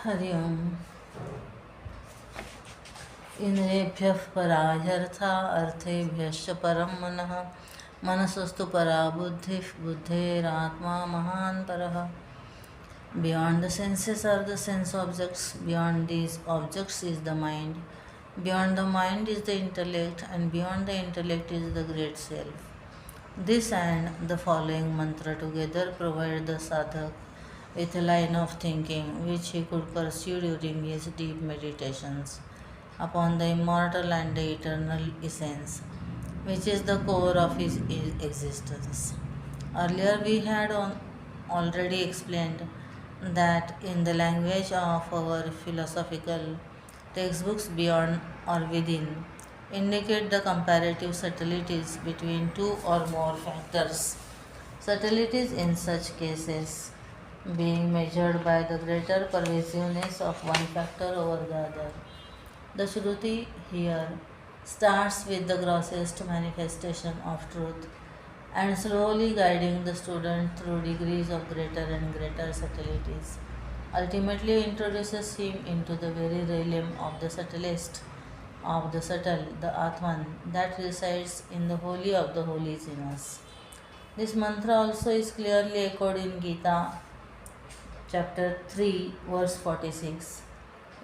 हरि ओम। इंद्रियेभ्यः पराह्यर्था अर्थेभ्यश्च परं मनः मनसस्तु परा बुद्धिः बुद्धेरात्मा महान् परः. Beyond the senses are the sense objects, beyond these objects is the mind, beyond the mind is the intellect, and beyond the intellect is the great self. This and the following mantra together provide the sadhak with a line of thinking which he could pursue during his deep meditations upon the immortal and the eternal essence, which is the core of his existence. Earlier we had already explained that in the language of our philosophical textbooks, beyond or within indicate the comparative subtleties between two or more factors. Subtleties in such cases being measured by the greater pervasiveness of one factor over the other. The Shruti here starts with the grossest manifestation of truth and slowly guiding the student through degrees of greater and greater subtleties, ultimately introduces him into the very realm of the subtlest of the subtle, the Atman, that resides in the holy of the holies in us. This mantra also is clearly echoed in Gita chapter 3 verse 46.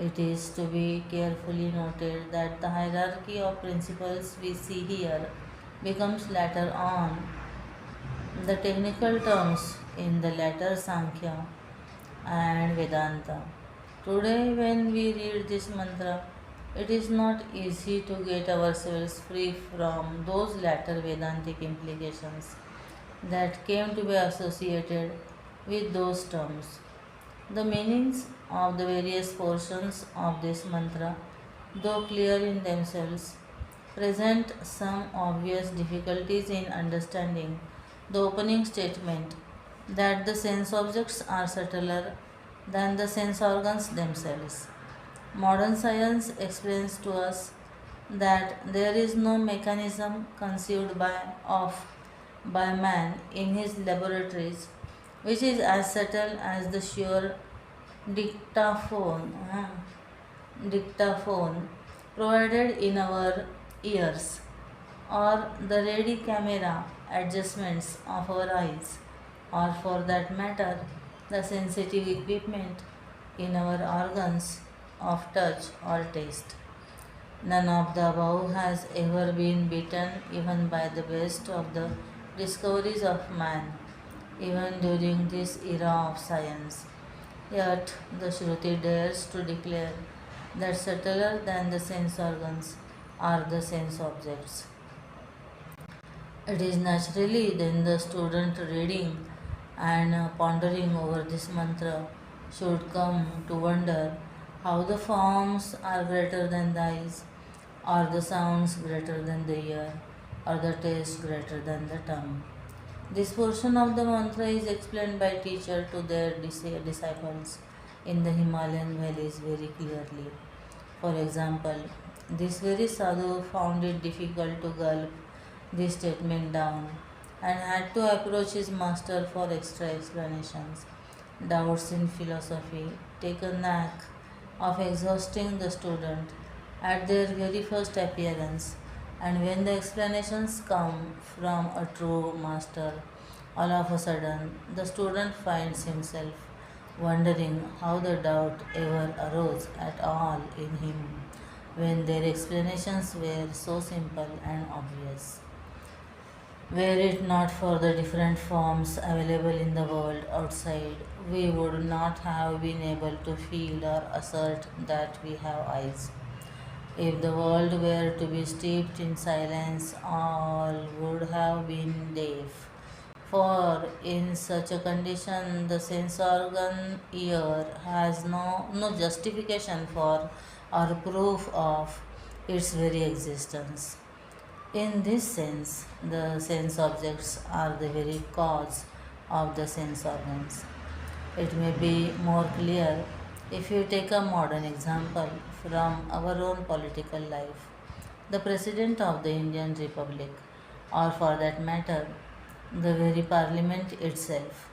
It is to be carefully noted that the hierarchy of principles we see here becomes later on the technical terms in the latter Sankhya and Vedanta. Today, when we read this mantra, it is not easy to get ourselves free from those latter Vedantic implications that came to be associated with those terms. The meanings of the various portions of this mantra, though clear in themselves, present some obvious difficulties in understanding the opening statement that the sense objects are subtler than the sense organs themselves. Modern science explains to us that there is no mechanism conceived by man in his laboratories which is as subtle as the sheer dictaphone, dictaphone provided in our ears, or the ready camera adjustments of our eyes, or for that matter, the sensitive equipment in our organs of touch or taste. None of the above has ever been beaten even by the best of the discoveries of man, even during this era of science. Yet the Shruti dares to declare that subtler than the sense organs are the sense objects. It is naturally then the student reading and pondering over this mantra should come to wonder how the forms are greater than the eyes, or the sounds greater than the ear, or the taste greater than the tongue. This portion of the mantra is explained by teacher to their disciples in the Himalayan valleys very clearly. For example, this very sadhu found it difficult to gulp this statement down and had to approach his master for extra explanations. Doubts in philosophy take a knack of exhausting the student at their very first appearance, and when the explanations come from a true master, all of a sudden the student finds himself wondering how the doubt ever arose at all in him when their explanations were so simple and obvious. Were it not for the different forms available in the world outside, we would not have been able to feel or assert that we have eyes. If the world were to be steeped in silence, all would have been deaf. For in such a condition, the sense organ ear has no justification for or proof of its very existence. In this sense, the sense objects are the very cause of the sense organs. It may be more clear if you take a modern example from our own political life. The President of the Indian Republic, or for that matter, the very Parliament itself,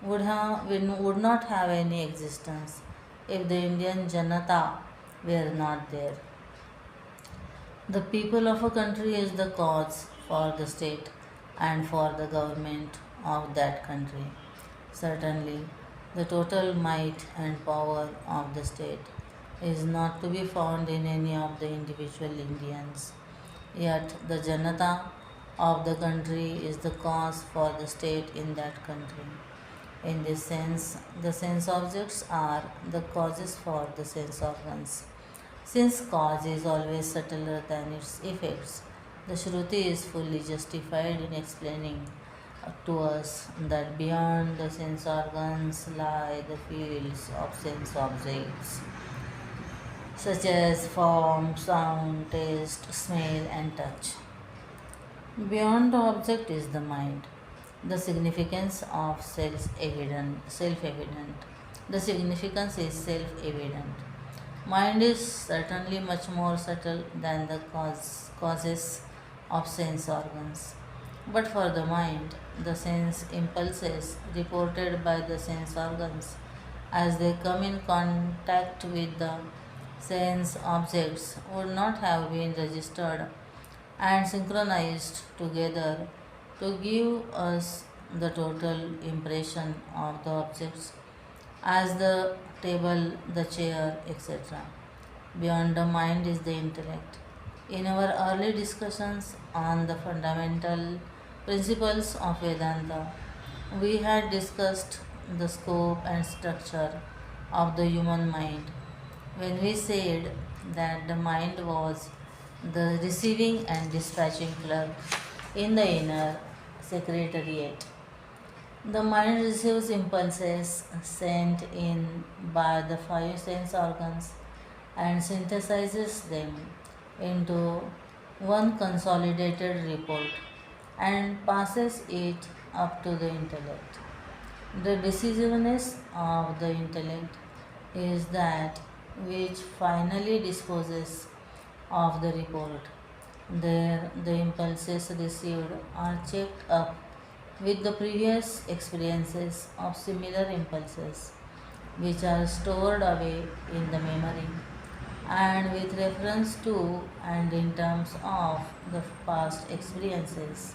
would not have any existence if the Indian Janata were not there. The people of a country is the cause for the state and for the government of that country. Certainly, the total might and power of the state is not to be found in any of the individual Indians. Yet, the Janata of the country is the cause for the state in that country. In this sense, the sense objects are the causes for the sense organs. Since cause is always subtler than its effects, the Shruti is fully justified in explaining to us that beyond the sense organs lie the fields of sense objects, such as form, sound, taste, smell, and touch. Beyond the object is the mind. The significance of self-evident. The significance is self-evident. Mind is certainly much more subtle than the causes of sense organs. But for the mind, the sense impulses reported by the sense organs as they come in contact with the sense objects would not have been registered and synchronized together to give us the total impression of the objects as the table, the chair, etc. Beyond the mind is the intellect. In our early discussions on the fundamental principles of Vedanta, we had discussed the scope and structure of the human mind when we said that the mind was the receiving and dispatching clerk in the inner secretariat. The mind receives impulses sent in by the five sense organs and synthesizes them into one consolidated report and passes it up to the intellect. The decisiveness of the intellect is that which finally disposes of the report. There, the impulses received are checked up with the previous experiences of similar impulses, which are stored away in the memory, and with reference to and in terms of the past experiences.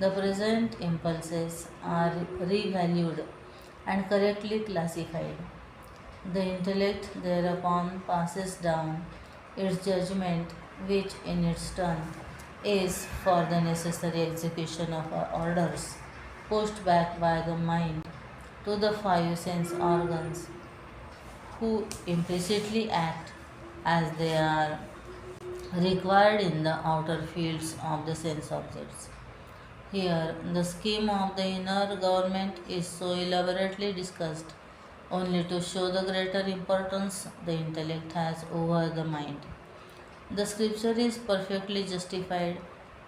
The present impulses are revalued and correctly classified. The intellect thereupon passes down its judgment, which in its turn is for the necessary execution of orders pushed back by the mind to the five sense organs, who implicitly act as they are required in the outer fields of the sense objects. Here, the scheme of the inner government is so elaborately discussed only to show the greater importance the intellect has over the mind. The scripture is perfectly justified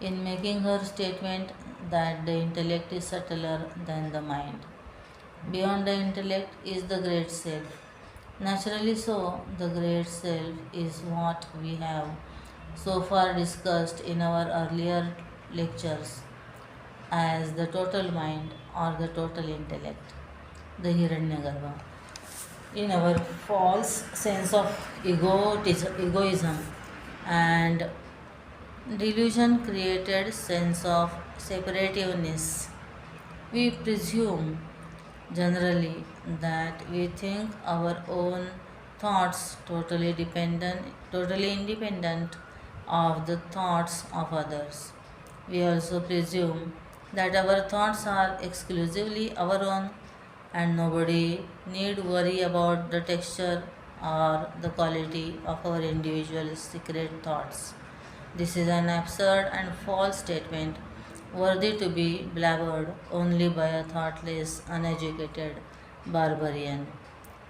in making her statement that the intellect is subtler than the mind. Beyond the intellect is the great self. Naturally so, the great self is what we have so far discussed in our earlier lectures as the total mind or the total intellect, the Hiranyagarbha. In our false sense of egoism and delusion created sense of separativeness, we presume generally that we think our own thoughts totally independent of the thoughts of others. We also presume that our thoughts are exclusively our own and nobody need worry about the texture or the quality of our individual secret thoughts. This is an absurd and false statement worthy to be blabbered only by a thoughtless, uneducated barbarian.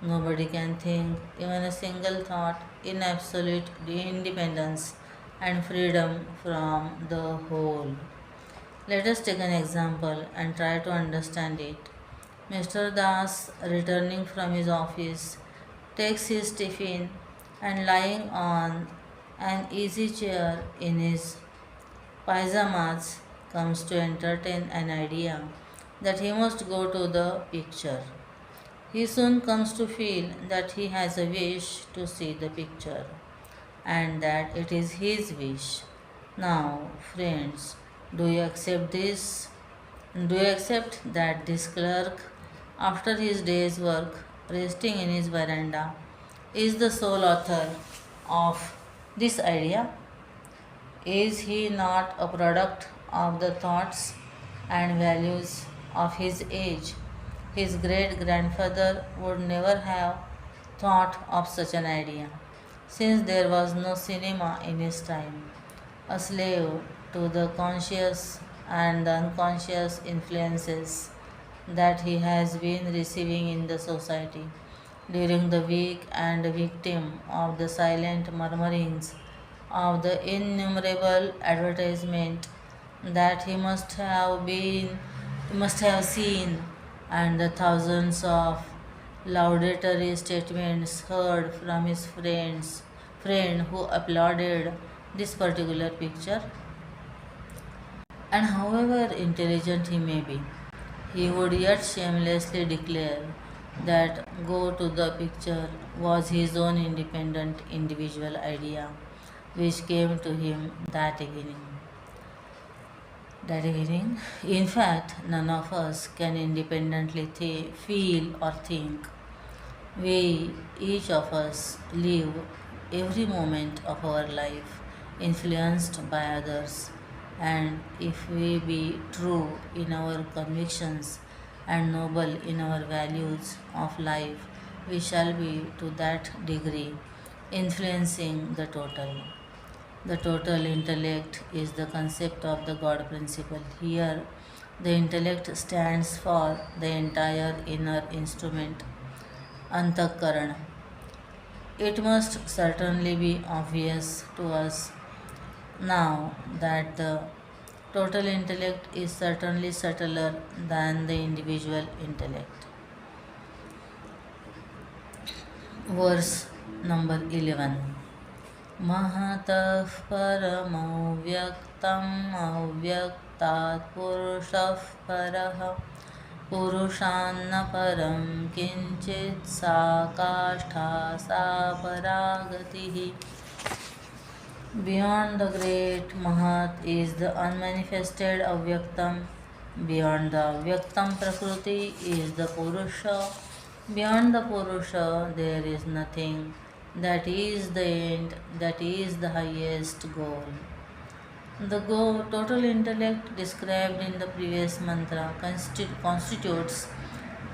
Nobody can think even a single thought in absolute independence and freedom from the whole. Let us take an example and try to understand it. Mr. Das, returning from his office, takes his tiffin and lying on an easy chair in his pyjamas comes to entertain an idea that he must go to the picture. He soon comes to feel that he has a wish to see the picture and that it is his wish. Now, friends, do you accept this? Do you accept that this clerk, after his day's work, resting in his veranda, is the sole author of this idea? Is he not a product of the thoughts and values of his age? His great grandfather would never have thought of such an idea, since there was no cinema in his time. A slave to the conscious and the unconscious influences that he has been receiving in the society during the week and a victim of the silent murmurings of the innumerable advertisement that he must have seen, and the thousands of laudatory statements heard from his friend who applauded this particular picture. And however intelligent he may be, he would yet shamelessly declare that go to the picture was his own independent individual idea which came to him that evening. That evening, in fact, none of us can independently feel or think. We, each of us, live every moment of our life influenced by others, and if we be true in our convictions and noble in our values of life, we shall be to that degree influencing the total. The total intellect is the concept of the God principle. Here, the intellect stands for the entire inner instrument, Antakaran. It must certainly be obvious to us now that the total intellect is certainly subtler than the individual intellect. Verse number 11. महतः परमव्यक्तम् अव्यक्तात् पुरुषः परः पुरुषान्न परं किञ्चित् सा काष्ठा सा परागतिः. Beyond the great Mahat is the unmanifested Avyaktam. Beyond the Avyaktam Prakriti is the Purusha. Beyond the Purusha there is nothing. That is the end, that is the highest goal. The total intellect described in the previous mantra constitutes,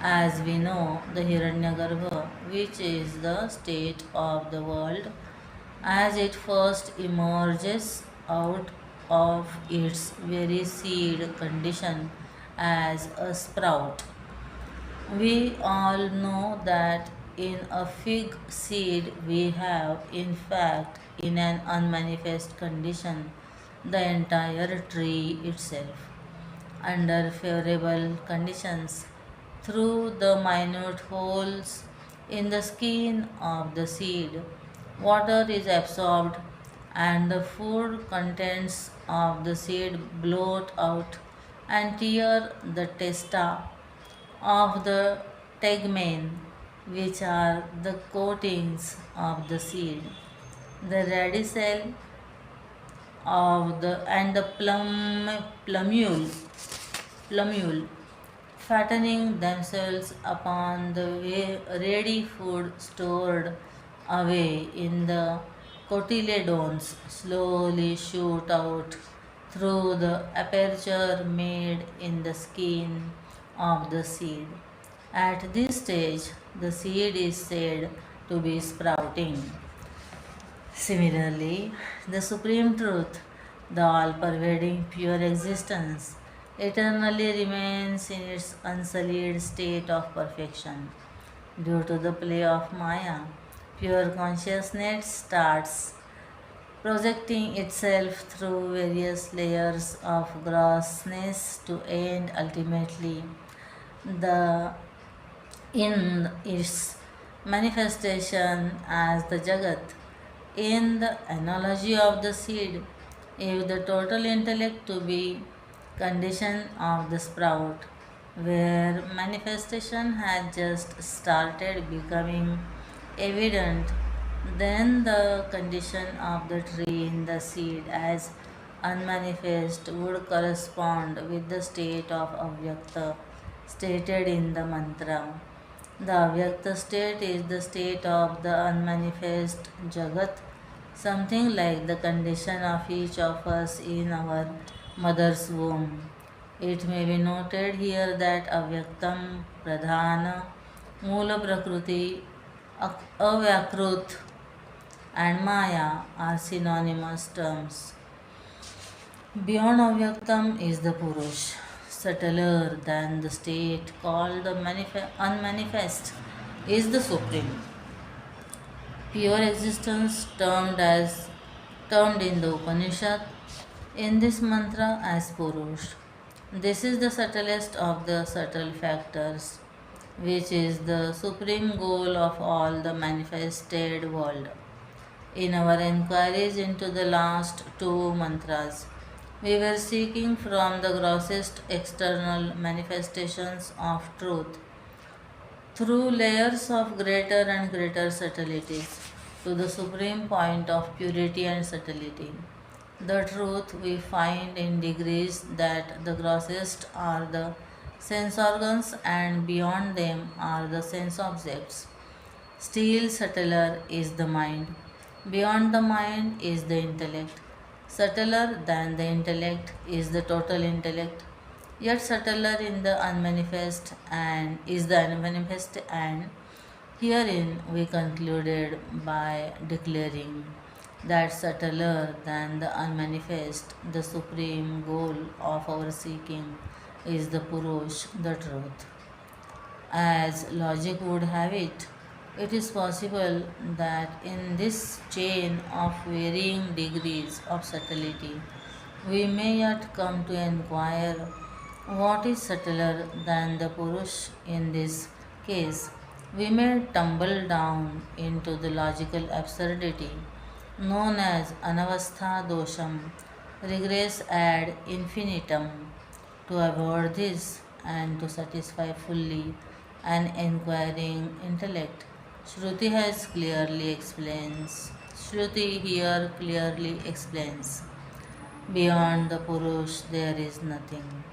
as we know, the Hiranyagarbha, which is the state of the world as it first emerges out of its very seed condition as a sprout. We all know that in a fig seed we have, in fact, in an unmanifest condition, the entire tree itself. Under favorable conditions, through the minute holes in the skin of the seed, water is absorbed and the food contents of the seed bloat out and tear the testa of the tegmen, which are the coatings of the seed, the radicule of the and the plumule, fattening themselves upon the ready food stored away in the cotyledons, slowly shoot out through the aperture made in the skin of the seed. At this stage, the seed is said to be sprouting. Similarly, the Supreme Truth, the all pervading pure existence, eternally remains in its unsullied state of perfection. Due to the play of Maya, pure consciousness starts projecting itself through various layers of grossness to end ultimately the in its manifestation as the Jagat. In the analogy of the seed, if the total intellect to be condition of the sprout, where manifestation had just started becoming evident, then the condition of the tree in the seed as unmanifest would correspond with the state of avyakta stated in the mantra. The avyakta state is the state of the unmanifest jagat, something like the condition of each of us in our mother's womb. It may be noted here that avyaktam, pradhana, moola prakriti, avyakrut, and maya are synonymous terms. Beyond avyaktam is the purush, subtler than the state called the unmanifest, is the supreme. Pure existence termed in the Upanishad in this mantra as Purush. This is the subtlest of the subtle factors, which is the supreme goal of all the manifested world. In our inquiries into the last two mantras, we were seeking from the grossest external manifestations of truth through layers of greater and greater subtleties to the supreme point of purity and subtlety. The truth we find in degrees that the grossest are the sense organs and beyond them are the sense objects. Still subtler is the mind. Beyond the mind is the intellect. Subtler than the intellect is the total intellect. Yet subtler in the unmanifest and is the unmanifest, and herein we concluded by declaring that subtler than the unmanifest, the supreme goal of our seeking is the Purush, the truth. As logic would have it, it is possible that in this chain of varying degrees of subtlety, we may yet come to inquire what is subtler than the Purush in this case. We may tumble down into the logical absurdity known as anavastha dosham, regress ad infinitum. To avoid this and to satisfy fully an inquiring intellect, Shruti here clearly explains, beyond the Purush there is nothing.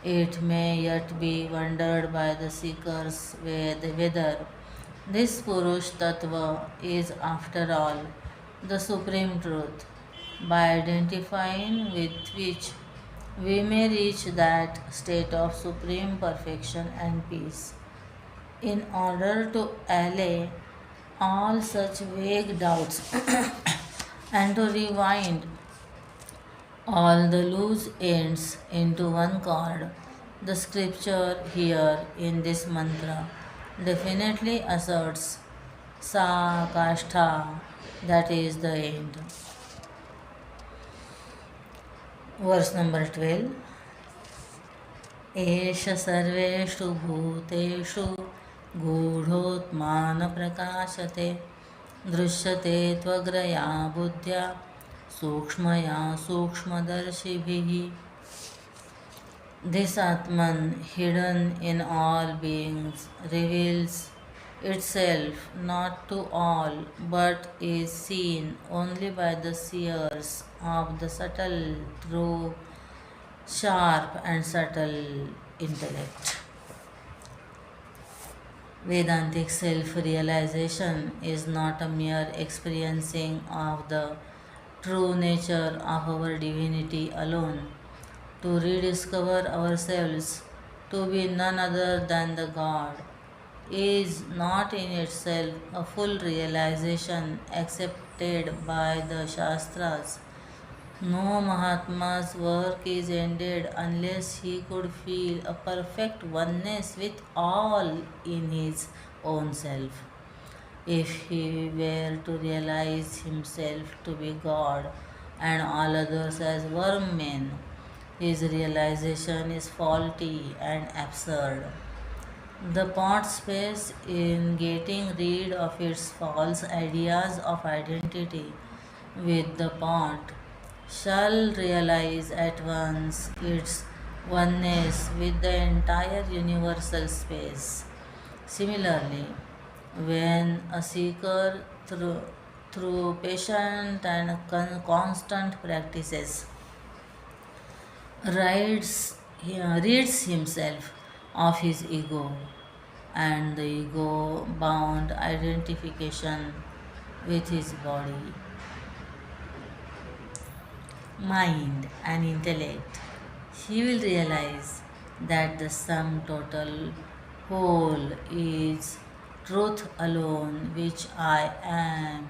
It may yet be wondered by the seekers whether this Purush Tattva is after all the supreme truth, by identifying with which we may reach that state of supreme perfection and peace. In order to allay all such vague doubts and to rewind all the loose ends into one cord, the scripture here in this mantra definitely asserts Sa Kashtha, that is the end. Verse number 12. एष सर्वेषु भूतेषु गूढोत्मानप्रकाशते दृश्यते त्वग्रया बुद्ध्या सूक्ष्मया सूक्ष्मदर्शिभिः. This Atman, hidden in all beings, reveals itself not to all but is seen only by the seers of the subtle through sharp and subtle intellect. Vedantic self-realization is not a mere experiencing of the true nature of our divinity alone. To rediscover ourselves to be none other than the God is not in itself a full realization accepted by the Shastras. No Mahatma's work is ended unless he could feel a perfect oneness with all in his own self. If he were to realize himself to be God and all others as worm-men, his realization is faulty and absurd. The pot space in getting rid of its false ideas of identity with the pot shall realize at once its oneness with the entire universal space. Similarly, when a seeker through patient and constant practices rids himself of his ego and the ego bound identification with his body, mind, and intellect, he will realize that the sum total whole is truth alone, which I am.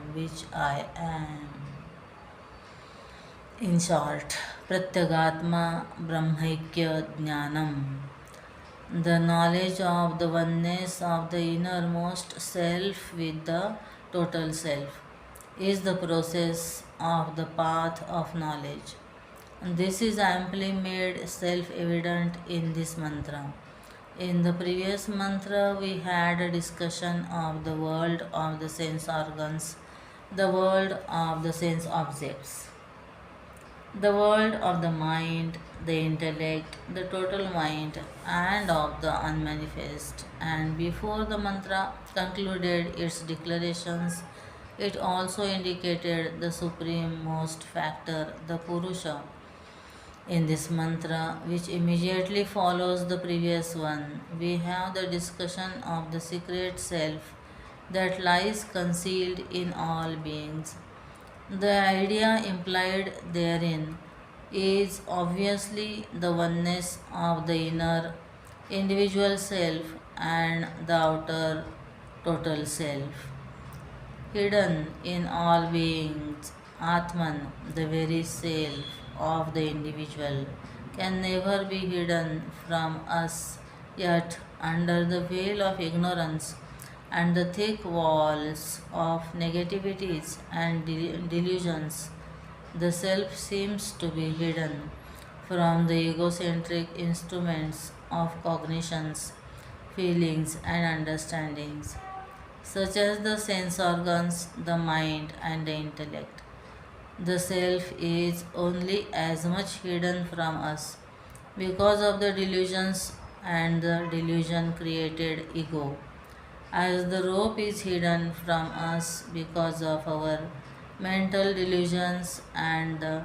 In short, Pratyagatma Brahmaikya Jnanam, the knowledge of the oneness of the innermost self with the total self, is the process of the path of knowledge. This is amply made self evident in this mantra. In the previous mantra, we had a discussion of the world of the sense organs, the world of the sense objects, the world of the mind, the intellect, the total mind, and of the unmanifest. And before the mantra concluded its declarations, it also indicated the supreme most factor, the Purusha. In this mantra, which immediately follows the previous one, we have the discussion of the secret self that lies concealed in all beings. The idea implied therein is obviously the oneness of the inner individual self and the outer total self. Hidden in all beings, Atman, the very self of the individual, can never be hidden from us, yet under the veil of ignorance and the thick walls of negativities and delusions, the self seems to be hidden from the egocentric instruments of cognitions, feelings, and understandings, such as the sense organs, the mind, and the intellect. The self is only as much hidden from us because of the delusions and the delusion created ego, as the rope is hidden from us because of our mental delusions and the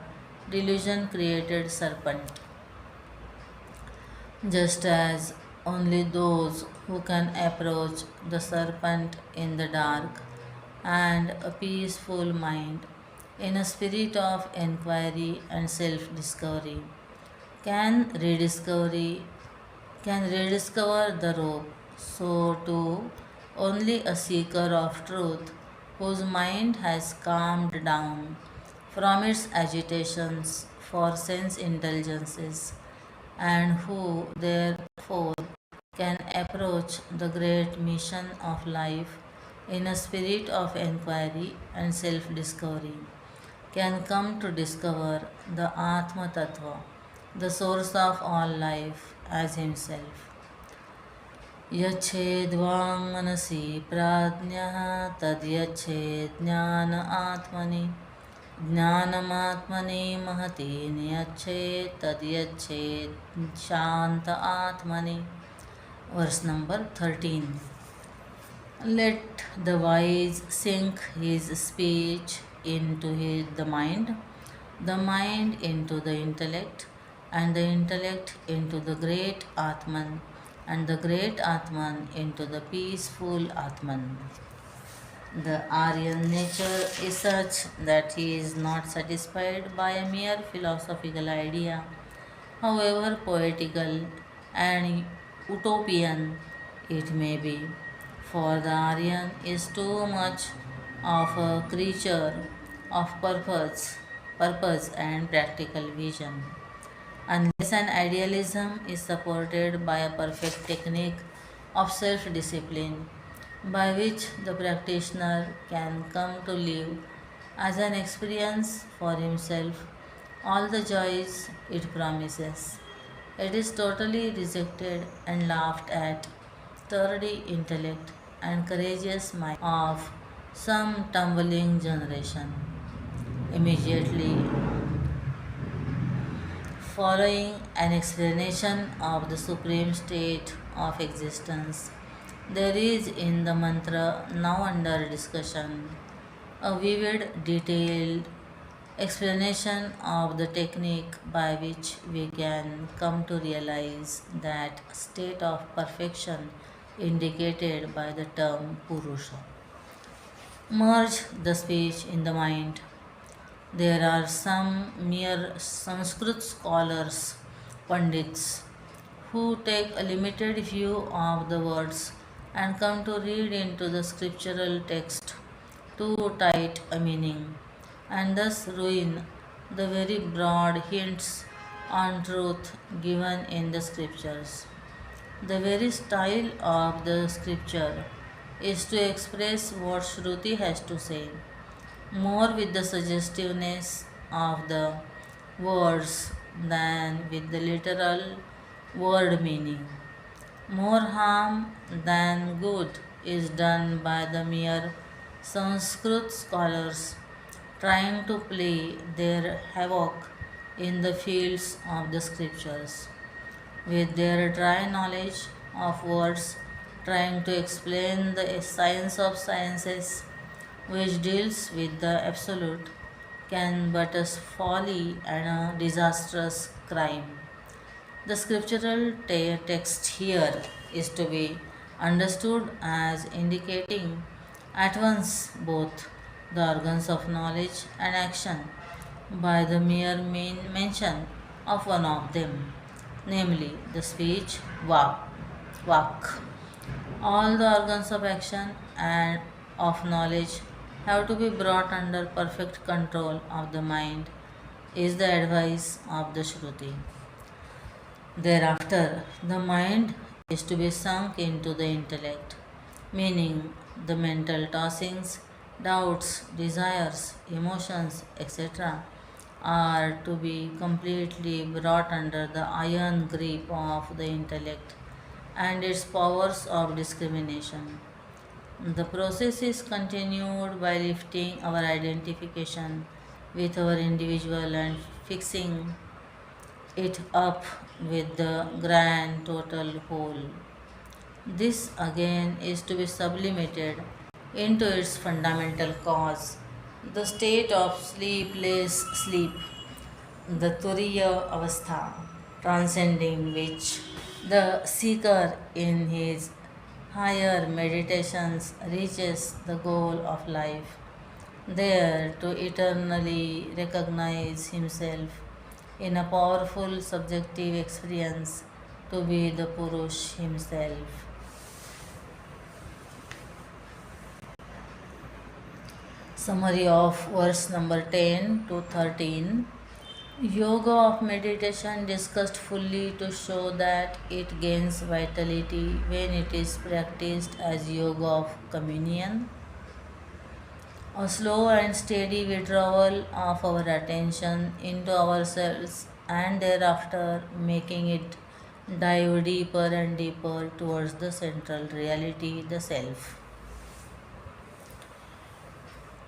delusion created serpent. Just as only those who can approach the serpent in the dark and a peaceful mind in a spirit of inquiry and self discovery can rediscover the rope, so too only a seeker of truth whose mind has calmed down from its agitations for sense indulgences and who therefore can approach the great mission of life in a spirit of inquiry and self discovery, can come to discover the Atma Tattva, the source of all life, as himself. यच्छेद्वाङ् मनसि प्राज्ञः तद्यच्छेत् ज्ञान आत्मनि ज्ञानमात्मनि महति नियच्छेत् तद्यच्छेत् शान्त आत्मनि. Verse number 13. Let the wise sink his speech into the mind into the intellect, and the intellect into the great Atman, and the great Atman into the peaceful Atman. The Aryan nature is such that he is not satisfied by a mere philosophical idea, however poetical and utopian it may be, for the Aryan is too much of a creature of purpose and practical vision. Unless an idealism is supported by a perfect technique of self discipline, by which the practitioner can come to live as an experience for himself all the joys it promises, it is totally rejected and laughed at sturdy intellect and courageous mind of some tumbling generation. Immediately following an explanation of the supreme state of existence. There is in the mantra now under discussion a vivid, detailed explanation of the technique by which we can come to realize that state of perfection indicated by the term Purusha. Merge the speech in the mind. There are some mere Sanskrit scholars, Pandits, who take a limited view of the words and come to read into the scriptural text too tight a meaning, and thus ruin the very broad hints on truth given in the scriptures. The very style of the scripture is to express what Shruti has to say, more with the suggestiveness of the words than with the literal word meaning. More harm than good is done by the mere Sanskrit scholars trying to play their havoc in the fields of the scriptures, with their dry knowledge of words trying to explain the science of sciences which deals with the absolute, can but a folly and a disastrous crime. The scriptural text here is to be understood as indicating at once both the organs of knowledge and action by the mere mention of one of them, namely the speech vak. All the organs of action and of knowledge have to be brought under perfect control of the mind, is the advice of the Shruti. Thereafter, the mind is to be sunk into the intellect, meaning the mental tossings, doubts, desires, emotions, etc., are to be completely brought under the iron grip of the intellect and its powers of discrimination. The process is continued by lifting our identification with our individual and fixing it up with the grand total whole. This again is to be sublimated into its fundamental cause, the state of sleepless sleep, the Turiya Avastha, transcending which the seeker in his higher meditations reaches the goal of life, there to eternally recognize himself in a powerful subjective experience to be the Purush himself. Summary of verse number 10 to 13. Yoga of meditation discussed fully to show that it gains vitality when it is practiced as yoga of communion. A slow and steady withdrawal of our attention into ourselves and thereafter making it dive deeper and deeper towards the central reality, the self.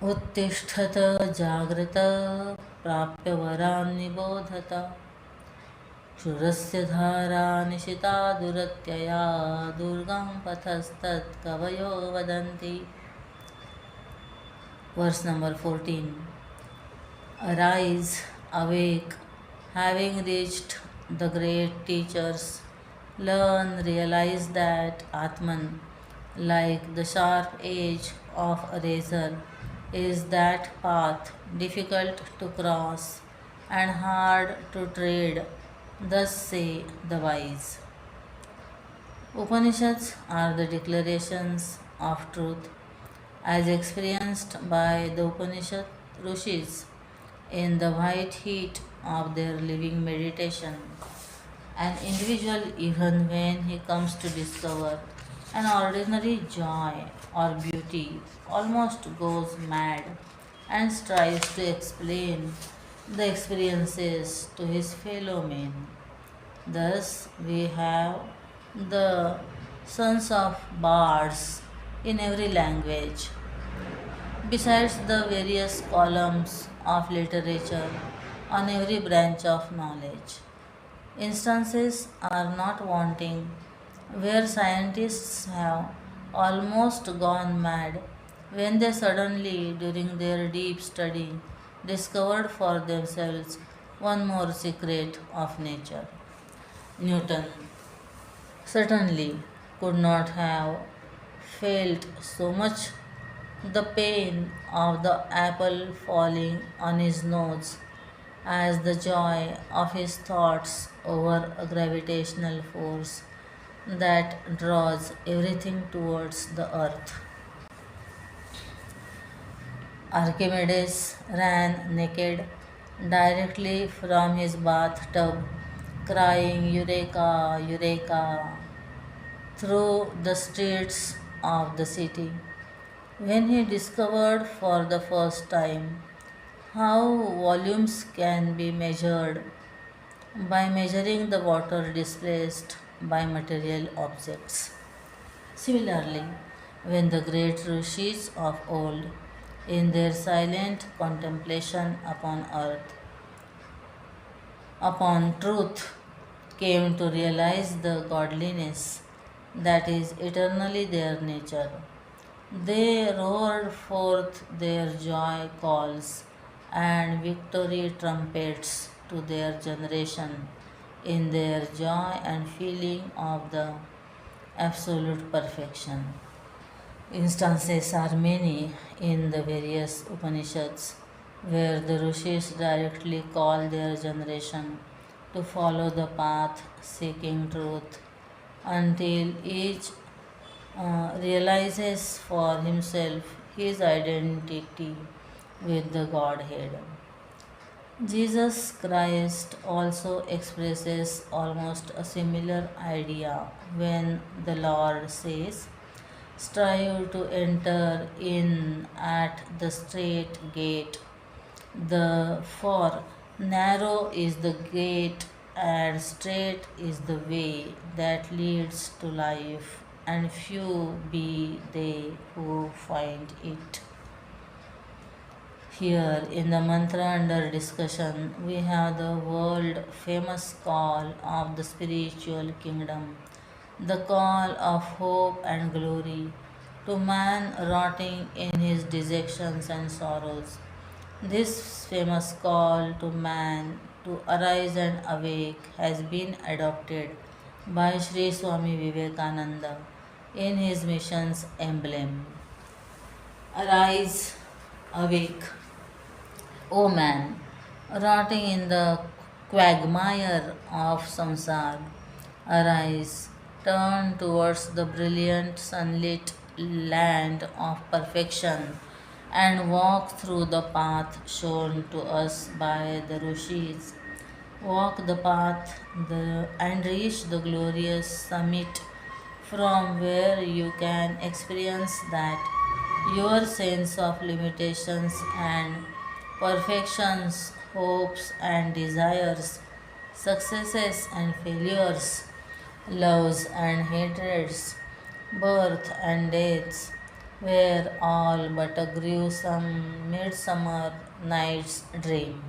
उत्तिष्ठत जागृत प्राप्य वरान् निबोधत क्षुरस्य धारा निशिता दुरत्यया दुर्गं पथस्तत् कवयो वदन्ति. Verse number 14. Arise, awake, having reached the great teachers, learn, realize that Atman, like the sharp edge of a razor, is that path difficult to cross and hard to tread, thus say the wise. Upanishads are the declarations of truth as experienced by the Upanishad Rishis in the white heat of their living meditation. An individual, even when he comes to discover an ordinary joy or beauty, almost goes mad and strives to explain the experiences to his fellow men. Thus, we have the sons of bards in every language, besides the various columns of literature on every branch of knowledge. Instances are not wanting where scientists have almost gone mad when they suddenly, during their deep study, discovered for themselves one more secret of nature. Newton certainly could not have felt so much the pain of the apple falling on his nose as the joy of his thoughts over a gravitational force that draws everything towards the earth. Archimedes ran naked directly from his bathtub, crying Eureka, Eureka through the streets of the city. When he discovered for the first time how volumes can be measured by measuring the water displaced by material objects. Similarly, when the great rishis of old, in their silent contemplation upon earth, upon truth, came to realize the godliness that is eternally their nature, they roared forth their joy calls and victory trumpets to their generation in their joy and feeling of the absolute perfection. Instances are many in the various Upanishads where the rishis directly call their generation to follow the path seeking truth until each realizes for himself his identity with the Godhead. Jesus Christ also expresses almost a similar idea when the Lord says, strive to enter in at the straight gate. The for narrow is the gate and straight is the way that leads to life, and few be they who find it. Here in the mantra under discussion, we have the world famous call of the spiritual kingdom, the call of hope and glory to man rotting in his dejections and sorrows. This famous call to man to arise and awake has been adopted by Sri Swami Vivekananda in his mission's emblem. Arise, awake, O man, rotting in the quagmire of samsara. Arise, turn towards the brilliant sunlit land of perfection and walk through the path shown to us by the rishis. Walk the path and reach the glorious summit from where you can experience that your sense of limitations and perfections, hopes and desires, successes and failures, loves and hatreds, birth and deaths, were all but a gruesome midsummer night's dream.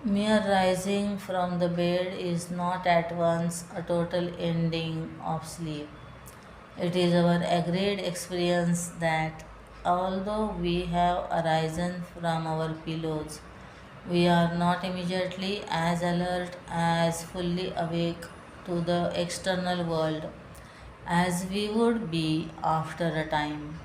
Mere rising from the bed is not at once a total ending of sleep. It is our agreed experience that although we have arisen from our pillows, we are not immediately as alert as fully awake to the external world as we would be after a time.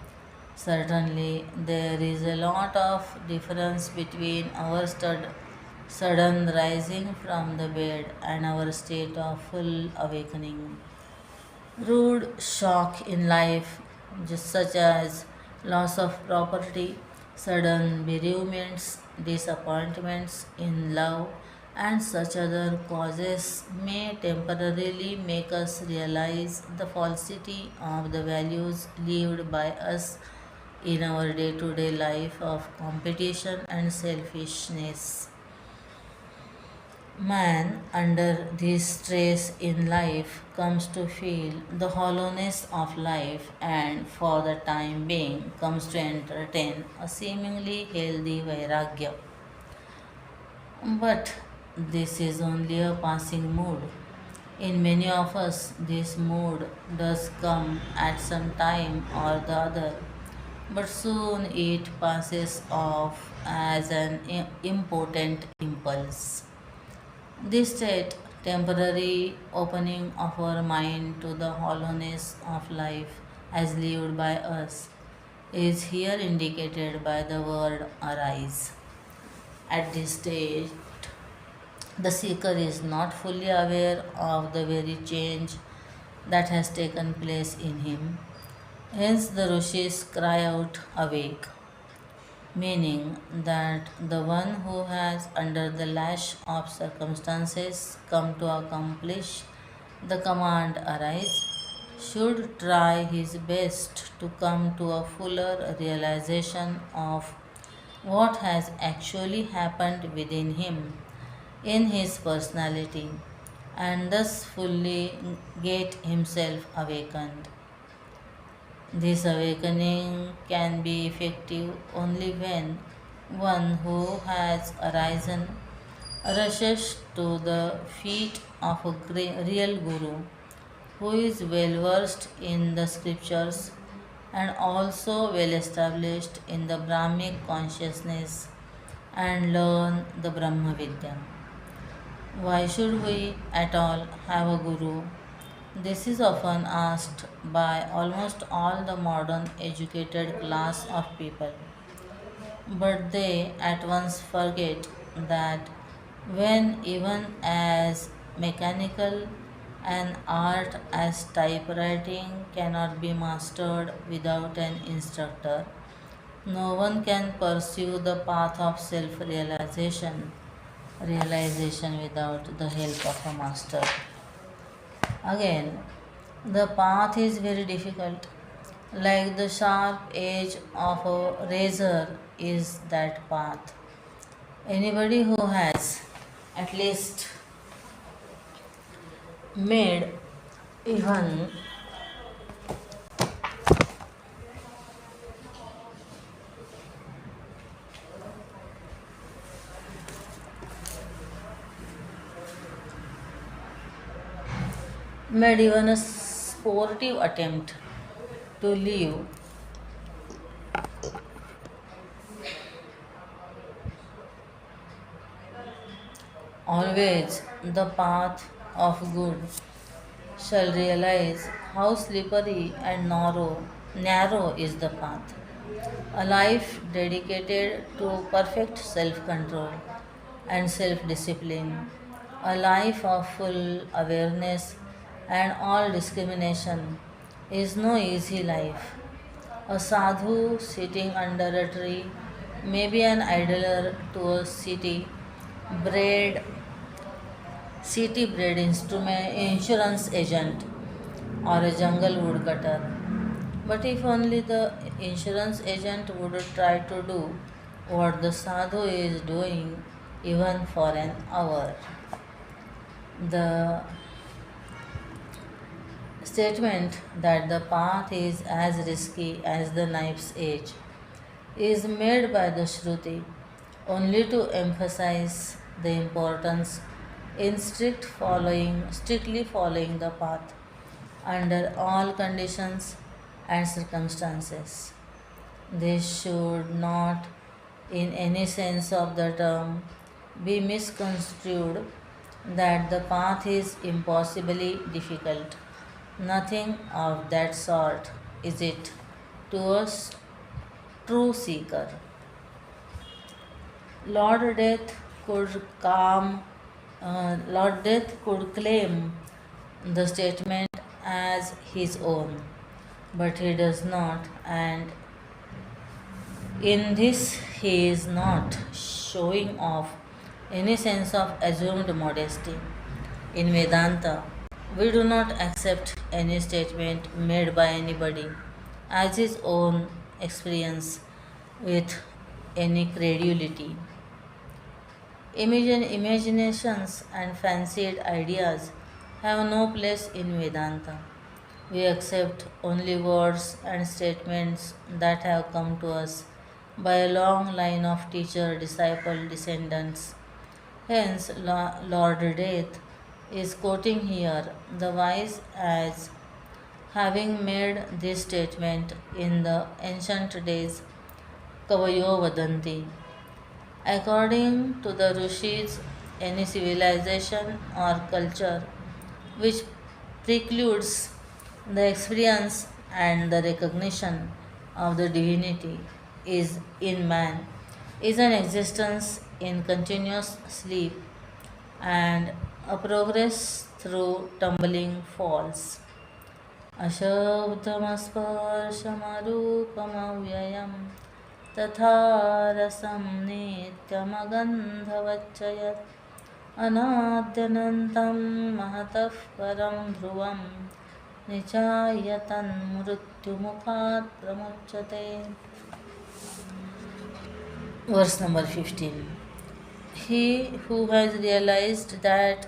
Certainly, there is a lot of difference between our sudden rising from the bed and our state of full awakening. Rude shock in life, just such as loss of property, sudden bereavements, disappointments in love, and such other causes may temporarily make us realize the falsity of the values lived by us in our day to day life of competition and selfishness. Man, under this stress in life, comes to feel the hollowness of life and, for the time being, comes to entertain a seemingly healthy vairagya. But this is only a passing mood. In many of us, this mood does come at some time or the other, but soon it passes off as an impotent impulse. This state, temporary opening of our mind to the hollowness of life as lived by us, is here indicated by the word arise. At this stage, the seeker is not fully aware of the very change that has taken place in him. Hence, the rishis cry out, awake, meaning that the one who has, under the lash of circumstances, come to accomplish the command arise, should try his best to come to a fuller realization of what has actually happened within him in his personality, and thus fully get himself awakened. This awakening can be effective only when one who has arisen rushes to the feet of a real Guru who is well versed in the scriptures and also well established in the Brahmic consciousness and learn the Brahma Vidya. Why should we at all have a Guru? This is often asked by almost all the modern educated class of people, but they at once forget that when even as mechanical an art as typewriting cannot be mastered without an instructor, no one can pursue the path of realization without the help of a master. Again, the path is very difficult. Like the sharp edge of a razor is that path. Anybody who has at least made even a sportive attempt to live always the path of good shall realize how slippery and narrow is the path. A life dedicated to perfect self control and self discipline, a life of full awareness and all discrimination, is no easy life. A sadhu sitting under a tree may be an idler to a bred city bred insurance agent or a jungle woodcutter. But if only the insurance agent would try to do what the sadhu is doing even for an hour. The statement that the path is as risky as the knife's edge is made by the Shruti only to emphasize the importance in strictly following the path under all conditions and circumstances. This should not, in any sense of the term, be misconstrued that the path is impossibly difficult. Nothing of that sort is it to a true seeker. Lord Death could Lord Death could claim the statement as his own, but he does not, and in this he is not showing off any sense of assumed modesty. In Vedanta, we do not accept any statement made by anybody as his own experience with any credulity. Imaginations and fancied ideas have no place in Vedanta. We accept only words and statements that have come to us by a long line of teacher disciple descendants Hence, Lord Death is quoting here the wise as having made this statement in the ancient days, Kavayo Vadanti. According to the Rishis, any civilization or culture which precludes the experience and the recognition of the divinity is in man is an existence in continuous sleep and a progress through tumbling falls. अशब्दमस्पर्शमरूपमव्ययं तथा रसं नित्यमगन्धवच्च यत् अनाद्यनन्तं महतः परं ध्रुवं निचायतन्मृत्युमुखात् प्रमुच्यते. Verse number 15. He who has realized that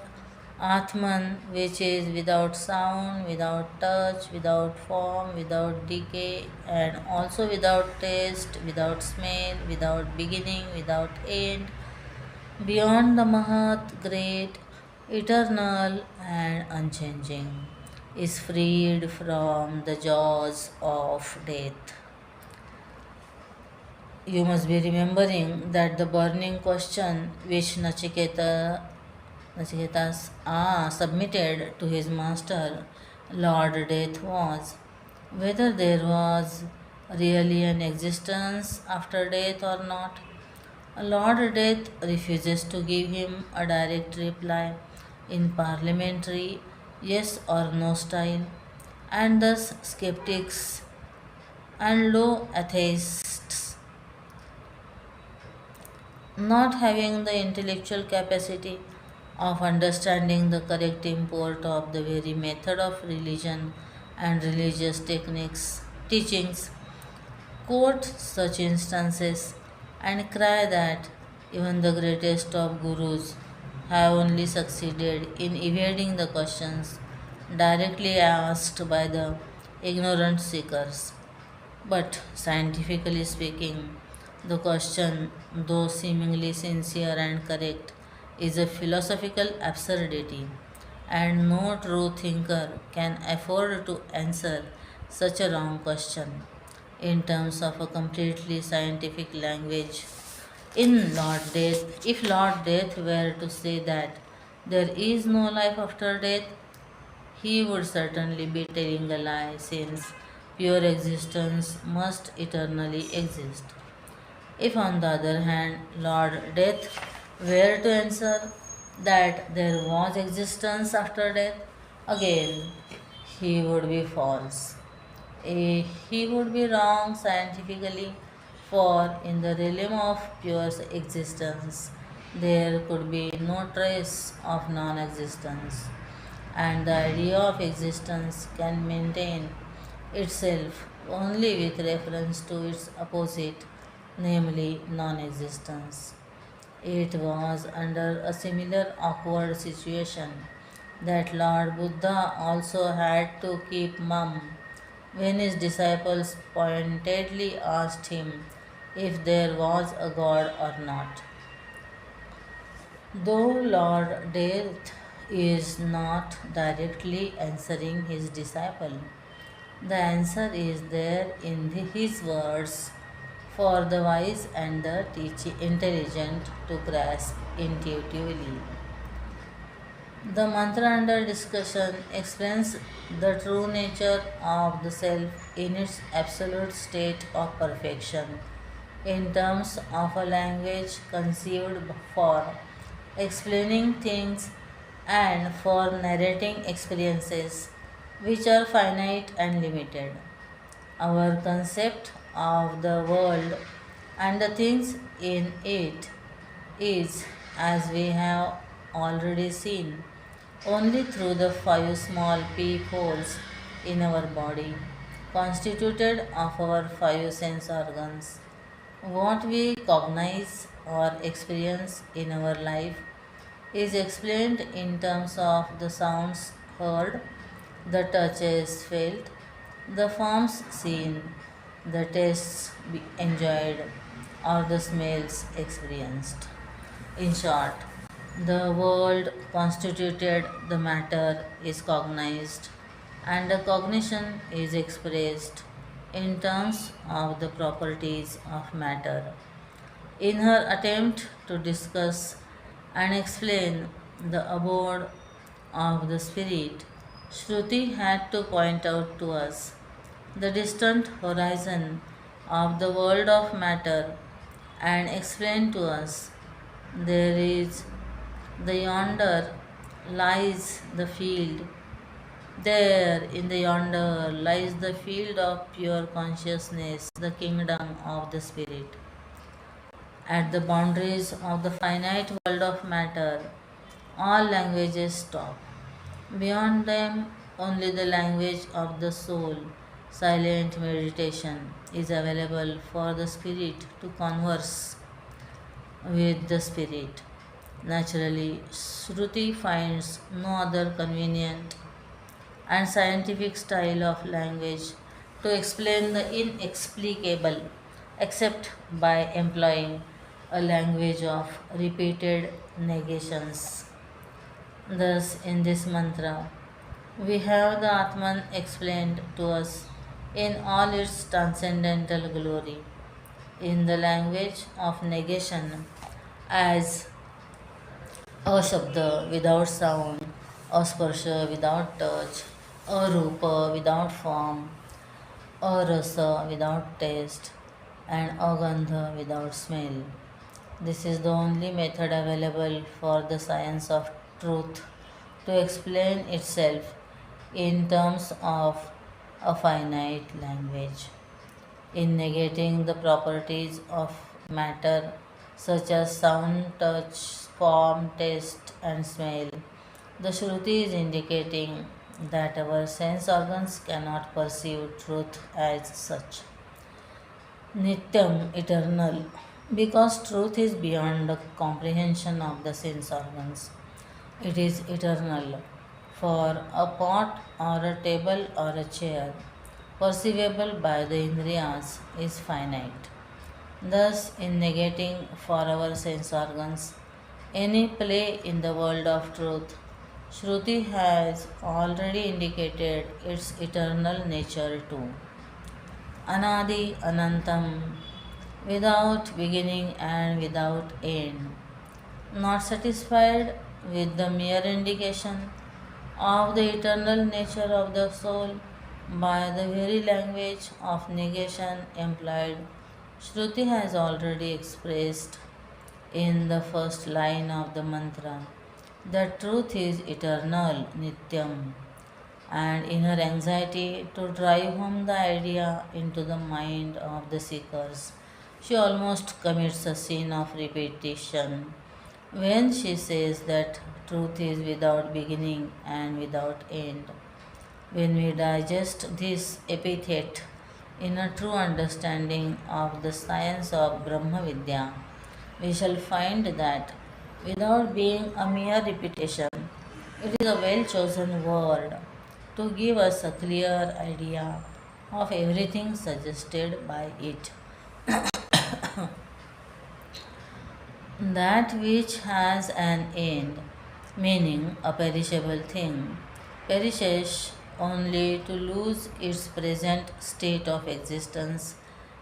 Atman, which is without sound, without touch, without form, without decay, and also without taste, without smell, without beginning, without end, beyond the Mahat, great, eternal, and unchanging, is freed from the jaws of death. You must be remembering that the burning question which Nachiketas submitted to his master, Lord Death, was whether there was really an existence after death or not. Lord Death refuses to give him a direct reply in parliamentary yes or no style, and thus skeptics and low atheists, not having the intellectual capacity of understanding the correct import of the very method of religion and religious teachings, quote such instances and cry that even the greatest of gurus have only succeeded in evading the questions directly asked by the ignorant seekers. But scientifically speaking, the question, though seemingly sincere and correct, is a philosophical absurdity, and no true thinker can afford to answer such a wrong question in terms of a completely scientific language. If Lord Death were to say that there is no life after death, he would certainly be telling a lie, since pure existence must eternally exist. If, on the other hand, Lord Death were to answer that there was existence after death, again he would be false. He would be wrong scientifically, for in the realm of pure existence there could be no trace of non existence, and the idea of existence can maintain itself only with reference to its opposite, namely non existence. It was under a similar awkward situation that Lord Buddha also had to keep mum when his disciples pointedly asked him if there was a God or not. Though Lord Death is not directly answering his disciple, the answer is there in his words for the wise and the intelligent to grasp intuitively. The mantra under discussion explains the true nature of the self in its absolute state of perfection in terms of a language conceived for explaining things and for narrating experiences which are finite and limited. Our concept of the world and the things in it is, as we have already seen, only through the five small peepholes in our body, constituted of our five sense organs. What we cognize or experience in our life is explained in terms of the sounds heard, the touches felt, the forms seen, the tastes enjoyed, or the smells experienced. In short, The world constituted the matter is cognized, and the cognition is expressed in terms of the properties of matter. In her attempt to discuss and explain the abode of the spirit, Shruti had to point out to us the distant horizon of the world of matter and explain to us there is the yonder lies the field. There in the yonder lies the field of pure consciousness, the kingdom of the spirit. At the boundaries of the finite world of matter, all languages stop. Beyond them, only the language of the soul, silent meditation, is available for the spirit to converse with the spirit. Naturally, Shruti finds no other convenient and scientific style of language to explain the inexplicable except by employing a language of repeated negations. Thus, in this mantra, we have the Atman explained to us in all its transcendental glory, in the language of negation as Ashabda without sound, Asparsha without touch, Arupa without form, Arasa without taste, and Agandha without smell. This is the only method available for the science of truth to explain itself in terms of a finite language. In negating the properties of matter such as sound, touch, form, taste, and smell, the Shruti is indicating that our sense organs cannot perceive truth as such. Nityam, eternal, because truth is beyond the comprehension of the sense organs. It is eternal. For a pot or a table or a chair, perceivable by the Indriyas, is finite. Thus, in negating for our sense organs any play in the world of truth, Shruti has already indicated its eternal nature too. Anadi Anantam, without beginning and without end. Not satisfied with the mere indication of the eternal nature of the soul by the very language of negation employed, Shruti has already expressed in the first line of the mantra that truth is eternal, Nityam, and in her anxiety to drive home the idea into the mind of the seekers, she almost commits a sin of repetition when she says that truth is without beginning and without end. When we digest this epithet in a true understanding of the science of Brahma Vidya, we shall find that without being a mere repetition, it is a well chosen word to give us a clear idea of everything suggested by it. That which has an end, meaning a perishable thing, perishes only to lose its present state of existence,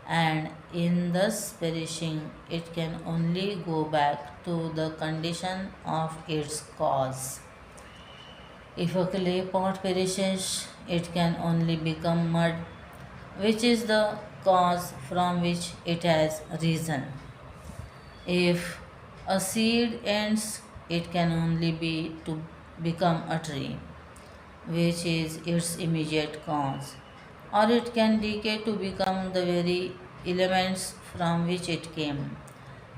and in thus perishing, it can only go back to the condition of its cause. If a clay pot perishes, it can only become mud, which is the cause from which it has risen. If a seed ends, it can only be to become a tree, which is its immediate cause, or it can decay to become the very elements from which it came.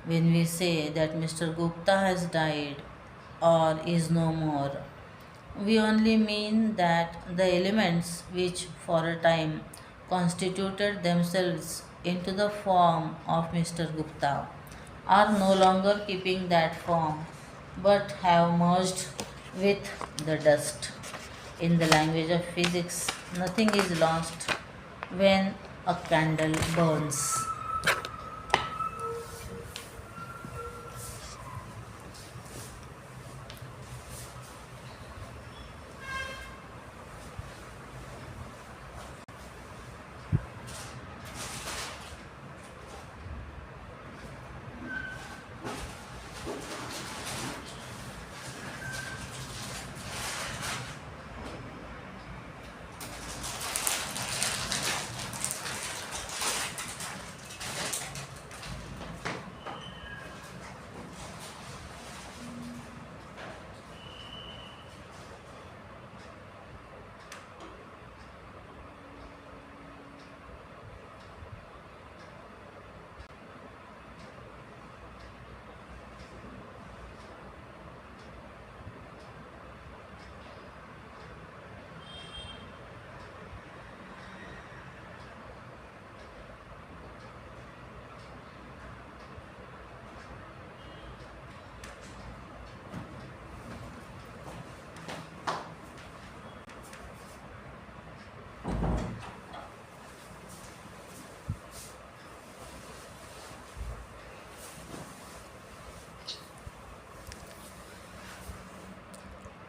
When we say that Mr. Gupta has died or is no more, we only mean that the elements which for a time constituted themselves into the form of Mr. Gupta are no longer keeping that form but have merged with the dust. In the language of physics, nothing is lost when a candle burns.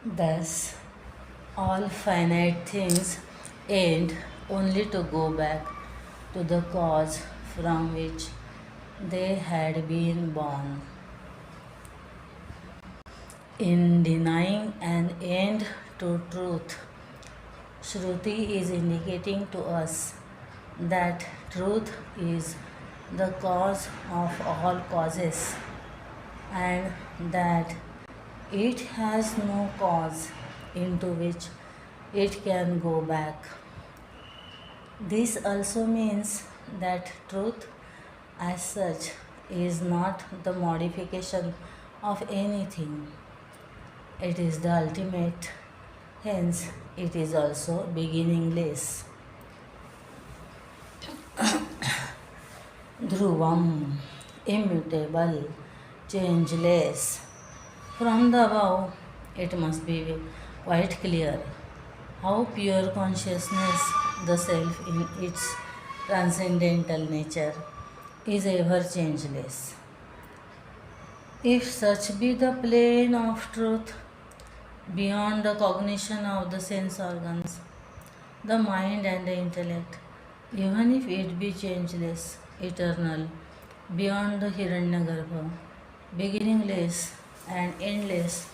Thus, all finite things end only to go back to the cause from which they had been born. In denying an end to truth, Shruti is indicating to us that truth is the cause of all causes and that it has no cause into which it can go back. This also means that truth as such is not the modification of anything. It is the ultimate, hence, it is also beginningless. Dhruvam, immutable, changeless. From the above, it must be quite clear how pure consciousness, the self in its transcendental nature, is ever changeless. If such be the plane of truth, beyond the cognition of the sense organs, the mind and the intellect, even if it be changeless, eternal, beyond the Hiranyagarbha, beginningless and endless,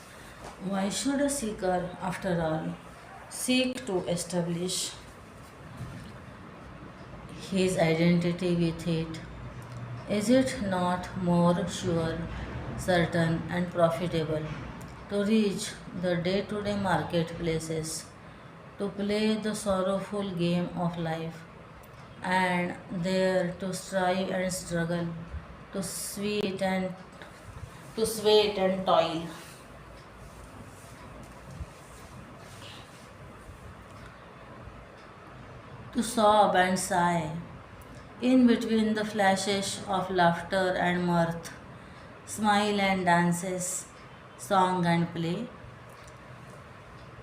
why should a seeker, after all, seek to establish his identity with it? Is it not more sure, certain, and profitable to reach the day to day marketplaces, to play the sorrowful game of life, and there to strive and struggle, to sweat and toil, to sob and sigh, in between the flashes of laughter and mirth, smile and dances, song and play?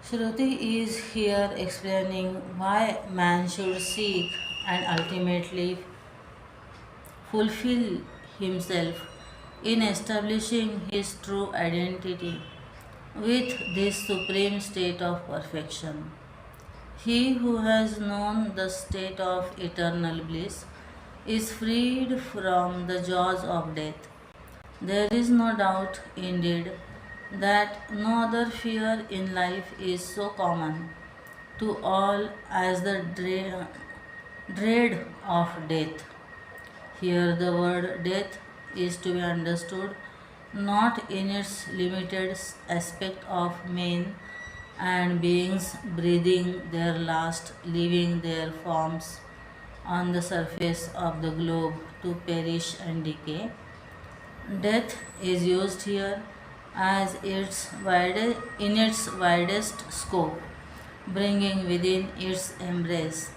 Shruti is here explaining why man should seek and ultimately fulfill himself in establishing his true identity with this supreme state of perfection. He who has known the state of eternal bliss is freed from the jaws of death. There is no doubt, indeed, that no other fear in life is so common to all as the dread of death. Here, the word death is to be understood not in its limited aspect of men and beings breathing their last, leaving their forms on the surface of the globe to perish and decay. Death is used here as in its widest scope, bringing within its embrace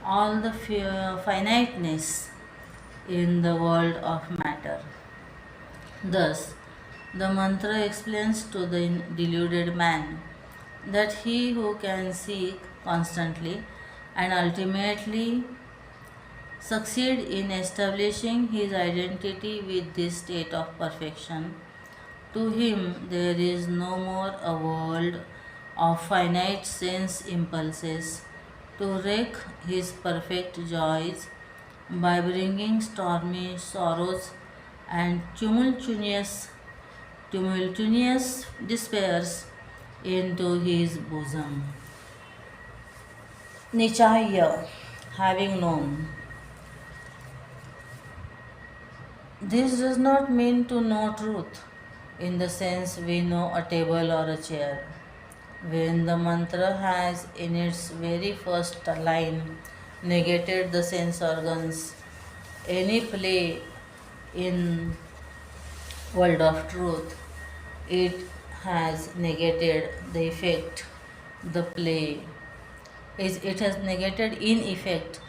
all the finiteness in the world of matter. Thus, the mantra explains to the deluded man that he who can seek constantly and ultimately succeed in establishing his identity with this state of perfection, to him there is no more a world of finite sense impulses to wreak his perfect joys by bringing stormy sorrows and tumultuous despairs into his bosom. Nichaya, having known. This does not mean to know truth in the sense we know a table or a chair. When the mantra has in its very first line negated the sense organs, any play in world of truth, it has negated the effect, the play is it has negated in effect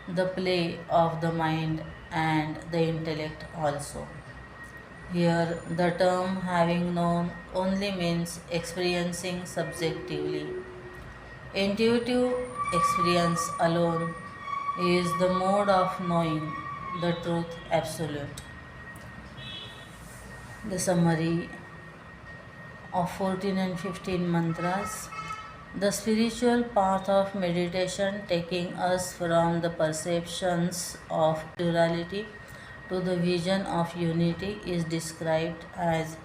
the play of the mind and the intellect also. Here, the term having known only means experiencing subjectively. Intuitive experience alone is the mode of knowing the truth absolute. The summary of 14 and 15 mantras. The spiritual path of meditation, taking us from the perceptions of plurality to the vision of unity, is described as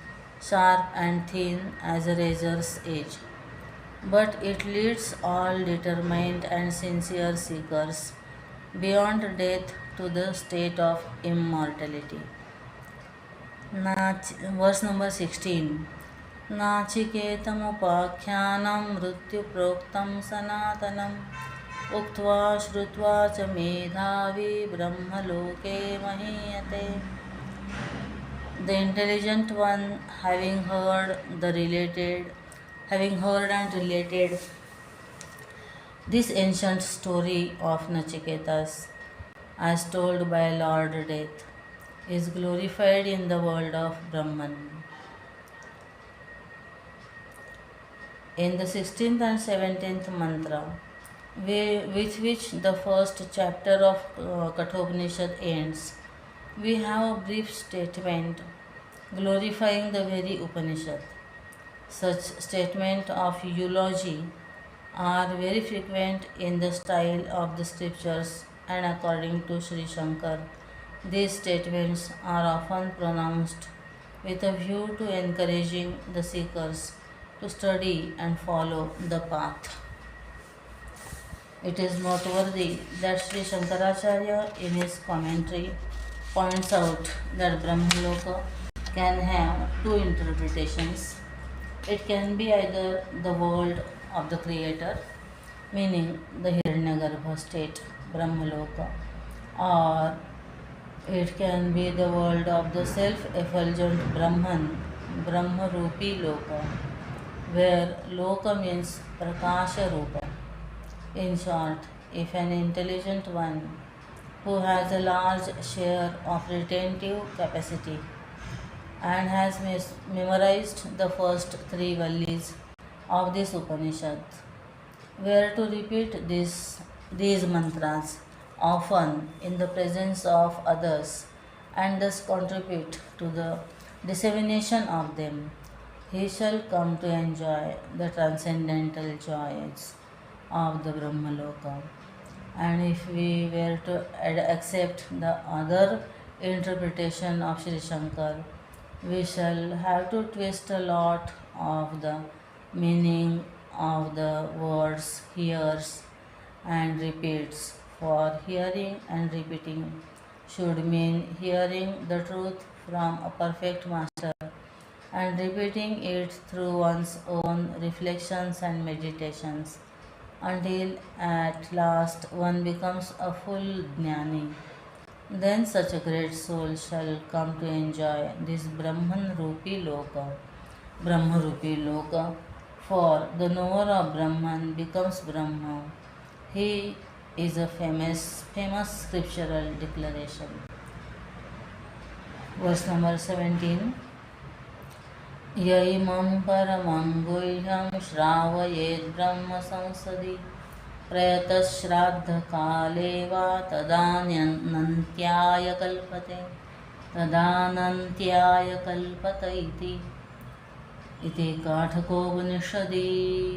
sharp and thin as a razor's edge. But it leads all determined and sincere seekers beyond death to the state of immortality. Verse number 16. नाचिकेतमुपाख्यानं मृत्युप्रोक्तं सनातनम् उक्त्वा श्रुत्वा च मेधावी ब्रह्मलोके महीयते. The intelligent one, having heard and related this ancient story of Nachiketas, as told by Lord Death, is glorified in the world of Brahman. In the 16th and 17th mantra, with which the first chapter of Kathopanishad ends, we have a brief statement glorifying the very Upanishad. Such statements of eulogy are very frequent in the style of the scriptures, and according to Sri Shankar, these statements are often pronounced with a view to encouraging the seekers to study and follow the path. It is noteworthy that Sri Shankaracharya in his commentary points out that Brahmaloka can have two interpretations. It can be either the world of the Creator, meaning the Hiranyagarbha state, Brahmaloka, or it can be the world of the self-effulgent Brahman, Brahmarupi Loka, where Loka means Prakasha Rupa. In short, if an intelligent one who has a large share of retentive capacity and has memorized the first three valleys of this Upanishad, were to repeat these mantras often in the presence of others and thus contribute to the dissemination of them, he shall come to enjoy the transcendental joys of the Brahmaloka. And if we were to accept the other interpretation of Sri Shankar, we shall have to twist a lot of the meaning of the words hears and repeats, for hearing and repeating should mean hearing the truth from a perfect master and repeating it through one's own reflections and meditations until at last one becomes a full jnani. Then such a great soul shall come to enjoy this Brahman-rupi Loka, for the knower of Brahman becomes Brahma. He is a famous scriptural declaration. Verse number 17. यैमं परमं गुह्यं श्रावयेद् ब्रह्म संसदि प्रयतश्राद्धकाले वा तदानन्त्याय कल्पत इति काठकोपनिषदि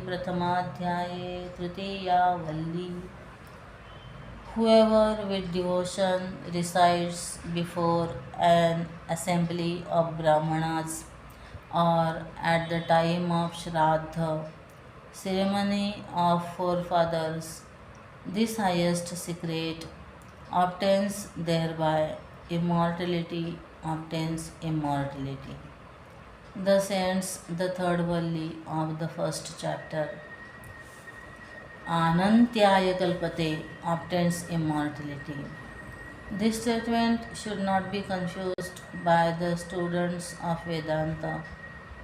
प्रथमाध्याये तृतीया वल्ली. Whoever with devotion recites before an assembly of Brahmanas or at the time of Shraddha, ceremony of forefathers, this highest secret obtains thereby immortality. Thus ends the third valli of the first chapter. Anantyaya kalpate obtains immortality. This statement should not be confused by the students of Vedanta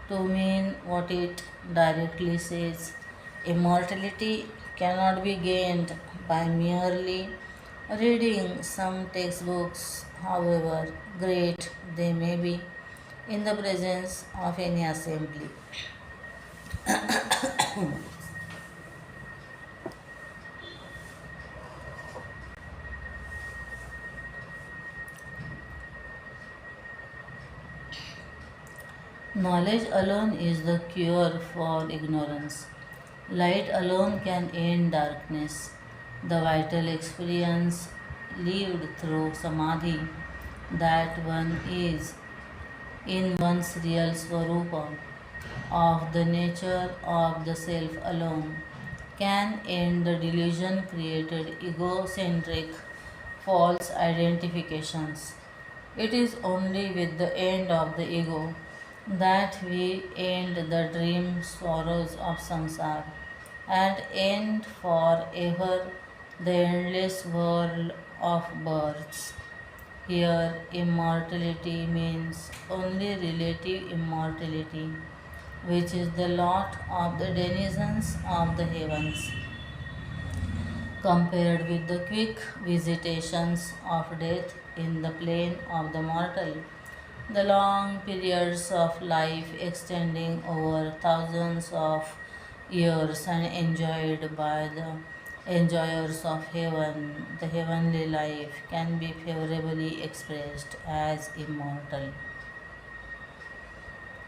to mean what it directly says. Immortality cannot be gained by merely reading some textbooks, however great they may be, in the presence of any assembly. Knowledge alone is the cure for ignorance. Light alone can end darkness. The vital experience lived through samadhi, that one is in one's real swarupa of the nature of the self alone, can end the delusion created egocentric false identifications. It is only with the end of the ego that we end the dream sorrows of samsara and end forever the endless world of births. Here, immortality means only relative immortality, which is the lot of the denizens of the heavens, compared with the quick visitations of death in the plane of the mortal. The long periods of life extending over thousands of years and enjoyed by the enjoyers of heaven, the heavenly life can be favorably expressed as immortal.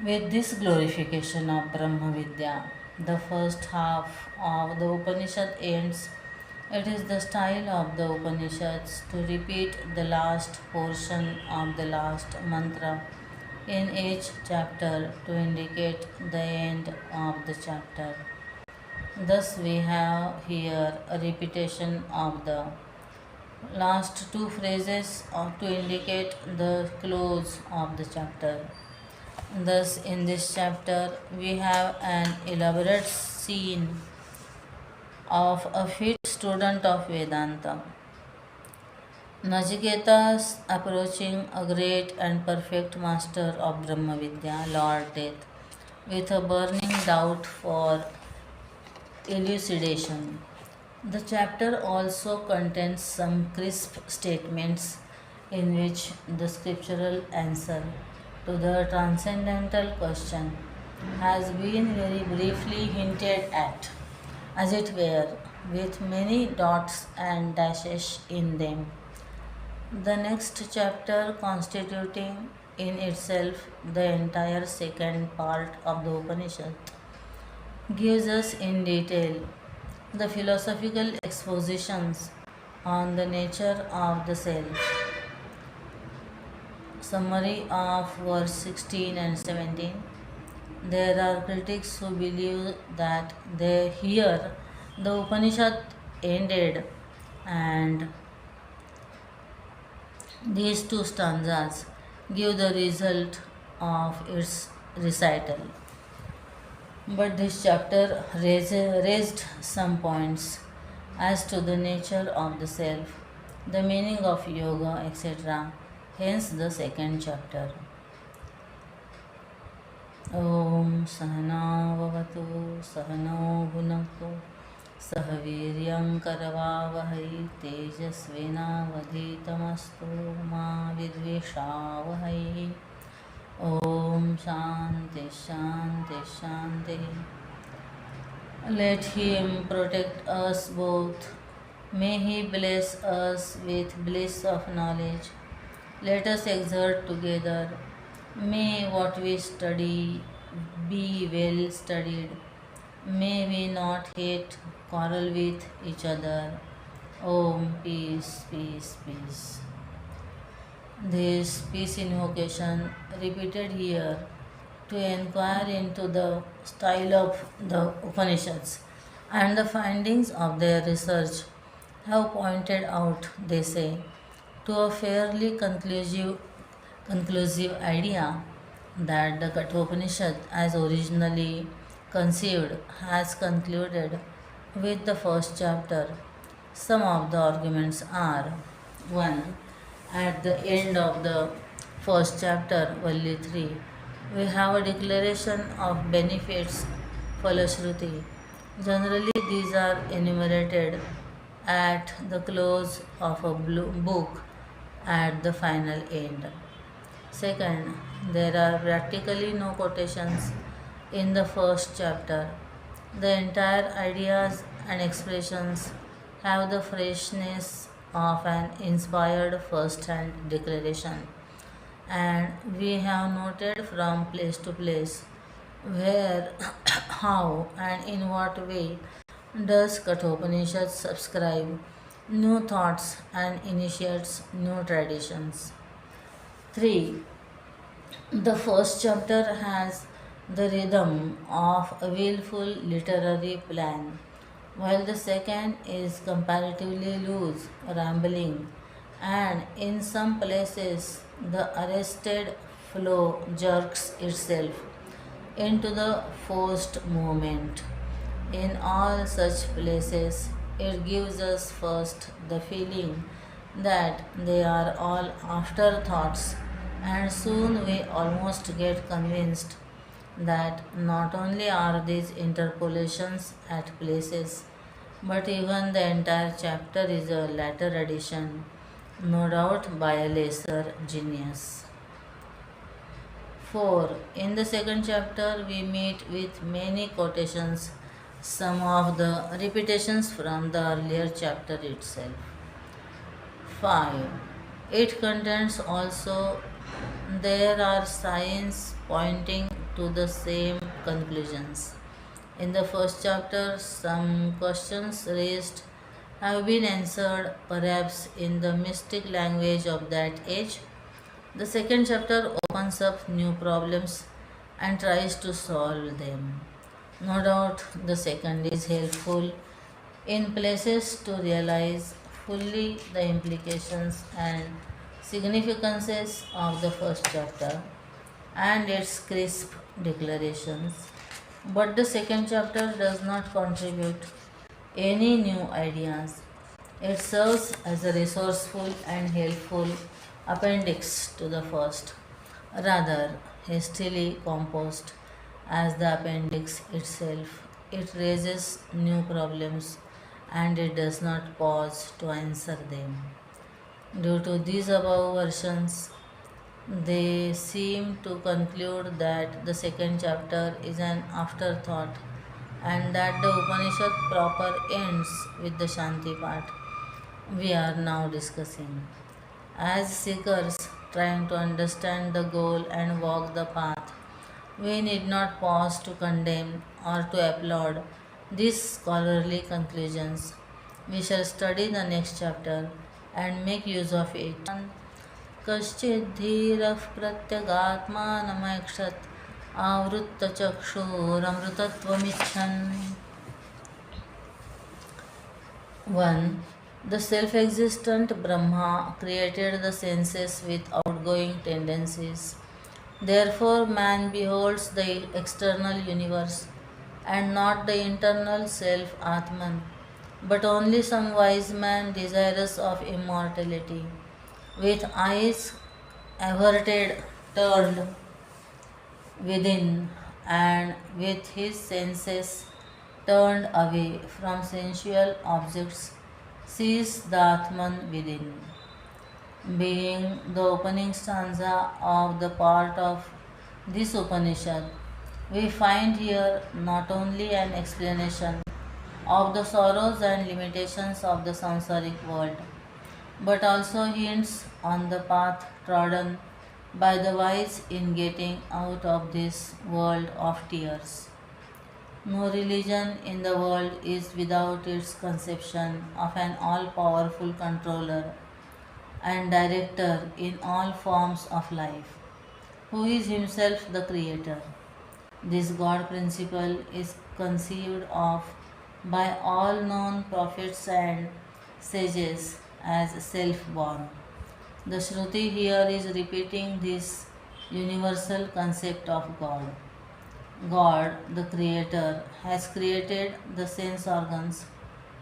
With this glorification of Brahma Vidya, the first half of the Upanishad ends. It is the style of the Upanishads to repeat the last portion of the last mantra in each chapter to indicate the end of the chapter. Thus, we have here a repetition of the last two phrases to indicate the close of the chapter. Thus, in this chapter, we have an elaborate scene of a fit student of Vedanta. Nachiketas approaching a great and perfect master of Brahma Vidya, Lord Death, with a burning doubt for elucidation. The chapter also contains some crisp statements in which the scriptural answer to the transcendental question has been very briefly hinted at, as it were, with many dots and dashes in them. The next chapter, constituting in itself the entire second part of the Upanishad, gives us in detail the philosophical expositions on the nature of the self. Summary of verse 16 and 17. There are critics who believe that here the Upanishad ended and these two stanzas give the result of its recital. But this chapter raised some points as to the nature of the self, the meaning of yoga, etc. Hence the second chapter. Om Sahana Vavatu Sahano Bhunaktu Sah Viryam Karavavahai Tejasvinavadhitamastu Ma Vidvishavahai. Om Shanti Shanti Shanti. Let Him protect us both. May He bless us with bliss of knowledge. Let us exert together. May what we study be well studied. May we not hate, quarrel with each other. Om, peace, peace, peace. This peace invocation repeated here to inquire into the style of the Upanishads and the findings of their research have pointed out, they say, to a fairly conclusive idea that the Kathopanishad, as originally conceived, has concluded with the first chapter. Some of the arguments are: 1. At the end of the first chapter, Valli 3, we have a declaration of benefits, Falashruti. Generally, these are enumerated at the close of a book at the final end. Second, there are practically no quotations in the first chapter. The entire ideas and expressions have the freshness of an inspired first hand declaration. and we have noted from place to place where, how, and in what way does Kathopanishad subscribe new thoughts and initiates new traditions. 3. The first chapter has the rhythm of a willful literary plan, while the second is comparatively loose, rambling, and in some places the arrested flow jerks itself into the forced movement. In all such places, it gives us first the feeling that they are all afterthoughts, and soon we almost get convinced that not only are these interpolations at places, but even the entire chapter is a later addition, no doubt by a lesser genius. 4. In the second chapter, we meet with many quotations, some of the repetitions from the earlier chapter itself. 5. It contains also there are signs pointing to the same conclusions. In the first chapter, some questions raised have been answered, perhaps in the mystic language of that age. The second chapter opens up new problems and tries to solve them. No doubt the second is helpful in places to realize fully the implications and significances of the first chapter and its crisp declarations. But the second chapter does not contribute any new ideas. It serves as a resourceful and helpful appendix to the first, rather hastily composed as the appendix itself. It raises new problems and it does not pause to answer them. Due to these above versions, they seem to conclude that the second chapter is an afterthought and that the Upanishad proper ends with the Shanti part we are now discussing. As seekers trying to understand the goal and walk the path, we need not pause to condemn or to applaud these scholarly conclusions. We shall study the next chapter and make use of it. कश्चिद्धीरः प्रत्यगात्मानमैक्षत आवृत्तचक्षुरमृतत्वमिच्छन्. 1. The self existent Brahma created the senses with outgoing tendencies. Therefore, man beholds the external universe and not the internal self Atman, but only some wise man desirous of immortality, with eyes averted turned within and with his senses turned away from sensual objects, sees the Atman within. Being the opening stanza of the part of this Upanishad, we find here not only an explanation of the sorrows and limitations of the samsaric world, but also hints on the path trodden by the wise in getting out of this world of tears. No religion in the world is without its conception of an all powerful controller and director in all forms of life, who is himself the creator. This God principle is conceived of by all known prophets and sages as self born. The Shruti here is repeating this universal concept of God. God, the Creator, has created the sense organs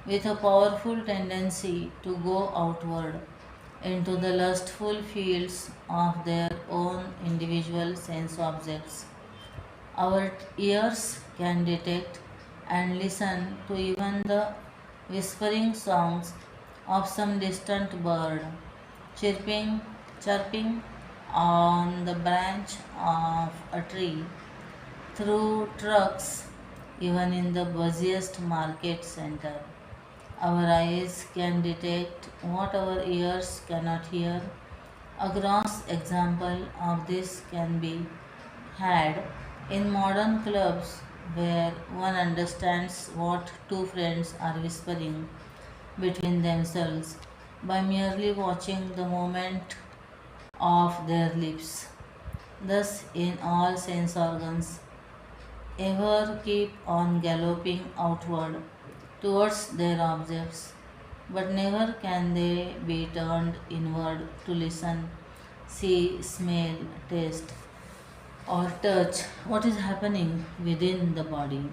with a powerful tendency to go outward into the lustful fields of their own individual sense objects. Our ears can detect and listen to even the whispering songs of some distant bird, chirping on the branch of a tree, through trucks, even in the busiest market center. Our eyes can detect what our ears cannot hear. A gross example of this can be had in modern clubs where one understands what two friends are whispering between themselves by merely watching the movement of their lips. Thus, in all sense organs, ever keep on galloping outward towards their objects, but never can they be turned inward to listen, see, smell, taste, or touch what is happening within the body.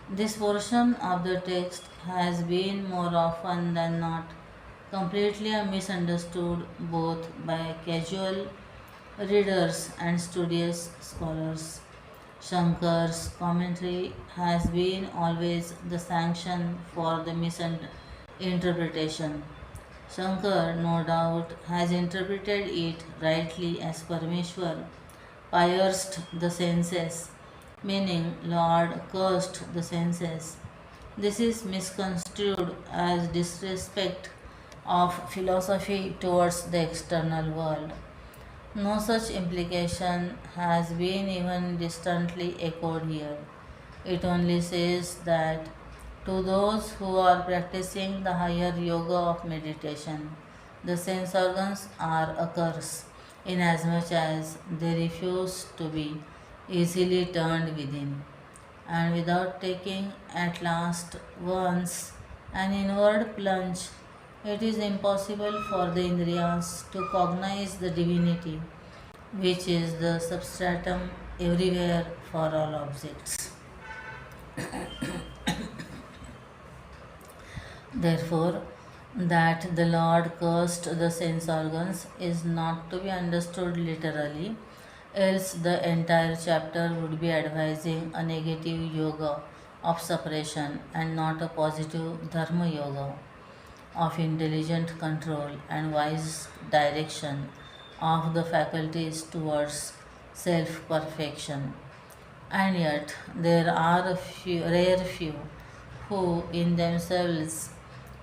This portion of the text has been more often than not completely misunderstood both by casual readers and studious scholars. Shankar's commentary has been always the sanction for the misinterpretation. Shankar, no doubt, has interpreted it rightly as Parameshwar pierced the senses, meaning Lord cursed the senses. This is misconstrued as disrespect of philosophy towards the external world. No such implication has been even distantly echoed here. It only says that to those who are practicing the higher yoga of meditation, the sense organs are a curse, inasmuch as they refuse to be easily turned within. And without taking at last once an inward plunge, it is impossible for the Indriyas to cognize the divinity, which is the substratum everywhere for all objects. Therefore, that the Lord cursed the sense organs is not to be understood literally, else the entire chapter would be advising a negative yoga of separation and not a positive dharma yoga of intelligent control and wise direction of the faculties towards self perfection. And yet, there are a few, rare few who in themselves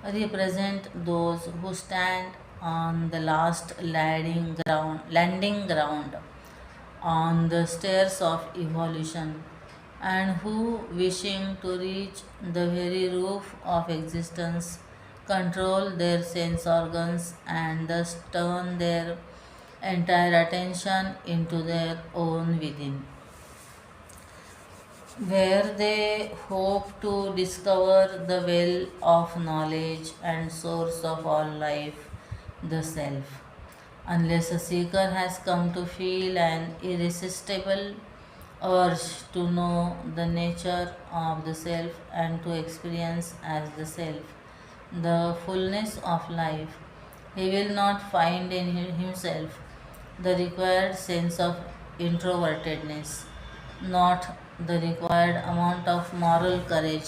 represent those who stand on the last landing ground on the stairs of evolution, and who, wishing to reach the very roof of existence, control their sense organs and thus turn their entire attention into their own within, where they hope to discover the well of knowledge and source of all life, the Self. Unless a seeker has come to feel an irresistible urge to know the nature of the Self and to experience as the Self the fullness of life, he will not find in himself the required sense of introvertedness, not the required amount of moral courage,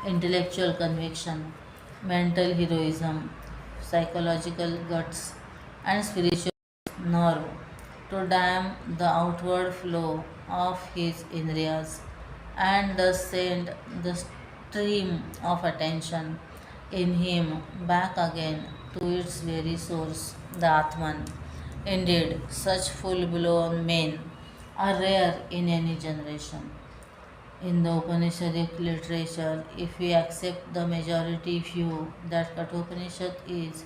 intellectual conviction, mental heroism, psychological guts, and spiritual nerve to dam the outward flow of his indriyas and thus send the stream of attention in him back again to its very source, the Atman. Indeed, such full blown men are rare in any generation. In the Upanishadic literature, if we accept the majority view that Kathopanishad is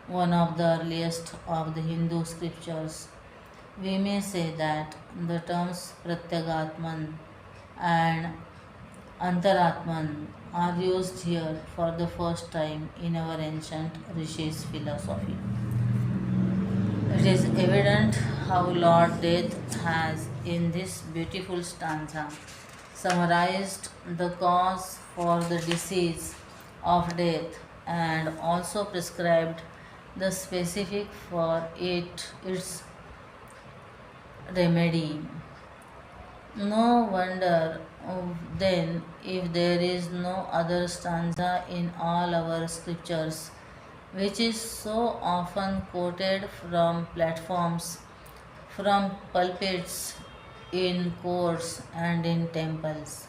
one of the earliest of the Hindu scriptures, we may say that the terms Pratyagatman and Antaratman are used here for the first time in our ancient Rishis philosophy. It is evident how Lord Death has, in this beautiful stanza, summarized the cause for the disease of death and also prescribed the specific for its remedy. No wonder then if there is no other stanza in all our scriptures which is so often quoted from platforms, from pulpits, in courts, and in temples.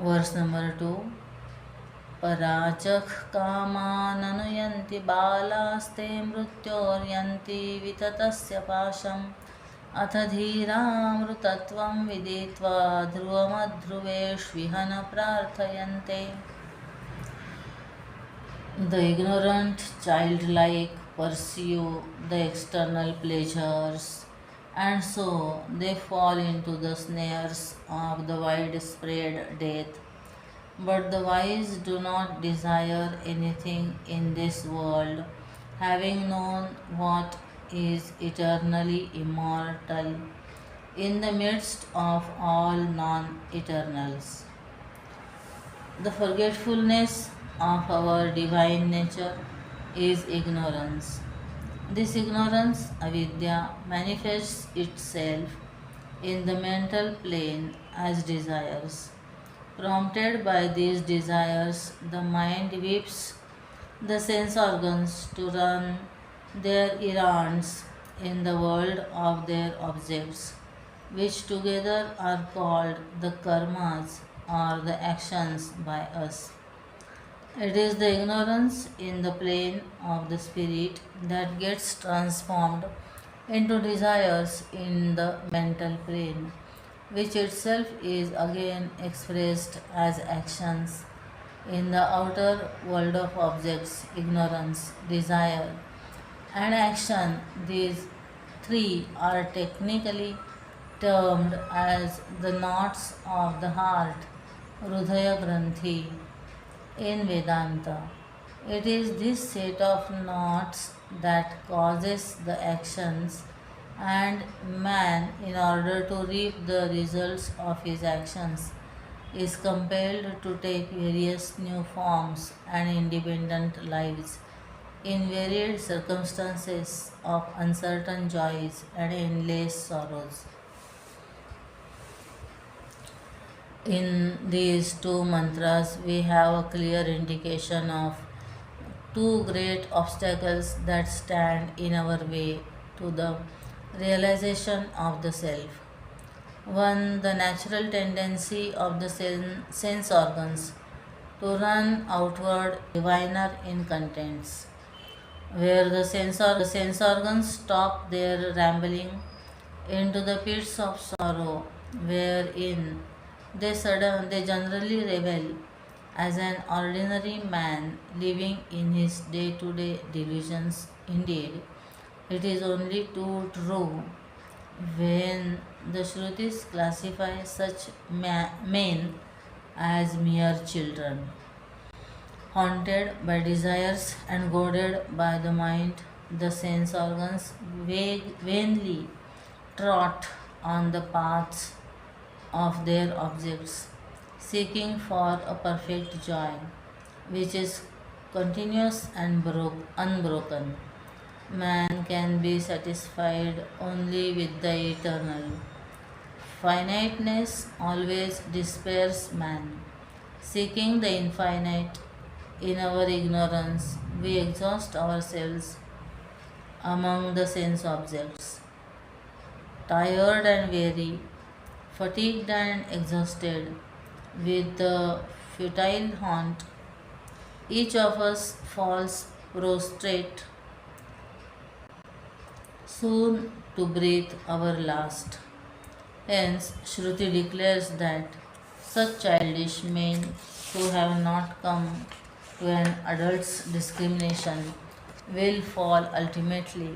Verse number 2. पराचः कामाननुयन्ति बालास्ते मृत्योर्यन्ति विततस्य पाशम् अथ धीरामृतत्वं विदित्वा ध्रुवमध्रुवेष्विह न प्रार्थयन्ते. The ignorant childlike pursue the external pleasures, and so they fall into the snares of the widespread death. But the wise do not desire anything in this world, having known what is eternally immortal in the midst of all non-eternals. The forgetfulness of our divine nature is ignorance. This ignorance, avidya, manifests itself in the mental plane as desires. Prompted by these desires, the mind whips the sense organs to run their errands in the world of their objects, which together are called the karmas or the actions by us. It is the ignorance in the plane of the spirit that gets transformed into desires in the mental plane, which itself is again expressed as actions in the outer world of objects, ignorance, desire, and action. These three are technically termed as the knots of the heart, Hridaya Granthi, in Vedanta. It is this set of knots that causes the actions, and man, in order to reap the results of his actions, is compelled to take various new forms and independent lives in varied circumstances of uncertain joys and endless sorrows. In these two mantras, we have a clear indication of two great obstacles that stand in our way to the realization of the self. One, the natural tendency of the sense organs to run outward, diviner in contents, where the sense organs stop their rambling into the pits of sorrow, wherein they generally revel as an ordinary man living in his day-to-day delusions. Indeed, it is only too true when the Shrutis classify such men as mere children, haunted by desires and goaded by the mind. The sense organs vainly trot on the paths of their objects, seeking for a perfect joy which is continuous and unbroken. Man can be satisfied only with the eternal. Finiteness always despairs man. Seeking the infinite in our ignorance, we exhaust ourselves among the sense objects. Tired and weary, fatigued and exhausted with the futile haunt, each of us falls prostrate soon to breathe our last. Hence, Shruti declares that such childish men who have not come to an adult's discrimination will fall ultimately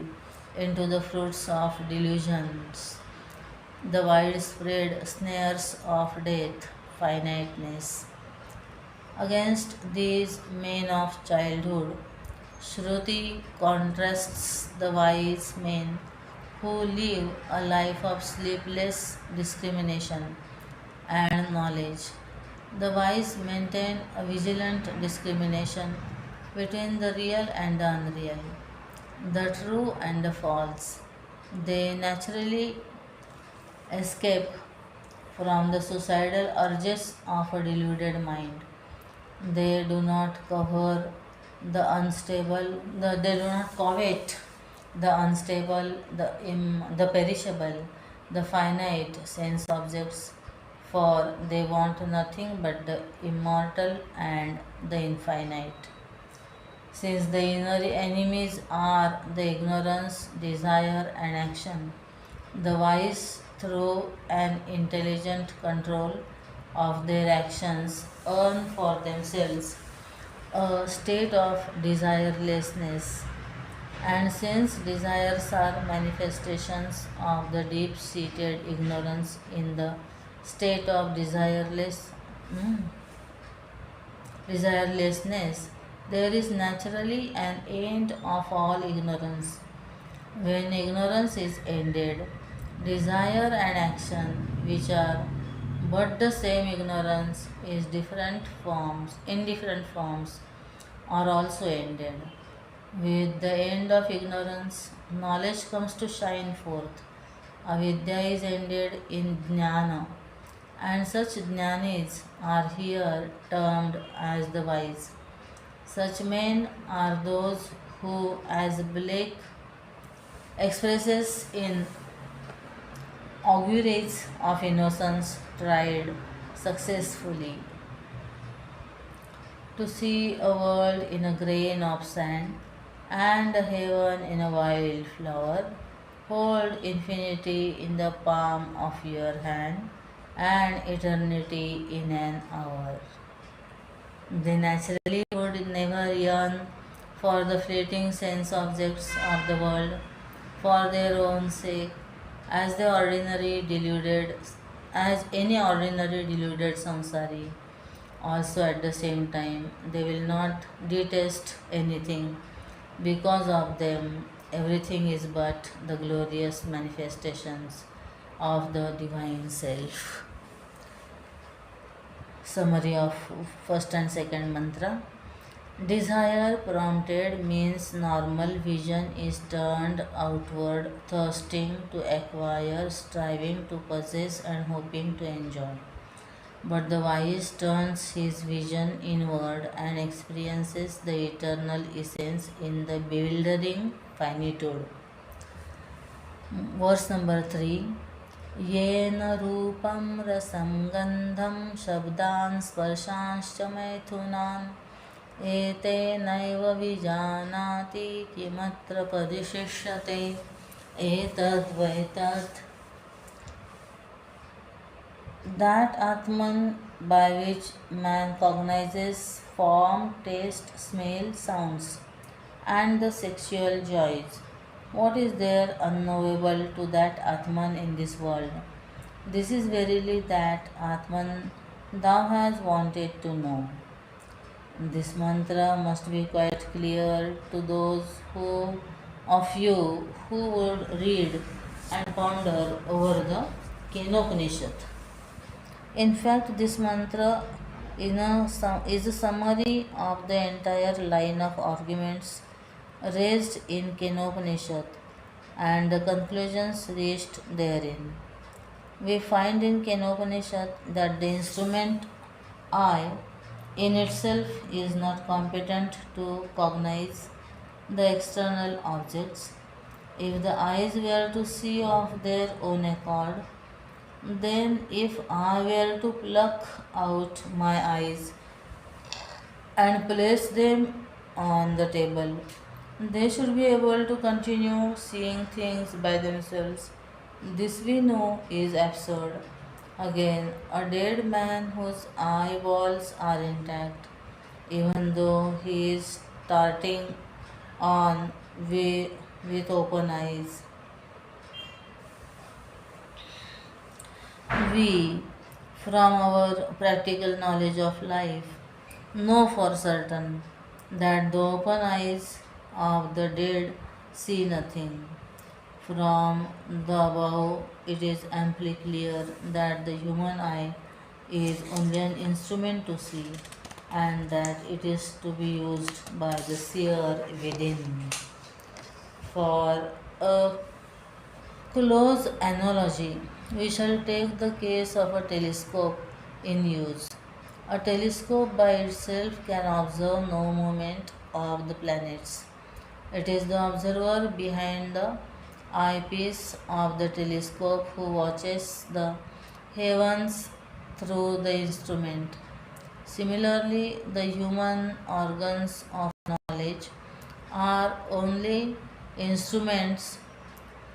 into the fruits of delusions, the widespread snares of death, finiteness. Against these men of childhood, Shruti contrasts the wise men who live a life of sleepless discrimination and knowledge. The wise maintain a vigilant discrimination between the real and the unreal, the true and the false. They naturally escape from the suicidal urges of a deluded mind. They do not cover they do not covet the unstable, the perishable, the finite sense objects, for they want nothing but the immortal and the infinite. Since the inner enemies are the ignorance, desire, and action, the wise, through an intelligent control of their actions, earn for themselves a state of desirelessness. And since desires are manifestations of the deep seated ignorance in the state of desirelessness, there is naturally an end of all ignorance. When ignorance is ended, desire and action, which are but the same ignorance in different forms, are also ended. With the end of ignorance, knowledge comes to shine forth. Avidya is ended in jnana, and such jnanis are here termed as the wise. Such men are those who, as Blake expresses in Augurates of Innocence, tried successfully to see a world in a grain of sand and a heaven in a wild flower. Hold infinity in the palm of your hand and eternity in an hour. They naturally would never yearn for the fleeting sense objects of the world for their own sake, as the ordinary deluded, as any ordinary deluded samsari. Also, at the same time, they will not detest anything. Because of them, everything is but the glorious manifestations of the Divine Self. Summary of first and second mantra. Desire prompted means normal vision is turned outward, thirsting to acquire, striving to possess, and hoping to enjoy. But the wise turns his vision inward and experiences the eternal essence in the bewildering finitude. Verse number 3. येन रूपं रसं गन्धं शब्दान् स्पर्शांश्च मैथुनान् एतेनैव विजानाति किमत्र परिशिष्यते एतद्वैतत्. That Atman by which man cognizes form, taste, smell, sounds, and the sexual joys. What is there unknowable to that Atman in this world? This is verily that Atman thou hast wanted to know. This mantra must be quite clear to those of you who would read and ponder over the Kathopanishad. In fact, this mantra is a summary of the entire line of arguments raised in Kathopanishad and the conclusions reached therein. We find in Kathopanishad that the instrument I in itself is not competent to cognize the external objects. If the eyes were to see of their own accord, then if I were to pluck out my eyes and place them on the table, they should be able to continue seeing things by themselves. This we know is absurd. Again, a dead man whose eyeballs are intact, even though he is starting on with open eyes. We, from our practical knowledge of life, know for certain that the open eyes of the dead see nothing. From the above, it is amply clear that the human eye is only an instrument to see, and that it is to be used by the seer within. For a close analogy, we shall take the case of a telescope in use. A telescope by itself can observe no movement of the planets. It is the observer behind the eyepiece of the telescope who watches the heavens through the instrument. Similarly, the human organs of knowledge are only instruments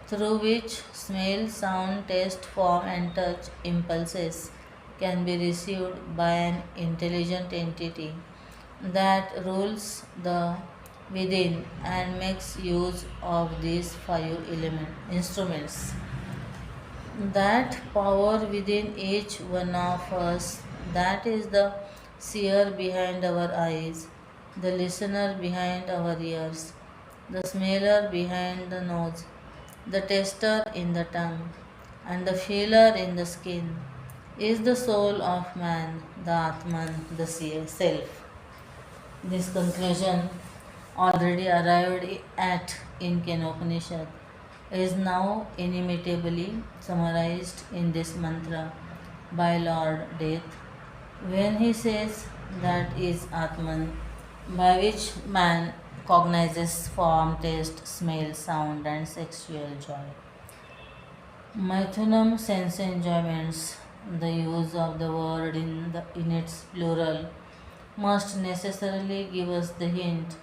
through which smell, sound, taste, form, and touch impulses can be received by an intelligent entity that rules the within and makes use of these five instruments. That power within each one of us, that is the seer behind our eyes, the listener behind our ears, the smeller behind the nose, the taster in the tongue, and the feeler in the skin, is the soul of man, the Atman, the self. This conclusion, already arrived at in Kathopanishad, is now inimitably summarized in this mantra by Lord Death when he says that is Atman, by which man cognizes form, taste, smell, sound, and sexual joy. Mithunam sense enjoyments, the use of the word in its plural, must necessarily give us the hint.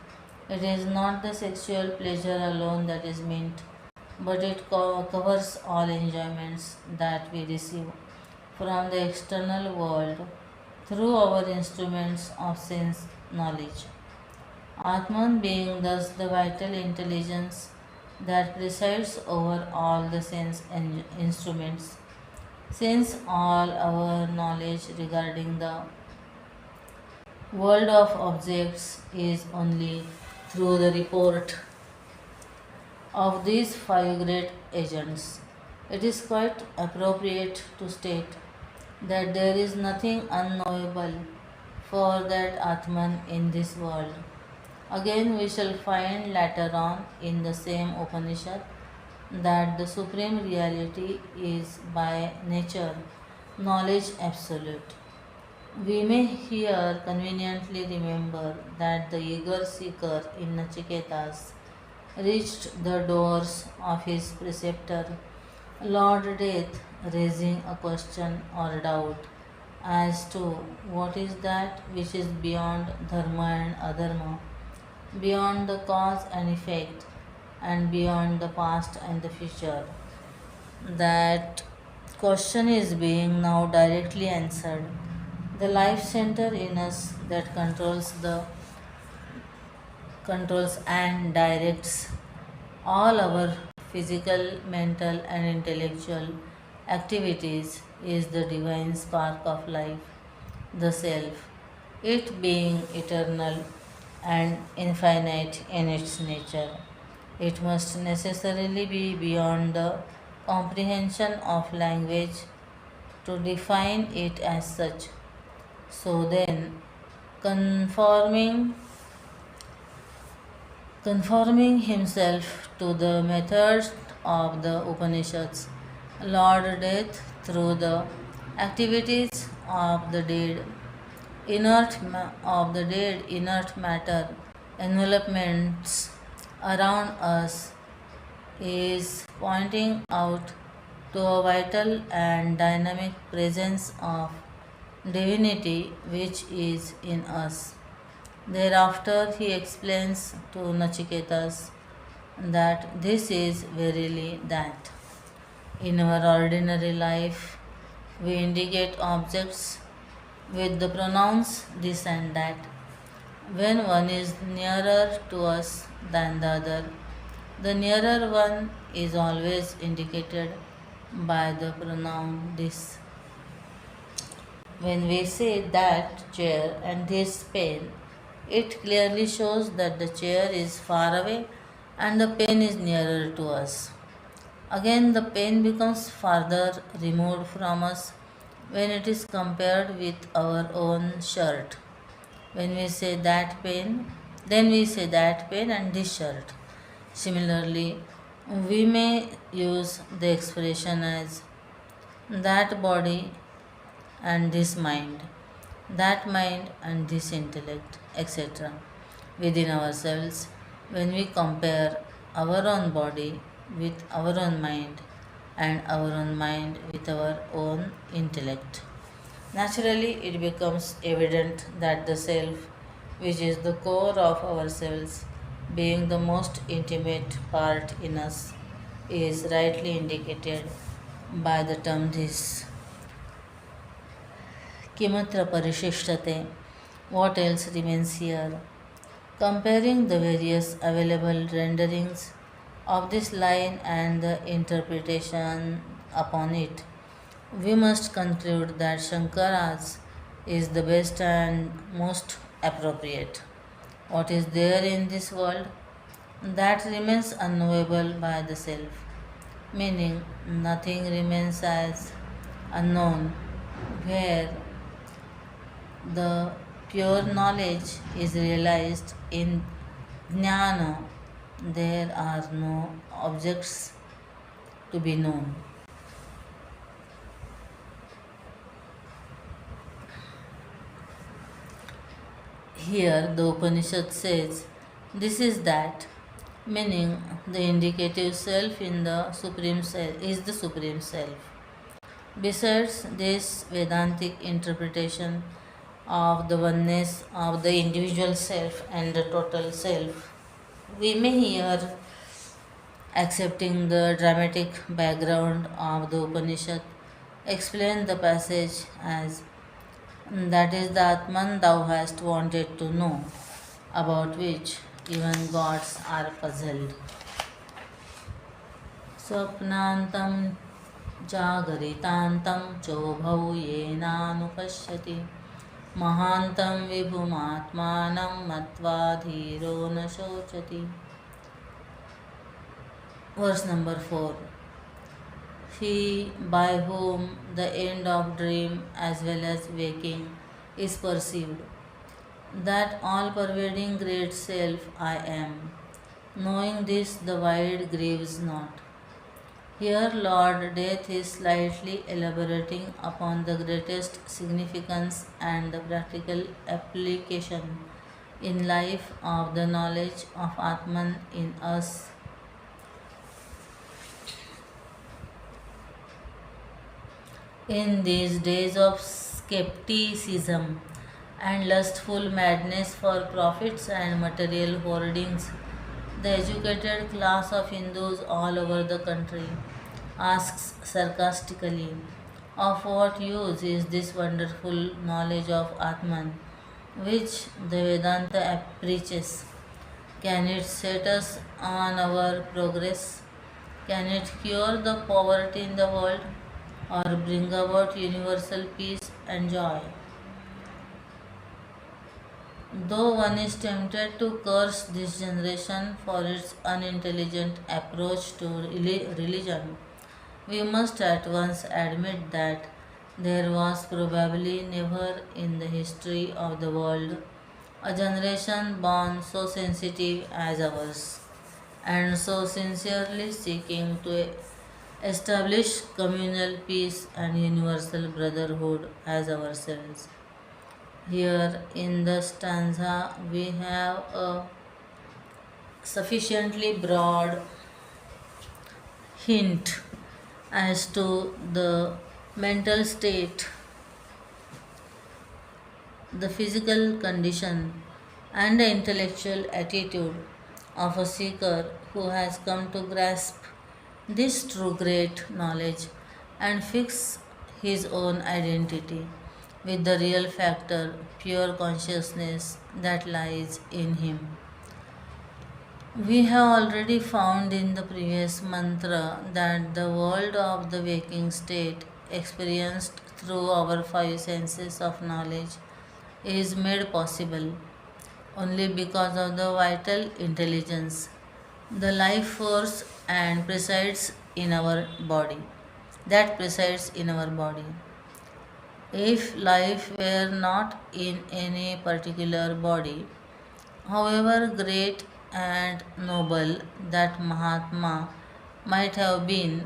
It is not the sexual pleasure alone that is meant, but it covers all enjoyments that we receive from the external world through our instruments of sense knowledge. Atman being thus the vital intelligence that presides over all the sense instruments, since all our knowledge regarding the world of objects is only through the report of these five great agents. It is quite appropriate to state that there is nothing unknowable for that Atman in this world. Again, we shall find later on in the same Upanishad that the Supreme Reality is by nature knowledge absolute. We may here conveniently remember that the eager seeker in Nachiketas reached the doors of his preceptor, Lord Death, raising a question or doubt as to what is that which is beyond dharma and adharma, beyond the cause and effect, and beyond the past and the future. That question is being now directly answered. The life center in us that controls and directs all our physical, mental, and intellectual activities is the divine spark of life, the self, it being eternal and infinite in its nature. It must necessarily be beyond the comprehension of language to define it as such. So then, conforming conforming himself to the methods of the Upanishads, Lord Death, through the activities of the dead, inert matter envelopments around us, is pointing out to a vital and dynamic presence of divinity which is in us. Thereafter, he explains to Nachiketas that this is verily that. In our ordinary life, we indicate objects with the pronouns this and that. When one is nearer to us than the other, the nearer one is always indicated by the pronoun this. When we say that chair and this pen, it clearly shows that the chair is far away and the pen is nearer to us. Again, the pen becomes farther removed from us when it is compared with our own shirt. When we say that pen, then we say that pen and this shirt. Similarly, we may use the expression as that body and this mind, that mind and this intellect, etc. within ourselves when we compare our own body with our own mind and our own mind with our own intellect. Naturally, it becomes evident that the self, which is the core of ourselves, being the most intimate part in us, is rightly indicated by the term this. Kimatra parishistate. What else remains here? Comparing the various available renderings of this line and the interpretation upon it, we must conclude that Shankara's is the best and most appropriate. What is there in this world that remains unknowable by the self, meaning nothing remains as unknown, where the pure knowledge is realized in jnana, there are no objects to be known. Here the Upanishad says, this is that, meaning the indicative self in the Supreme Self is the Supreme Self. Besides this Vedantic interpretation of the oneness of the individual self and the total self, we may here, accepting the dramatic background of the Upanishad, explain the passage as that is the Atman thou hast wanted to know, about which even gods are puzzled. स्वप्नान्तं जागरितान्तं चोभौ येनानुपश्यति महान्तं विभुमात्मानं मत्वा धीरो न शोचति. Verse number 4. He by whom the end of dream as well as waking is perceived, that all-pervading great self I am. Knowing this, the wide grieves not. Here Lord Death is slightly elaborating upon the greatest significance and the practical application in life of the knowledge of Atman in us. In these days of skepticism and lustful madness for profits and material hoardings, the educated class of Hindus all over the country asks sarcastically, of what use is this wonderful knowledge of Atman which the Vedanta preaches? Can it set us on our progress? Can it cure the poverty in the world or bring about universal peace and joy? Though one is tempted to curse this generation for its unintelligent approach to religion, we must at once admit that there was probably never in the history of the world a generation born so sensitive as ours and so sincerely seeking to establish communal peace and universal brotherhood as ourselves. Here in the stanza, we have a sufficiently broad hint as to the mental state, the physical condition, and the intellectual attitude of a seeker who has come to grasp this true great knowledge and fix his own identity with the real factor, pure consciousness that lies in him. We have already found in the previous mantra that the world of the waking state, experienced through our five senses of knowledge, is made possible only because of the vital intelligence, the life force, and presides in our body. That presides in our body. If life were not in any particular body, however great and noble that Mahatma might have been,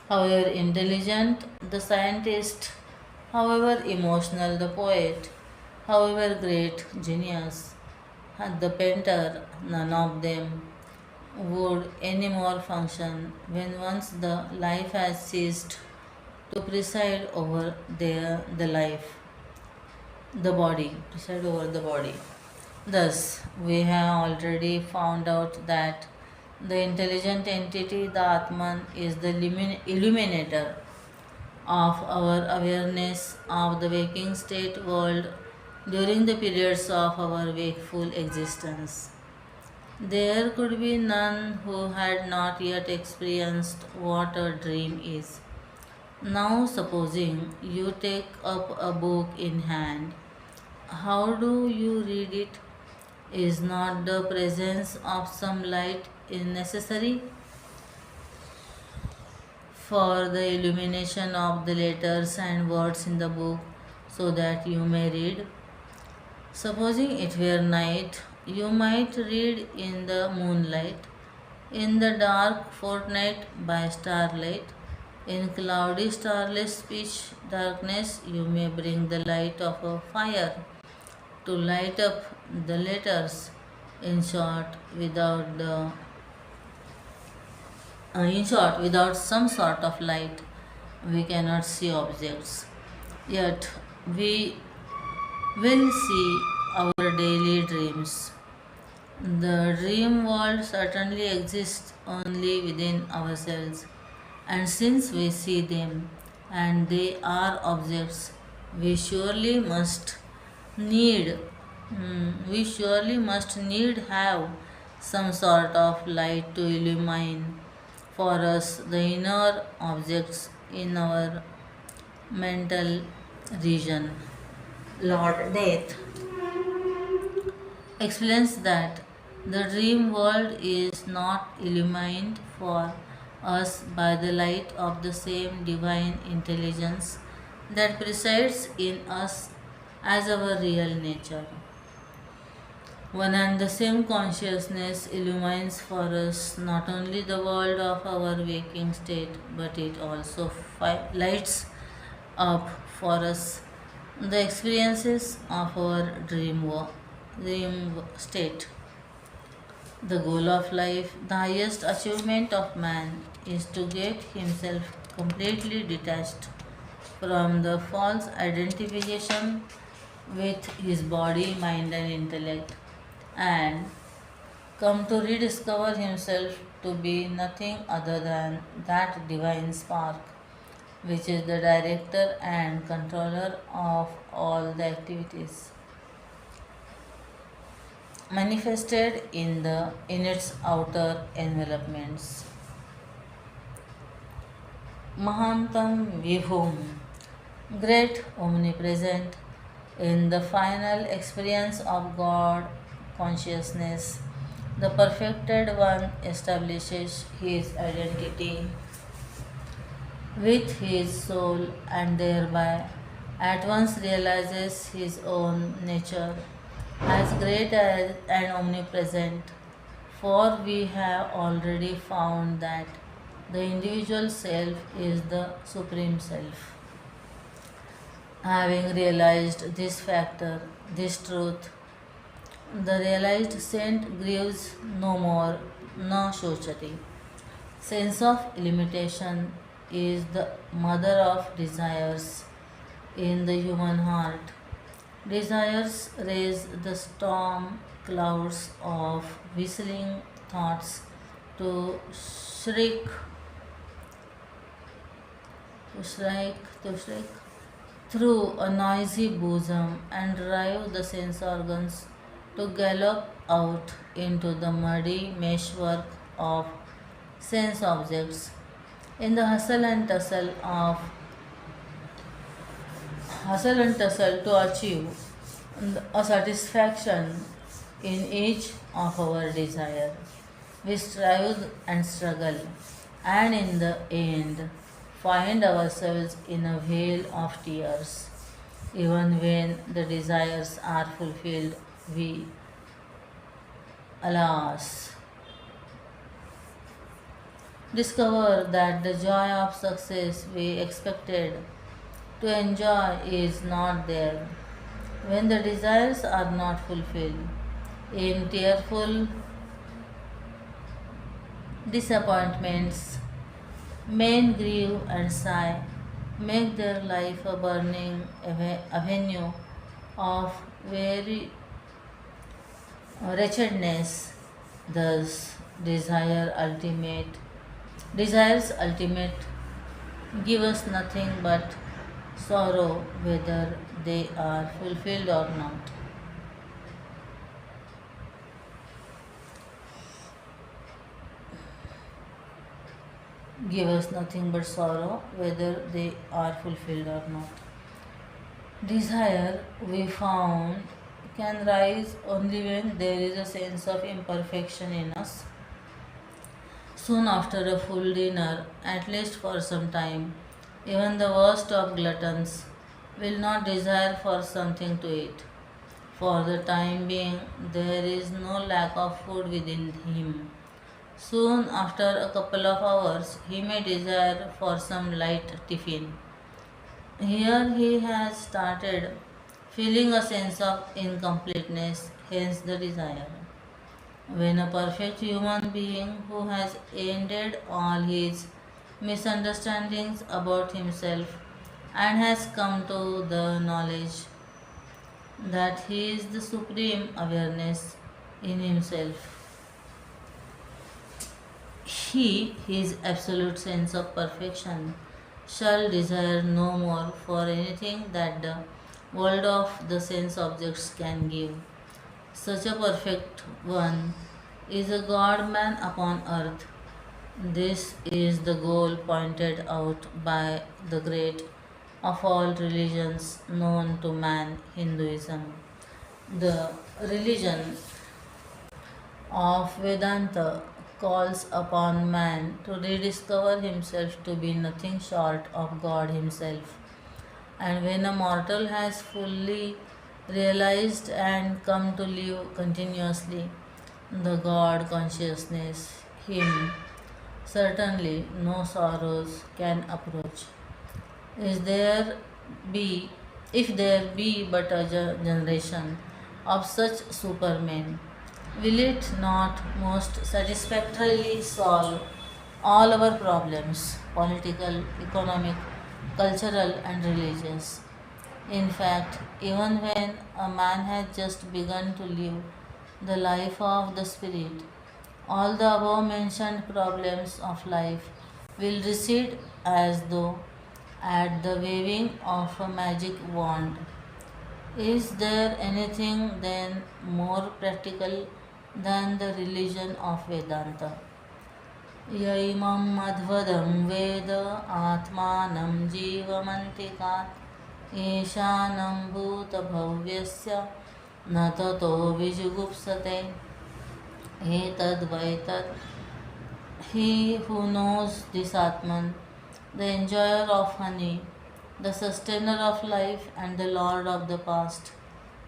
however intelligent the scientist, however emotional the poet, however great genius, the painter, none of them would anymore function when once the life has ceased to preside over the life, the body, preside over the body. Thus, we have already found out that the intelligent entity, the Atman, is the illuminator of our awareness of the waking state world during the periods of our wakeful existence. There could be none who had not yet experienced what a dream is. Now, supposing you take up a book in hand, how do you read it? Is not the presence of some light necessary for the illumination of the letters and words in the book so that you may read? Supposing it were night, you might read in the moonlight, in the dark fortnight by starlight, in cloudy starless pitch darkness you may bring the light of a fire to light up the letters. In short, without some sort of light, we cannot see objects. Yet we will see our daily dreams. The dream world certainly exists only within ourselves, and since we see them and they are objects, we surely must need we surely must need have some sort of light to illumine for us the inner objects in our mental region. Lord Death explains that the dream world is not illumined for us by the light of the same divine intelligence that presides in us as our real nature. One and the same consciousness illumines for us not only the world of our waking state, but it also lights up for us the experiences of our dream state. The goal of life, the highest achievement of man, is to get himself completely detached from the false identification with his body, mind, and intellect, and come to rediscover himself to be nothing other than that divine spark, which is the director and controller of all the activities, manifested in its outer envelopments. Mahantam Vibhum, great, omnipresent, in the final experience of God consciousness, the perfected one establishes his identity with his soul and thereby at once realizes his own nature as great as and omnipresent. For we have already found that the individual self is the supreme self. Having realized this factor, this truth, the realized saint grieves no more, no shochati. Sense of limitation is the mother of desires in the human heart. Desires raise the storm clouds of whistling thoughts to shriek, to shriek through a noisy bosom and drive the sense organs to gallop out into the muddy meshwork of sense objects. In the hustle and tussle to achieve a satisfaction in each of our desire. We strive and struggle, and in the end, find ourselves in a vale of tears. Even when the desires are fulfilled, we, alas, discover that the joy of success we expected to enjoy is not there. When the desires are not fulfilled, in tearful Disappointments, men grieve and sigh, make their life a burning avenue of very wretchedness. Thus, desires ultimate give us nothing but sorrow, whether they are fulfilled or not. Give us nothing but sorrow, whether they are fulfilled or not. Desire, we found, can rise only when there is a sense of imperfection in us. Soon after a full dinner, at least for some time, even the worst of gluttons will not desire for something to eat. For the time being, there is no lack of food within him. Soon after a couple of hours, he may desire for some light tiffin. Here he has started feeling a sense of incompleteness, hence the desire. When a perfect human being who has ended all his misunderstandings about himself and has come to the knowledge that he is the supreme awareness in himself, he, his absolute sense of perfection, shall desire no more for anything that the world of the sense objects can give. Such a perfect one is a God man upon earth. This is the goal pointed out by the great of all religions known to man, Hinduism. The religion of Vedanta calls upon man to rediscover himself to be nothing short of God himself. And when a mortal has fully realized and come to live continuously the God consciousness, him certainly no sorrows can approach. Is there be if there be but a generation of such supermen, will it not most satisfactorily solve all our problems, political, economic, cultural, and religious? In fact, even when a man has just begun to live the life of the Spirit, all the above mentioned problems of life will recede as though at the waving of a magic wand. Is there anything then more practical than the religion of Vedanta? यैमं मध्वदं वेद आत्मानं जीवमन्तिकात् ईशानं भूतभव्यस्य न ततो विजुगुप्सते एतद्वैतत्. He who knows this Atman, the enjoyer of honey, the sustainer of life and the lord of the past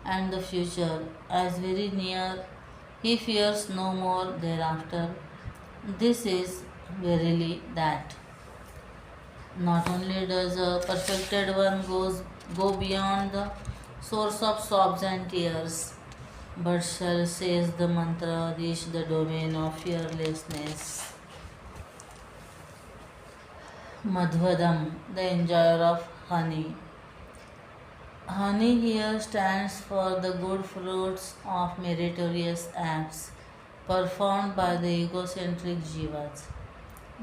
and the future, as very near, he fears no more thereafter. This is verily that. Not only does a perfected one go beyond the source of sobs and tears, but shall, says the mantra, reach the domain of fearlessness. Madhvadam, the enjoyer of honey. Honey here stands for the good fruits of meritorious acts performed by the egocentric jivas.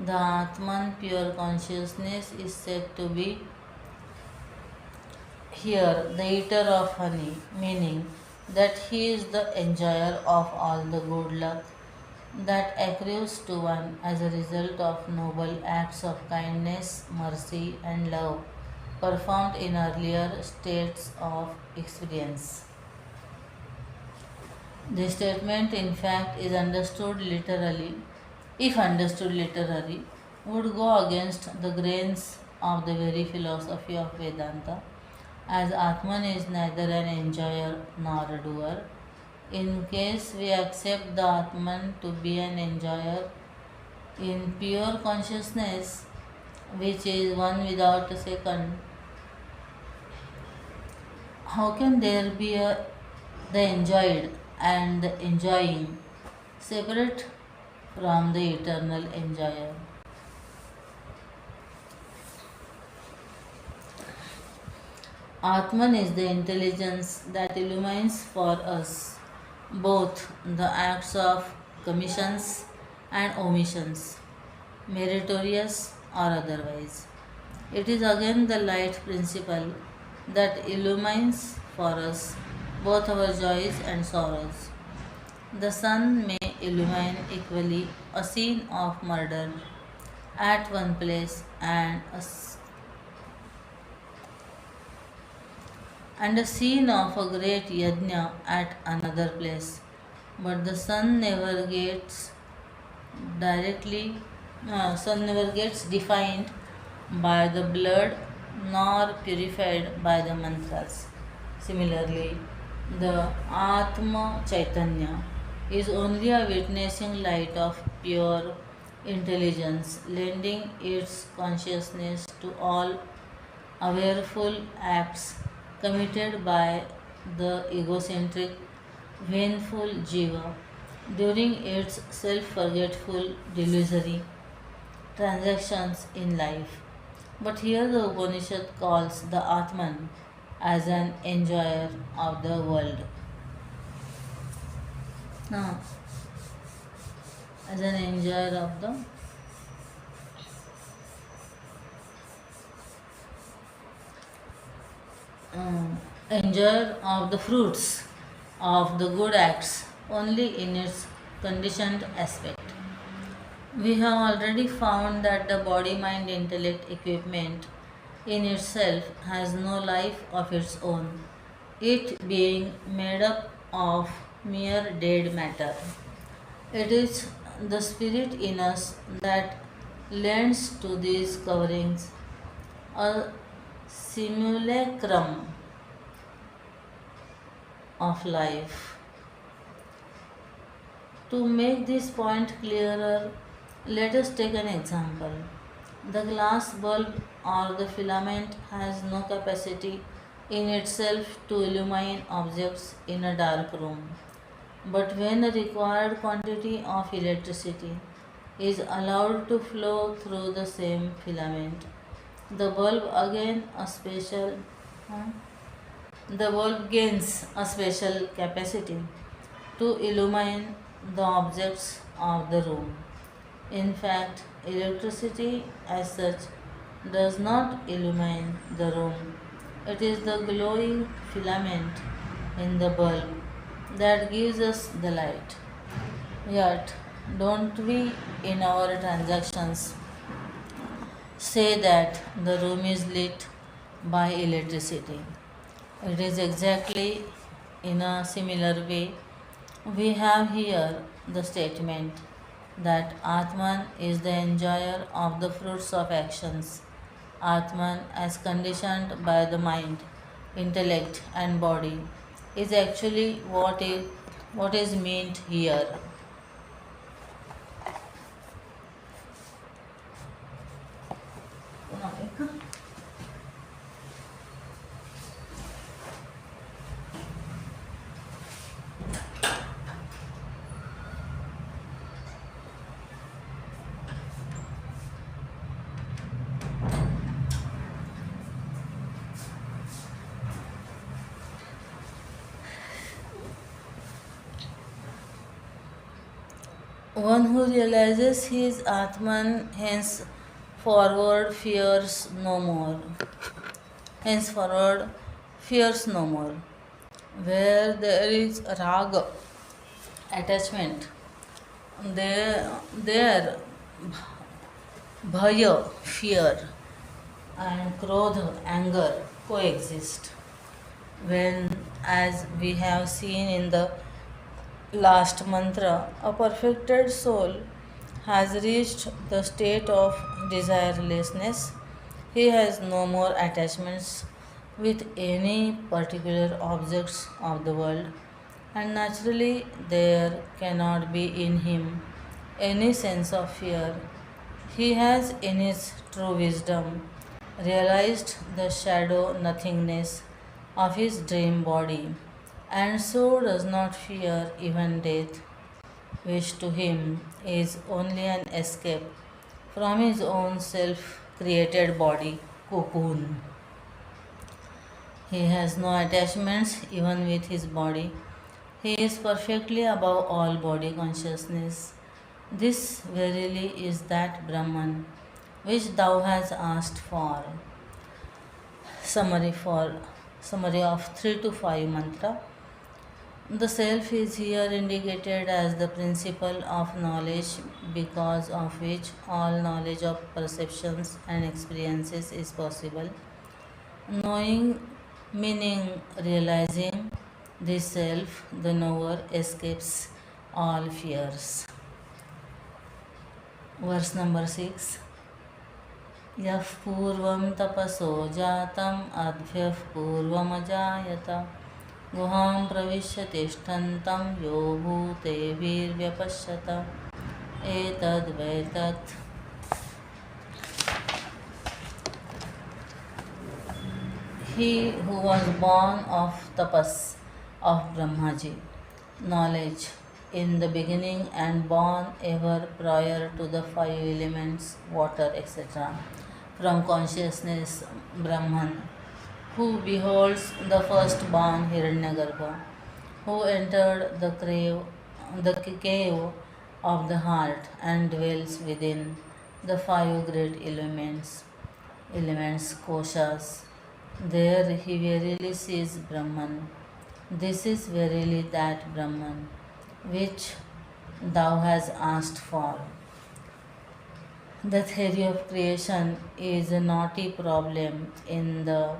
The Atman, pure consciousness, is said to be here the eater of honey, meaning that he is the enjoyer of all the good luck that accrues to one as a result of noble acts of kindness, mercy, and love performed in earlier states of experience. This statement, in fact, is understood literally, if understood literally, would go against the grains of the very philosophy of Vedanta, as Atman is neither an enjoyer nor a doer. In case we accept the Atman to be an enjoyer in pure consciousness, which is one without a second, how can there be the enjoyed and the enjoying separate from the eternal enjoyer. Atman is the intelligence that illumines for us both the acts of commissions and omissions, meritorious or otherwise. It is again the light principle that illumines for us both our joys and sorrows. The sun may illumine equally a scene of murder at one place and a scene of a great yajna at another place. But the directly, sun never gets defined by the blood nor purified by the mantras. Similarly, the Atma Chaitanya is only a witnessing light of pure intelligence, lending its consciousness to all awareful acts committed by the egocentric, vainful jiva during its self forgetful, delusory transactions in life. But here the Upanishad calls the Atman as an enjoyer of the world. Now, as an enjoyer of the enjoyer of the fruits of the good acts only in its conditioned aspect. We have already found that the body mind intellect equipment in itself has no life of its own, it being made up of mere dead matter. It is the spirit in us that lends to these coverings a simulacrum of life. To make this point clearer, let us take an example. The glass bulb or the filament has no capacity in itself to illumine objects in a dark room. But when a required quantity of electricity is allowed to flow through the same filament, the bulb again a special huh? the bulb gains a special capacity to illumine the objects of the room. In fact, electricity as such does not illumine the room. It is the glowing filament in the bulb that gives us the light. Yet, don't we in our transactions say that the room is lit by electricity? It is exactly in a similar way. We have here the statement that Atman is the enjoyer of the fruits of actions. Atman, as conditioned by the mind, intellect, and body, is actually what is meant here. One who realizes his Atman henceforward fears no more. Henceforward fears no more. Where there is raga, attachment, there bhaya, fear, and krodha, anger coexist. When, as we have seen in the last mantra, a perfected soul has reached the state of desirelessness. He has no more attachments with any particular objects of the world, and naturally, there cannot be in him any sense of fear. He has, in his true wisdom, realized the shadow nothingness of his dream body and so does not fear even death. which to him is only an escape from his own self created body cocoon. He has no attachments even with his body. He is perfectly above all body consciousness. This verily is that Brahman which thou hast asked for. For summary of 3 to 5 mantra. The self is here indicated as the principle of knowledge because of which all knowledge of perceptions and experiences is possible. Knowing meaning realizing this self, the knower escapes all fears. Verse number 6. यः पूर्वं तपसो जातम् अद्भ्यः पूर्वमजायत गुहां प्रविश्य तिष्ठन्तं यो भूतेभिर्व्यपश्यत एतद्वैतत्. He who was born of tapas of Brahmaji, knowledge in the beginning and born ever prior to the 5 elements, water, etc., from consciousness Brahman, who beholds the firstborn Hiranyagarbha, who entered the cave of the heart and dwells within the 5 great elements koshas. There he verily sees Brahman. This is verily that Brahman which thou hast asked for. The theory of creation is a knotty problem in the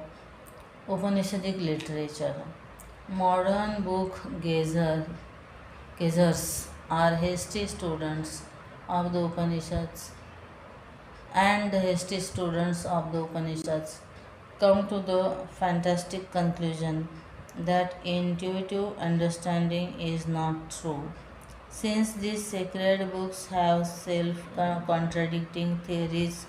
Upanishadic literature. Modern book gazers are hasty students of the Upanishads, and the hasty students of the Upanishads come to the fantastic conclusion that intuitive understanding is not true. Since these sacred books have self contradicting theories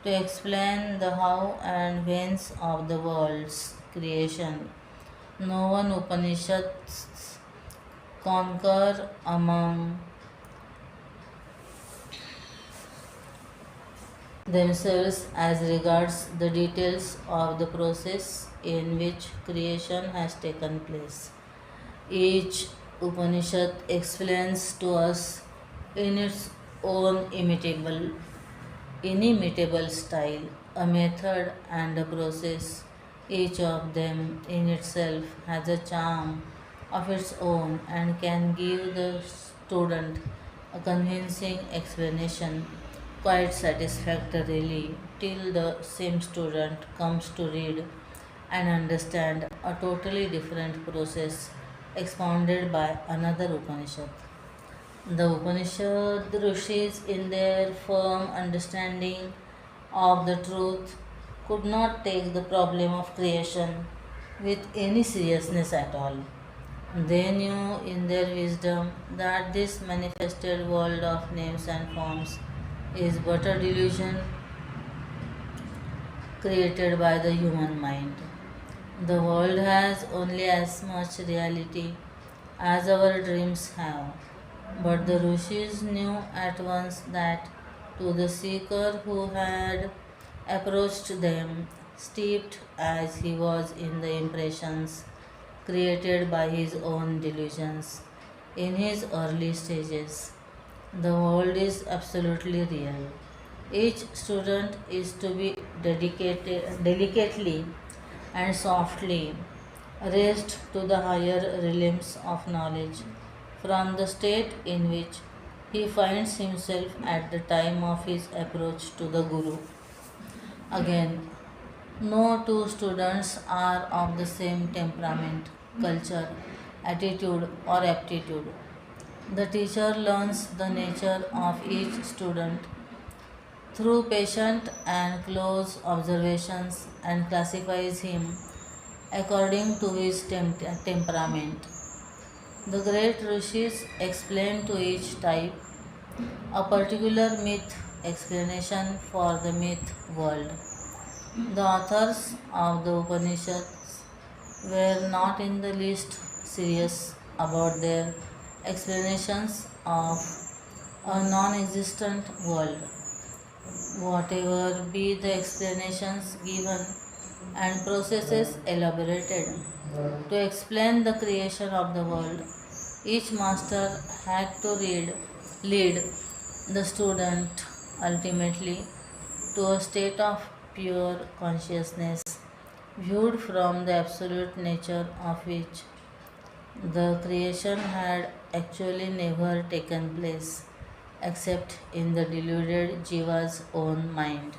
to explain the how and whence of the world's creation, no one Upanishads concur among themselves as regards the details of the process in which creation has taken place. Each Upanishad explains to us in its own inimitable style a method and a process. Each of them in itself has a charm of its own and can give the student a convincing explanation quite satisfactorily till the same student comes to read and understand a totally different process expounded by another Upanishad. The Upanishad Rishis, in their firm understanding of the truth, could not take the problem of creation with any seriousness at all. They knew in their wisdom that this manifested world of names and forms is but a delusion created by the human mind. The world has only as much reality as our dreams have, but the Rishis knew at once that to the seeker who had approached them, steeped as he was in the impressions created by his own delusions in his early stages, the world is absolutely real. Each student is to be delicately and softly raised to the higher realms of knowledge from the state in which he finds himself at the time of his approach to the Guru. Again, no two students are of the same temperament, culture, attitude, or aptitude. The teacher learns the nature of each student through patient and close observations and classifies him according to his temperament. The great rishis explain to each type a particular myth explanation for the myth world. The authors of the Upanishads were not in the least serious about their explanations of a non existent world. Whatever be the explanations given and processes elaborated to explain the creation of the world, each master had to lead the student ultimately to a state of pure consciousness, viewed from the absolute nature of which the creation had actually never taken place except in the deluded Jiva's own mind.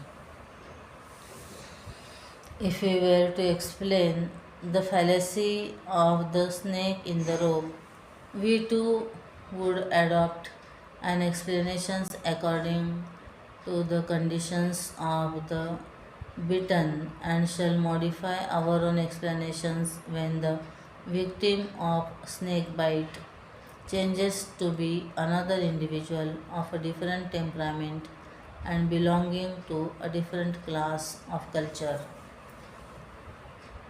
If we were to explain the fallacy of the snake in the rope, we too would adopt an explanations according to the conditions of the bitten and shall modify our own explanations when the victim of snake bite changes to be another individual of a different temperament and belonging to a different class of culture.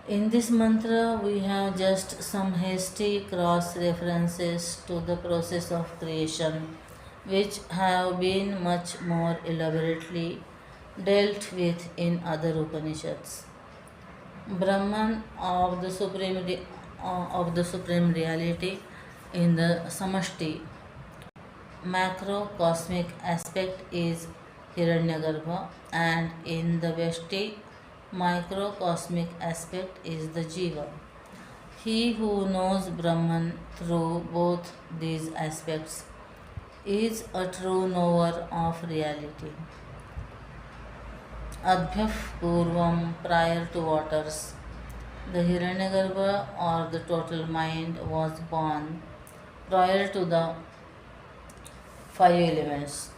In this mantra, we have just some hasty cross references to the process of creation, which have been much more elaborately dealt with in other Upanishads. Brahman of the supreme reality in the samashti macrocosmic aspect is Hiranyagarbha, and in the Veshti microcosmic aspect is the Jiva. He who knows Brahman through both these aspects is a true knower of reality. Adbhyaf Purvam, prior to waters, the Hiranyagarbha or the total mind was born prior to the five elements.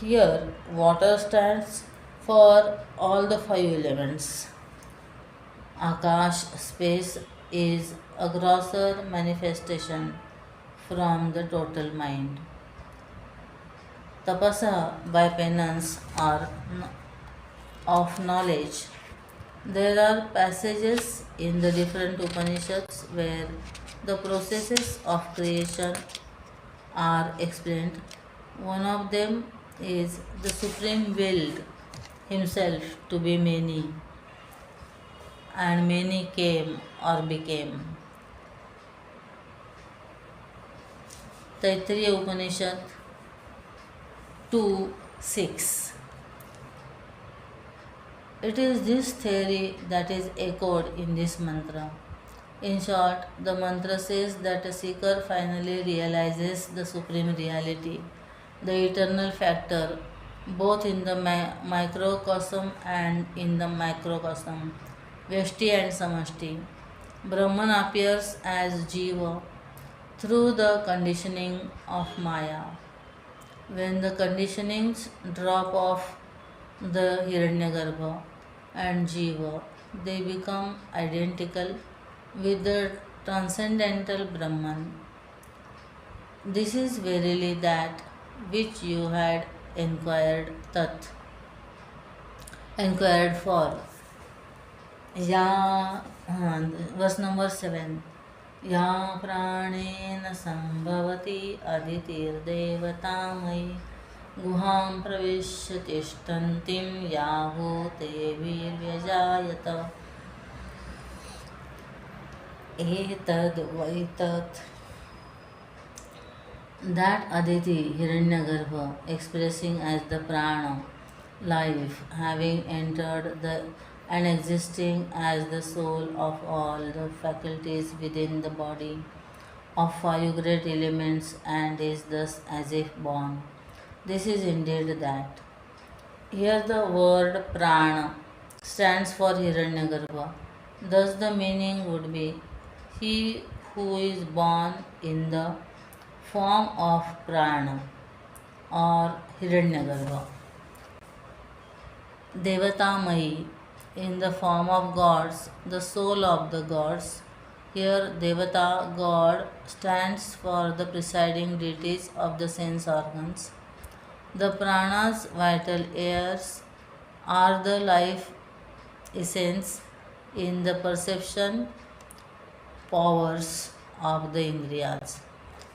Here, water stands for all the five elements. Akash, space, is a grosser manifestation from the total mind. Tapasa, by penance or of knowledge. There are passages in the different Upanishads where the processes of creation are explained. One of them is the Supreme willed himself to be many, and many came or became. Taittiriya Upanishad 2:6. It is this theory that is echoed in this mantra. In short, the mantra says that a seeker finally realizes the supreme reality, the eternal factor, both in the microcosm and in the macrocosm, Veshti and Samashti. Brahman appears as Jiva through the conditioning of Maya. When the conditionings drop off the Hiranyagarbha and Jiva, they become identical with the transcendental Brahman. This is verily that which you had inquired for. Ya, verse number 7. Ya pranena sambhavati aditirdevatamai गुहां प्रविश्य तिष्ठन्तीं याहूते वीर्यजायत एतद् वैतत्. That Aditi Hiranyagarbha, expressing as the prana, life, having entered the and existing as the soul of all the faculties within the body of five great elements, and is thus as if born. This is indeed that. Here the word prana stands for Hiranyagarbha. Thus the meaning would be he who is born in the form of prana or Hiranyagarbha. Devatamayi, in the form of gods, the soul of the gods. Here Devata, God, stands for the presiding deities of the sense organs. The pranas, vital airs, are the life essence in the perception powers of the indriyas.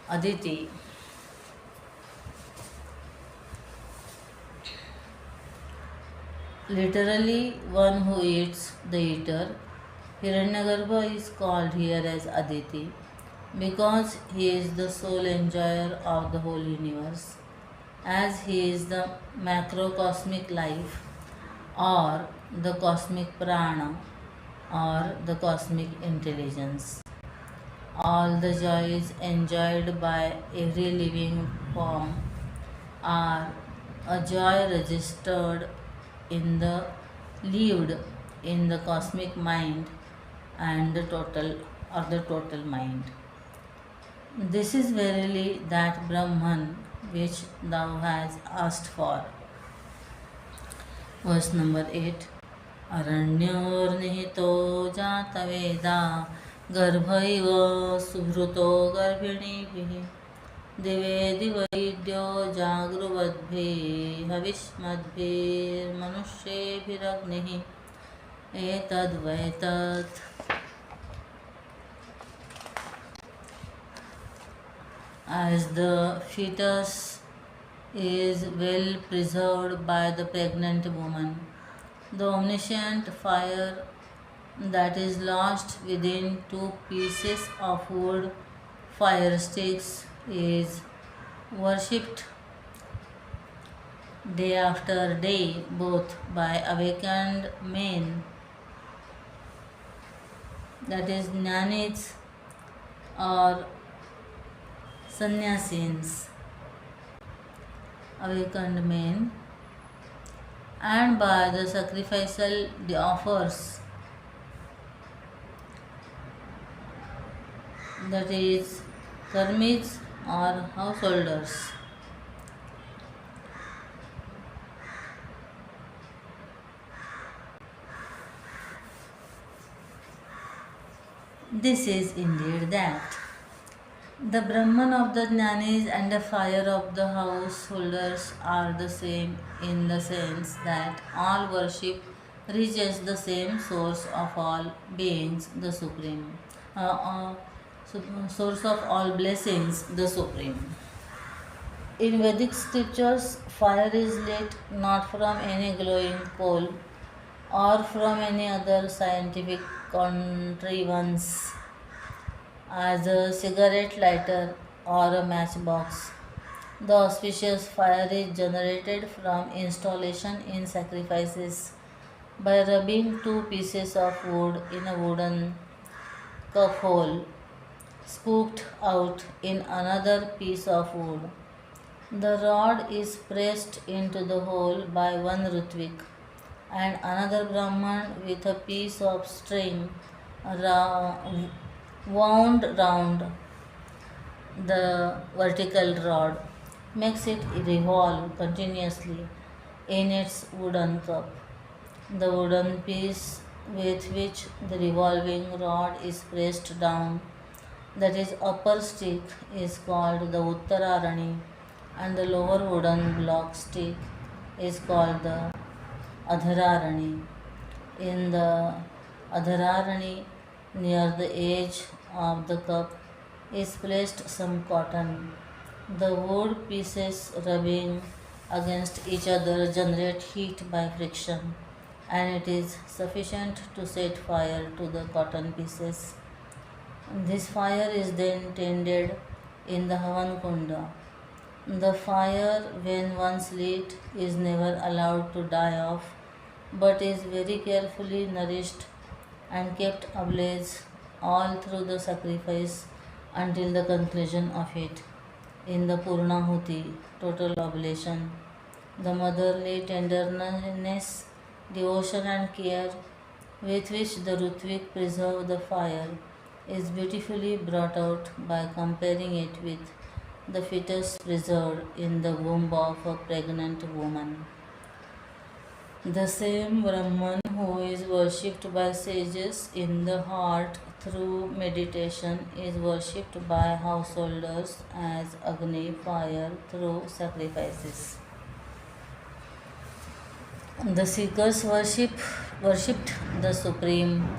Aditi. Literally, one who eats the eater. Hiranyagarbha is called here as Aditi because he is the sole enjoyer of the whole universe, as he is the macrocosmic life or the cosmic prana or the cosmic intelligence. All the joys enjoyed by every living form are a joy registered in the lived in the cosmic mind and the total mind. This is verily that Brahman which thou hast asked for. Verse number 8. अरण्योर्निहितो जातवेदा गर्भैव सुहृतो गर्भिणीभिः दिवे दिवैद्यो जागृवद्भिः हविष्मद्भिर्मनुष्येभिरग्निः एतद्वैतत्. As the fetus is well preserved by the pregnant woman, the omniscient fire that is lodged within two pieces of wood fire sticks is worshipped day after day both by awakened men, that is jnanis or sannyasins, awakened men, and by the sacrificial offers, that is karmis or householders. This is indeed that. The Brahman of the Jnanis and the fire of the householders are the same in the sense that all worship reaches the same source of all beings, the Supreme, source of all blessings, the Supreme. In Vedic scriptures, fire is lit not from any glowing coal or from any other scientific contrivance as a cigarette lighter or a matchbox. The auspicious fire is generated from installation in sacrifices by rubbing two pieces of wood in a wooden cup hole, scooped out in another piece of wood. The rod is pressed into the hole by one Ritvik and another Brahman with a piece of string wound round the vertical rod makes it revolve continuously in its wooden cup. The wooden piece with which the revolving rod is pressed down, that is upper stick, is called the Uttararani, and the lower wooden block stick is called the Adhararani. In the Adhararani, near the edge of the cup is placed some cotton. The wood pieces rubbing against each other generate heat by friction, and it is sufficient to set fire to the cotton pieces. This fire is then tended in the Havan Kunda. The fire, when once lit, is never allowed to die off, but is very carefully nourished and kept ablaze all through the sacrifice until the conclusion of it. In the Purnahuti, total oblation, the motherly tenderness, devotion and care with which the Ritvik preserve the fire is beautifully brought out by comparing it with the fetus preserved in the womb of a pregnant woman. The same Brahman who is worshipped by sages in the heart through meditation is worshipped by householders as Agni, fire, through sacrifices. The seekers worshipped the Supreme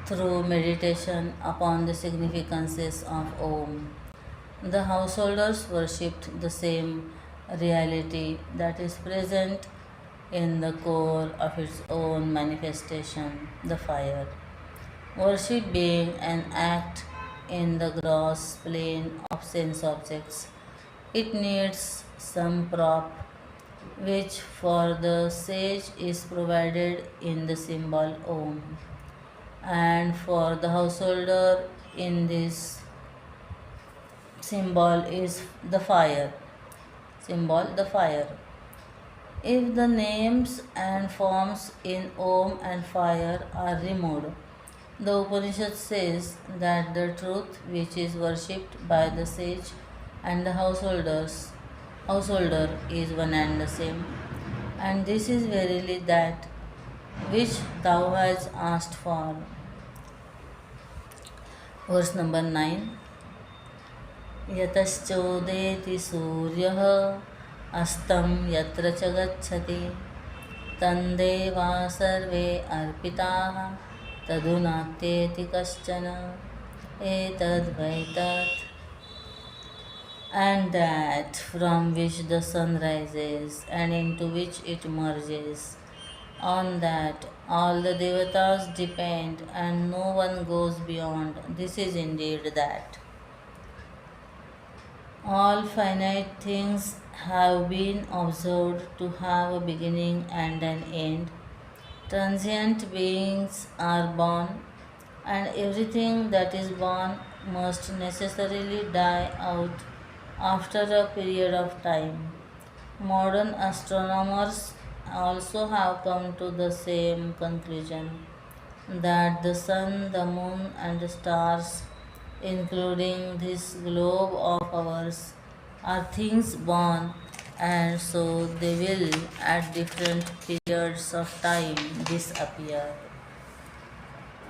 through meditation upon the significances of Om. The householders worshipped the same reality that is present in the core of its own manifestation, the fire. Worship being an act in the gross plane of sense objects, it needs some prop, which for the sage is provided in the symbol Om, and for the householder in this symbol is the fire. Symbol the fire. If the names and forms in Om and fire are removed, the Upanishad says that the truth which is worshipped by the sage and the householder is one and the same. And this is verily that which thou hast asked for. Verse number 9. यतश्चोदेति सूर्यः अस्तं यत्र च गच्छति तन्देवा सर्वे अर्पिताः तदुनात्येति कश्चन एतद्वै तत्. And that from which the sun rises and into which it merges, on that all the devatas depend and no one goes beyond. This is indeed that. All finite things have been observed to have a beginning and an end. Transient beings are born, and everything that is born must necessarily die out after a period of time. Modern astronomers also have come to the same conclusion that the sun, the moon, and the stars, including this globe of ours, are things born, and so they will at different periods of time disappear.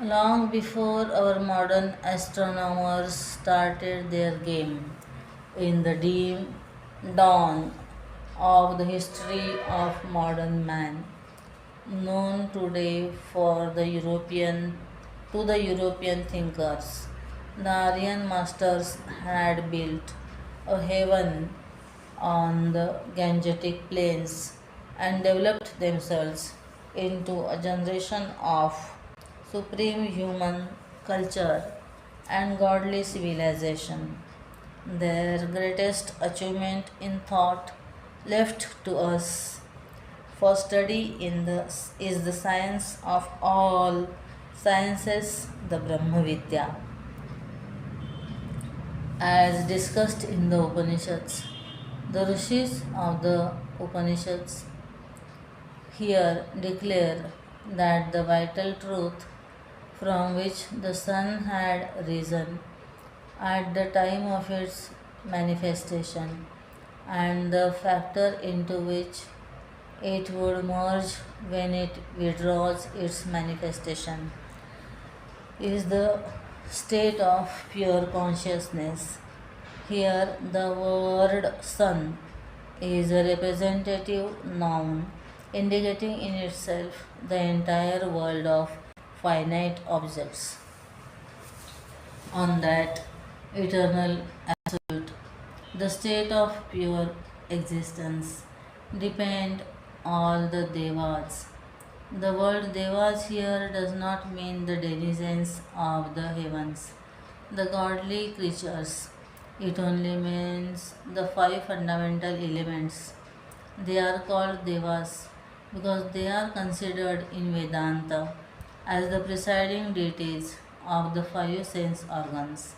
Long before our modern astronomers started their game, in the dim dawn of the history of modern man, known today for the European to the European thinkers, the Aryan masters had built a heaven on the Gangetic plains and developed themselves into a generation of supreme human culture and godly civilization. Their greatest achievement in thought left to us for study is the science of all sciences, the Brahma Vidya. As discussed in the Upanishads, the rishis of the Upanishads here declare that the vital truth from which the sun had risen at the time of its manifestation and the factor into which it would merge when it withdraws its manifestation is the state of pure consciousness. Here, the word sun is a representative noun indicating in itself the entire world of finite objects. On that eternal absolute, the state of pure existence, depend all the devas. The word devas here does not mean the denizens of the heavens, the godly creatures. It only means the five fundamental elements. They are called devas because they are considered in Vedanta as the presiding deities of the five sense organs.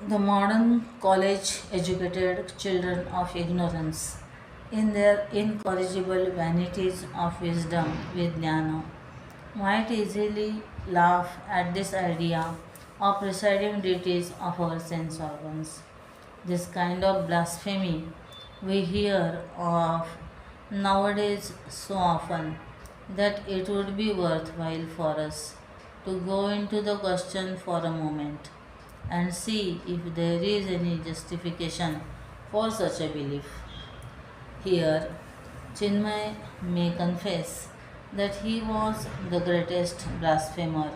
The modern college educated children of ignorance, in their incorrigible vanities of wisdom, Vijnana, might easily laugh at this idea of presiding deities of our sense organs. This kind of blasphemy we hear of nowadays so often that it would be worthwhile for us to go into the question for a moment and see if there is any justification for such a belief. Here, Chinmaya may confess that he was the greatest blasphemer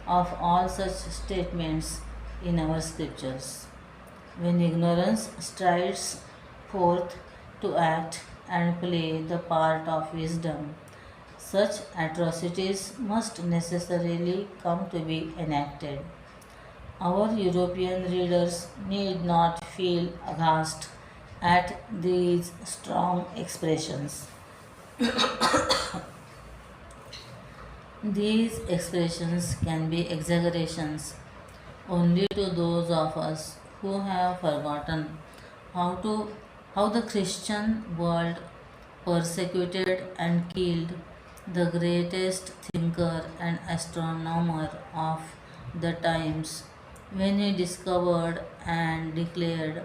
of all such statements in our scriptures. when ignorance strides forth to act and play the part of wisdom, such atrocities must necessarily come to be enacted. Our European readers need not feel aghast at these strong expressions. These expressions can be exaggerations only to those of us who have forgotten how to how the Christian world persecuted and killed the greatest thinker and astronomer of the times when he discovered and declared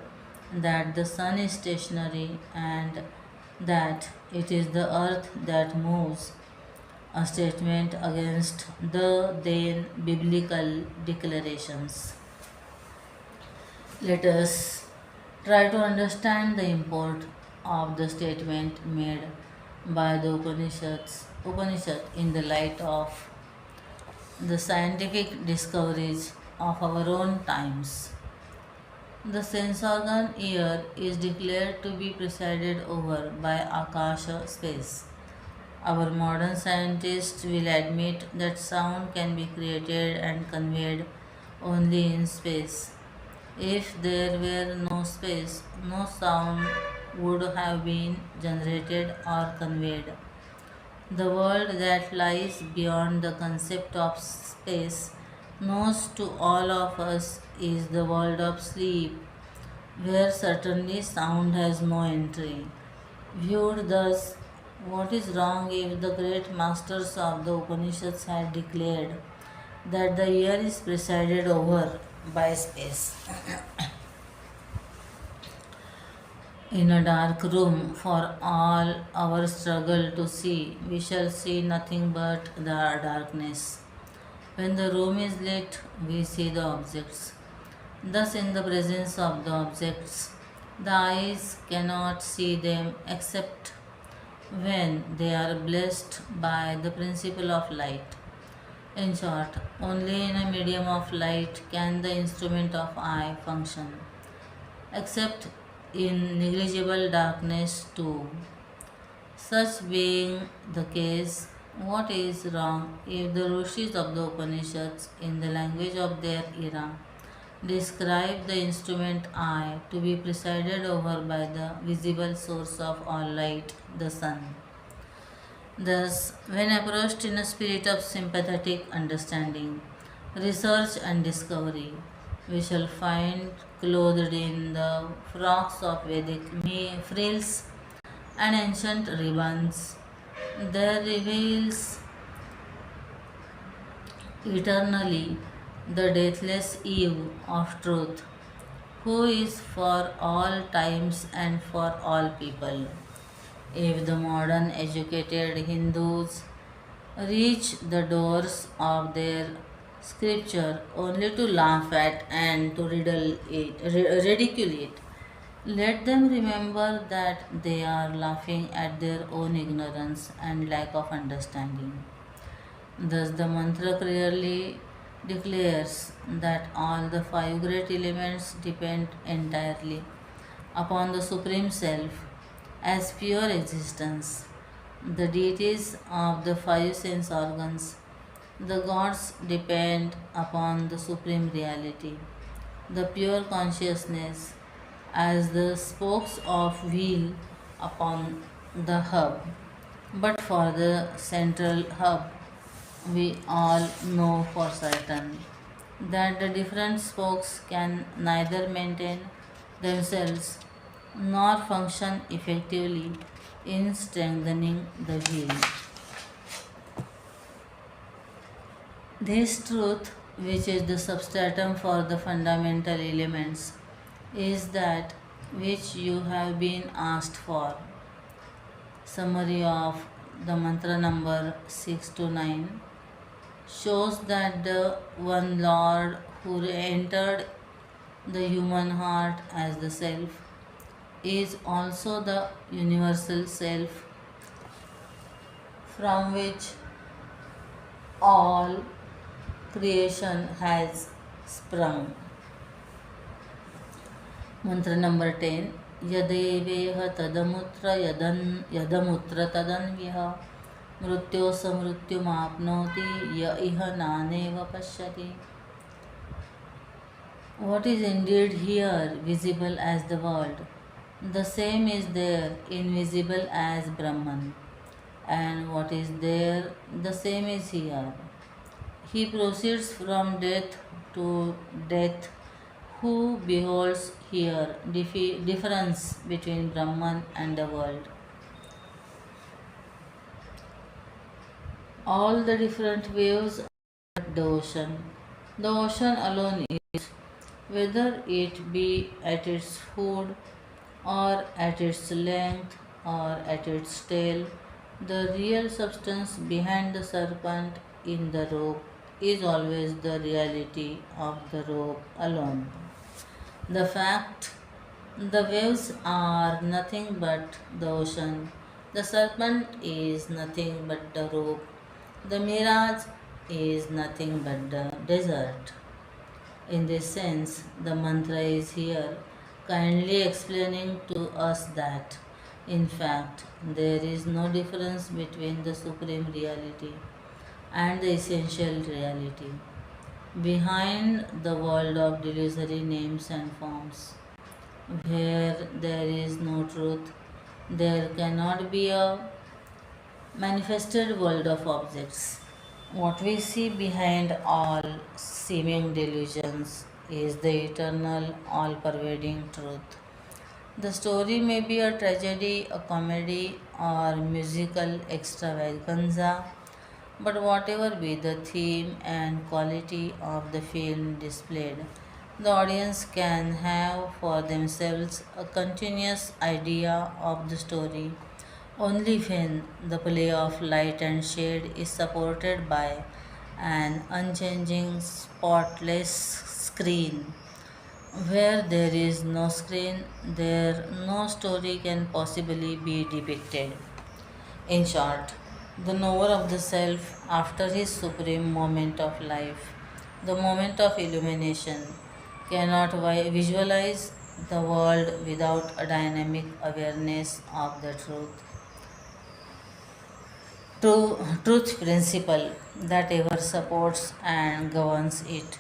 that the sun is stationary and that it is the earth that moves, a statement against the then biblical declarations. Let us try to understand the import of the statement made by the Upanishad in the light of the scientific discoveries of our own times. The sense organ ear is declared to be presided over by Akasha space. Our modern scientists will admit that sound can be created and conveyed only in space. If there were no space, no sound would have been generated or conveyed. The world that lies beyond the concept of space, knows to all of us, is the world of sleep, where certainly sound has no entry. Viewed thus, what is wrong if the great masters of the Upanishads had declared that the ear is presided over by space? In a dark room, for all our struggle to see, we shall see nothing but the darkness. When the room is lit, we see the objects. Thus, in the presence of the objects, the eyes cannot see them except when they are blessed by the principle of light. In short, only in a medium of light can the instrument of eye function, except in negligible darkness too. Such being the case, what is wrong if the Rishis of the Upanishads, in the language of their era, describe the instrument eye to be presided over by the visible source of all light, the sun? Thus, when approached in a spirit of sympathetic understanding, research, and discovery, we shall find clothed in the frocks of Vedic frills and ancient ribbons, there reveals eternally the deathless Eve of truth, who is for all times and for all people. If the modern educated Hindus reach the doors of their scripture only to laugh at and to ridicule it, let them remember that they are laughing at their own ignorance and lack of understanding. Thus, the mantra clearly declares that all the five great elements depend entirely upon the Supreme Self as pure existence. The deities of the five sense organs, the gods, depend upon the Supreme Reality, the pure consciousness, as the spokes of wheel upon the hub. But for the central hub, we all know for certain that the different spokes can neither maintain themselves nor function effectively in strengthening the wheel. This truth, which is the substratum for the fundamental elements, is that which you have been asked for. Summary of the mantra number 6 to 9 shows that the one Lord who entered the human heart as the Self is also the universal Self from which all creation has sprung. Mantra number 10. Yadeveha tadamutra yadamutra tadanviha mrutyo samrutyumapnoti ya iha naneva pashyati. What is indeed here visible as the world, the same is there invisible as Brahman, and what is there, the same is here. He proceeds from death to death, who beholds here difference between Brahman and the world. All the different waves are the ocean. The ocean alone is, whether it be at its food or at its length or at its tail, the real substance behind the serpent in the rope is always the reality of the rope alone. The fact the waves are nothing but the ocean, the serpent is nothing but the rope, the mirage is nothing but the desert. In this sense, the mantra is here kindly explaining to us that, in fact, there is no difference between the supreme reality and the essential reality behind the world of delusory names and forms. Where there is no truth, there cannot be a manifested world of objects. What we see behind all seeming delusions is the eternal, all pervading truth. The story may be a tragedy, a comedy, or musical extravaganza, but whatever be the theme and quality of the film displayed, the audience can have for themselves a continuous idea of the story only when the play of light and shade is supported by an unchanging, spotless screen. Where there is no screen, there no story can possibly be depicted. In short, the knower of the self, after his supreme moment of life, the moment of illumination, cannot visualize the world without a dynamic awareness of the truth principle that ever supports and governs it.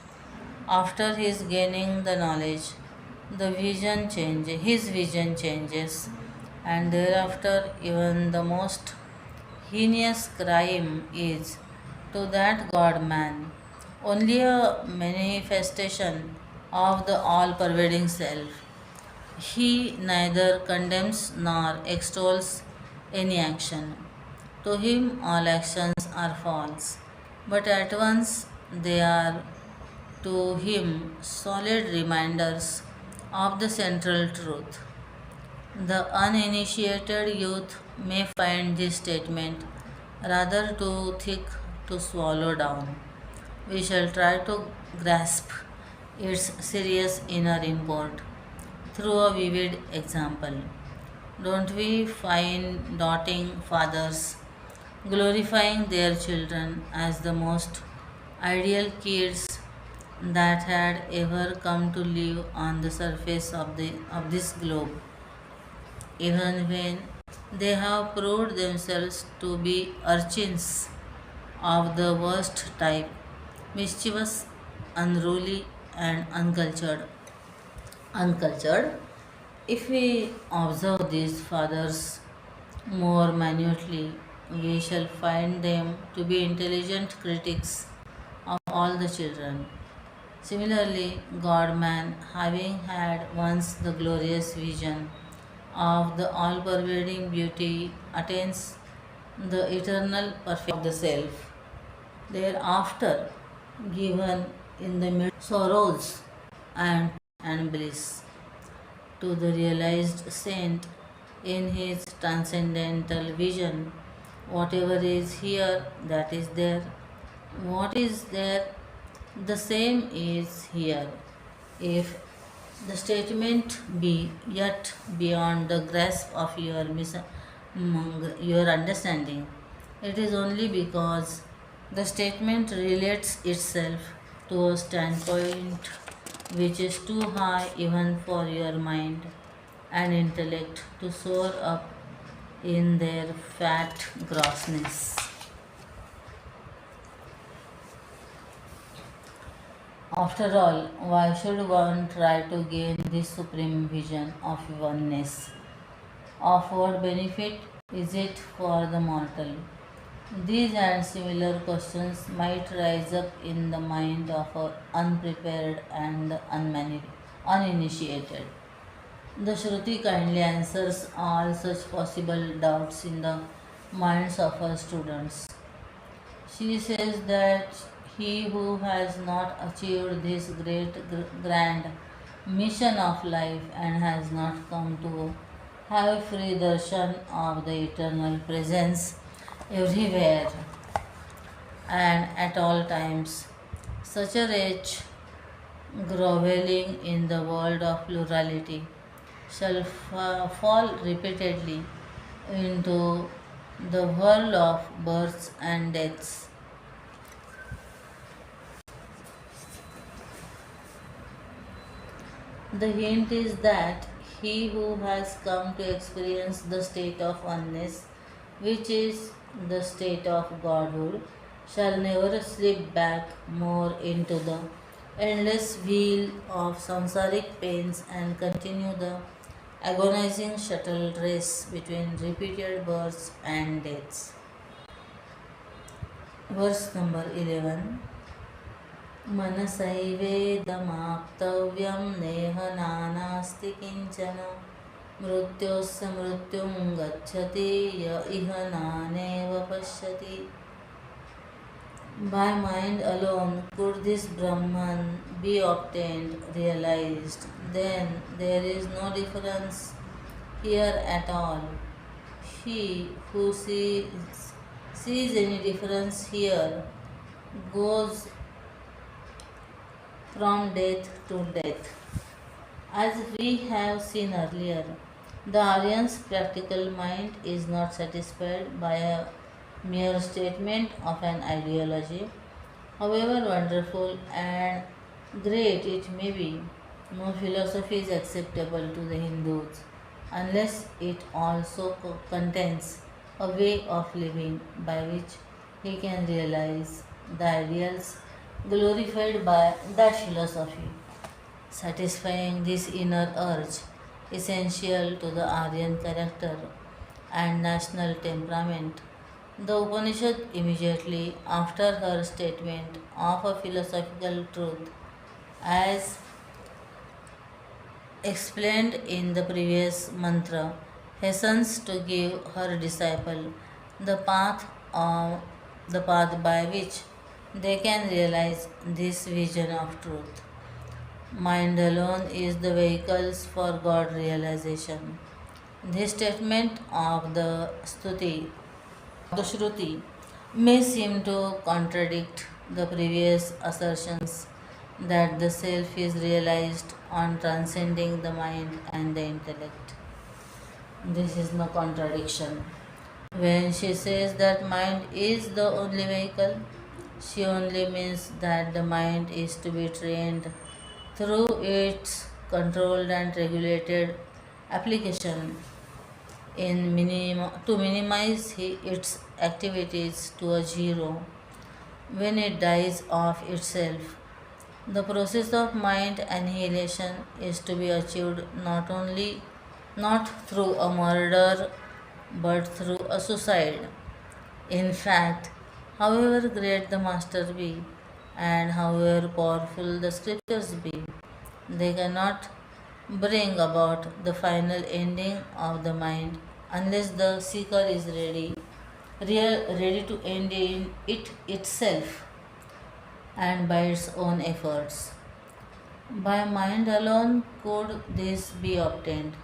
After his gaining the knowledge, his vision changes, and thereafter even the most heinous crime is to that God man only a manifestation of the all pervading self. He neither condemns nor extols any action. To him, all actions are false, but at once they are to him solid reminders of the central truth. The uninitiated youth may find this statement rather too thick to swallow down. We shall try to grasp its serious inner import through a vivid example. Don't we find doting fathers glorifying their children as the most ideal kids that had ever come to live on the surface of this globe, even when they have proved themselves to be urchins of the worst type, mischievous, unruly, and uncultured. If we observe these fathers more minutely, we shall find them to be intelligent critics of all the children. Similarly, God man, having had once the glorious vision of the all pervading beauty, attains the eternal perfection of the self. Thereafter, given in the midst of sorrows and bliss, to the realized saint in his transcendental vision, whatever is here, that is there. What is there, the same is here. If the statement be yet beyond the grasp of your understanding, it is only because the statement relates itself to a standpoint which is too high even for your mind and intellect to soar up in their fat grossness. After all, why should one try to gain this supreme vision of oneness? Of what benefit is it for the mortal? These and similar questions might rise up in the mind of an unprepared and uninitiated. The Shruti kindly answers all such possible doubts in the minds of her students. She says that he who has not achieved this grand mission of life and has not come to have free darshan of the eternal presence everywhere and at all times, such a wretch groveling in the world of plurality shall fall repeatedly into the whirl of births and deaths. The hint is that he who has come to experience the state of oneness, which is the state of Godhood, shall never slip back more into the endless wheel of samsaric pains and continue the agonizing shuttle race between repeated births and deaths. Verse number 11. मनसैवेदमाप्तव्यं नेह नानास्ति किञ्चन मृत्योस्य मृत्युं गच्छति य इह नानेव पश्यति. By mind alone could this Brahman be obtained, realized, then there is no difference here at all. He who sees any difference here goes from death to death. As we have seen earlier, the Aryan's practical mind is not satisfied by a mere statement of an ideology, however wonderful and great it may be. No philosophy is acceptable to the Hindus unless it also contains a way of living by which he can realize the ideals glorified by that philosophy. Satisfying this inner urge, essential to the Aryan character and national temperament, the Upanishad immediately after her statement of a philosophical truth, as explained in the previous mantra, hastens to give her disciple the path by which they can realize this vision of truth. Mind alone is the vehicle for God realization. This statement of the Shruti, may seem to contradict the previous assertions that the self is realized on transcending the mind and the intellect. This is no contradiction. When she says that mind is the only vehicle, she only means that the mind is to be trained through its controlled and regulated application to minimize its activities to a zero when it dies of itself. The process of mind annihilation is to be achieved not through a murder but through a suicide. In fact, however great the master be and however powerful the scriptures be, they cannot bring about the final ending of the mind unless the seeker is ready to end in it itself and by its own efforts. By mind alone could this be obtained.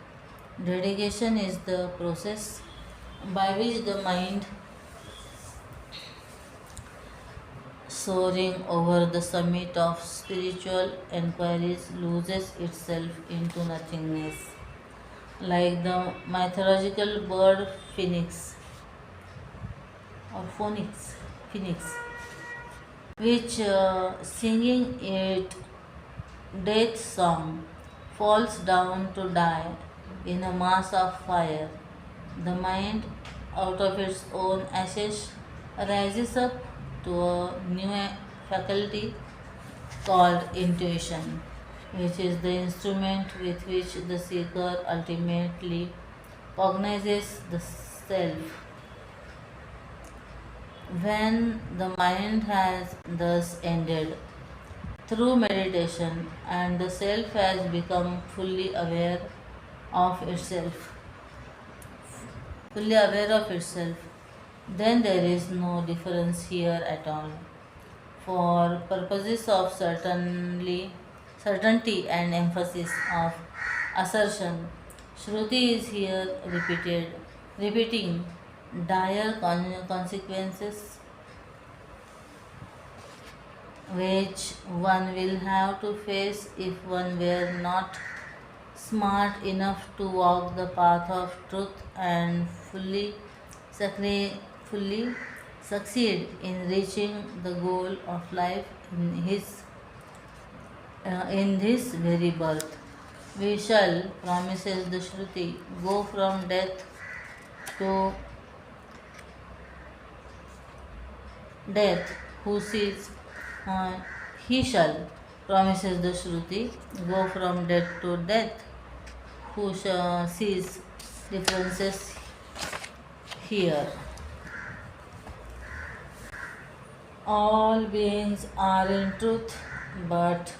Dedication is the process by which the mind, soaring over the summit of spiritual enquiries, loses itself into nothingness, like the mythological bird phoenix, which singing death song, falls down to die in a mass of fire. The mind, out of its own ashes, rises up to a new faculty called intuition, which is the instrument with which the seeker ultimately cognizes the self. When the mind has thus ended through meditation and the self has become of itself, fully aware of itself, then there is no difference here at all. For purposes of certainty and emphasis of assertion, Shruti is here repeating dire consequences which one will have to face if one were not smart enough to walk the path of truth and fully succeed in reaching the goal of life in this very birth. We shall, promises the Shruti, go from to death who sees uh, he shall, promises the Shruti, go from death to death who shall sees differences here. All beings are in truth but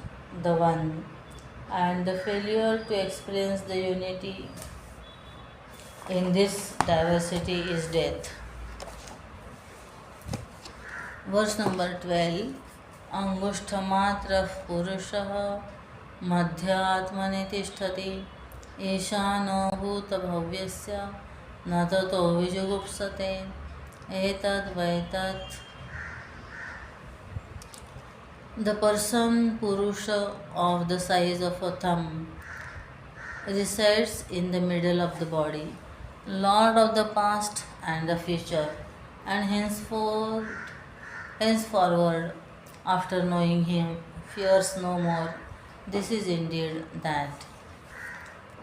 the one, and the failure to experience the unity in this diversity is death. Verse number 12. अंगुष्ठमात्रः पुरुषः मध्यात्मनि तिष्ठति ईशानो भूतभव्यस्य न ततो विजुगुप्सते एतद्वैतत्. The person Purusha of the size of a thumb resides in the middle of the body, Lord of the past and the future, and henceforward, after knowing him, fears no more. This is indeed that.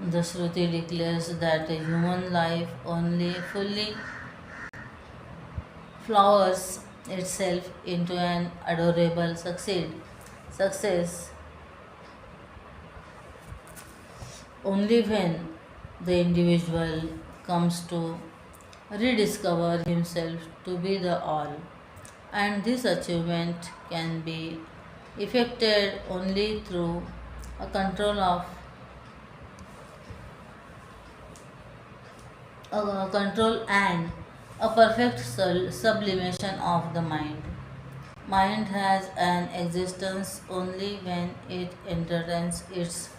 The Shruti declares that a human life only fully flowers itself into an adorable success only when the individual comes to rediscover himself to be the all, and this achievement can be effected only through a control and a perfect sublimation of the mind. Mind has an existence only when it entertains its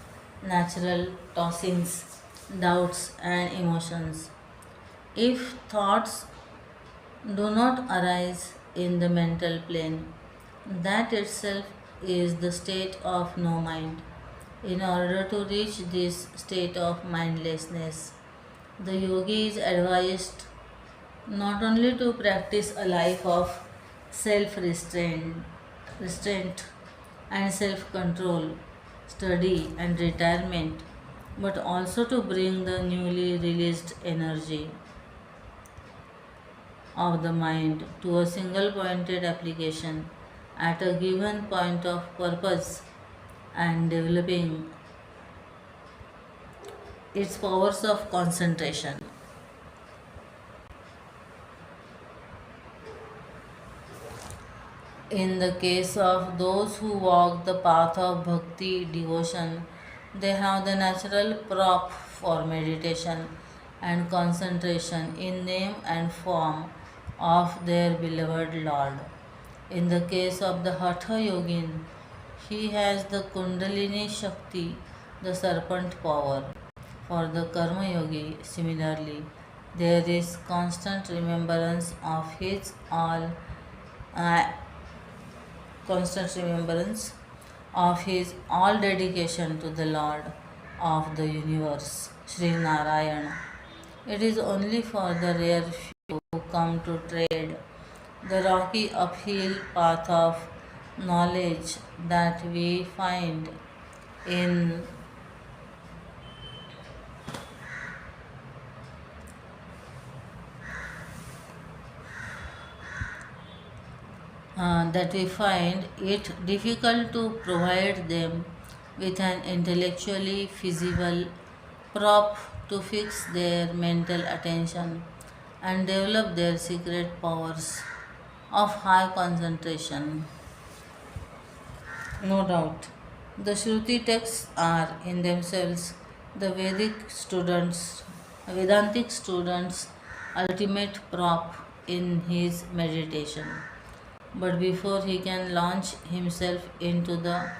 natural tossings, doubts, and emotions. If thoughts do not arise in the mental plane, that itself is the state of no mind. In order to reach this state of mindlessness, the yogi is advised not only to practice a life of restraint and self control, study and retirement, but also to bring the newly released energy of the mind to a single pointed application at a given point of purpose and developing its powers of concentration. In the case of those who walk the path of bhakti devotion, they have the natural prop for meditation and concentration in name and form of their beloved Lord. In the case of the Hatha Yogin, he has the Kundalini Shakti, the serpent power. For the Karma Yogi, similarly, there is constant remembrance of his uh, all dedication to the Lord of the universe, Sri Narayana. It is only for the rare few who come to tread the rocky uphill path of knowledge that we find in that we find it difficult to provide them with an intellectually feasible prop to fix their mental attention and develop their secret powers of high concentration. No doubt. The Shruti texts are in themselves the Vedantic student's ultimate prop in his meditation. But before he can launch himself into the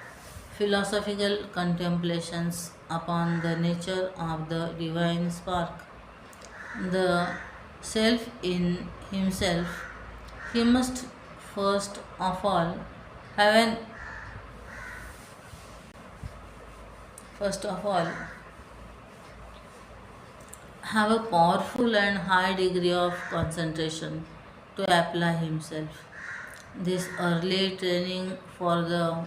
philosophical contemplations upon the nature of the divine spark, the self in himself, he must first of all have an first of all have a powerful and high degree of concentration to apply himself. This early training for the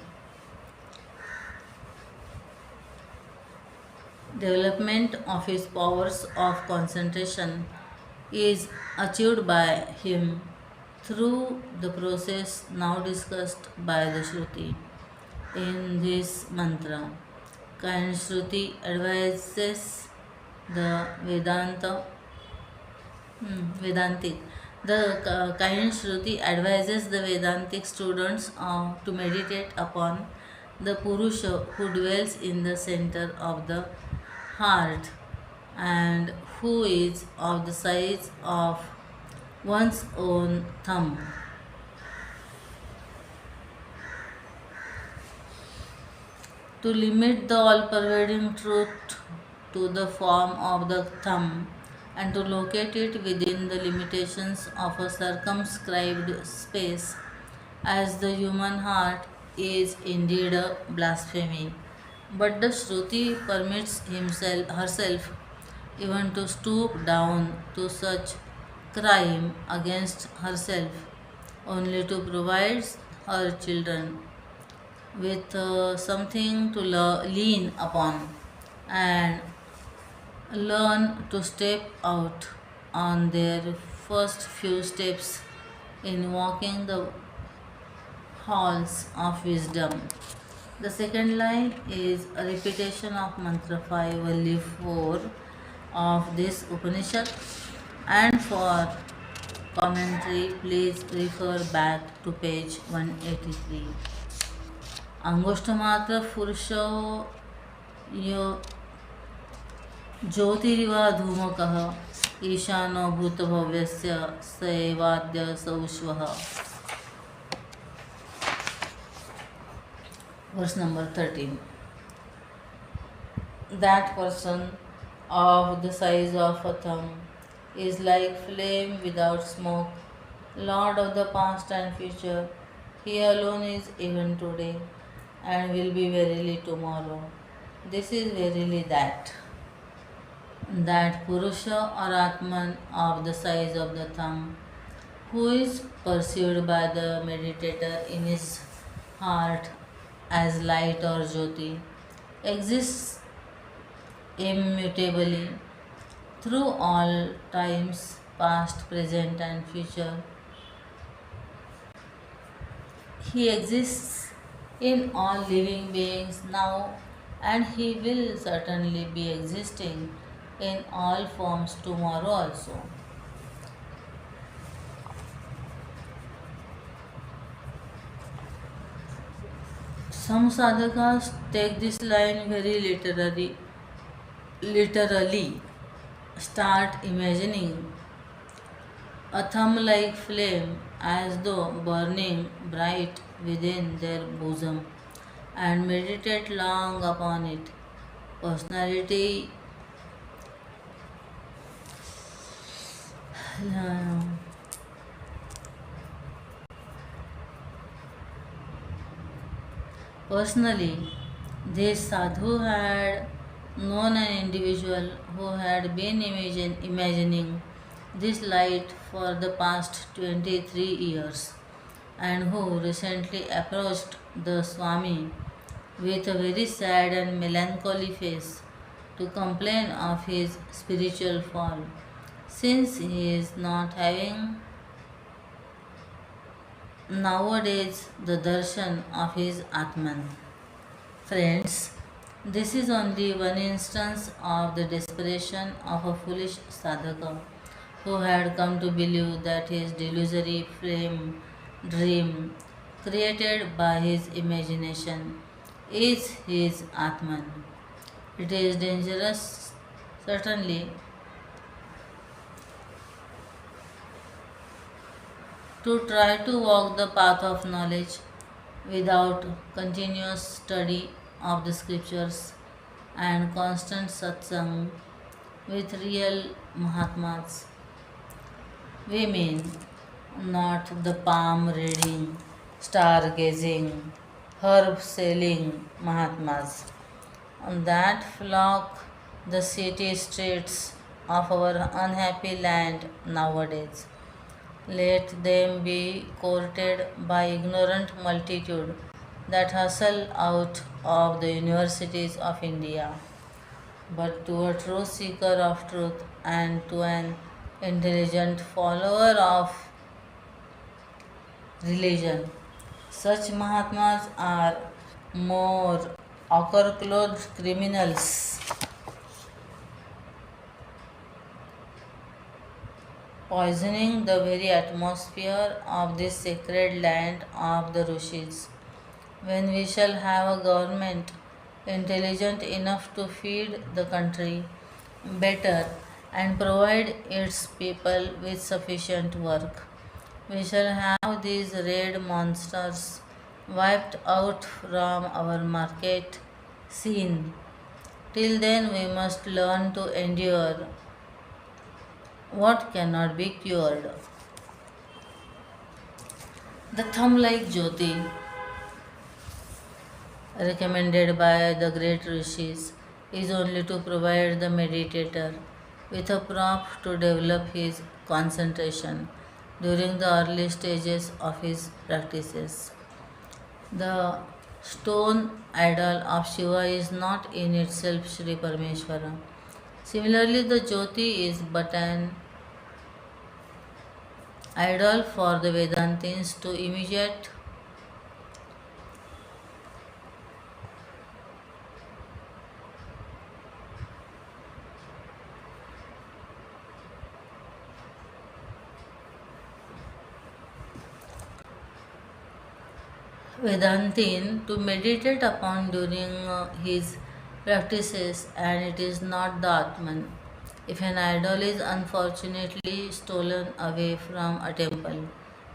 development of his powers of concentration is achieved by him through the process now discussed by the Shruti in this mantra. Kind Shruti advises the Vedantic. The kind Shruti advises the Vedantic students to meditate upon the Purusha who dwells in the center of the heart and who is of the size of one's own thumb. To limit the all pervading truth to the form of the thumb and to locate it within the limitations of a circumscribed space, as the human heart is indeed a blasphemy. But the Shruti permits herself even to stoop down to such crime against herself, only to provide her children with something to lean upon and learn to step out on their first few steps in walking the halls of wisdom. The second line is a repetition of Mantra 5, Valli 4 of this Upanishad, and for commentary, please refer back to page 183. अंगुष्ठमात्र पुरुषो यो ज्योतिरिवा धूमकः ईशानो भूतभव्यस्य स एवाद्य सौष्वः. Verse number 13. That person of the size of a thumb is like flame without smoke, Lord of the past and future. He alone is even today and will be verily tomorrow. This is verily that. That Purusha or Atman of the size of the thumb, who is perceived by the meditator in his heart as light or jyoti, exists immutably through all times, past, present, and future. He exists in all living beings now, and he will certainly be existing in all forms tomorrow also. Some sadhakas take this line very literally, start imagining a thumb-like flame as though burning bright within their bosom and meditate long upon it. Personally, this sadhu had known an individual who had been imagining this light for the past 23 years and who recently approached the Swami with a very sad and melancholy face to complain of his spiritual fall, since he is not having nowadays the darshan of his Atman. Friends, this is only one instance of the desperation of a foolish sadhaka who had come to believe that his delusory frame dream created by his imagination is his Atman. It is dangerous, certainly, to try to walk the path of knowledge without continuous study of the scriptures and constant satsang with real Mahatmas. We mean not the palm reading, stargazing, herb selling Mahatmas that flock the city streets of our unhappy land nowadays. Let them be courted by ignorant multitude that hustle out of the universities of India. But to a true seeker of truth and to an intelligent follower of religion, such Mahatmas are more ochre-clothed criminals, poisoning the very atmosphere of this sacred land of the Rishis. When we shall have a government intelligent enough to feed the country better and provide its people with sufficient work, we shall have these red monsters wiped out from our market scene. Till then, we must learn to endure what cannot be cured. The thumb like Jyoti, recommended by the great rishis, is only to provide the meditator with a prop to develop his concentration during the early stages of his practices. The stone idol of Shiva is not in itself Sri Parameshwara. Similarly, the Jyoti is but an idol for the Vedantins to imitate. Vedantin to meditate upon during his practices, and it is not the Atman. If an idol is unfortunately stolen away from a temple,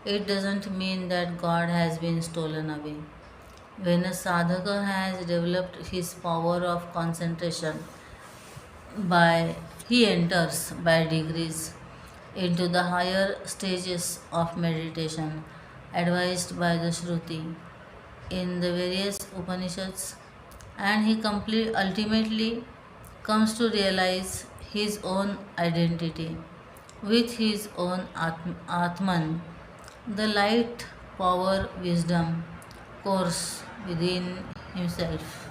it doesn't mean that God has been stolen away. When a sadhaka has developed his power of concentration, by he enters by degrees into the higher stages of meditation advised by the Shruti in the various Upanishads, and he ultimately comes to realize his own identity with his own Atman, the light, power, wisdom course within himself,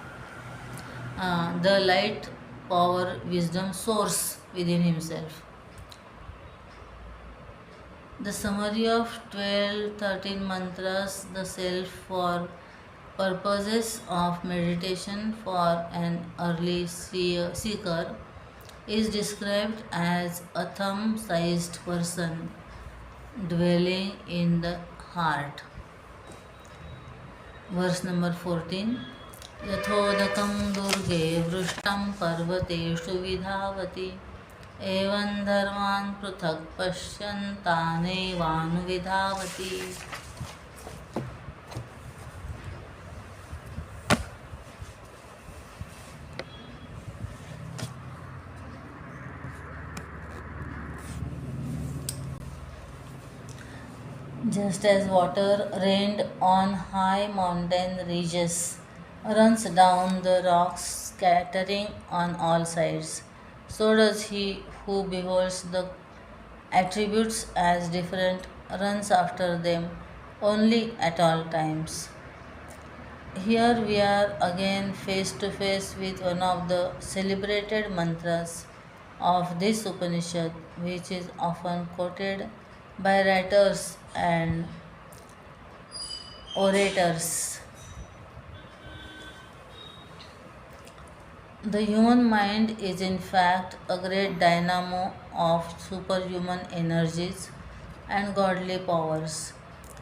the light, power, wisdom source within himself. The summary of 12-13 mantras, the self for purposes of meditation for an early seeker, is described as a thumb sized person dwelling in the heart. Verse number 14. यथोदकं दुर्गे वृष्टं पर्वतेषु विधावति एवं धर्मान् पृथक् पश्यन् तानेवानुविधावति. Just as water rained on high mountain ridges runs down the rocks, scattering on all sides, so does he who beholds the attributes as different runs after them only at all times. Here we are again face to face with one of the celebrated mantras of this Upanishad, which is often quoted by writers and orators. The human mind is in fact a great dynamo of superhuman energies and godly powers.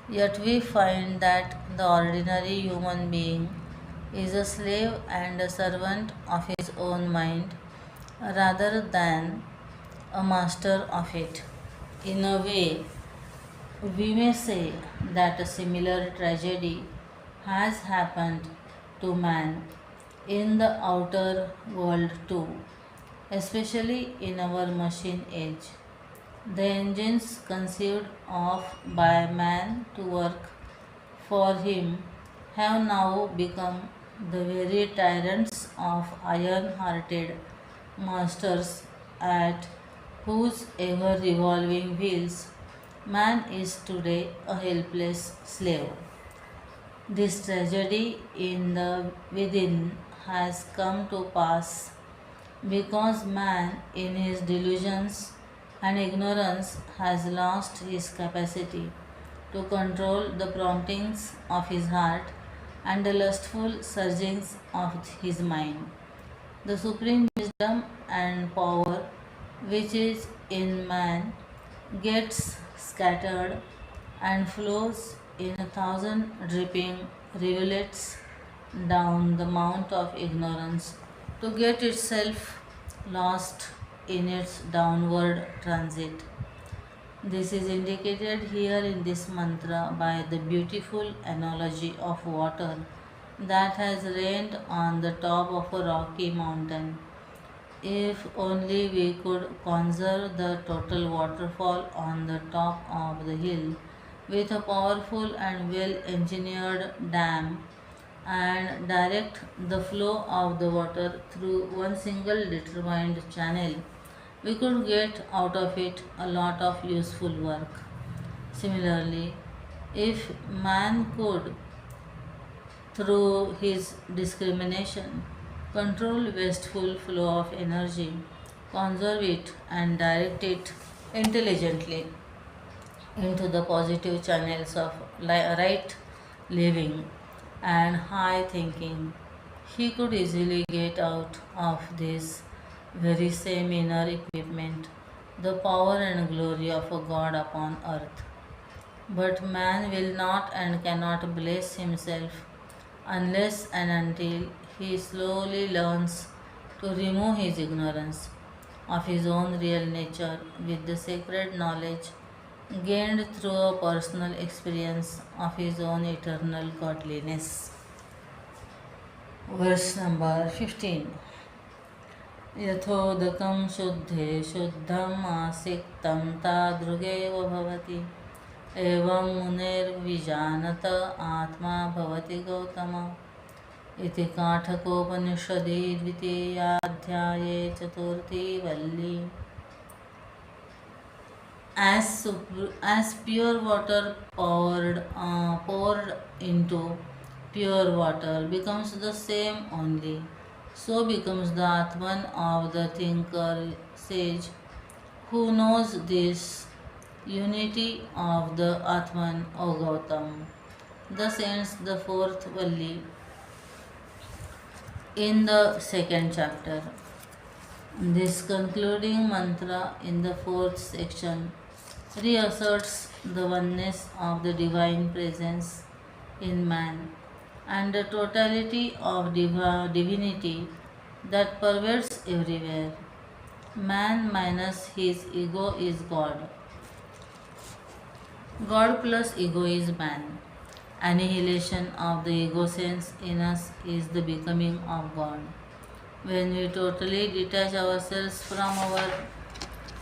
Yet we find that the ordinary human being is a slave and a servant of his own mind rather than a master of it. In a way, we may say that a similar tragedy has happened to man in the outer world too, especially in our machine age. The engines conceived of by man to work for him have now become the very tyrants of iron hearted masters at whose ever revolving wheels man is today a helpless slave. This tragedy in the within has come to pass because man, in his delusions and ignorance, has lost his capacity to control the promptings of his heart and the lustful surgings of his mind. The supreme wisdom and power which is in man gets scattered and flows in a thousand dripping rivulets down the mount of ignorance to get itself lost in its downward transit. This is indicated here in this mantra by the beautiful analogy of water that has rained on the top of a rocky mountain. If only we could conserve the total waterfall on the top of the hill with a powerful and well engineered dam and direct the flow of the water through one single determined channel, we could get out of it a lot of useful work. Similarly, if man could, through his discrimination, control wasteful flow of energy, conserve it and direct it intelligently into the positive channels of right living and high thinking, he could easily get out of this very same inner equipment the power and glory of a God upon earth. But man will not and cannot bless himself unless and until he slowly learns to remove his ignorance of his own real nature with the sacred knowledge gained through a personal experience of his own eternal godliness. Verse number 15. यथोदकं शुद्धे शुद्धम् आसिक्तं तादृगेव भवति एवं मुनेर्विजानत आत्मा भवति गौतम इति काठकोपनिषदि द्वितीयाध्याये चतुर्थी वल्ली. As pure water poured into pure water becomes the same only, so becomes the Atman of the thinker sage who knows this unity of the Atman, O Gautam. Thus ends the fourth Valli in the second chapter. This concluding mantra in the fourth section reasserts the oneness of the divine presence in man and the totality of divinity that pervades everywhere. Man minus his ego is God. God plus ego is man. Annihilation of the ego sense in us is the becoming of God. When we totally detach ourselves from our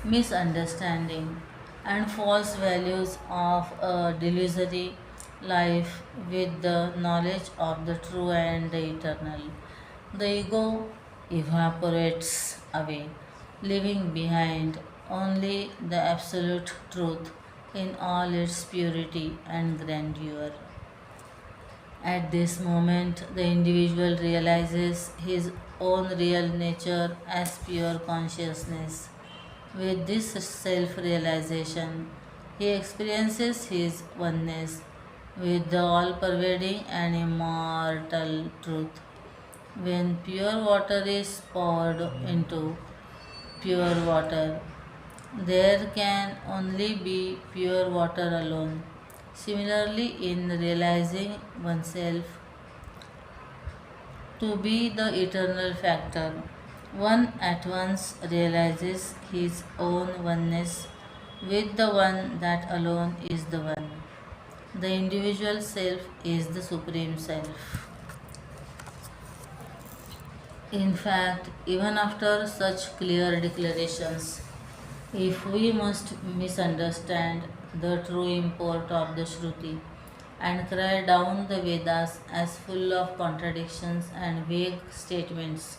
misunderstanding and false values of a delusory life with the knowledge of the true and the eternal, the ego evaporates away, leaving behind only the absolute truth in all its purity and grandeur. At this moment, the individual realizes his own real nature as pure consciousness. With this self realization, he experiences his oneness with the all pervading and immortal truth. When pure water is poured into pure water, there can only be pure water alone. Similarly, in realizing oneself to be the eternal factor, one at once realizes his own oneness with the one that alone is the one. The individual self is the supreme self. In fact, even after such clear declarations, if we must misunderstand the true import of the Shruti and cry down the Vedas as full of contradictions and vague statements,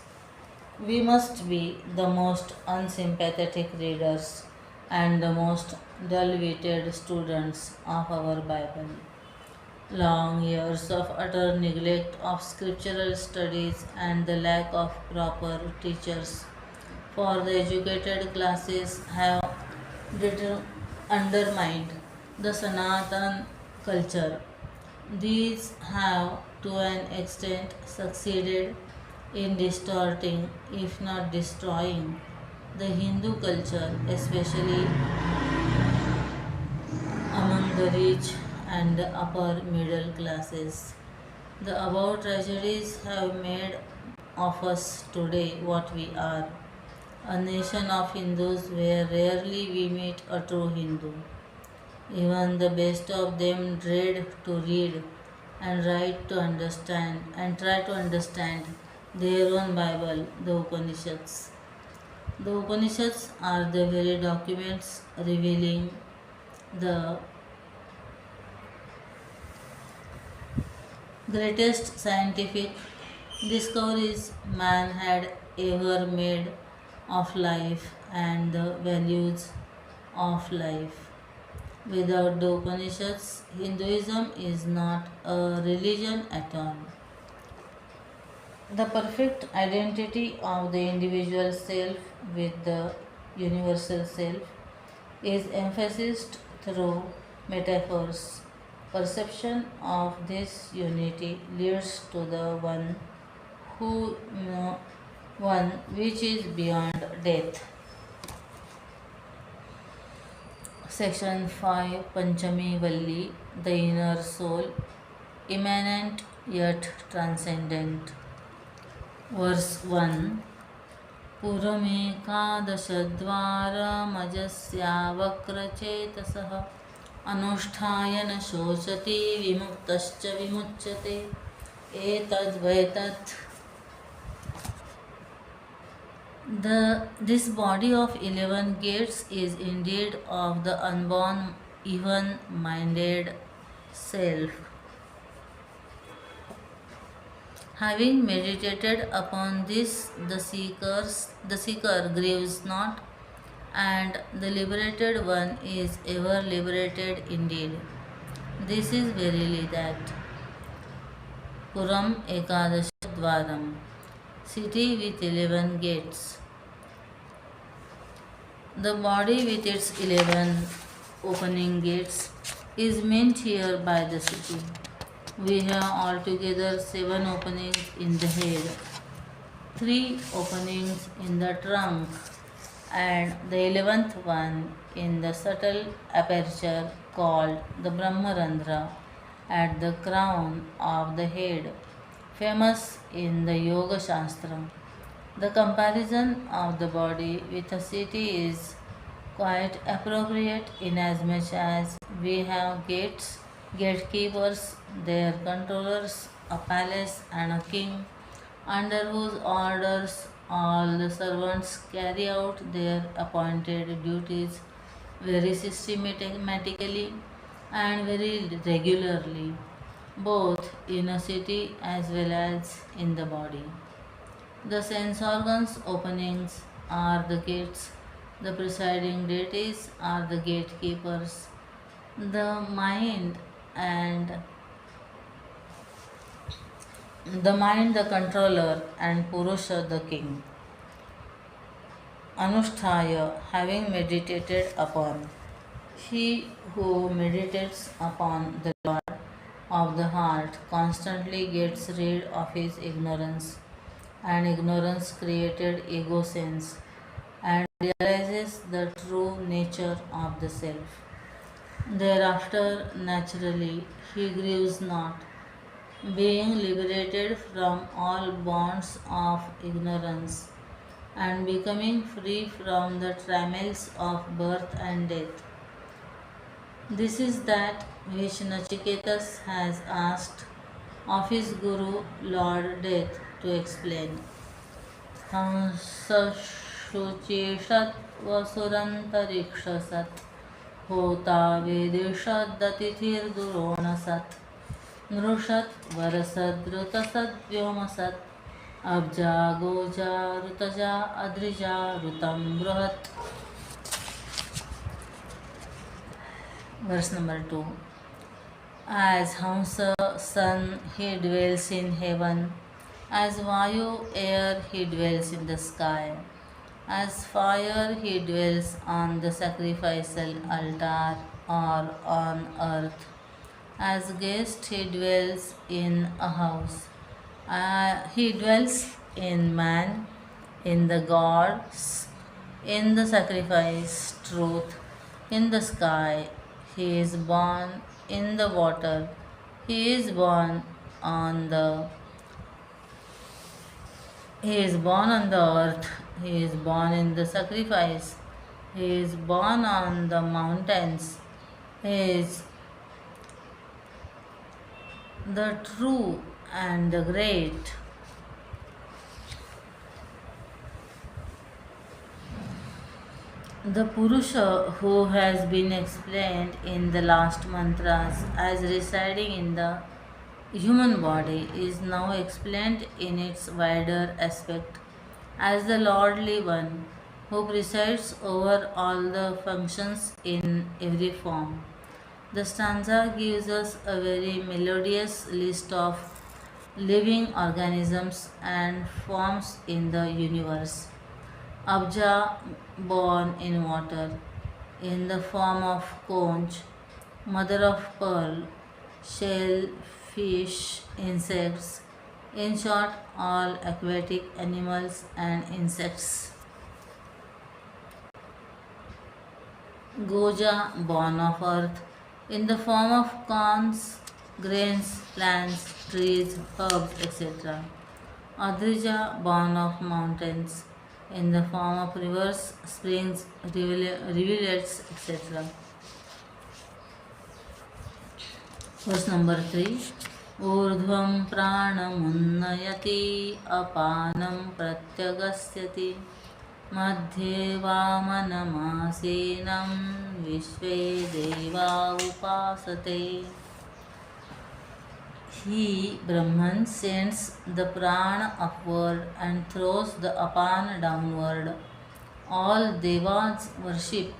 we must be the most unsympathetic readers and the most dull witted students of our Bible. Long years of utter neglect of scriptural studies and the lack of proper teachers for the educated classes have undermined the Sanatan culture. These have, to an extent, succeeded in distorting, if not destroying, the Hindu culture, especially among the rich and the upper middle classes. The above tragedies have made of us today what we are, a nation of Hindus where rarely we meet a true Hindu. Even the best of them dread to read and write to understand and try to understand their own Bible, the Upanishads. The Upanishads are the very documents revealing the greatest scientific discoveries man had ever made of life and the values of life. Without the Upanishads, Hinduism is not a religion at all. The perfect identity of the individual self with the universal self is emphasized through metaphors. Perception of this unity leads to the who one which is beyond death. Section 5 Panchami Valli, the inner soul, immanent yet transcendent. Verse 1 पुरमेकादशद्वारमजस्यावक्रचेतसः अनुष्ठाय न शोचति विमुक्तश्च विमुच्यते एतद्वैतत्. This body of 11 gates is indeed of the unborn, even-minded self. Having meditated upon this, the seeker grieves not, and the liberated one is ever liberated indeed. This is verily that. Puram Ekadash Dwaram, city with 11 gates. The body with its 11 opening gates is meant here by the city. We have altogether 7 openings in the head, 3 openings in the trunk, and the 11th one in the subtle aperture called the Brahmarandra at the crown of the head, famous in the Yoga Shastra. The comparison of the body with a city is quite appropriate inasmuch as we have gates, gatekeepers, their controllers, a palace, and a king, under whose orders all the servants carry out their appointed duties very systematically and very regularly, both in a city as well as in the body. The sense organs openings are the gates, the presiding deities are the gatekeepers, the mind and the mind the controller and Purusha the king. Anusthaya, having meditated upon. He who meditates upon the Lord of the heart constantly gets rid of his ignorance and ignorance created ego sense and realizes the true nature of the self. Thereafter, naturally, he grieves not, being liberated from all bonds of ignorance and becoming free from the trammels of birth and death. This is that which Nachiketas has asked of his Guru Lord Death to explain. Hamsashuchishat vasurantarikshasat होता वेदिषद्दतिथिर्दुरोणसत् नृषत् वरसद्रुतसद्व्योमसत् अब्जा गोजा ऋतजा अद्रिजा ऋतं बृहत्. Verse number 2. As Hamsa, sun, he dwells in heaven. As Vayu, air, he dwells in the sky. As fire, he dwells on the sacrificial altar or on earth. As guest, he dwells in a house. He dwells in man, in the gods, in the sacrifice, truth, in the sky. He is born in the water. He is born on the He is born on the earth. He is born in the sacrifice. He is born on the mountains. He is the true and the great. The Purusha who has been explained in the last mantras as residing in the human body is now explained in its wider aspect as the Lordly One who presides over all the functions in every form. The stanza gives us a very melodious list of living organisms and forms in the universe. Abja, born in water, in the form of conch, mother of pearl, shell, fish, insects, in short, all aquatic animals and insects. Goja, born of earth, in the form of corns, grains, plants, trees, herbs, etc. Adrija, born of mountains, in the form of rivers, springs, rivulets, etc. Verse number 3. ऊर्ध्वं प्राणमुन्नयति अपानं प्रत्यगस्यति मध्ये वामनमासीनं विश्वे देवा उपासते. He, Brahman, sends the prana upward and throws the apan downward. All devas worship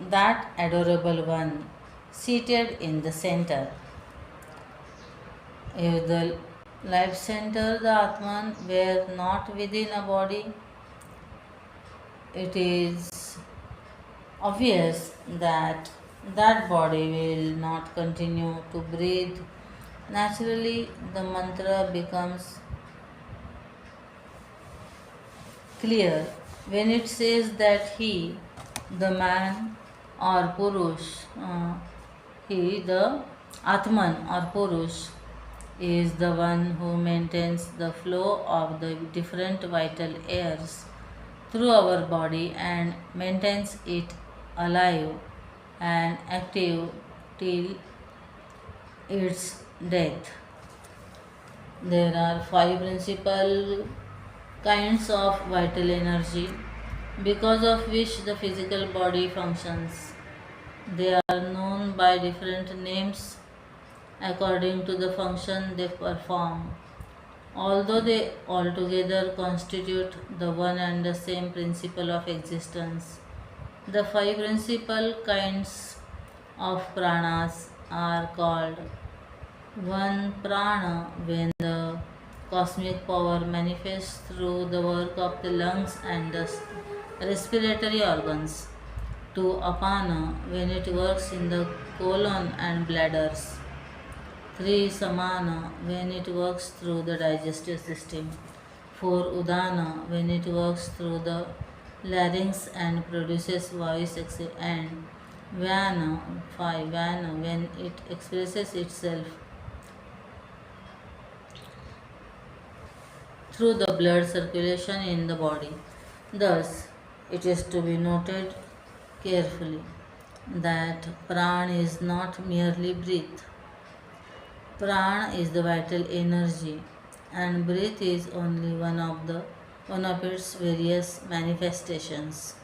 that adorable one seated in the center. If the life center, the Atman, were not within a body, it is obvious that that body will not continue to breathe. Naturally, the mantra becomes clear when it says that he, the man or Purush, he, the Atman or Purush, is the one who maintains the flow of the different vital airs through our body and maintains it alive and active till its death. There are 5 principal kinds of vital energy because of which the physical body functions. They are known by different names according to the function they perform, although they altogether constitute the one and the same principle of existence. The 5 principal kinds of pranas are called One prana, when the cosmic power manifests through the work of the lungs and the respiratory organs. Two apana, when it works in the colon and bladders. Three samana, when it works through the digestive system. Four udana, when it works through the larynx and produces voice and vyana, 5 vyana, when it expresses itself through the blood circulation in the body. Thus, it is to be noted carefully that pran is not merely breath. Pran is the vital energy, and breath is only one of its various manifestations.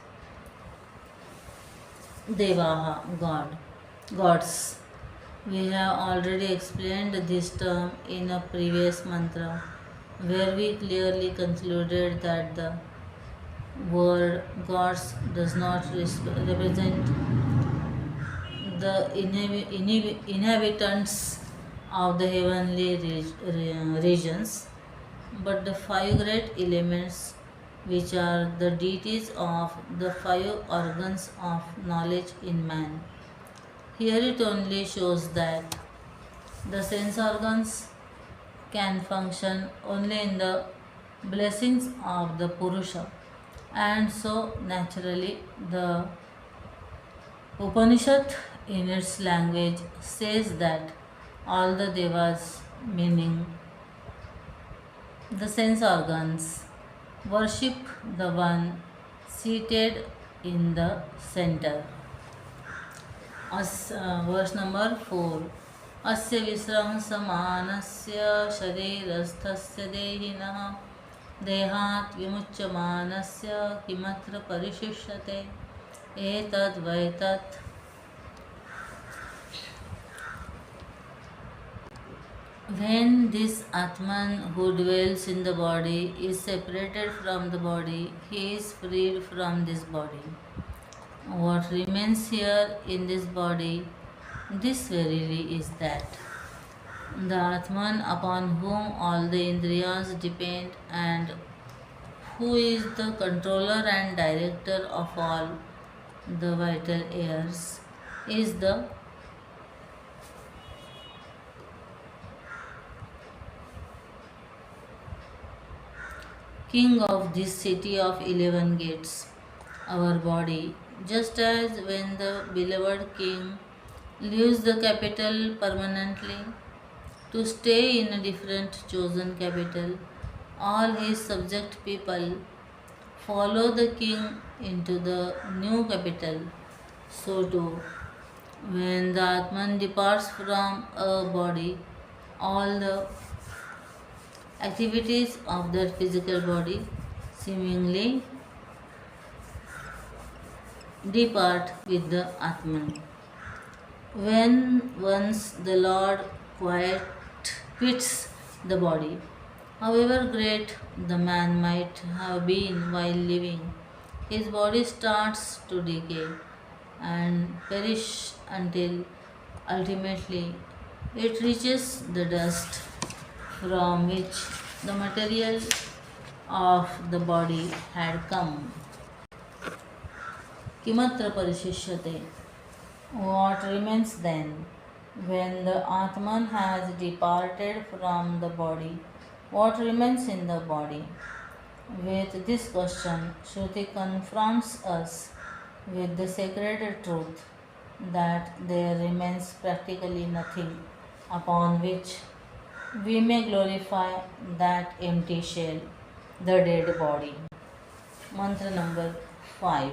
Devaha, God, gods. We have already explained this term in a previous mantra, where we clearly concluded that the word gods does not represent the inhabitants of the heavenly regions, but the five great elements which are the deities of the five organs of knowledge in man. Here it only shows that the sense organs can function only in the blessings of the Purusha, and so naturally the Upanishad in its language says that all the devas, meaning the sense organs, worship the one seated in the center. Verse number 4. अस्य विश्रम समानस्य शरीरस्थस्य देहिनः देहात् विमुच्यमानस्य किमत्र परिशिष्यते एतद् वै तत्. When this Atman who dwells in the body is separated from the body, he is freed from this body. What remains here in this body, this verily is that. The Atman upon whom all the Indriyas depend and who is the controller and director of all the vital airs is the king of this city of 11 gates, our body, just as when the beloved king leaves the capital permanently to stay in a different chosen capital, all his subject people follow the king into the new capital. So too, when the Atman departs from a body, all the activities of that physical body seemingly depart with the Atman. When once the Lord quits the body, however great the man might have been while living, his body starts to decay and perish until ultimately it reaches the dust from which the material of the body had come. Kimatra parishishyate. What remains then? When the Atman has departed from the body, what remains in the body? With this question, Shruti confronts us with the sacred truth that there remains practically nothing upon which we may glorify that empty shell, the dead body. Mantra number 5.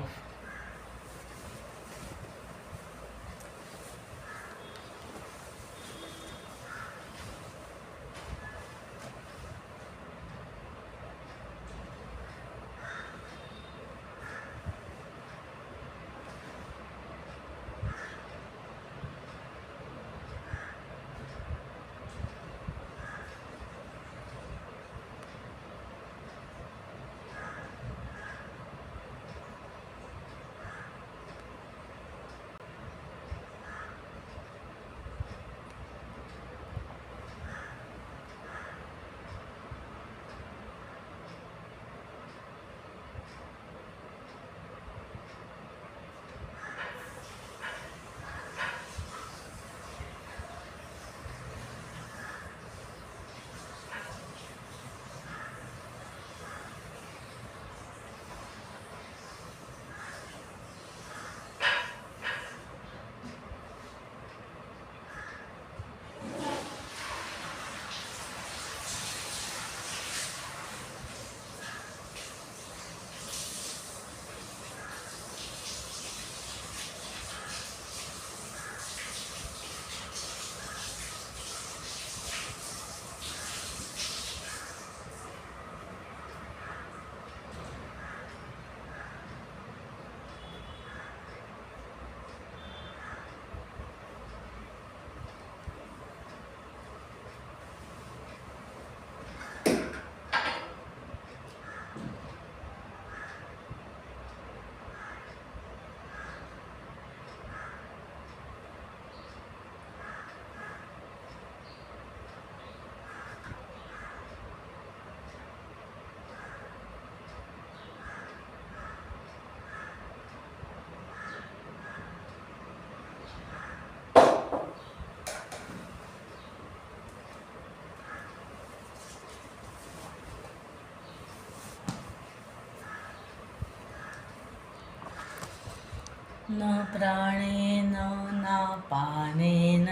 न प्राणेन नापानेन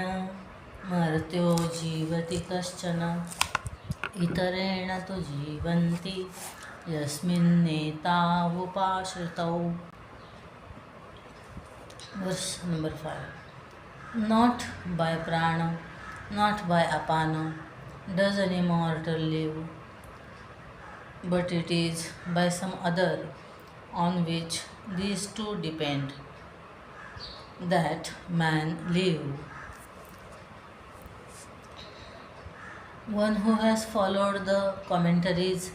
मर्त्यो जीवति कश्चन इतरेण तु जीवन्ति यस्मिन्नेतावुपाश्रितौ. Verse number 5. Not by prana, not by apana does an immortal live, but it is by some other on which these two depend that man live. One who has followed the commentaries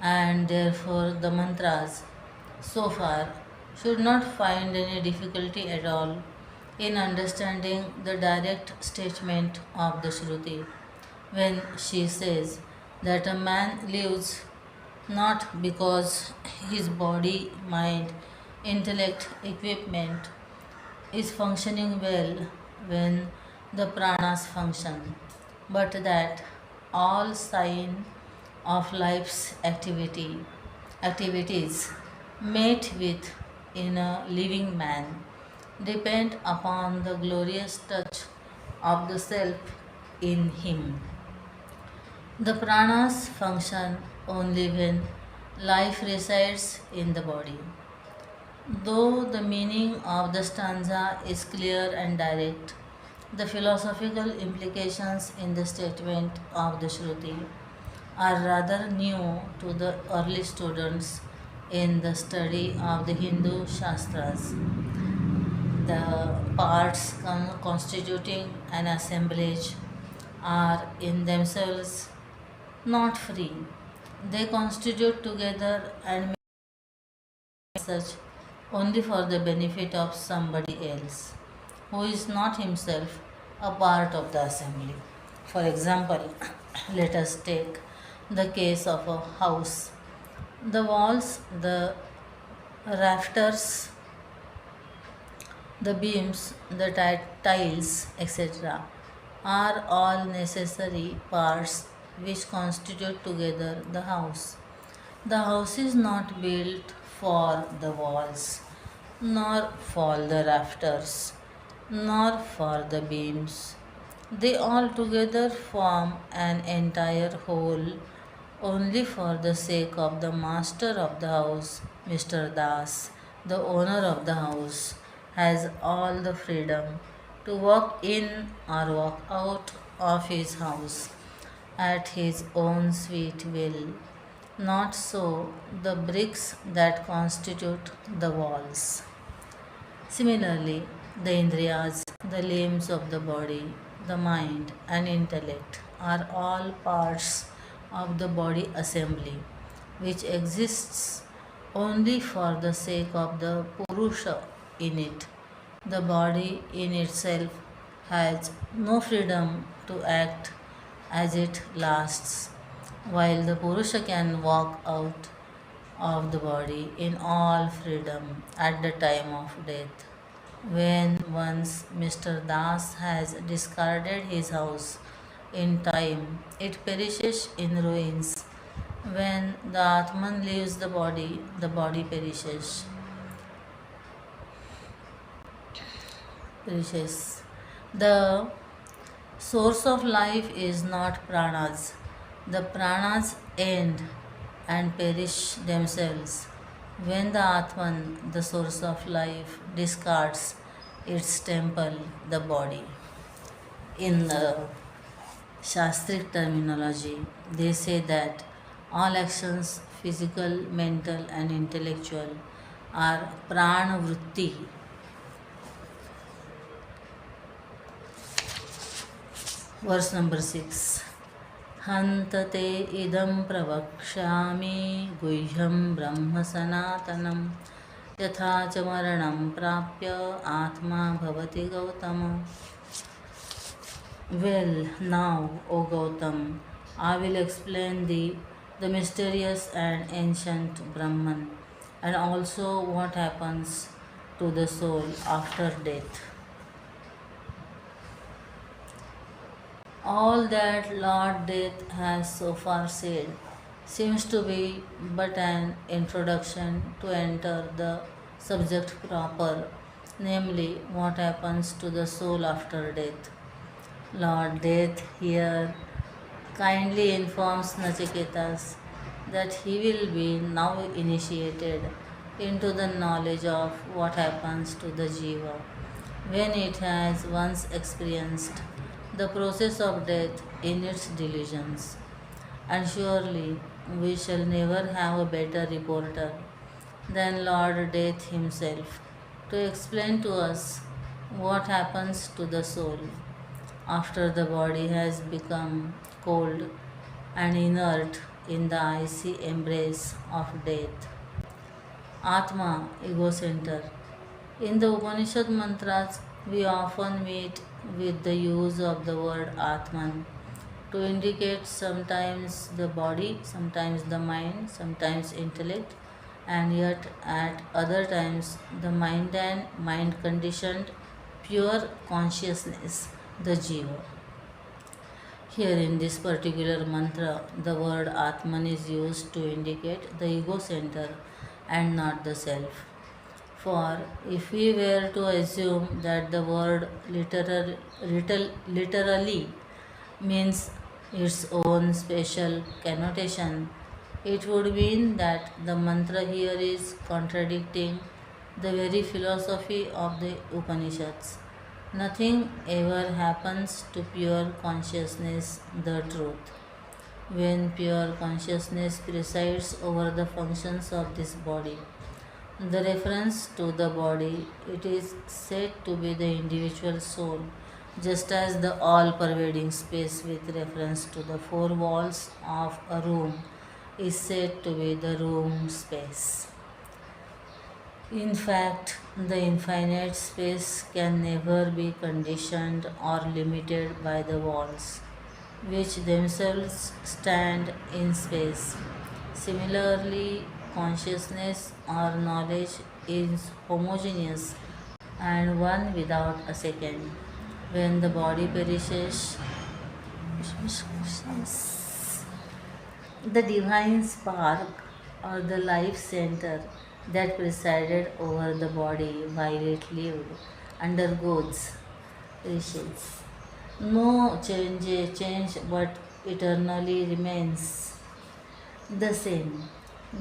and therefore the mantras so far should not find any difficulty at all in understanding the direct statement of the Shruti when she says that a man lives not because his body, mind, intellect, equipment is functioning well when the pranas function, but that all sign of life's activities met with in a living man depend upon the glorious touch of the self in him. The pranas function only when life resides in the body. Though the meaning of the stanza is clear and direct, the philosophical implications in the statement of the Shruti are rather new to the early students in the study of the Hindu Shastras. The parts constituting an assemblage are in themselves not free. They constitute together and make such only for the benefit of somebody else who is not himself a part of the assembly. For example, let us take the case of a house. The walls, the rafters, the beams, the tiles, etc., are all necessary parts which constitute together the house. The house is not built for the walls, nor for the rafters, nor for the beams. They all together form an entire whole only for the sake of the master of the house, Mr. Das, the owner of the house, has all the freedom to walk in or walk out of his house at his own sweet will. Not so the bricks that constitute the walls. Similarly, the indriyas, the limbs of the body, the mind and intellect are all parts of the body assembly, which exists only for the sake of the Purusha in it. The body in itself has no freedom to act as it lasts, while the Purusha can walk out of the body in all freedom at the time of death. When once Mr. Das has discarded his house in time, it perishes in ruins. When the Atman leaves the body perishes. The source of life is not pranas. The pranas end and perish themselves when the Atman, the source of life, discards its temple, the body. In the Shastric terminology, they say that all actions, physical, mental, and intellectual, are prana vritti. Verse number 6. हन्ते इदं प्रवक्ष्यामि गुह्यं ब्रह्म सनातनं यथा च मरणं प्राप्य आत्मा भवति Gautam. Well, now, O Gautam, I will explain thee the mysterious and ancient Brahman and also what happens to the soul after death. All that Lord Death has so far said seems to be but an introduction to enter the subject proper namely, what happens to the soul after death. Lord Death here kindly informs Nachiketas that he will be now initiated into the knowledge of what happens to the jiva when it has once experienced the process of death in its delusions. And surely we shall never have a better reporter than Lord Death himself to explain to us what happens to the soul after the body has become cold and inert in the icy embrace of death. Atma, ego center. In the Upanishad mantras, we often meet with the use of the word Atman to indicate sometimes the body, sometimes the mind, sometimes intellect, and yet at other times the mind and mind conditioned pure consciousness, the jiva. Here in this particular mantra, the word Atman is used to indicate the ego center and not the self. For if we were to assume that the word literally means its own special connotation, it would mean that the mantra here is contradicting the very philosophy of the Upanishads. Nothing ever happens to pure consciousness, the truth. When pure consciousness presides over the functions of this body, the reference to the body, it is said to be the individual soul, just as the all pervading space with reference to the four walls of a room is said to be the room space. In fact, the infinite space can never be conditioned or limited by the walls, which themselves stand in space. Similarly, consciousness or knowledge is homogeneous and one without a second. When the body perishes, the divine spark or the life center that presided over the body while it lived undergoes reshapes. No change but eternally remains the same.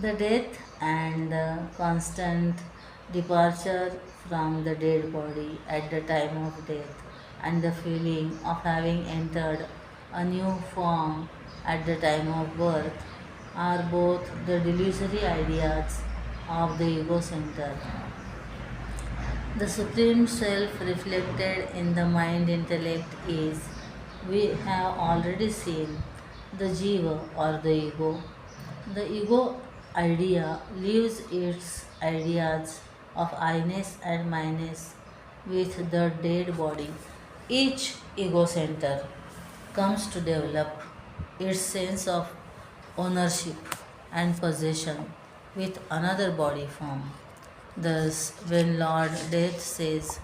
The death and the constant departure from the dead body at the time of death and the feeling of having entered a new form at the time of birth are both the delusory ideas of the ego center. The Supreme Self reflected in the mind intellect is, we have already seen, the Jiva or the ego. The ego idea leaves its ideas of I-ness and myness with the dead body. Each ego center comes to develop its sense of ownership and possession with another body form. Thus, when Lord Death says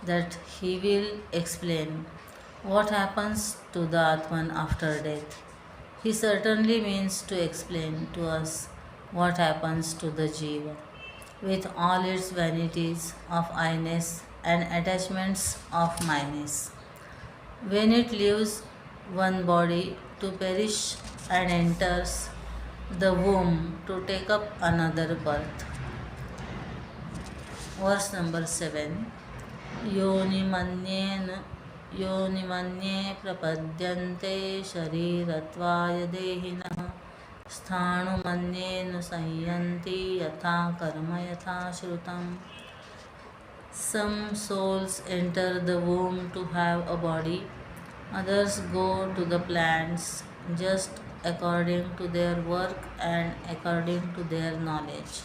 that he will explain what happens to the Atman after death, he certainly means to explain to us what happens to the Jiva with all its vanities of I-ness and attachments of myness. When it leaves one body to perish and enters the womb to take up another birth. Verse number 7. योनिमन्येन योनिमन्ये प्रपद्यन्ते शरीरत्वाय देहिनः स्थाणुमन्येन संयन्ति यथा कर्म यथा श्रुतम्. Some souls enter the womb to have a body, others go to the plants just according to their work and according to their knowledge.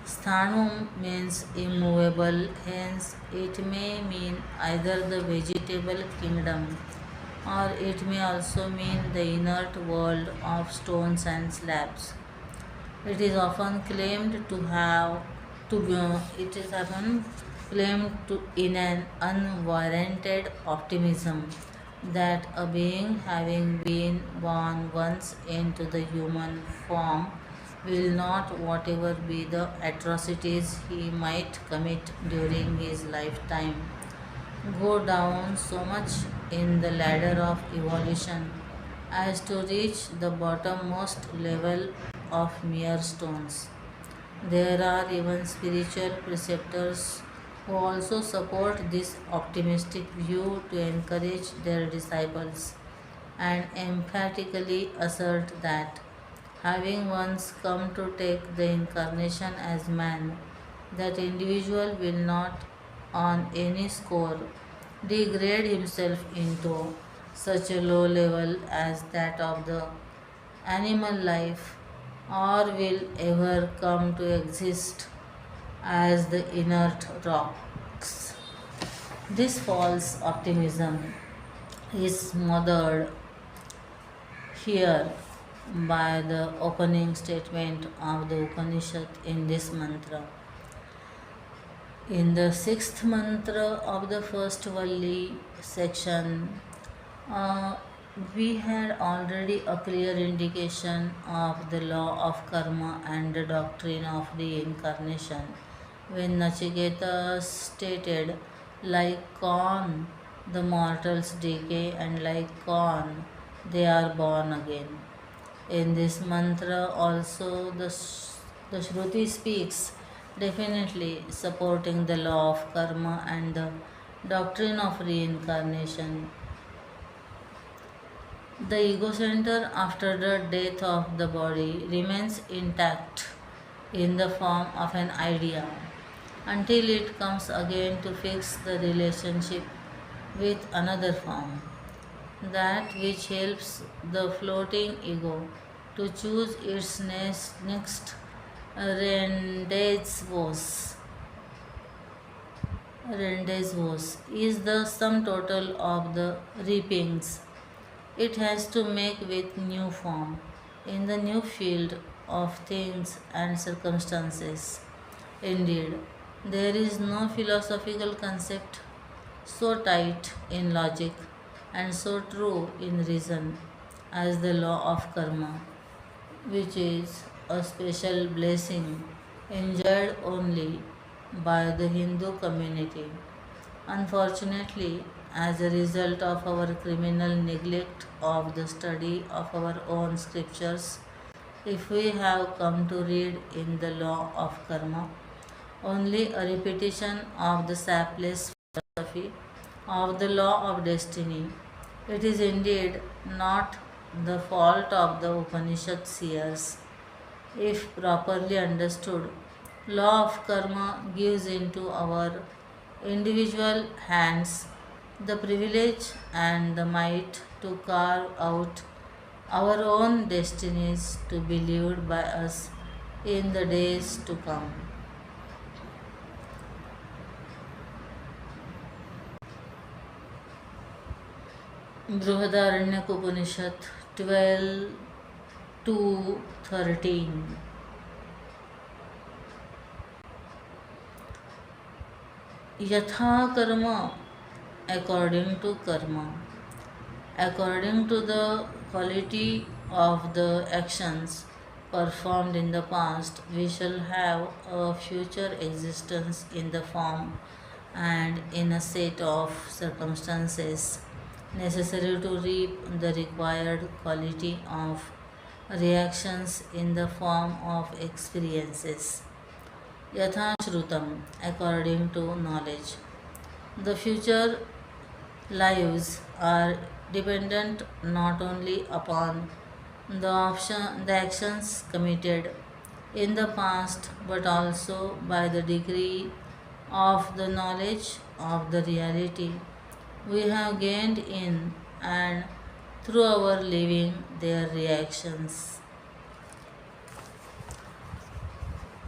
Sthanum means immovable, hence it may mean either the vegetable kingdom or it may also mean the inert world of stones and slabs. It is often claimed to have it is often claimed to in an unwarranted optimism that a being having been born once into the human form will not, whatever be the atrocities he might commit during his lifetime, go down so much in the ladder of evolution as to reach the bottommost level of mere stones. There are even spiritual preceptors who also support this optimistic view to encourage their disciples and emphatically assert that, having once come to take the incarnation as man, that individual will not on any score degrade himself into such a low level as that of the animal life, or will ever come to exist as the inert rocks. This false optimism is smothered here by the opening statement of the Upanishad in this mantra. In the sixth mantra of the first Valli section, uh, we had already a clear indication of the law of karma and the doctrine of reincarnation when Nachiketa stated, like corn, the mortals decay, and like corn, they are born again. In this mantra, also, the Shruti speaks definitely supporting the law of karma and the doctrine of reincarnation. The ego center after the death of the body remains intact in the form of an idea until it comes again to fix the relationship with another form, that which helps the floating ego to choose its next rendezvous is the sum total of the reapings it has to make with new form in the new field of things and circumstances. Indeed, there is no philosophical concept so tight in logic and so true in reason as the law of karma, which is a special blessing enjoyed only by the Hindu community. Unfortunately, as a result of our criminal neglect of the study of our own scriptures, if we have come to read in the law of karma only a repetition of the sapless philosophy of the law of destiny, it is indeed not the fault of the Upanishad seers. If properly understood, law of karma gives into our individual hands the privilege and the might to carve out our own destinies to be lived by us in the days to come. Brihadaranyaka Upanishad 12 to 13. Yatha karma, according to karma, according to the quality of the actions performed in the past, we shall have a future existence in the form and in a set of circumstances necessary to reap the required quality of reactions in the form of experiences. Yatha Shrutam, according to knowledge. The future lives are dependent not only upon the actions committed in the past but also by the degree of the knowledge of the reality we have gained in and through our living their reactions.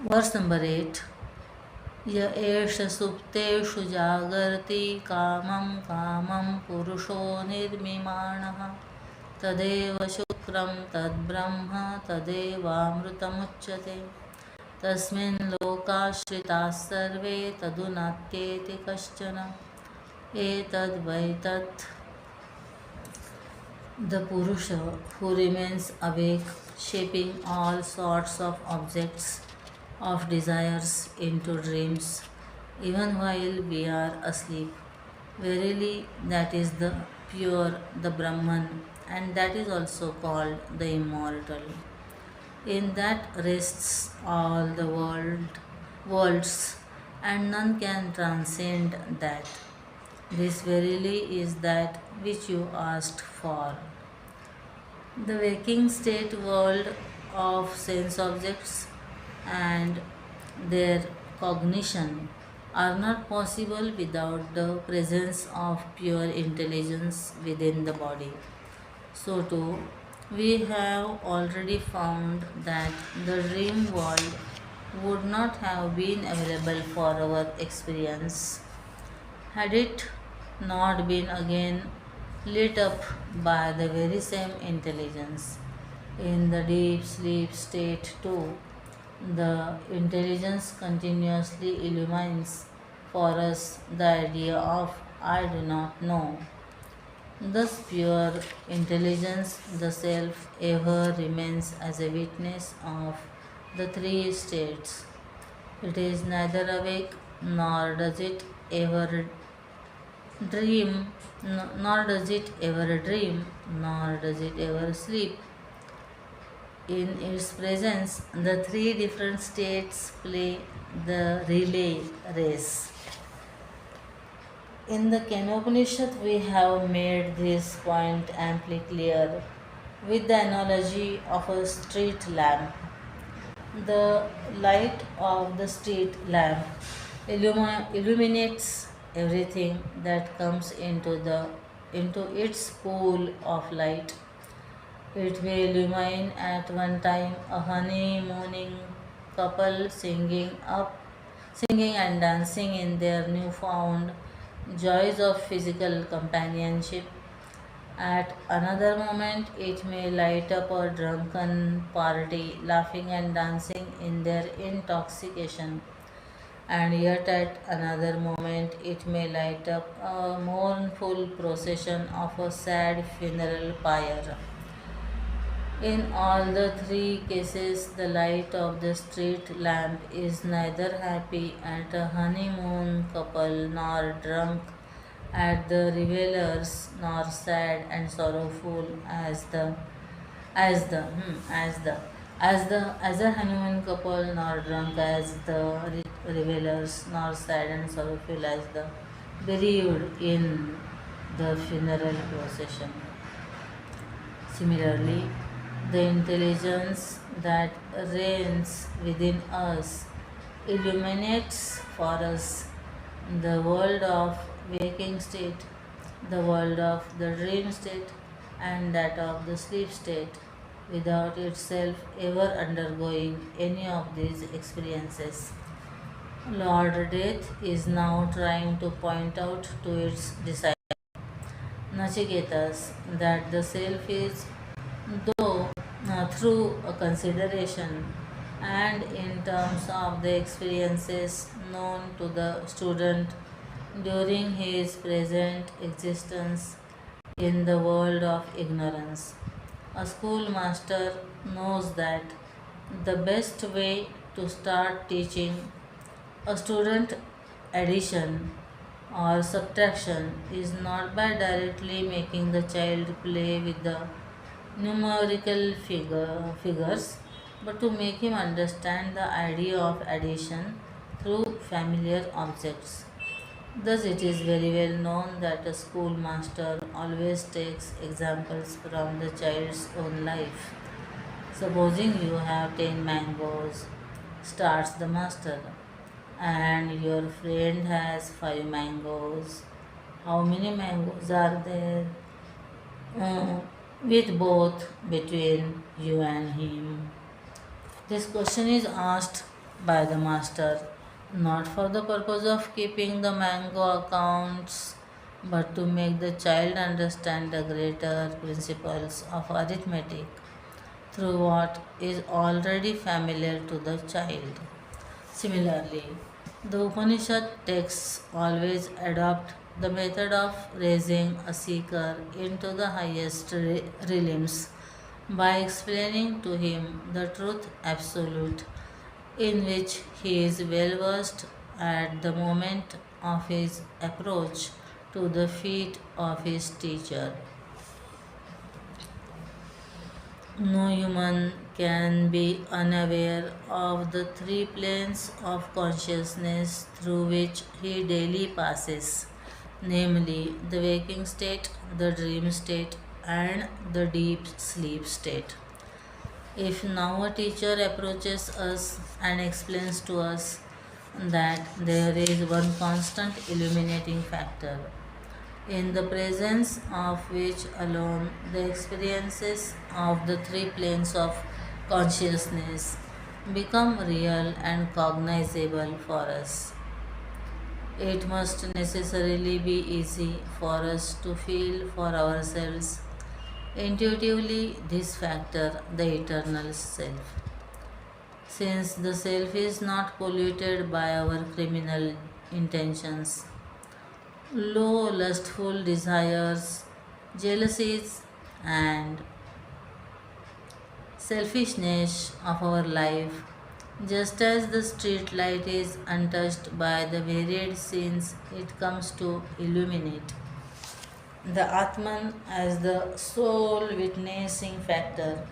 Verse number 8. य एष सुप्तेषु जागर्ति कामं कामं पुरुषो निर्मिमाणः तदेव शुक्रं तद्ब्रह्म तदेवामृतमुच्यते तस्मिन् लोकाश्रिताः सर्वे तदुनात्येति कश्चन एतद्वैतत्. The Purusha who remains awake shaping all sorts of objects of desires into dreams, even while we are asleep. Verily, that is the pure, the Brahman, and that is also called the immortal. In that rests all the worlds, and none can transcend that. This verily is that which you asked for. The waking state world of sense objects and their cognition are not possible without the presence of pure intelligence within the body. So, too, we have already found that the dream world would not have been available for our experience had it not been again lit up by the very same intelligence. In the deep sleep state, too, the intelligence continuously illumines for us the idea of I do not know. Thus, pure intelligence, the self, ever remains as a witness of the three states. It is neither awake nor does it ever dream, nor does it ever dream, nor does it ever sleep. In its presence, the three different states play the relay race. In the Kathopanishad, we have made this point amply clear with the analogy of a street lamp. The light of the street lamp illuminates everything that comes into its pool of light. It may illumine at one time a honeymooning couple singing and dancing in their newfound joys of physical companionship. At another moment, it may light up a drunken party, laughing and dancing in their intoxication. And yet, at another moment, it may light up a mournful procession of a sad funeral pyre. In all the three cases, the light of the street lamp is neither happy at a honeymoon couple nor drunk at the revelers, nor sad and sorrowful as a honeymoon couple, nor drunk as the revelers, nor sad and sorrowful as the bereaved in the funeral procession. Similarly, the intelligence that reigns within us illuminates for us the world of waking state, the world of the dream state, and that of the sleep state, without itself ever undergoing any of these experiences. Lord Death is now trying to point out to its disciple Nachiketas that the self is, though through a consideration and in terms of the experiences known to the student during his present existence in the world of ignorance. A schoolmaster knows that the best way to start teaching a student addition or subtraction is not by directly making the child play with the figures, but to make him understand the idea of addition through familiar objects. Thus, it is very well known that a schoolmaster always takes examples from the child's own life. Supposing you have 10 mangoes, starts the master, and your friend has 5 mangoes. How many mangoes are there? With both between you and him. This question is asked by the master not for the purpose of keeping the mango accounts, but to make the child understand the greater principles of arithmetic through what is already familiar to the child. Similarly, the Upanishad texts always adopt the method of raising a seeker into the highest realms by explaining to him the truth absolute, in which he is well versed at the moment of his approach to the feet of his teacher. No human can be unaware of the three planes of consciousness through which he daily passes, namely the waking state, the dream state, and the deep sleep state. If now a teacher approaches us and explains to us that there is one constant illuminating factor, in the presence of which alone the experiences of the three planes of consciousness become real and cognizable for us, it must necessarily be easy for us to feel for ourselves intuitively this factor, the eternal self. Since the self is not polluted by our criminal intentions, low lustful desires, jealousies, and selfishness of our life, just as the street light is untouched by the varied scenes it comes to illuminate. The Atman, as the sole witnessing factor,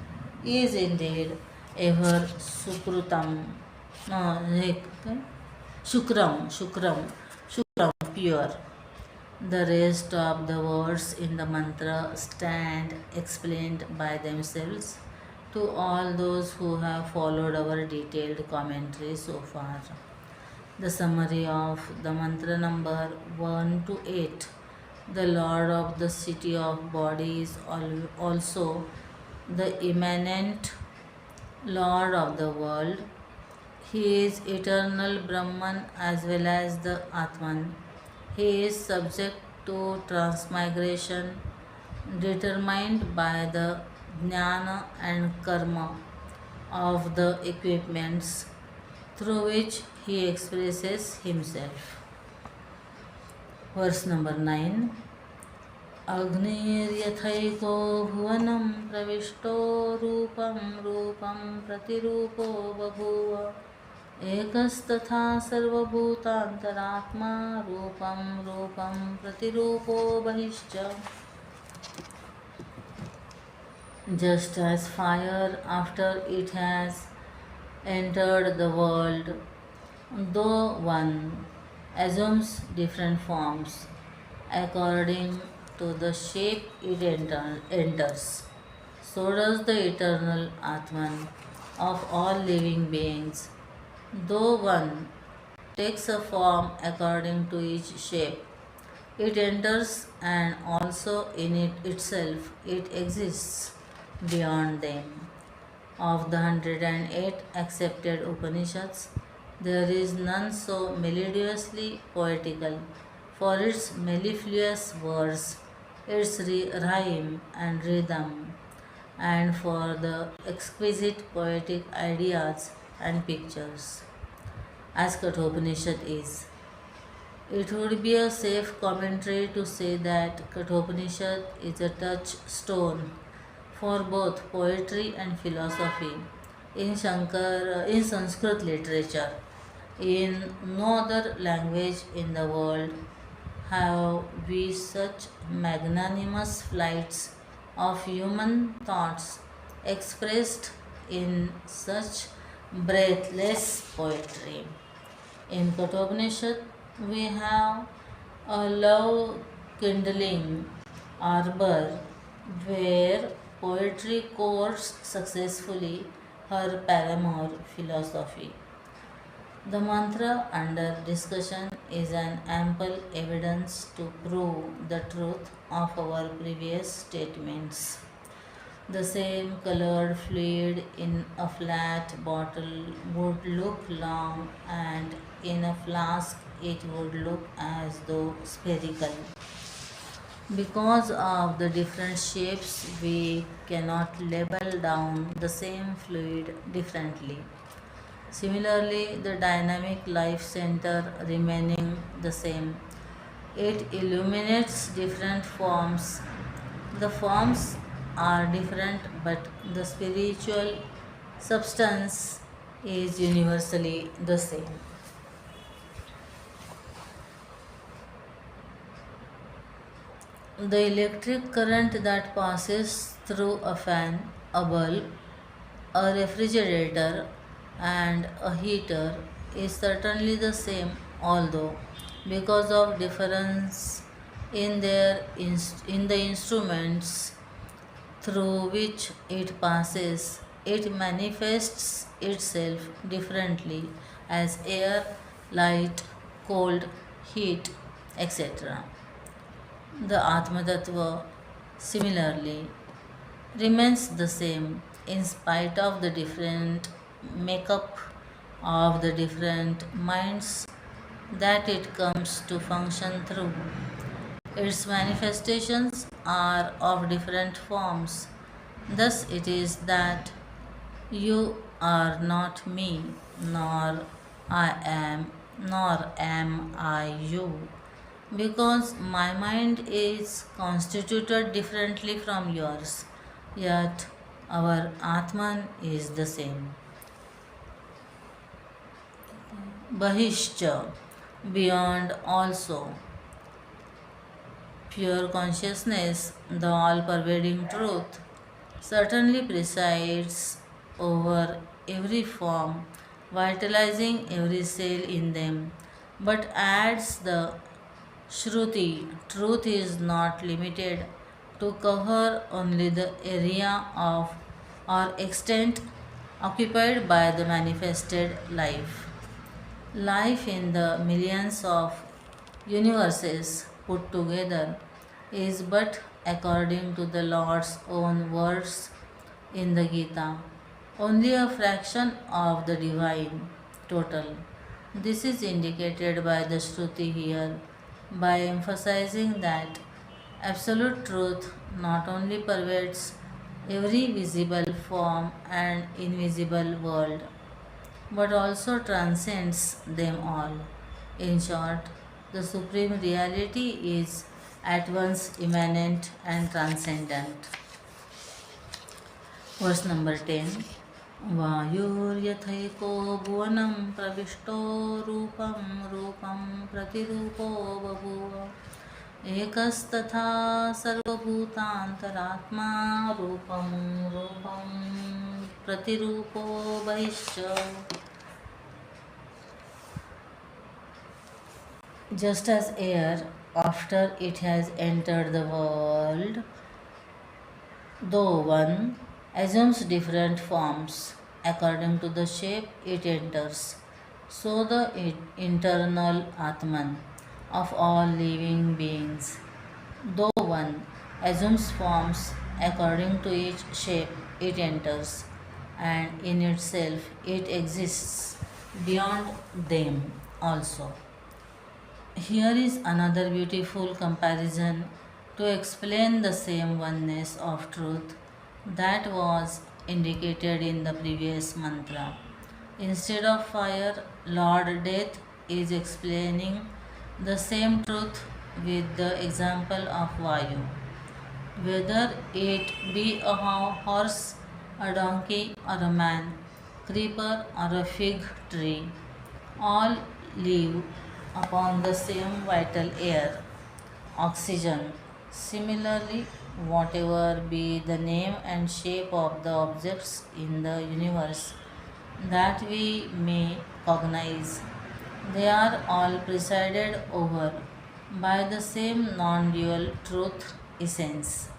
is indeed ever Sukrutam, no, Shukram, pure. The rest of the words in the mantra stand explained by themselves to all those who have followed our detailed commentary so far. The summary of the mantra number 1 to 8. The Lord of the city of body is also the immanent Lord of the world. He is eternal Brahman as well as the Atman. He is subject to transmigration determined by the jnana and karma of the equipments through which he expresses himself. Verse number 9. अग्निर्यथैको भुवनं प्रविष्टो रूपं रूपं प्रतिरूपो बभूव एकस्तथा सर्वभूतान्तरात्मा रूपं रूपं प्रतिरूपो बहिश्च. Just as fire after it has entered the world, though one assumes different forms according to the shape it enters, so does the eternal Atman of all living beings. Though one takes a form according to each shape it enters, and also in it itself it exists beyond them. Of the 108 accepted Upanishads, there is none so melodiously poetical for its mellifluous words, its rhyme and rhythm, and for the exquisite poetic ideas and pictures, as Kathopanishad is. It would be a safe commentary to say that Kathopanishad is a touchstone for both poetry and philosophy in Sanskrit literature. In no other language in the world have we such magnanimous flights of human thoughts expressed in such breathless poetry. In Kathopanishad, we have a love kindling arbor where poetry courts successfully her paramour philosophy. The mantra under discussion is an ample evidence to prove the truth of our previous statements. The same colored fluid in a flat bottle would look long, and in a flask it would look as though spherical. Because of the different shapes, we cannot label down the same fluid differently. Similarly, the dynamic life center remaining the same, it illuminates different forms. The forms are different, but the spiritual substance is universally the same. The electric current that passes through a fan, a bulb, a refrigerator, and a heater is certainly the same, although because of difference in the instruments through which it passes, it manifests itself differently as air, light, cold, heat, etc. The Atma Tattva similarly remains the same in spite of the different makeup of the different minds that it comes to function through. Its manifestations are of different forms. Thus, it is that you are not me, nor nor am I you, because my mind is constituted differently from yours, yet our Atman is the same. Bahishcha, beyond also. Pure consciousness, the all pervading truth, certainly presides over every form, vitalizing every cell in them, but adds the Shruti. Truth is not limited to cover only the area of or extent occupied by the manifested life. Life in the millions of universes put together is but, according to the Lord's own words in the Gita, only a fraction of the divine total. This is indicated by the Shruti here by emphasizing that absolute truth not only pervades every visible form and invisible world, but also transcends them all. In short, the Supreme Reality is at once immanent and transcendent. Verse number 10. वायुर्यथैको भुवनं प्रविष्टो रूपं रूपं प्रतिरूपो बभूव एकस्तथा सर्वभूतान्तरात्मा रूपं रूपं प्रतिरूपो बहिश्च. Just as air, after it has entered the world, though one assumes different forms according to the shape it enters, so the internal Atman of all living beings, though one assumes forms according to each shape it enters, and in itself it exists beyond them also. Here is another beautiful comparison to explain the same oneness of truth that was indicated in the previous mantra. Instead of fire, Lord Death is explaining the same truth with the example of Vayu. Whether it be a horse, a donkey, or a man, creeper, or a fig tree, all live upon the same vital air, oxygen. Similarly, whatever be the name and shape of the objects in the universe that we may cognize, they are all presided over by the same non dual truth essence.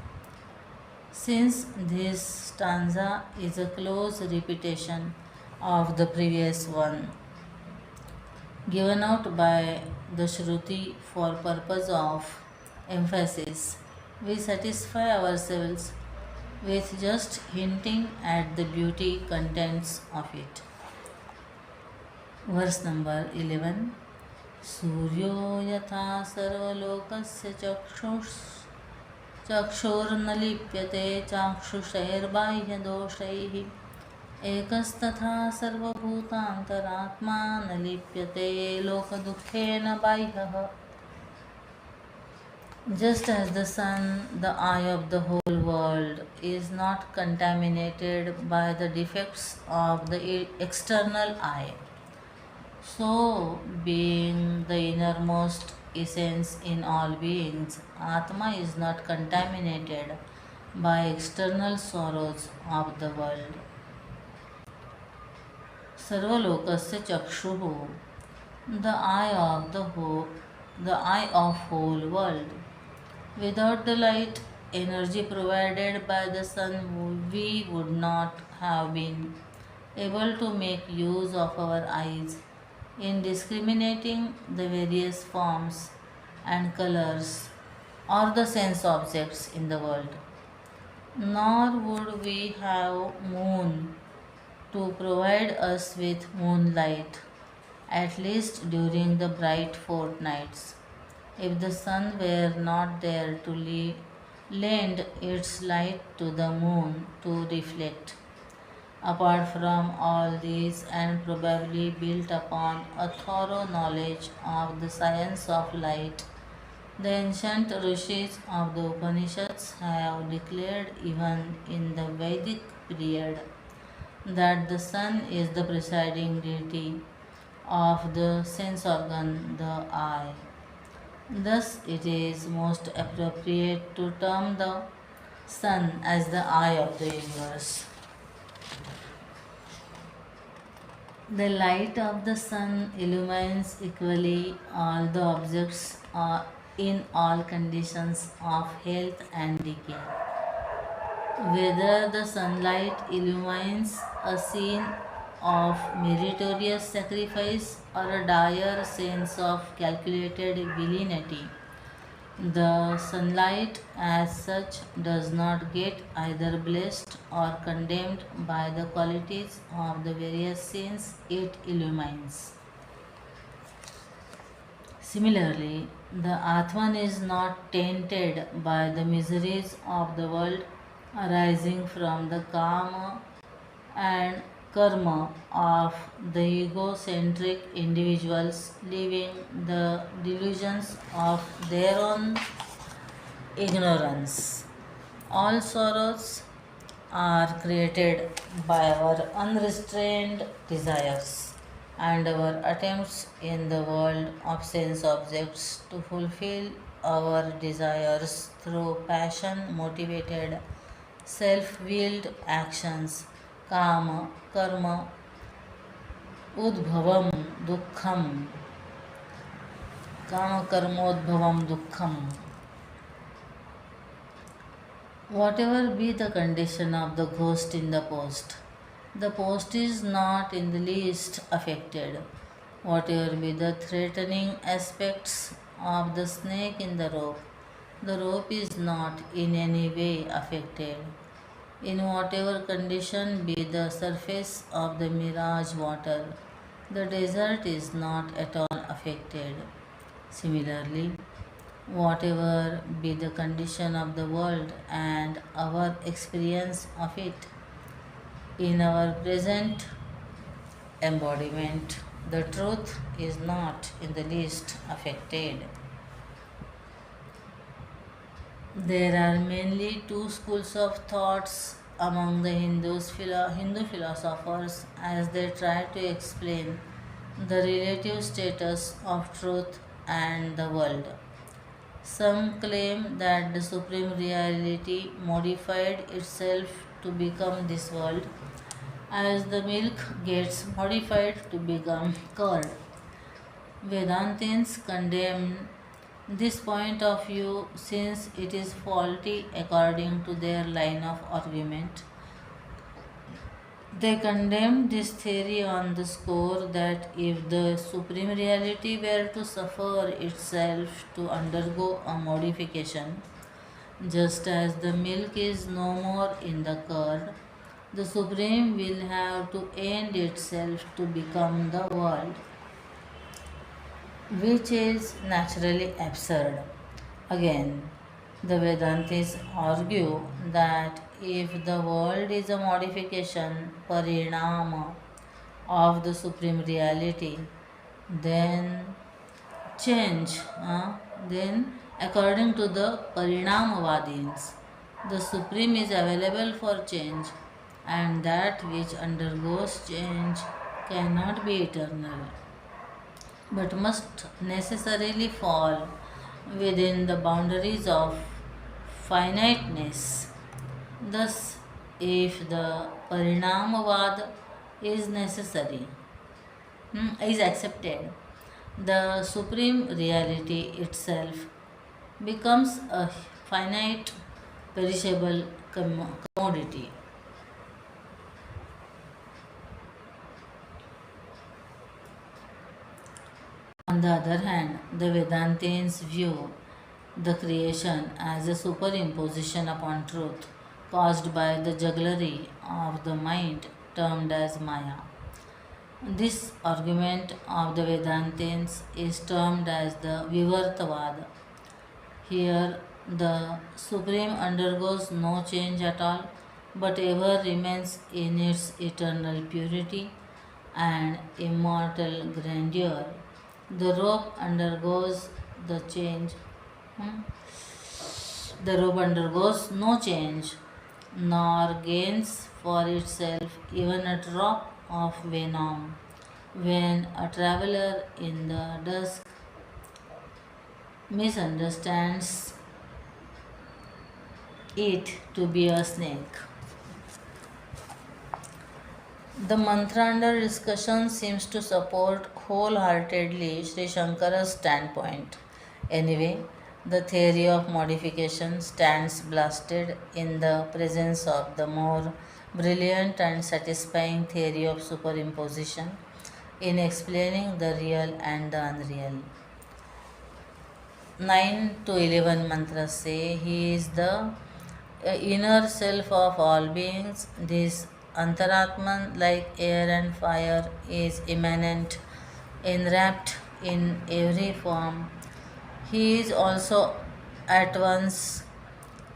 Since this stanza is a close repetition of the previous one, given out by the Shruti for purpose of emphasis, we satisfy ourselves with just hinting at the beauty contents of it. Verse number 11. Suryo yatha sarvalokasya चक्षुर्नलिप्यते चाक्षुषैर्बाह्यदोषैः एकस्तथा सर्वभूतान्तरात्मा न लिप्यते लोकदुःखेन बाह्यः. Just as the sun, the eye of the whole world, is not contaminated by the defects of the external eye, so being the innermost essence in all beings, Atma is not contaminated by external sorrows of the world. Sarvalokasya chakshuhu, the eye of the eye of whole world. Without the light energy provided by the sun, we would not have been able to make use of our eyes in discriminating the various forms and colors or the sense objects in the world. Nor would we have moon to provide us with moonlight, at least during the bright fortnights, if the sun were not there to lend its light to the moon to reflect. Apart from all these, and probably built upon a thorough knowledge of the science of light, the ancient rishis of the Upanishads have declared even in the Vedic period that the sun is the presiding deity of the sense organ, the eye. Thus, it is most appropriate to term the sun as the eye of the universe. The light of the sun illumines equally all the objects in all conditions of health and decay. Whether the sunlight illumines a scene of meritorious sacrifice or a dire sense of calculated villainy, the sunlight as such does not get either blessed or condemned by the qualities of the various scenes it illumines. Similarly, the Atman is not tainted by the miseries of the world arising from the karma and karma of the egocentric individuals living the delusions of their own ignorance. All sorrows are created by our unrestrained desires and our attempts in the world of sense objects to fulfill our desires through passion motivated self willed actions. Kama, karma, udbhavam, dukkham. Kama, karmodbhavam, dukkham. Whatever be the condition of the ghost in the post is not in the least affected. Whatever be the threatening aspects of the snake in the rope is not in any way affected. In whatever condition be the surface of the mirage water, the desert is not at all affected. Similarly, whatever be the condition of the world and our experience of it, in our present embodiment, the truth is not in the least affected. There are mainly two schools of thoughts among the Hindu philosophers as they try to explain the relative status of truth and the world. Some claim that the Supreme Reality modified itself to become this world, as the milk gets modified to become curd. Vedantins condemn this point of view since it is faulty according to their line of argument. They condemn this theory on the score that if the Supreme Reality were to suffer itself to undergo a modification, just as the milk is no more in the curd, the Supreme will have to end itself to become the world, which is naturally absurd. Again, the Vedantis argue that if the world is a modification, parinama, of the Supreme Reality, then change. Then, according to the Parinamavadins, the Supreme is available for change, and that which undergoes change cannot be eternal, but must necessarily fall within the boundaries of finiteness. Thus, if the Parinamavad is necessary, is accepted, the supreme reality itself becomes a finite, perishable commodity. On the other hand, the Vedantins view the creation as a superimposition upon truth caused by the jugglery of the mind termed as Maya. This argument of the Vedantins is termed as the Vivartavad. Here, the Supreme undergoes no change at all, but ever remains in its eternal purity and immortal grandeur. The rope undergoes the change. hmm, The rope undergoes no change, nor gains for itself even a drop of venom. When a traveler in the dusk misunderstands it to be a snake. The mantra under discussion seems to support wholeheartedly Sri Shankara's standpoint. Anyway, the theory of modification stands blasted in the presence of the more brilliant and satisfying theory of superimposition in explaining the real and the unreal. 9 to 11 mantras say he is the inner self of all beings. This Antaratman, like air and fire, is immanent, enwrapped in every form. He is also at once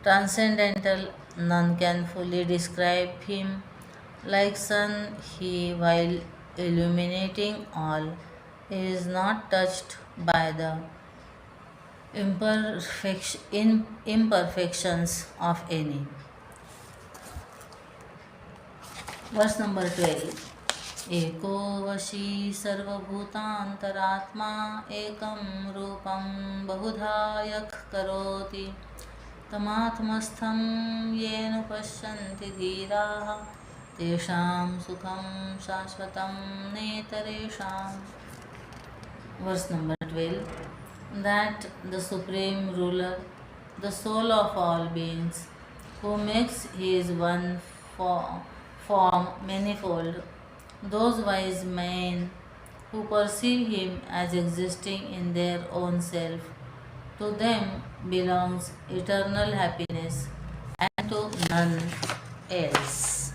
transcendental, none can fully describe him. Like sun, he, while illuminating all, is not touched by the imperfections of any. Verse number 12. एको वशी सर्वभूतान्तरात्मा एकं रूपं बहुधा यः करोति तमात्मस्थं येन पश्यन्ति धीराः तेषां सुखं शाश्वतं नेतरेषाम्. Verse number 12. That the Supreme Ruler, the soul of all beings, who makes his one form manifold, those wise men who perceive him as existing in their own self, to them belongs eternal happiness and to none else.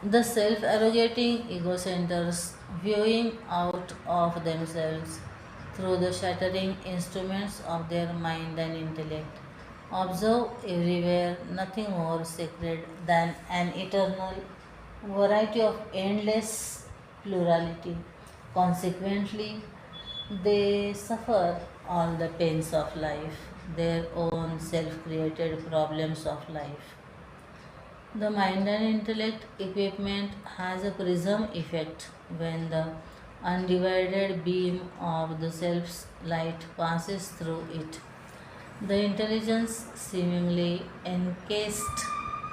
The self-arrogating ego centers, viewing out of themselves through the shattering instruments of their mind and intellect, observe everywhere nothing more sacred than an eternal variety of endless plurality. Consequently, they suffer all the pains of life, their own self-created problems of life. The mind and intellect equipment has a prism effect when the undivided beam of the self's light passes through it. The intelligence, seemingly encased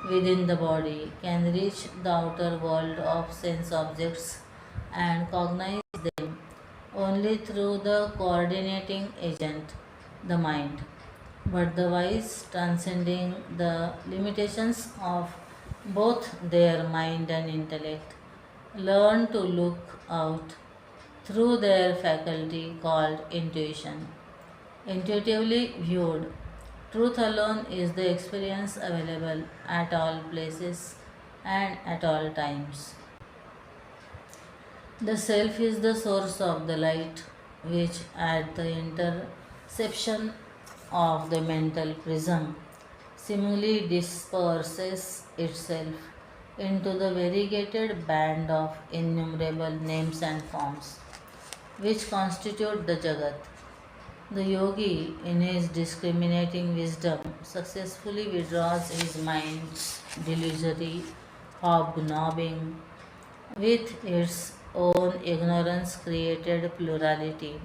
within the body, can reach the outer world of sense objects and cognize them only through the coordinating agent, the mind. But the wise, transcending the limitations of both their mind and intellect, learn to look out through their faculty called intuition. Intuitively viewed, truth alone is the experience available at all places and at all times. The self is the source of the light, which at the interception of the mental prism seemingly disperses itself into the variegated band of innumerable names and forms which constitute the Jagat. The yogi, in his discriminating wisdom, successfully withdraws his mind's delusory hobnobbing with its own ignorance created plurality,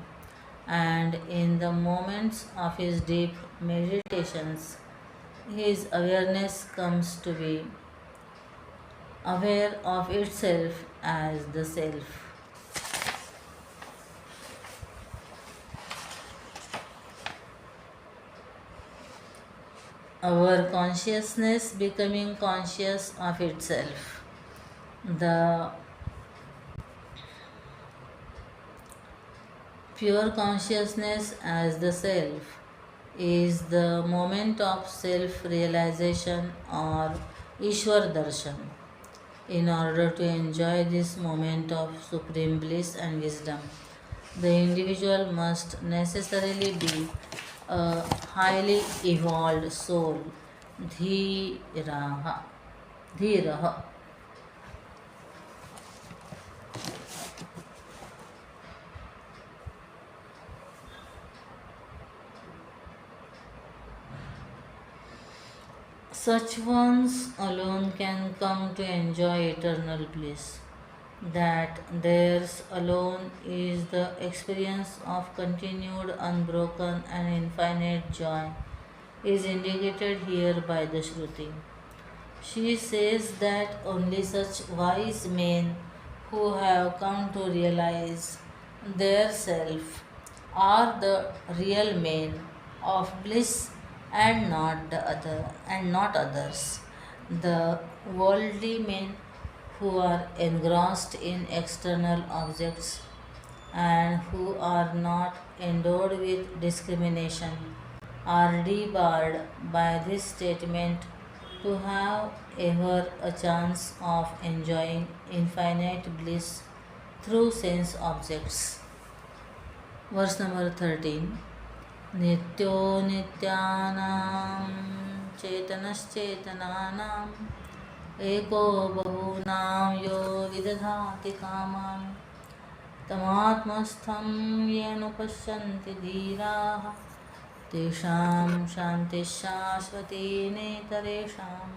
and in the moments of his deep meditations, his awareness comes to be aware of itself as the self. Our consciousness becoming conscious of itself. The pure consciousness as the self is the moment of self realization or Ishwar darshan. In order to enjoy this moment of supreme bliss and wisdom, the individual must necessarily be a highly evolved soul, dhiraha, dhiraha. Such ones alone can come to enjoy eternal bliss. That theirs alone is the experience of continued, unbroken, and infinite joy is indicated here by the Shruti. She says that only such wise men who have come to realize their self are the real men of bliss and not others. The worldly men who are engrossed in external objects and who are not endowed with discrimination are debarred by this statement to have ever a chance of enjoying infinite bliss through sense objects. Verse number 13. Nityo nityanam chetanascetananam eko bahunam yo vidadhati kaman tamatmastham yena pashyanti dhiraha tesham shanti shashvati netaresham.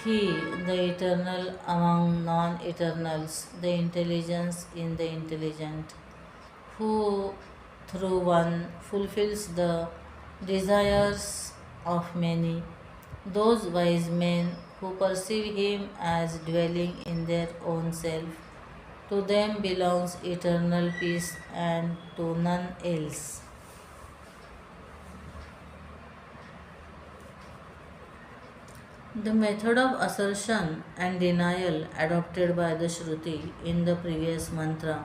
He, the eternal among non-eternals, the intelligence in the intelligent, who through one fulfills the desires of many, those wise men who perceive him as dwelling in their own self, to them belongs eternal peace and to none else. The method of assertion and denial adopted by the Shruti in the previous mantra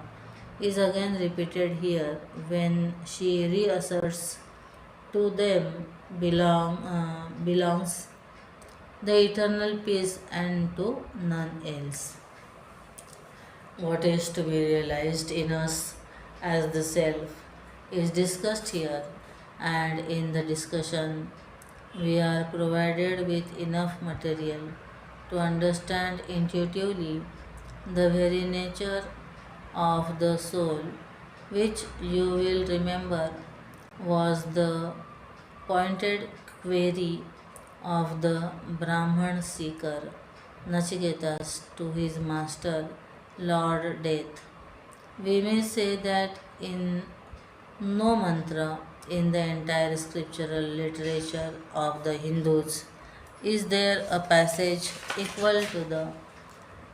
is again repeated here when she reasserts to them belongs the eternal peace and to none else. What is to be realized in us as the self is discussed here, and in the discussion we are provided with enough material to understand intuitively the very nature of the soul, which you will remember was the pointed query of the Brahman seeker Nachiketas to his master Lord Death. We may say that in no mantra in the entire scriptural literature of the Hindus is there a passage equal to the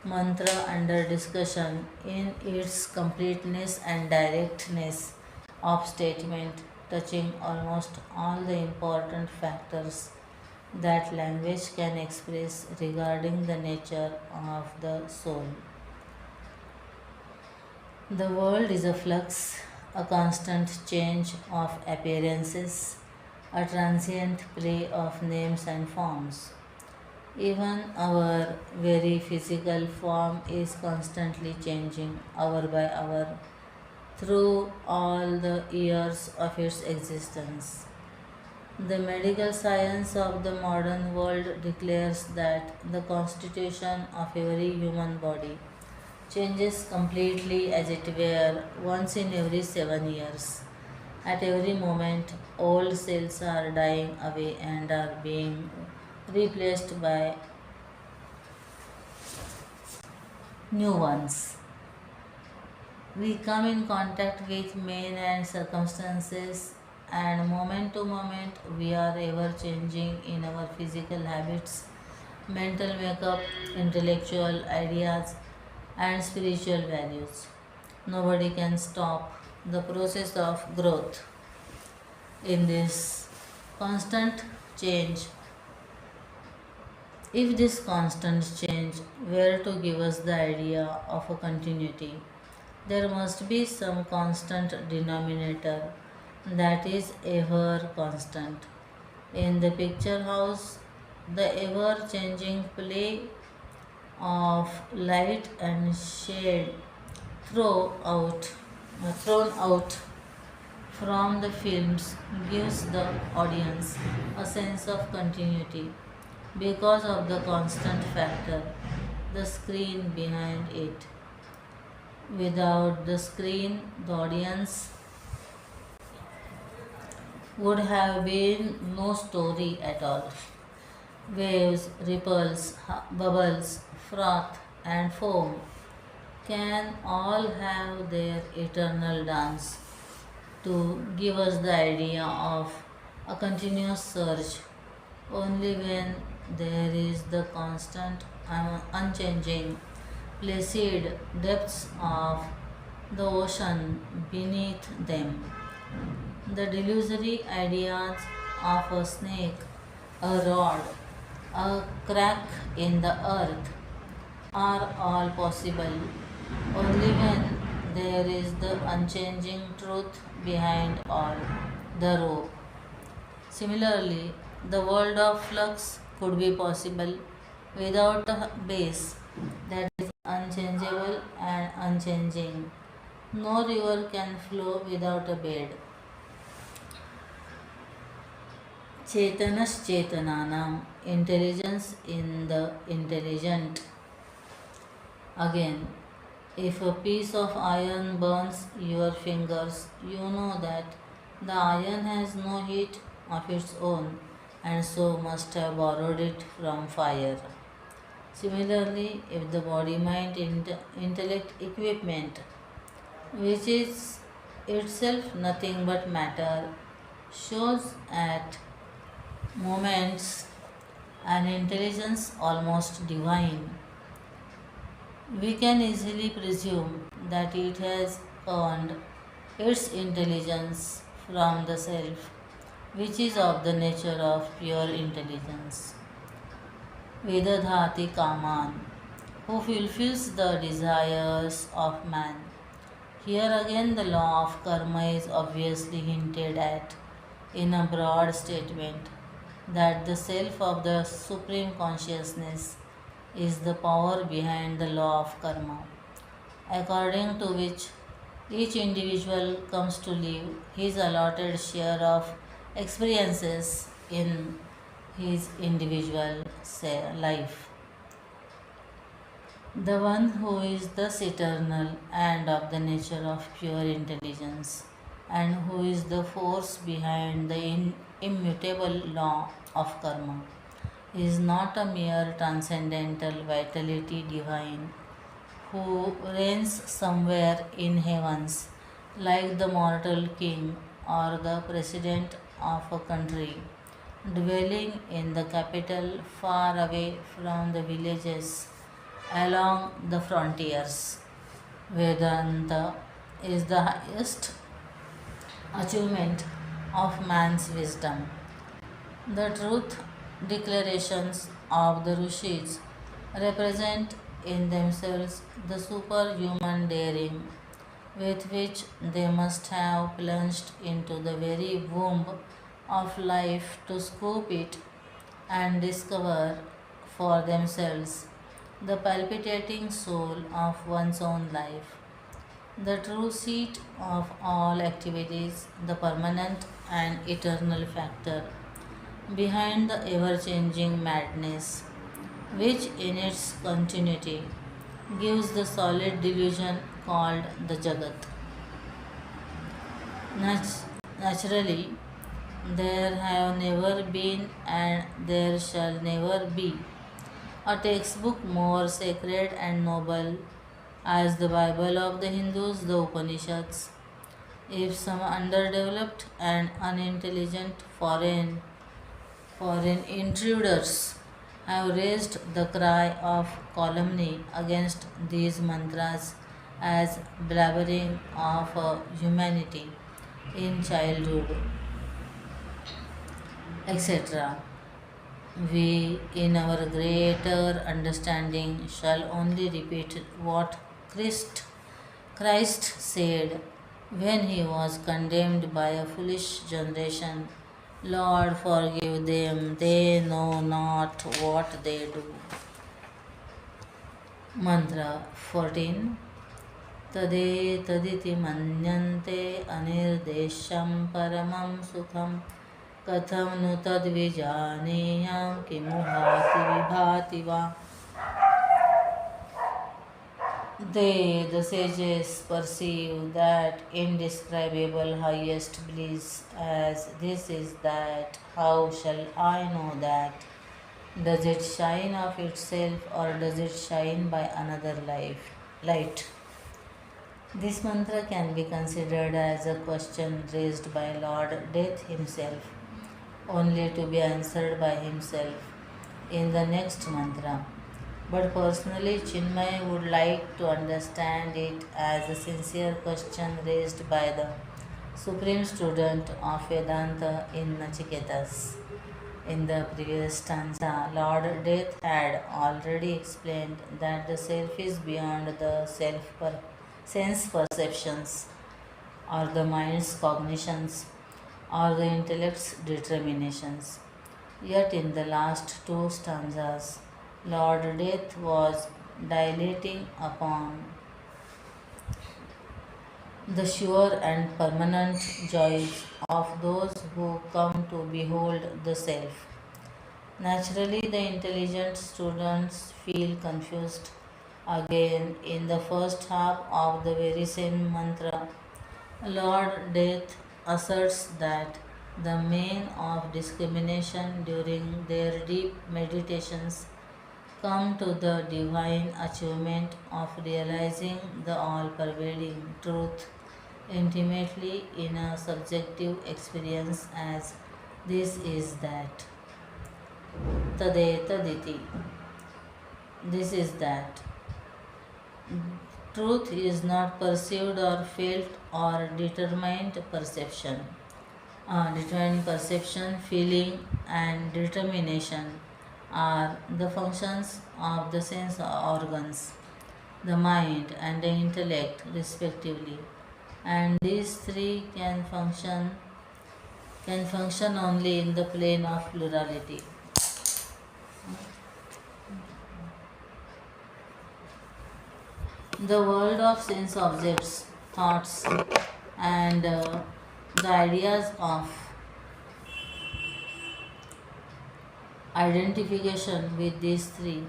mantra under discussion in its completeness and directness of statement, touching almost all the important factors that language can express regarding the nature of the soul. The world is a flux, a constant change of appearances, a transient play of names and forms. Even our very physical form is constantly changing hour by hour through all the years of its existence. The medical science of the modern world declares that the constitution of every human body changes completely as it were once in every 7 years. At every moment, old cells are dying away and are being replaced by new ones. We come in contact with men and circumstances, and moment to moment, we are ever changing in our physical habits, mental makeup, intellectual ideas, and spiritual values. Nobody can stop the process of growth in this constant change. If this constant change were to give us the idea of a continuity, there must be some constant denominator that is ever constant. In the picture house, the ever changing play of light and shade thrown out from the films gives the audience a sense of continuity because of the constant factor, the screen behind it. Without the screen, the audience would have been no story at all. Waves, ripples, bubbles, froth, and foam can all have their eternal dance to give us the idea of a continuous surge. Only when there is the constant, unchanging, placid depths of the ocean beneath them. The delusory ideas of a snake, a rod, a crack in the earth are all possible only when there is the unchanging truth behind all the rope. Similarly, the world of flux could be possible without a base that is unchangeable and unchanging. No river can flow without a bed. Chetanam, intelligence in the intelligent. Again, if a piece of iron burns your fingers, you know that the iron has no heat of its own and so must have borrowed it from fire. Similarly, if the body mind intellect equipment, which is itself nothing but matter, shows at moments an intelligence almost divine, we can easily presume that it has earned its intelligence from the self, which is of the nature of pure intelligence. Vedadhati Kaman, who fulfills the desires of man. Here again, the law of karma is obviously hinted at in a broad statement that the self of the supreme consciousness is the power behind the law of karma, according to which each individual comes to live his allotted share of experiences in his individual life. The one who is thus eternal and of the nature of pure intelligence, and who is the force behind the immutable law of karma, is not a mere transcendental vitality divine who reigns somewhere in heavens like the mortal king or the president of a country, dwelling in the capital far away from the villages along the frontiers. Vedanta is the highest achievement of man's wisdom. The truth declarations of the rishis represent in themselves the superhuman daring with which they must have plunged into the very womb of life to scoop it and discover for themselves the palpitating soul of one's own life, the true seat of all activities, the permanent and eternal factor behind the ever changing madness, which in its continuity gives the solid delusion called the Jagat. Naturally, there have never been and there shall never be a textbook more sacred and noble as the Bible of the Hindus, the Upanishads. If some underdeveloped and unintelligent foreign intruders have raised the cry of calumny against these mantras as blabbering of humanity in childhood, etc. We, in our greater understanding, shall only repeat what Christ said when he was condemned by a foolish generation. Lord, forgive them, they know not what they do. Mantra 14. Tade taditi manyante anirdesham paramam sukham katham nu tadvijaneyam kimuhati vibhati va. They, the sages, perceive that indescribable highest bliss as this is that. How shall I know that? Does it shine of itself or does it shine by another light? This mantra can be considered as a question raised by Lord Death himself, only to be answered by himself in the next mantra. But personally, Chinmaya would like to understand it as a sincere question raised by the supreme student of Vedanta in Nachiketas. In the previous stanza, Lord Death had already explained that the self is beyond the sense perceptions, or the mind's cognitions, or the intellect's determinations. Yet in the last two stanzas, Lord Death was dilating upon the sure and permanent joys of those who come to behold the self. Naturally, the intelligent students feel confused again in the first half of the very same mantra. Lord Death asserts that the main of discrimination during their deep meditations come to the divine achievement of realizing the all pervading truth intimately in a subjective experience as this is that. Tade taditi. This is that. Truth is not perceived or felt or determined perception, feeling, and determination are the functions of the sense organs, the mind, and the intellect, respectively. And these three can function only in the plane of plurality. The world of sense objects, thoughts, and the ideas of identification with these three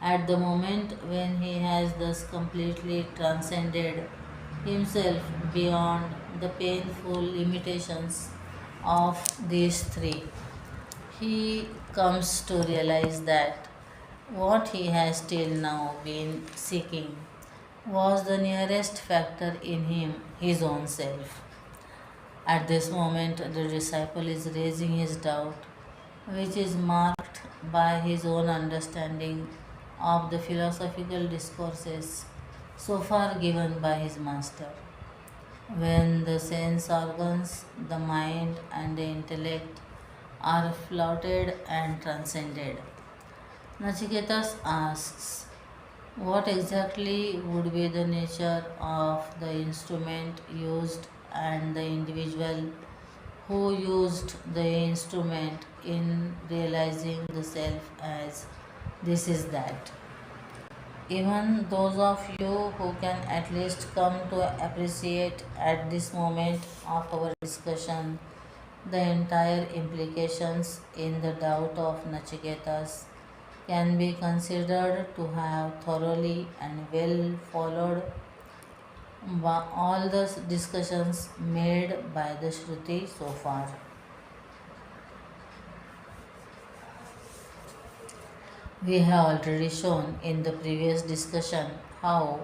at the moment when he has thus completely transcended himself beyond the painful limitations of these three, he comes to realize that what he has till now been seeking was the nearest factor in him, his own self. At this moment, the disciple is raising his doubt, which is marked by his own understanding of the philosophical discourses so far given by his master. When the sense organs, the mind, and the intellect are flouted and transcended, Nachiketas asks, what exactly would be the nature of the instrument used and the individual who used the instrument in realizing the self as this is that? Even those of you who can at least come to appreciate at this moment of our discussion The entire implications in the doubt of Nachiketas can be considered to have thoroughly and well followed all the discussions made by the Shruti so far. We have already shown in the previous discussion how,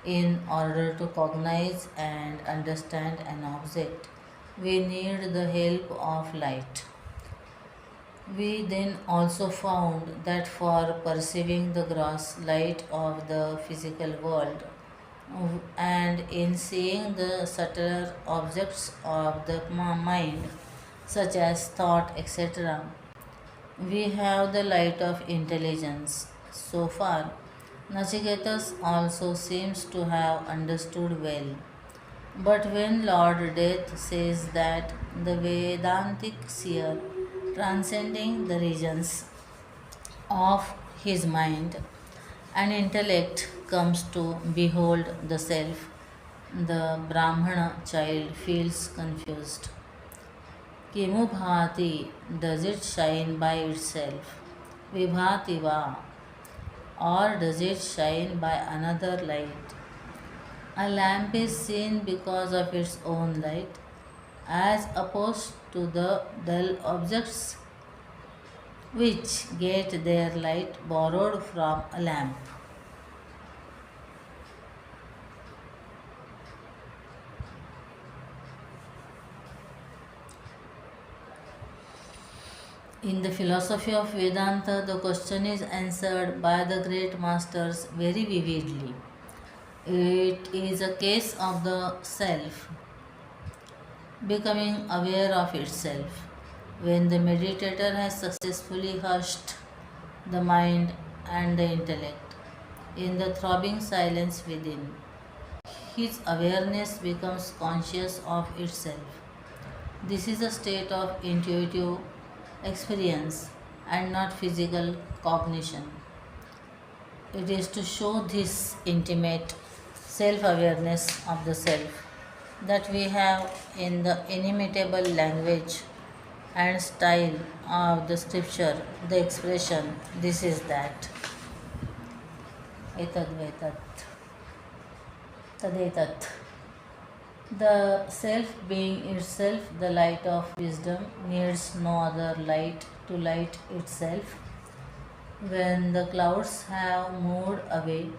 in order to cognize and understand an object, we need the help of light. We then also found that for perceiving the gross light of the physical world and in seeing the subtler objects of the mind, such as thought, etc., we have the light of intelligence. So far, Nachiketas also seems to have understood well. But when Lord Death says that the Vedantic seer, transcending the regions of his mind and intellect, comes to behold the self, the Brahmana child feels confused. Kimu bhati, does it shine by itself? Vibhati va, or does it shine by another light? A lamp is seen because of its own light, as opposed to the dull objects which get their light borrowed from a lamp. In the philosophy of Vedanta, the question is answered by the great masters very vividly. It is a case of the self becoming aware of itself. When the meditator has successfully hushed the mind and the intellect in the throbbing silence within, his awareness becomes conscious of itself. This is a state of intuitive experience and not physical cognition. It is to show this intimate self awareness of the self that we have in the inimitable language and style of the scripture the expression this is that. Etad vetat tadetat. The self being itself the light of wisdom needs no other light to light itself. When the clouds have moved away,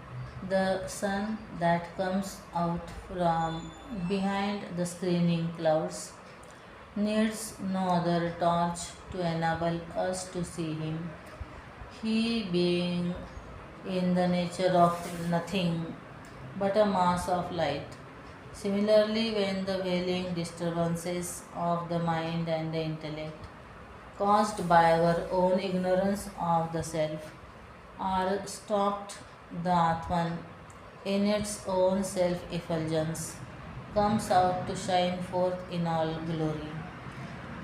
the sun that comes out from behind the screening clouds needs no other torch to enable us to see him. He being in the nature of nothing but a mass of light. Similarly, when the veiling disturbances of the mind and the intellect, caused by our own ignorance of the self, are stopped, the Atman, in its own self effulgence, comes out to shine forth in all glory.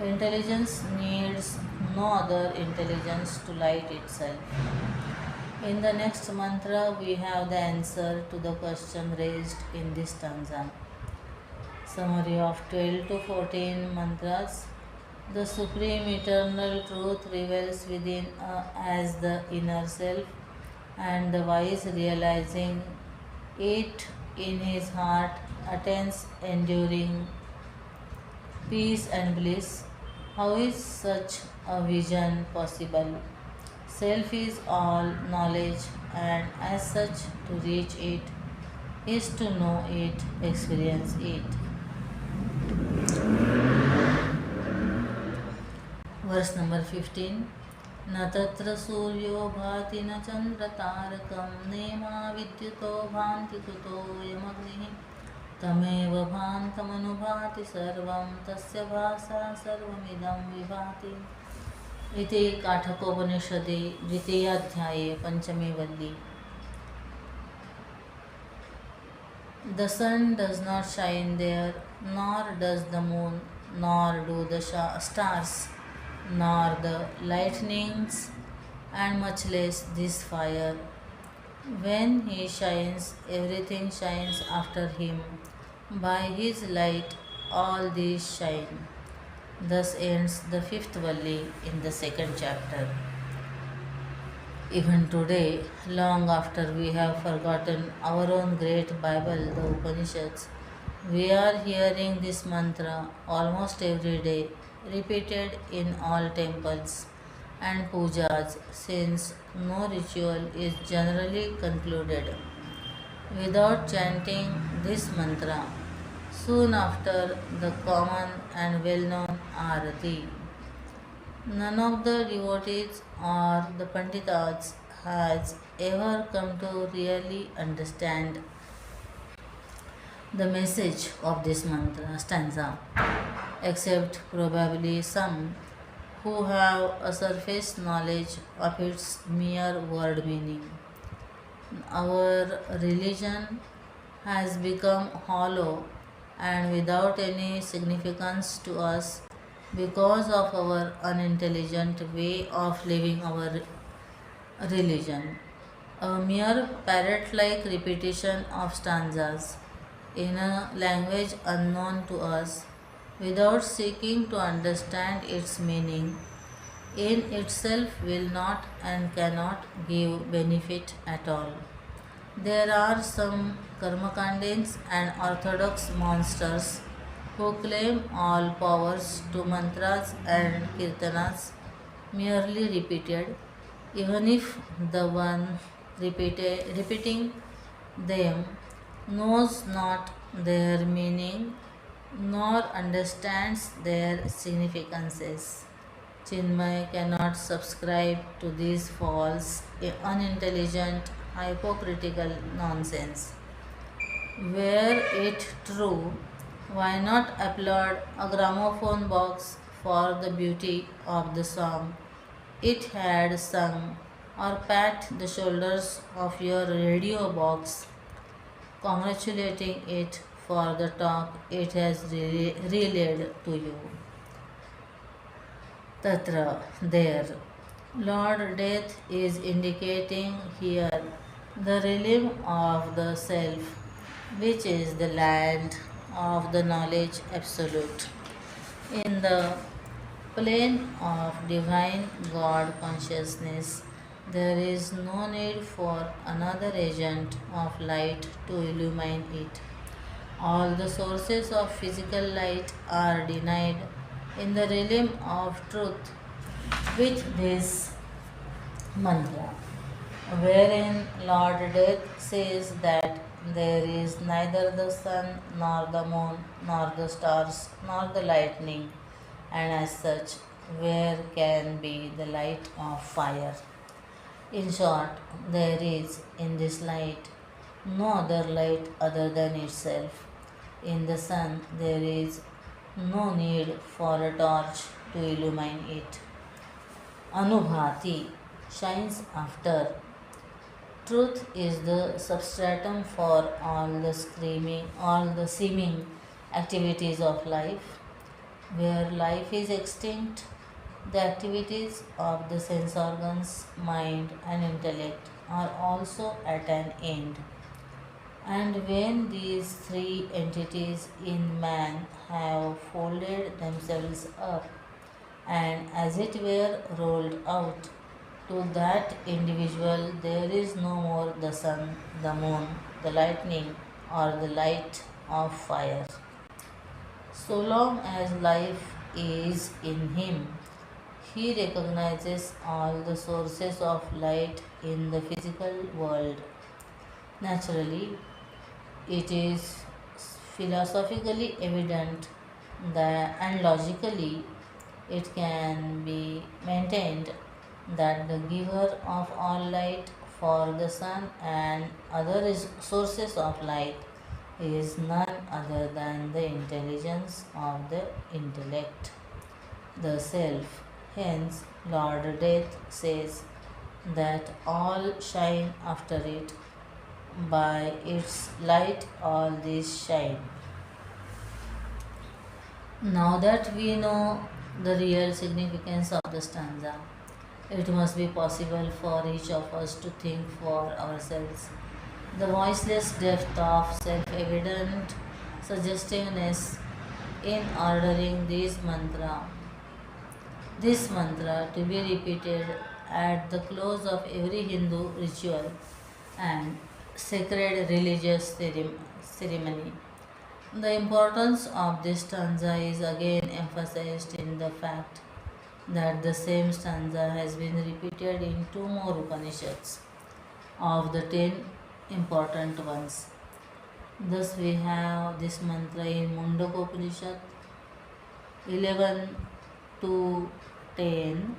Intelligence needs no other intelligence to light itself. In the next mantra, we have the answer to the question raised in this stanza. Summary of 12 to 14 mantras. The Supreme Eternal Truth reveals within as the inner self, and the wise realizing it in his heart attains enduring peace and bliss. How is such a vision possible? Self is all knowledge, and as such, to reach it is to know it, experience it. Verse number 15. न तत्र सूर्यो भाति न चन्द्रतारकं नेमा विद्युतो भान्ति कुतोऽयमग्निः तमेव भान्तमनुभाति सर्वं तस्य भासा सर्वमिदं विभाति इति काठकोपनिषदि द्वितीयाध्याये पंचमी वल्ली. The sun does not shine there, nor does the moon, nor do the stars, nor the lightnings, and much less this fire. When he shines, everything shines after him. By his light, all these shine. Thus ends the fifth Valli in the second chapter. Even today, long after we have forgotten our own great Bible, the Upanishads, we are hearing this mantra almost every day, repeated in all temples and pujas, since no ritual is generally concluded without chanting this mantra soon after the common and well known arati. None of the devotees or the Panditas has ever come to really understand the message of this mantra stanza, except probably some who have a surface knowledge of its mere word meaning. Our religion has become hollow and without any significance to us because of our unintelligent way of living our religion. A mere parrot like repetition of stanzas in a language unknown to us without seeking to understand its meaning in itself will not and cannot give benefit at all. There are some karmakandins and orthodox monsters who claim all powers to mantras and kirtanas merely repeated, even if the one repeating them knows not their meaning nor understands their significances. Chinmaya cannot subscribe to this false, unintelligent, hypocritical nonsense. Were it true, why not applaud a gramophone box for the beauty of the song it had sung, or pat the shoulders of your radio box, congratulating it for the talk it has relayed to you? Tatra, there. Lord Death is indicating here the realm of the self, which is the land of the knowledge absolute. In the plane of divine God consciousness, there is no need for another agent of light to illumine it. All the sources of physical light are denied in the realm of truth with this mantra, wherein Lord Death says that there is neither the sun nor the moon nor the stars nor the lightning, and as such, where can be the light of fire? In short, there is in this light no other light other than itself. In the sun, there is no need for a torch to illumine it. Anubhati shines after. Truth is the substratum for all the seeming activities of life. Where life is extinct, the activities of the sense organs, mind, and intellect are also at an end. And when these three entities in man have folded themselves up and, as it were, rolled out, to that individual there is no more the sun, the moon, the lightning, or the light of fire. So long as life is in him, he recognizes all the sources of light in the physical world. Naturally, it is philosophically evident that, and logically, it can be maintained that the giver of all light for the sun and other sources of light is none other than the intelligence of the intellect, the self. Hence, Lord Death says that all shine after it. By its light, all these shine. Now that we know the real significance of the stanza, it must be possible for each of us to think for ourselves. The voiceless depth of self evident suggestiveness in ordering this mantra to be repeated at the close of every Hindu ritual and sacred religious ceremony. The importance of this stanza is again emphasized in the fact that the same stanza has been repeated in two more Upanishads of the 10 important ones. Thus, we have this mantra in Mundakopanishad 11 to 10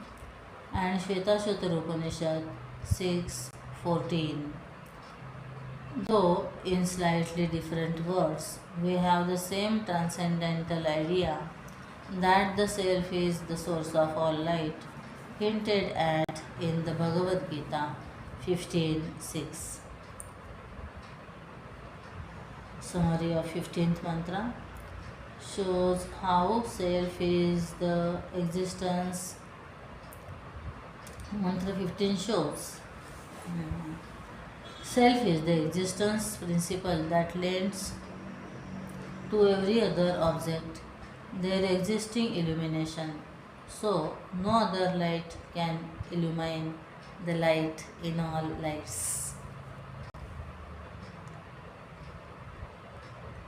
and Shvetashvatara Upanishad 6:14. Though in slightly different words, we have the same transcendental idea that the self is the source of all light, hinted at in the Bhagavad Gita 15:6. Summary of 15th mantra shows how self is the existence. Mantra 15 shows self is the existence principle that lends to every other object their existing illumination. So, no other light can illumine the light in all lights.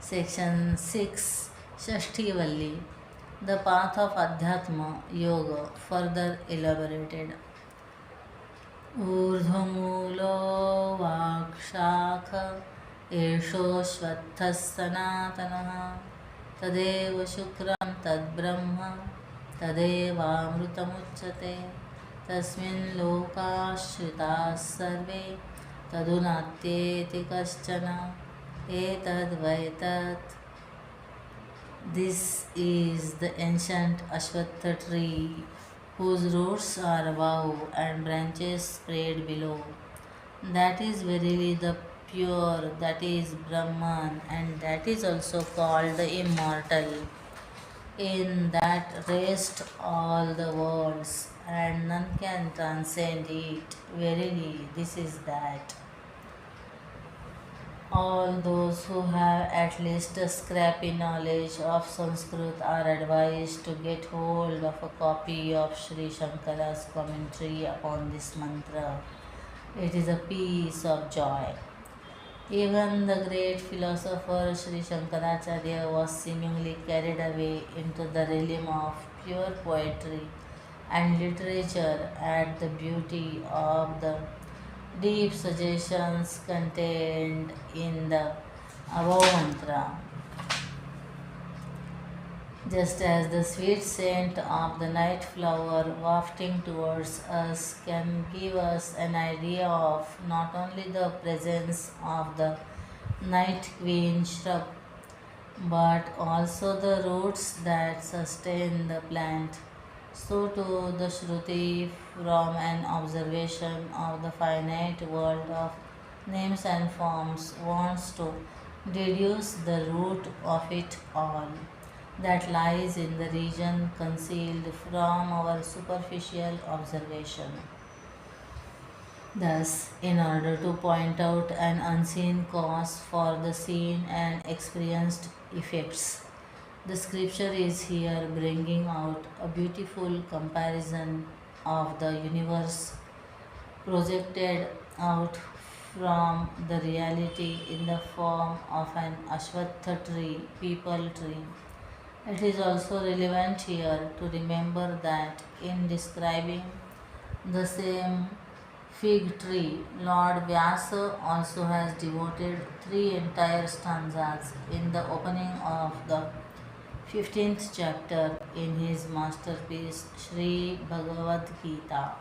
Section 6 Shashti Valli. The path of Adhyatma Yoga further elaborated. ऊर्ध्वमूलो वाक्शाख एषोऽश्वत्थः सनातनः तदेव शुक्रं तद्ब्रह्म तदेवामृतमुच्यते तस्मिन् लोकाश्रिताः सर्वे तदुनात्येति कश्चन एतद्वैतत्. This is the ancient Ashwatha tree whose roots are above and branches spread below. That is verily the pure, that is Brahman, and that is also called the immortal. In that rest all the worlds, and none can transcend it. Verily, this is that. All those who have at least a scrappy knowledge of Sanskrit are advised to get hold of a copy of Sri Shankara's commentary upon this mantra. It is a piece of joy. Even the great philosopher Sri Shankaracharya was seemingly carried away into the realm of pure poetry and literature at the beauty of the deep suggestions contained in the above mantra. Just as the sweet scent of the night flower wafting towards us can give us an idea of not only the presence of the night queen shrub but also the roots that sustain the plant, so too the Shruti, from an observation of the finite world of names and forms, wants to deduce the root of it all that lies in the region concealed from our superficial observation. Thus, in order to point out an unseen cause for the seen and experienced effects, the scripture is here bringing out a beautiful comparison of the universe projected out from the reality in the form of an Ashwatha tree, peepal tree. It is also relevant here to remember that in describing the same fig tree, Lord Vyasa also has devoted 3 entire stanzas in the opening of the 15th chapter in his masterpiece Sri Bhagavad Gita.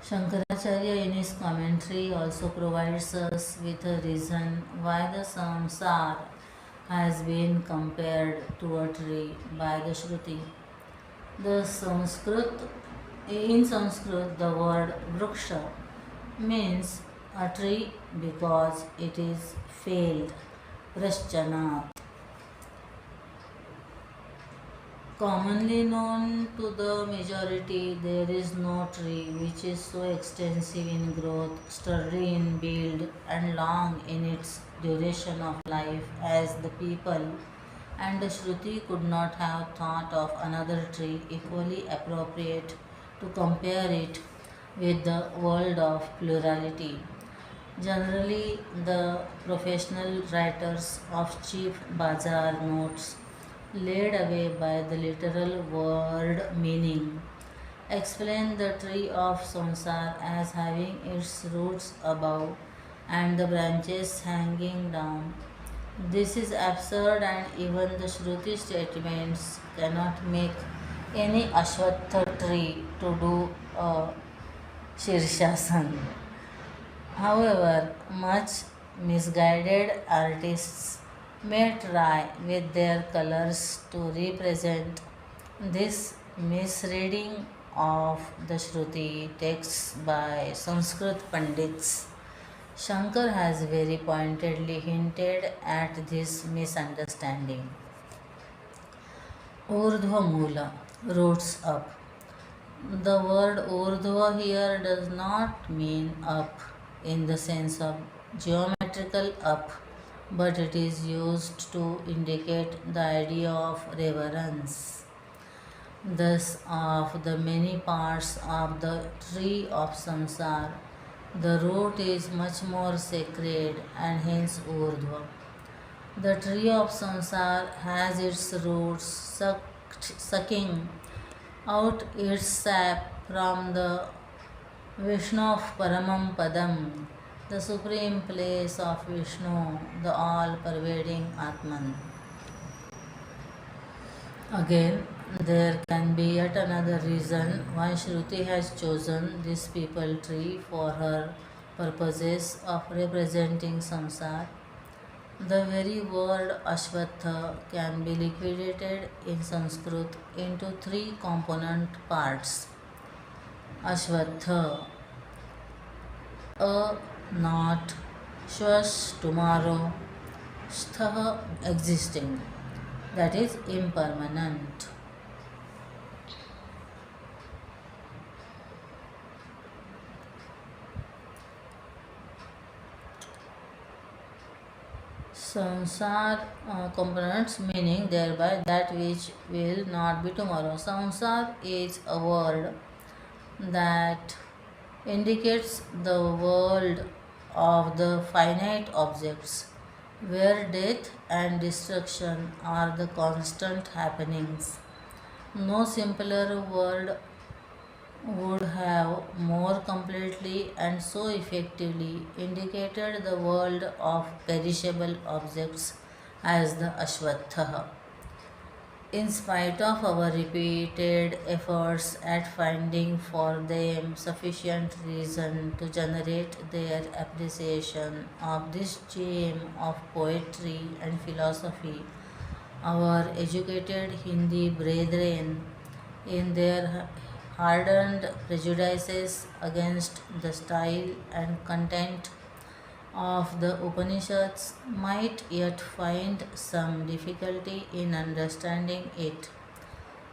Shankaracharya in his commentary also provides us with a reason why the samsara has been compared to a tree by the Shruti. In Sanskrit, the word vriksha means a tree because it is failed. Vrashchanat. Commonly known to the majority, there is no tree which is so extensive in growth, sturdy in build, and long in its duration of life as the people and the Shruti could not have thought of another tree equally appropriate to compare it with the world of plurality. Generally, the professional writers of cheap bazaar notes, laid away by the literal word meaning, explain the tree of samsar as having its roots above and the branches hanging down. This is absurd, and even the Shruti statements cannot make any Ashwatha tree to do a Shirshasana. However, much misguided artists may try with their colors to represent this misreading of the Shruti texts by Sanskrit Pandits. Shankar has very pointedly hinted at this misunderstanding. Urdhva Mula, roots up. The word Urdhva here does not mean up in the sense of geometrical up, but it is used to indicate the idea of reverence. Thus, of the many parts of the tree of samsar, the root is much more sacred and hence Urdhva. The tree of samsar has its roots sucking out its sap from the Vishnu of Paramam Padam, the supreme place of Vishnu, the all pervading Atman. Again, there can be yet another reason why Shruti has chosen this people tree for her purposes of representing samsar. The very word Ashwatha can be liquidated in Sanskrit into three component parts. Ashwatha, a not, Shwash tomorrow, Stha existing, that is impermanent. Samsar components meaning thereby that which will not be tomorrow. Samsar is a word that indicates the world of the finite objects where death and destruction are the constant happenings. No simpler word would have more completely and so effectively indicated the world of perishable objects as the Ashwatthah. In spite of our repeated efforts at finding for them sufficient reason to generate their appreciation of this gem of poetry and philosophy, our educated Hindi brethren, in their hardened prejudices against the style and content of the Upanishads, might yet find some difficulty in understanding it.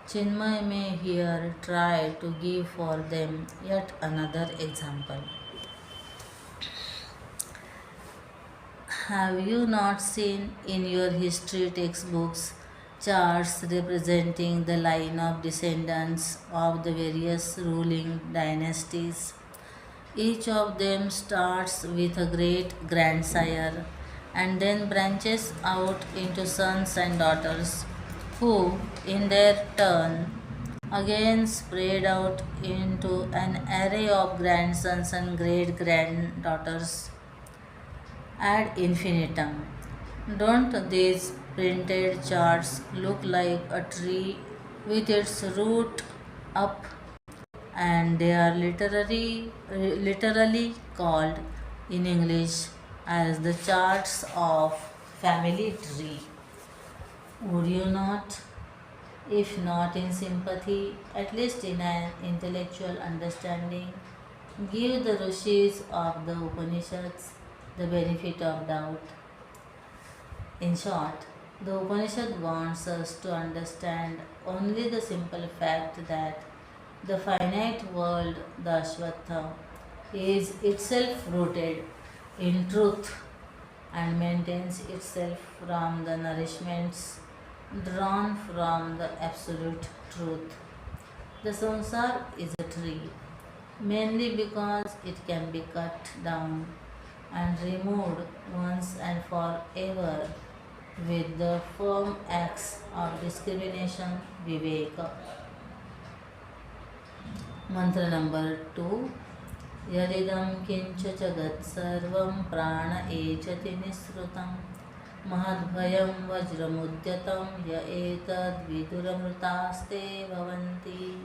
Chinmaya may here try to give for them yet another example. Have you not seen in your history textbooks charts representing the line of descendants of the various ruling dynasties? Each of them starts with a great grandsire and then branches out into sons and daughters, who, in their turn, again spread out into an array of grandsons and great granddaughters ad infinitum. Don't these printed charts look like a tree with its root up, and they are literally called in English as the charts of family tree? Would you not, if not in sympathy, at least in an intellectual understanding, give the rishis of the Upanishads the benefit of doubt? In short, The Upanishad wants us to understand only the simple fact that the finite world, the Ashvatha, is itself rooted in truth and maintains itself from the nourishments drawn from the absolute truth. The samsara is a tree, mainly because it can be cut down and removed once and forever with the firm axe of discrimination, viveka. Mantra number 2. Yadidam kincha jagat sarvam prana echati nisrutam mahadbhayam vajramudyatam ya etad viduramritaste bhavanti.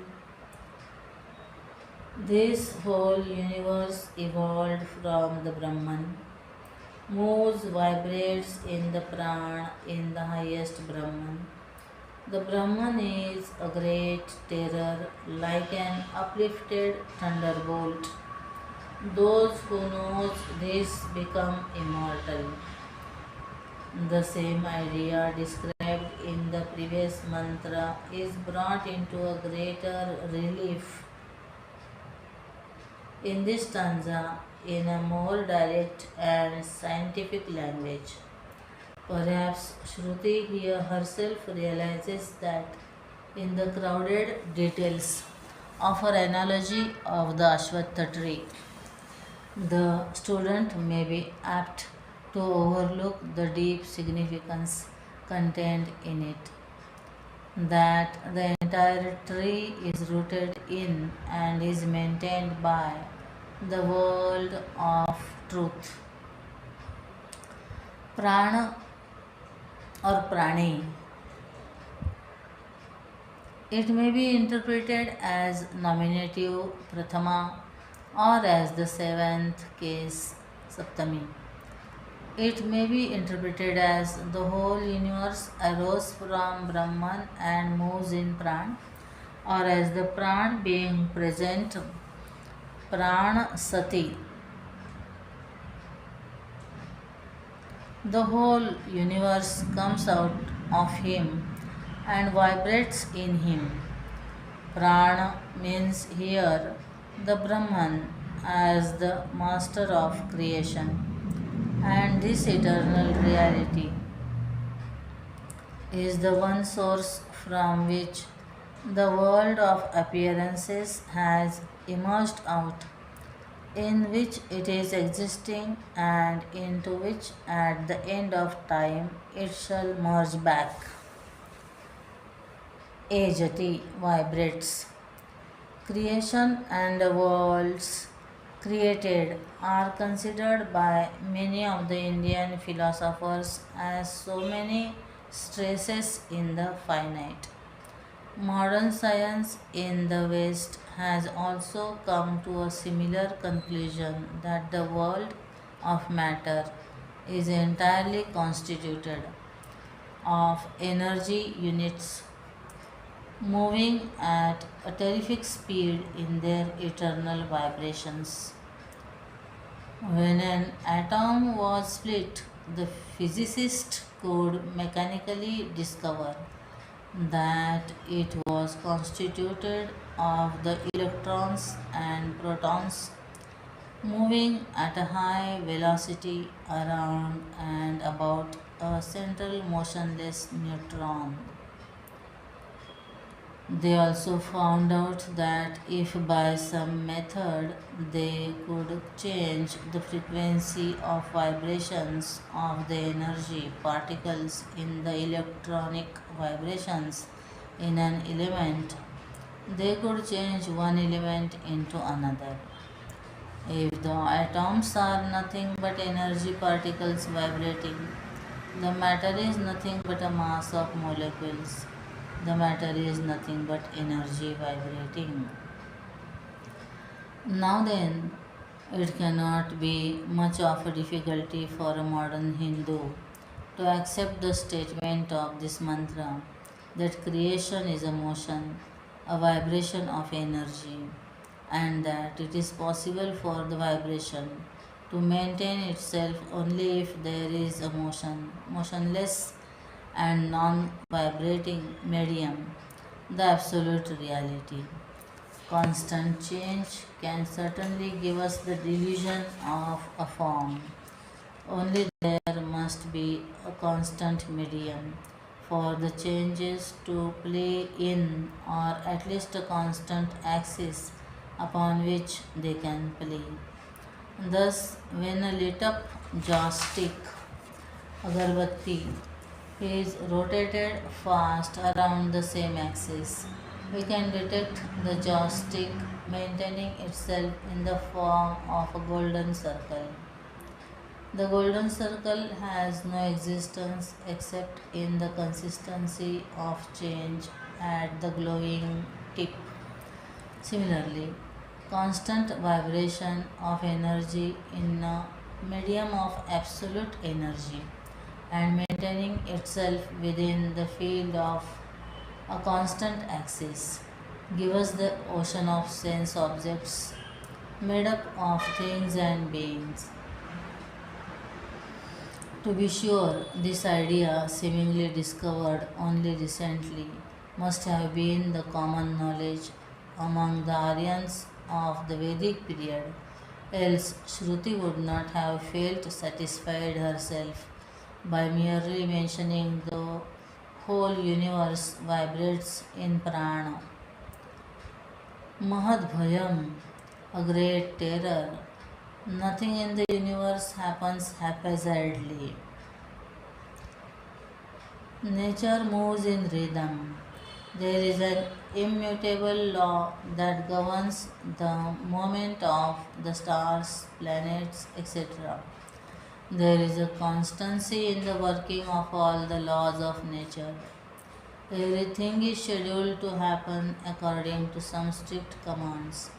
This whole universe evolved from the Brahman, moves, vibrates in the prana, in the highest Brahman. The Brahman is a great terror, like an uplifted thunderbolt. Those who know this become immortal. The same idea described in the previous mantra is brought into a greater relief in this stanza in a more direct and scientific language. Perhaps Shruti here herself realizes that in the crowded details of her analogy of the Ashwatha tree, the student may be apt to overlook the deep significance contained in it. That the entire tree is rooted in and is maintained by the world of truth. Prana or prani. It may be interpreted as nominative prathama or as the seventh case saptami. It may be interpreted as the whole universe arose from Brahman and moves in pran, or as the pran being present, pran sati. The whole universe comes out of him and vibrates in him. Prana means here the Brahman as the master of creation, and this eternal reality is the one source from which the world of appearances has emerged out, in which it is existing and into which at the end of time it shall merge back. Ajati vibrates. Creation and the worlds created are considered by many of the Indian philosophers as so many stresses in the finite. Modern science in the West has also come to a similar conclusion that the world of matter is entirely constituted of energy units moving at a terrific speed in their eternal vibrations. When an atom was split, the physicist could mechanically discover that it was constituted of the electrons and protons moving at a high velocity around and about a central motionless neutron. They also found out that if by some method they could change the frequency of vibrations of the energy particles in the electronic vibrations in an element, they could change one element into another. If the atoms are nothing but energy particles vibrating, the matter is nothing but a mass of molecules. The matter is nothing but energy vibrating. Now then, it cannot be much of a difficulty for a modern Hindu to accept the statement of this mantra that creation is a motion, a vibration of energy, and that it is possible for the vibration to maintain itself only if there is a motion, motionless and non vibrating medium, the absolute reality. Constant change can certainly give us the delusion of a form. Only there must be a constant medium for the changes to play in, or at least a constant axis upon which they can play. Thus, when a lit up joystick agarbatti is rotated fast around the same axis, we can detect the joystick maintaining itself in the form of a golden circle. The golden circle has no existence except in the consistency of change at the glowing tip. Similarly, constant vibration of energy in a medium of absolute energy and maintaining itself within the field of a constant axis give us the ocean of sense objects made up of things and beings. To be sure, this idea, seemingly discovered only recently, must have been the common knowledge among the Aryans of the Vedic period, else Shruti would not have felt satisfied herself by merely mentioning the whole universe vibrates in prana. Mahadbhayam, a great terror. Nothing in the universe happens haphazardly. Nature moves in rhythm. There is an immutable law that governs the movement of the stars, planets, etc. There is a constancy in the working of all the laws of nature. Everything is scheduled to happen according to some strict commands,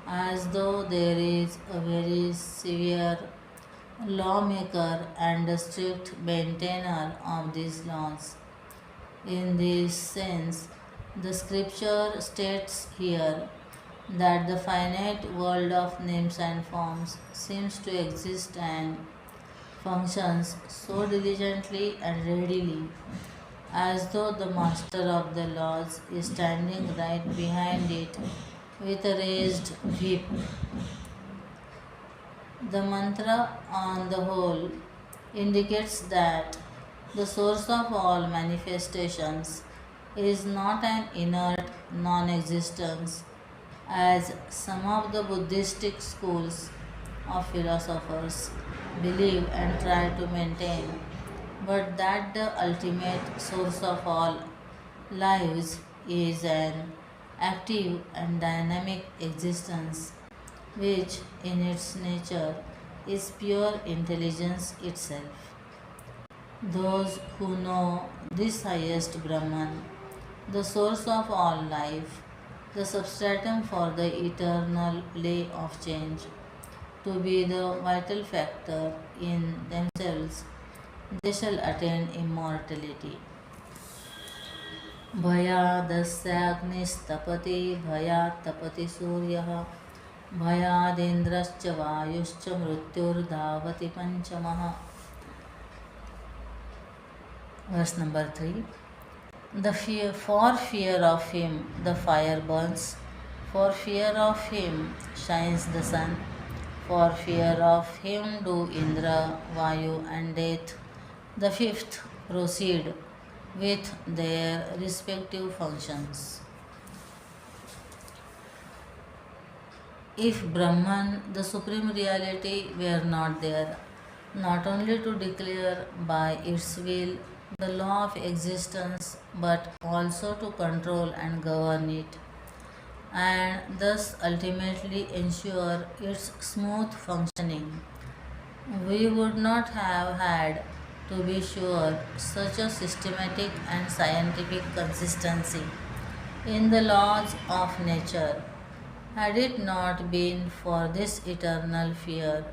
as though there is a very severe lawmaker and a strict maintainer of these laws. In this sense, the scripture states here that the finite world of names and forms seems to exist and functions so diligently and readily as though the master of the laws is standing right behind it with a raised whip. The mantra, on the whole, indicates that the source of all manifestations is not an inert non existence, as some of the Buddhistic schools of philosophers believe and try to maintain, but that the ultimate source of all lives is an active and dynamic existence which in its nature is pure intelligence itself. Those who know this highest Brahman, the source of all life, the substratum for the eternal play of change, to be the vital factor in themselves, they shall attain immortality. भयादस्याग्निस्तपति भयात् तपति सूर्यः भयादिन्द्रश्च वायुश्च मृत्युर्धावति पंचमः. Verse number 3. For fear of him the fire burns, for fear of him shines the sun, for fear of him do Indra, Vayu and Death, the fifth, proceed with their respective functions. If Brahman, the Supreme Reality, were not there, not only to declare by its will the law of existence, but also to control and govern it, and thus ultimately ensure its smooth functioning, we would not have had, to be sure, such a systematic and scientific consistency in the laws of nature, had it not been for this eternal fear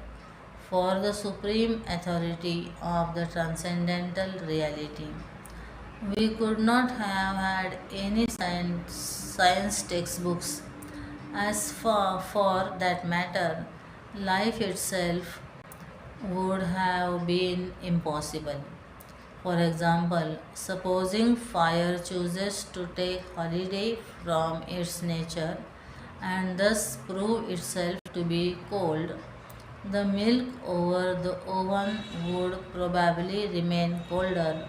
for the supreme authority of the transcendental reality. We could not have had any science textbooks. As for that matter, life itself would have been impossible. For example, supposing fire chooses to take holiday from its nature and thus prove itself to be cold, the milk over the oven would probably remain colder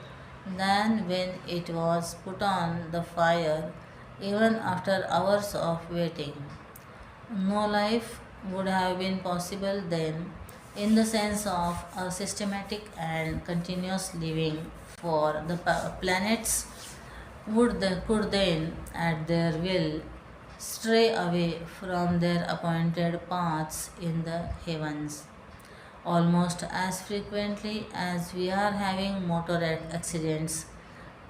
than when it was put on the fire, even after hours of waiting. No life would have been possible then, in the sense of a systematic and continuous living, for the planets could then, at their will, stray away from their appointed paths in the heavens almost as frequently as we are having motor accidents,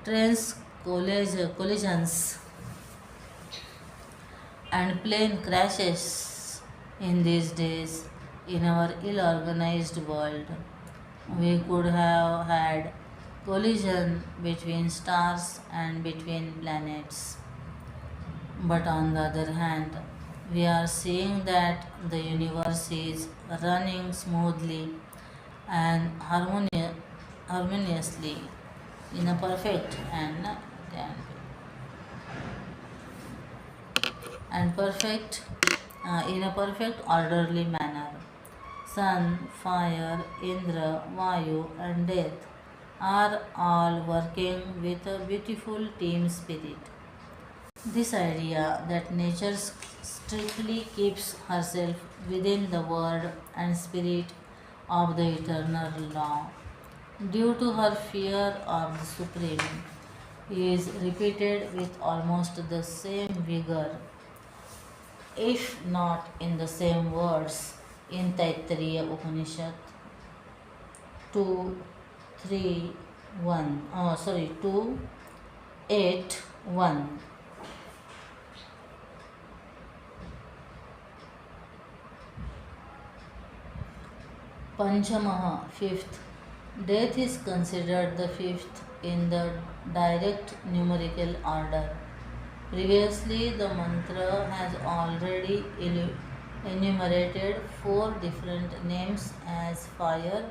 trains collisions, and plane crashes in these days in our ill organized world. We could have had collision between stars and between planets. But on the other hand, we are seeing that the universe is running smoothly and harmoniously in a perfect and perfect in a perfect orderly manner. Sun, fire, Indra, Vayu, and death are all working with a beautiful team spirit. This idea that nature strictly keeps herself within the word and spirit of the eternal law due to her fear of the Supreme is repeated with almost the same vigor, if not in the same words, in Taittiriya Upanishad 2 3 1. 2 8 1. Panchamaha, fifth. Death is considered the fifth in the direct numerical order. Previously, the mantra has already enumerated four different names as fire,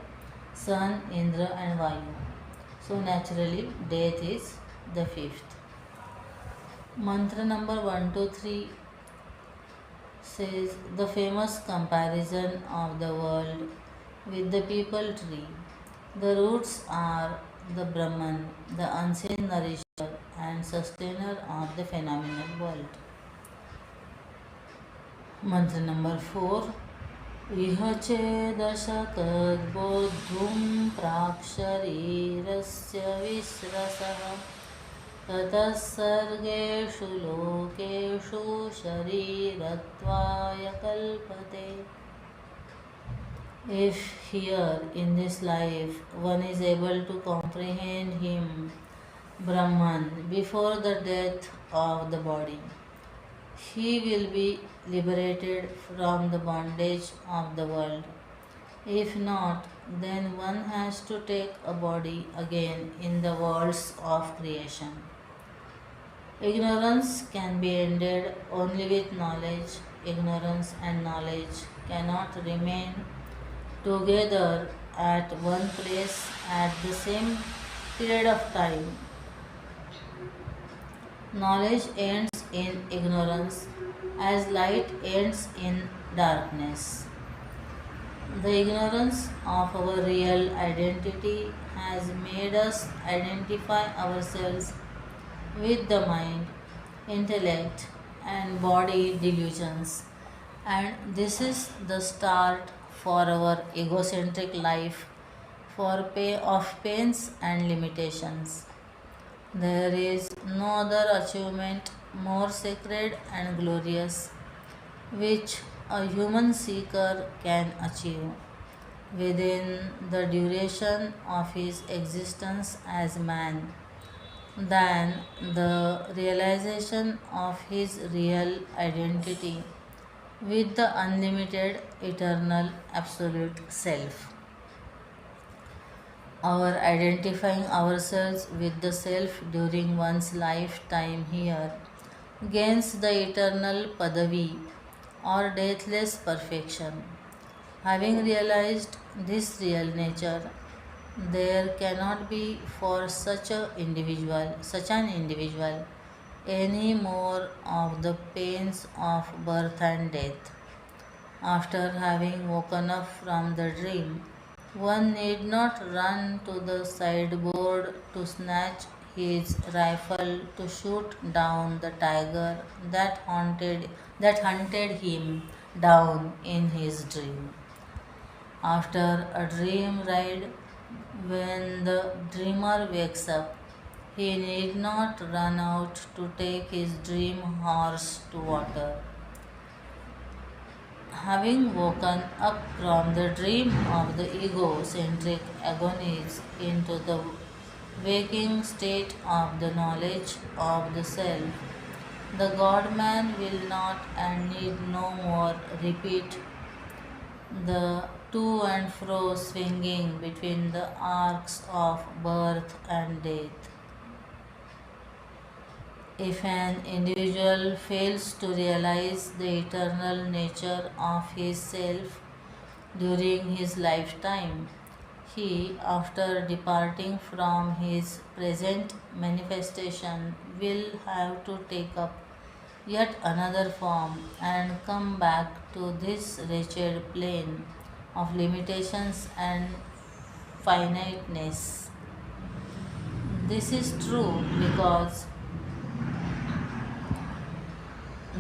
sun, Indra, and Vayu. So, naturally, death is the fifth. Mantra number 123 says the famous comparison of the world with the people tree. The roots are the Brahman, the unseen nourisher and sustainer of the phenomenal world. Mantra number 4. इह चेदशतद्बोद्धुं प्राक्शरीरस्य विस्रसः ततः सर्गेषु लोकेषु शरीरत्वाय कल्पते. If here in this life one is able to comprehend him, Brahman, before the death of the body, he will be liberated from the bondage of the world. If not, then one has to take a body again in the worlds of creation. Ignorance can be ended only with knowledge. Ignorance and knowledge cannot remain together at one place at the same period of time. Knowledge ends in ignorance as light ends in darkness. The ignorance of our real identity has made us identify ourselves with the mind, intellect, and body delusions, and this is the start for our egocentric life of pains and limitations. There is no other achievement more sacred and glorious which a human seeker can achieve within the duration of his existence as man than the realization of his real identity with the unlimited, eternal, absolute self. Our identifying ourselves with the self during one's lifetime here gains the eternal padavi or deathless perfection. Having realized this real nature, There cannot be for such an individual, any more of the pains of birth and death. After having woken up from the dream, one need not run to the sideboard to snatch his rifle to shoot down the tiger that hunted him down in his dream. After a dream ride, when the dreamer wakes up, he need not run out to take his dream horse to water. Having woken up from the dream of the egocentric agonies into the waking state of the knowledge of the self, the God man will not and need no more repeat the to and fro swinging between the arcs of birth and death. If an individual fails to realize the eternal nature of his self during his lifetime, he, after departing from his present manifestation, will have to take up yet another form and come back to this wretched plane of limitations and finiteness. This is true because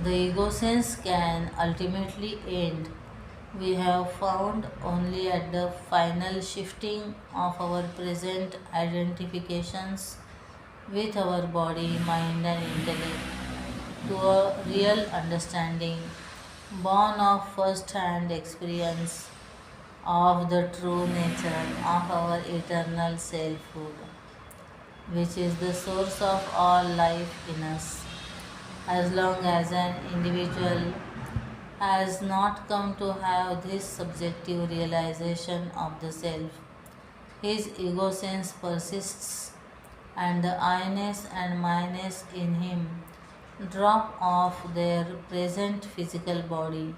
the ego sense can ultimately end. We have found only at the final shifting of our present identifications with our body, mind, and intellect to a real understanding born of first hand experience of the true nature of our eternal selfhood, which is the source of all life in us. As long as an individual has not come to have this subjective realization of the self, his ego sense persists, and the I-ness and my-ness in him drop off their present physical body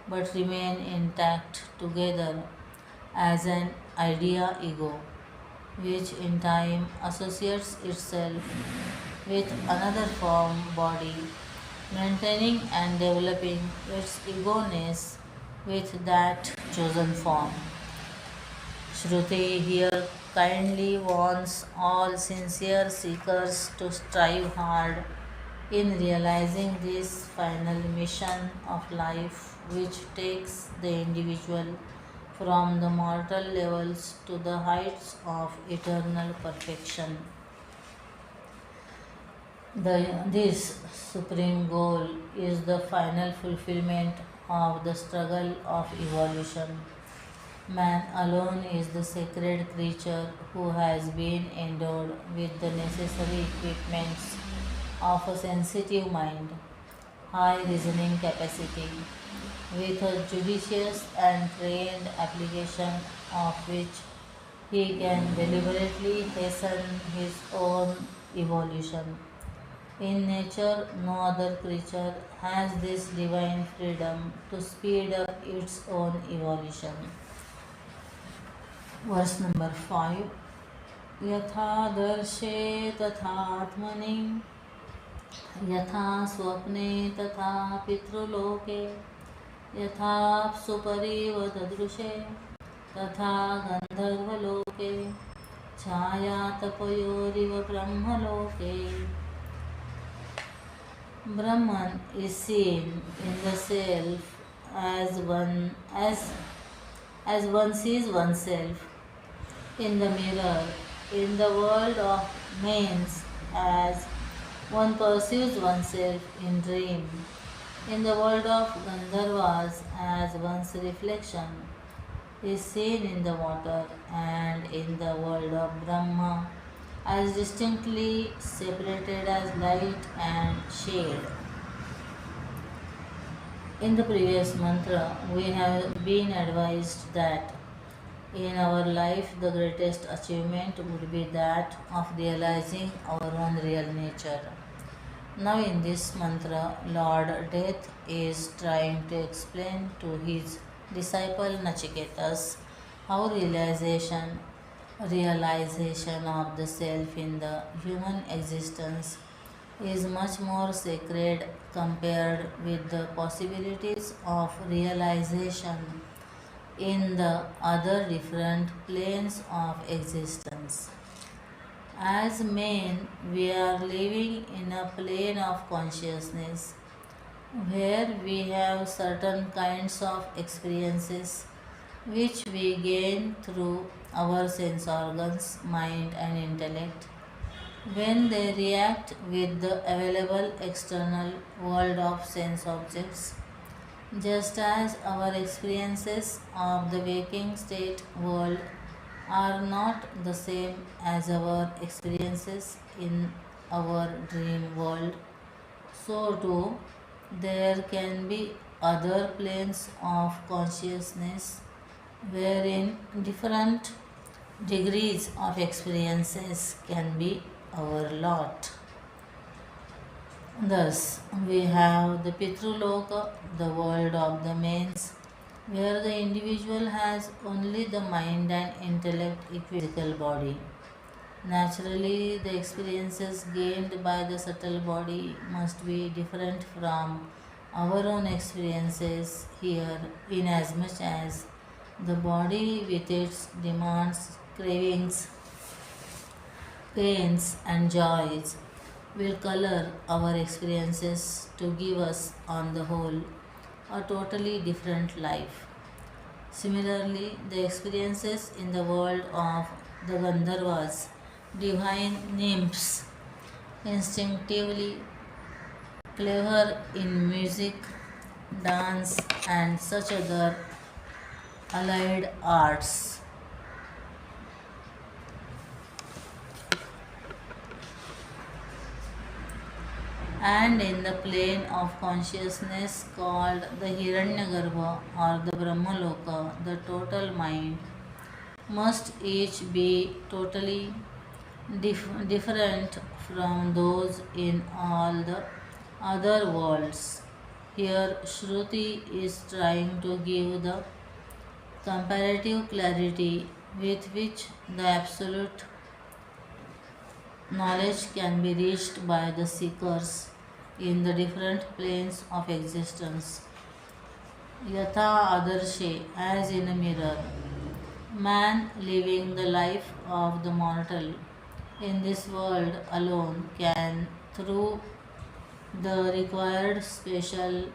but remain intact together as an idea ego, which in time associates itself with another form body, maintaining and developing its ego-ness with that chosen form. Shruti here kindly warns all sincere seekers to strive hard in realizing this final mission of life, which takes the individual from the mortal levels to the heights of eternal perfection. This supreme goal is the final fulfillment of the struggle of evolution. Man alone is the sacred creature who has been endowed with the necessary equipments of a sensitive mind, high reasoning capacity, with a judicious and trained application of which he can deliberately hasten his own evolution. In nature, no other creature has this divine freedom to speed up its own evolution. Verse number 5. यथा दर्शे तथात्मनि यथा स्वप्ने तथा पितृलोके यथा सुपरिव ददृशे तथा गन्धर्वलोके छायातपयोरिव ब्रह्मलोके. Brahman is seen in the self as one sees oneself in the mirror, in the world of mains as one perceives oneself in dream, in the world of Gandharvas as one's reflection is seen in the water, and in the world of Brahma as distinctly separated as light and shade. In the previous mantra, we have been advised that in our life the greatest achievement would be that of realizing our own real nature. Now, in this mantra, Lord Death is trying to explain to his disciple Nachiketas how realization realization of the self in the human existence is much more sacred compared with the possibilities of realization in the other different planes of existence. As men, we are living in a plane of consciousness where we have certain kinds of experiences which we gain through our sense organs, mind, and intellect when they react with the available external world of sense objects. Just as our experiences of the waking state world are not the same as our experiences in our dream world, so too there can be other planes of consciousness wherein different degrees of experiences can be our lot. Thus, we have the Pitruloka, the world of the mains, where the individual has only the mind and intellect physical body. Naturally, the experiences gained by the subtle body must be different from our own experiences here, inasmuch as the body with its demands, cravings, pains, and joys will color our experiences to give us, on the whole, a totally different life. Similarly, the experiences in the world of the Gandharvas, divine nymphs, instinctively clever in music, dance, and such other allied arts, and in the plane of consciousness called the Hiranyagarbha or the Brahmaloka, the total mind, must each be totally different from those in all the other worlds. Here, Shruti is trying to give the comparative clarity with which the absolute knowledge can be reached by the seekers in the different planes of existence. Yatha Adarshe, as in a mirror, man living the life of the mortal in this world alone can, through the required special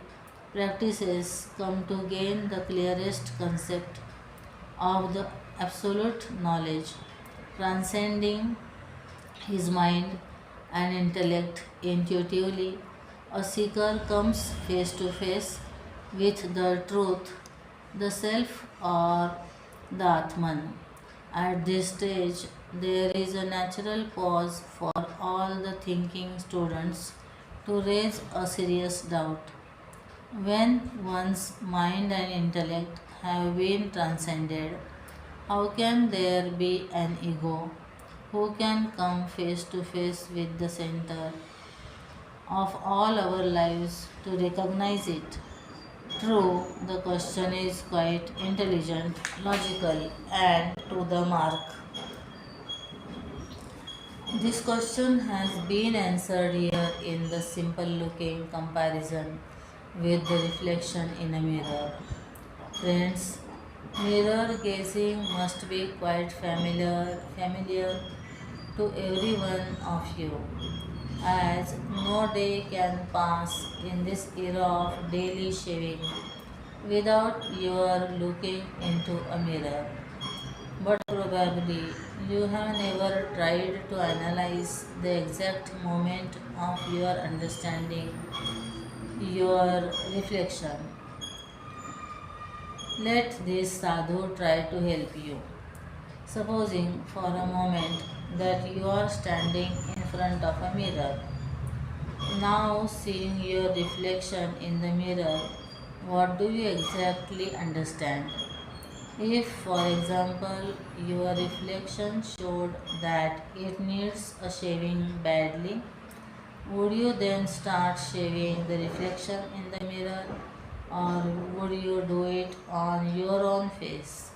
practices, come to gain the clearest concept of the absolute knowledge, transcending his mind and intellect intuitively. A seeker comes face to face with the truth, the self, or the Atman. At this stage, there is a natural pause for all the thinking students to raise a serious doubt. When one's mind and intellect have been transcended, how can there be an ego who can come face to face with the center of all our lives to recognize it? True, the question is quite intelligent, logical, and to the mark. This question has been answered here in the simple looking comparison with the reflection in a mirror. Friends, mirror gazing must be quite familiar to every one of you, as no day can pass in this era of daily shaving without your looking into a mirror. But probably you have never tried to analyze the exact moment of your understanding your reflection. Let this sadhu try to help you. Supposing for a moment that you are standing in front of a mirror. Now, seeing your reflection in the mirror, what do you exactly understand? If, for example, your reflection showed that it needs a shaving badly, would you then start shaving the reflection in the mirror, or would you do it on your own face?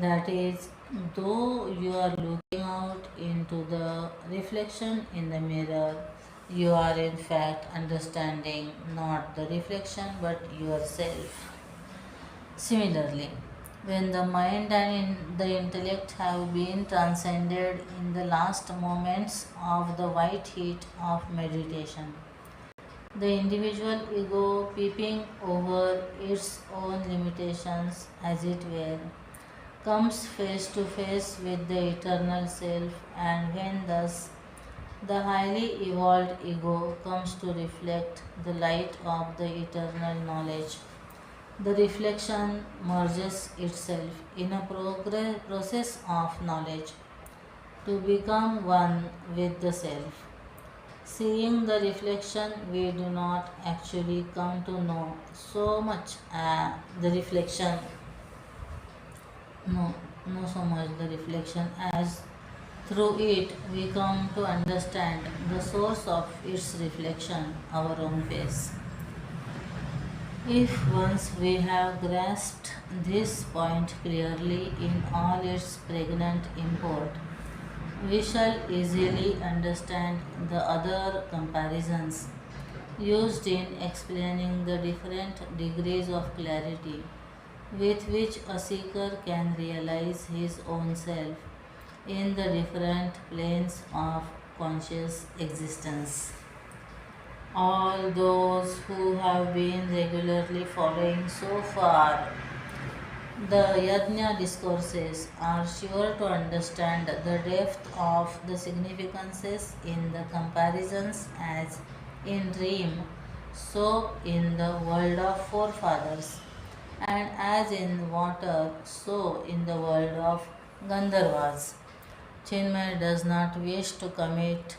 That is, though you are looking out into the reflection in the mirror, you are in fact understanding not the reflection but yourself. Similarly, when the mind and the intellect have been transcended in the last moments of the white heat of meditation, the individual ego, peeping over its own limitations, as it were, comes face to face with the eternal self, and when thus the highly evolved ego comes to reflect the light of the eternal knowledge, the reflection merges itself in a process of knowledge to become one with the self. Seeing the reflection, we do not actually come to know so much the reflection, no, no so much the reflection as through it we come to understand the source of its reflection, our own face. If once we have grasped this point clearly in all its pregnant import, we shall easily understand the other comparisons used in explaining the different degrees of clarity with which a seeker can realize his own self in the different planes of conscious existence. All those who have been regularly following so far the Yajna discourses are sure to understand the depth of the significances in the comparisons as in dream, so in the world of forefathers, and as in water, so in the world of Gandharvas. Chinmaya does not wish to commit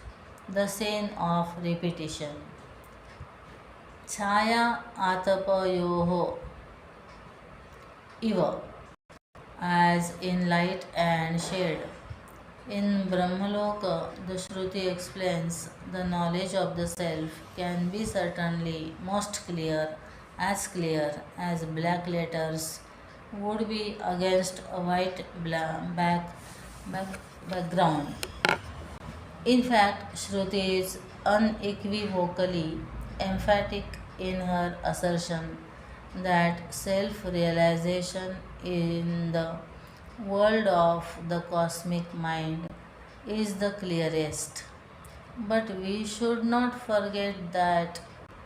the sin of repetition. Chaya atapayoho iva, as in light and shade. In Brahmaloka, the Shruti explains the knowledge of the self can be certainly most clear as black letters would be against a white back, background. In fact, Shruti is unequivocally emphatic in her assertion that self realization in the world of the cosmic mind is the clearest. But we should not forget that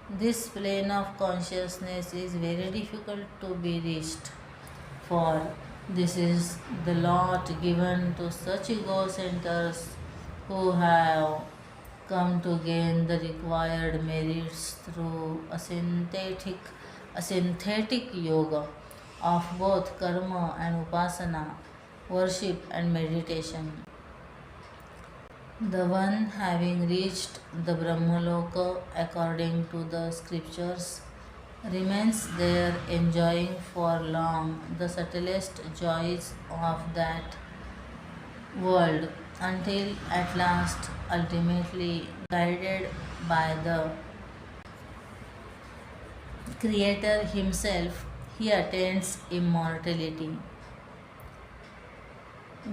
this plane of consciousness is very difficult to be reached, for this is the lot given to such ego centers who have come to gain the required merits through a synthetic yoga of both karma and upasana, worship and meditation. The one having reached the Brahmaloka according to the scriptures remains there enjoying for long the subtlest joys of that world until at last, ultimately guided by the Creator Himself, he attains immortality.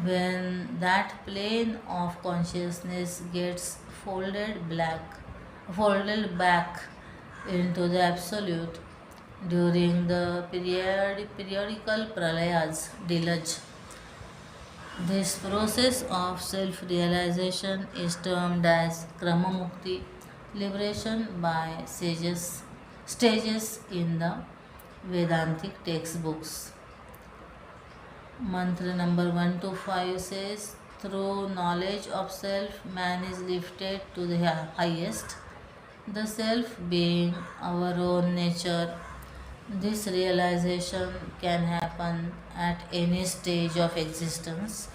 When that plane of consciousness gets folded back into the absolute during the periodical pralayas, deluge, this process of self realization is termed as Krama Mukti, liberation by stages in the Vedantic textbooks. Mantra number 1 to 5 says, through knowledge of self, man is lifted to the highest, the self being our own nature. This realization can happen at any stage of existence,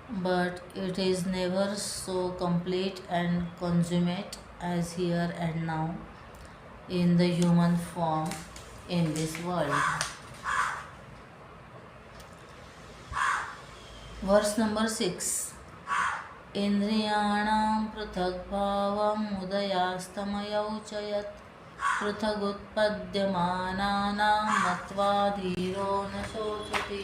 but it is never so complete and consummate as here and now in the human form in this world. Verse number 6. Indriyanam pruthagbhavam udayastamaya uchayat पृथगुत्पद्यमानानां मत्वा धीरो न शोचति.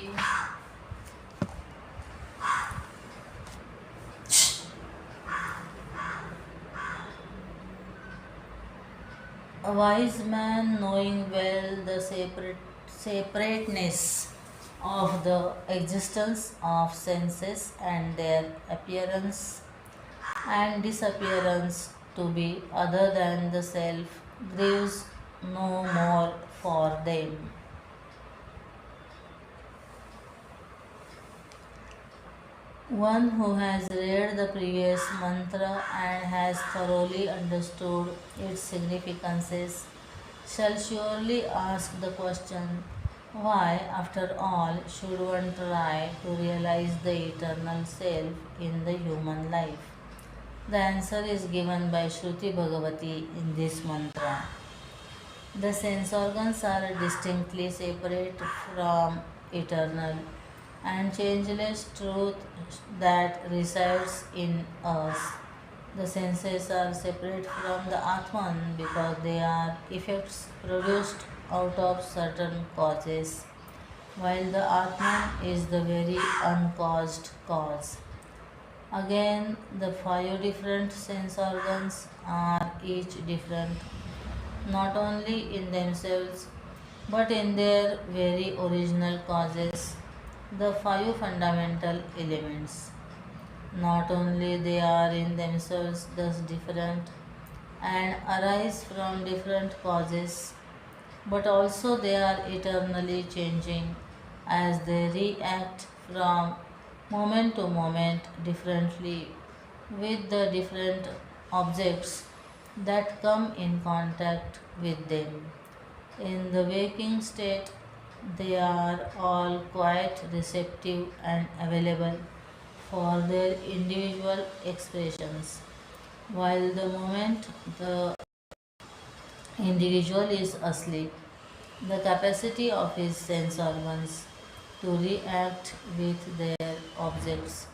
A wise man, knowing well the separateness of the existence of senses and their appearance and disappearance to be other than the self, grieves no more for them. One who has read the previous mantra and has thoroughly understood its significances shall surely ask the question, why, after all, should one try to realize the eternal self in the human life? The answer is given by Shruti Bhagavati in this mantra. The sense organs are distinctly separate from eternal and changeless truth that resides in us. The senses are separate from the Atman because they are effects produced out of certain causes, while the Atman is the very uncaused cause. Again, the five different sense organs are each different, not only in themselves but in their very original causes, the five fundamental elements. Not only they are in themselves thus different and arise from different causes, but also they are eternally changing as they react from moment to moment differently with the different objects that come in contact with them. In the waking state, they are all quite receptive and available for their individual expressions, while the moment the individual is asleep, the capacity of his sense organs to react with their objects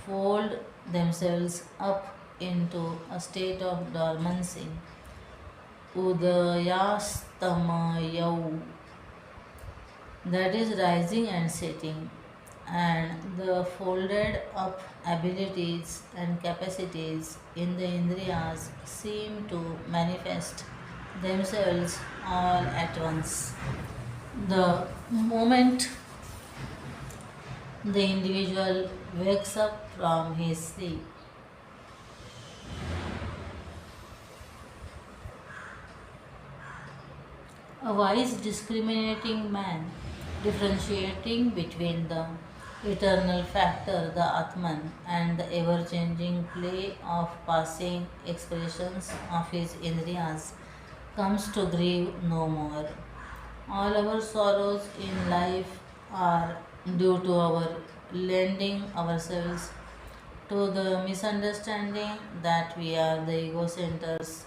fold themselves up into a state of dormancy. Udayastamayau, that is rising and setting, and the folded up abilities and capacities in the Indriyas seem to manifest themselves all at once. The moment the individual wakes up from his sleep, a wise discriminating man, differentiating between the eternal factor, the Atman, and the ever changing play of passing expressions of his Indriyas, comes to grieve no more. All our sorrows in life are due to our lending ourselves to the misunderstanding that we are the ego centers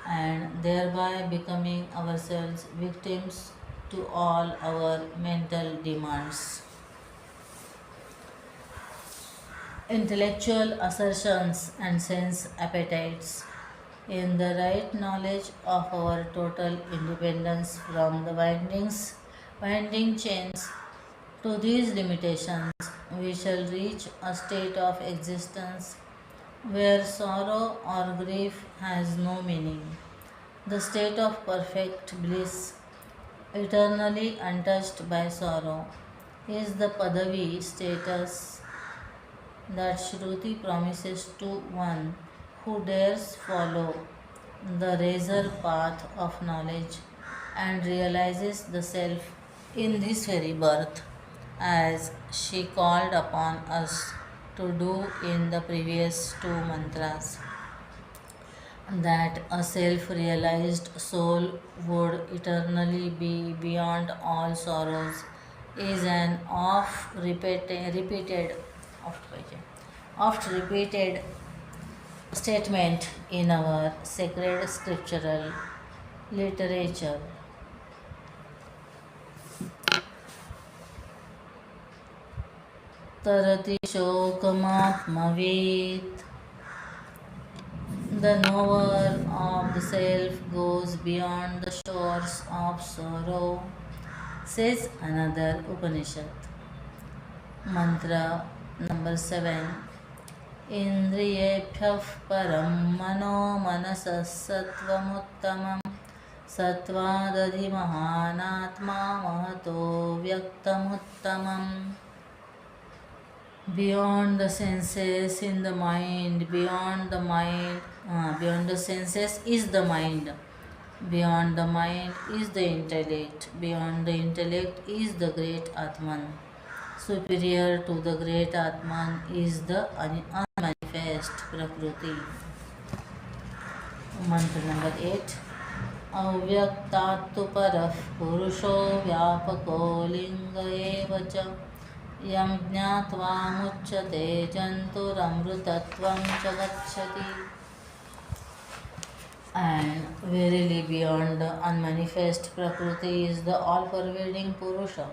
and thereby becoming ourselves victims to all our mental demands. Intellectual assertions and sense appetites. In the right knowledge of our total independence from the winding chains to these limitations, we shall reach a state of existence where sorrow or grief has no meaning. The state of perfect bliss, eternally untouched by sorrow, is the Padavi status that Shruti promises to one who dares follow the razor path of knowledge and realizes the self in this very birth, as she called upon us to do in the previous two mantras. That a self realized soul would eternally be beyond all sorrows is an oft repeated statement in our sacred scriptural literature. Tarati shokamatmavit. The knower of the self goes beyond the shores of sorrow, says another Upanishad. Mantra number 7. Indriyebhyah param mano manasas sattvam uttamam सत्त्वादधिमहानात्मा Mahato व्यक्तमुत्तमम्. Beyond the senses in the mind, beyond the senses is the mind. Beyond the mind is the intellect. Beyond the intellect is the great Atman. Superior to the great Atman is the unmanifest Prakriti. Mantra number 8. Avyaktattu parah purusho vyapako linga eva cha यं ज्ञात्वा मुच्यते जन्तुरमृतत्वं च गच्छति. And verily beyond the unmanifest Prakriti is the all-pervading Purusha,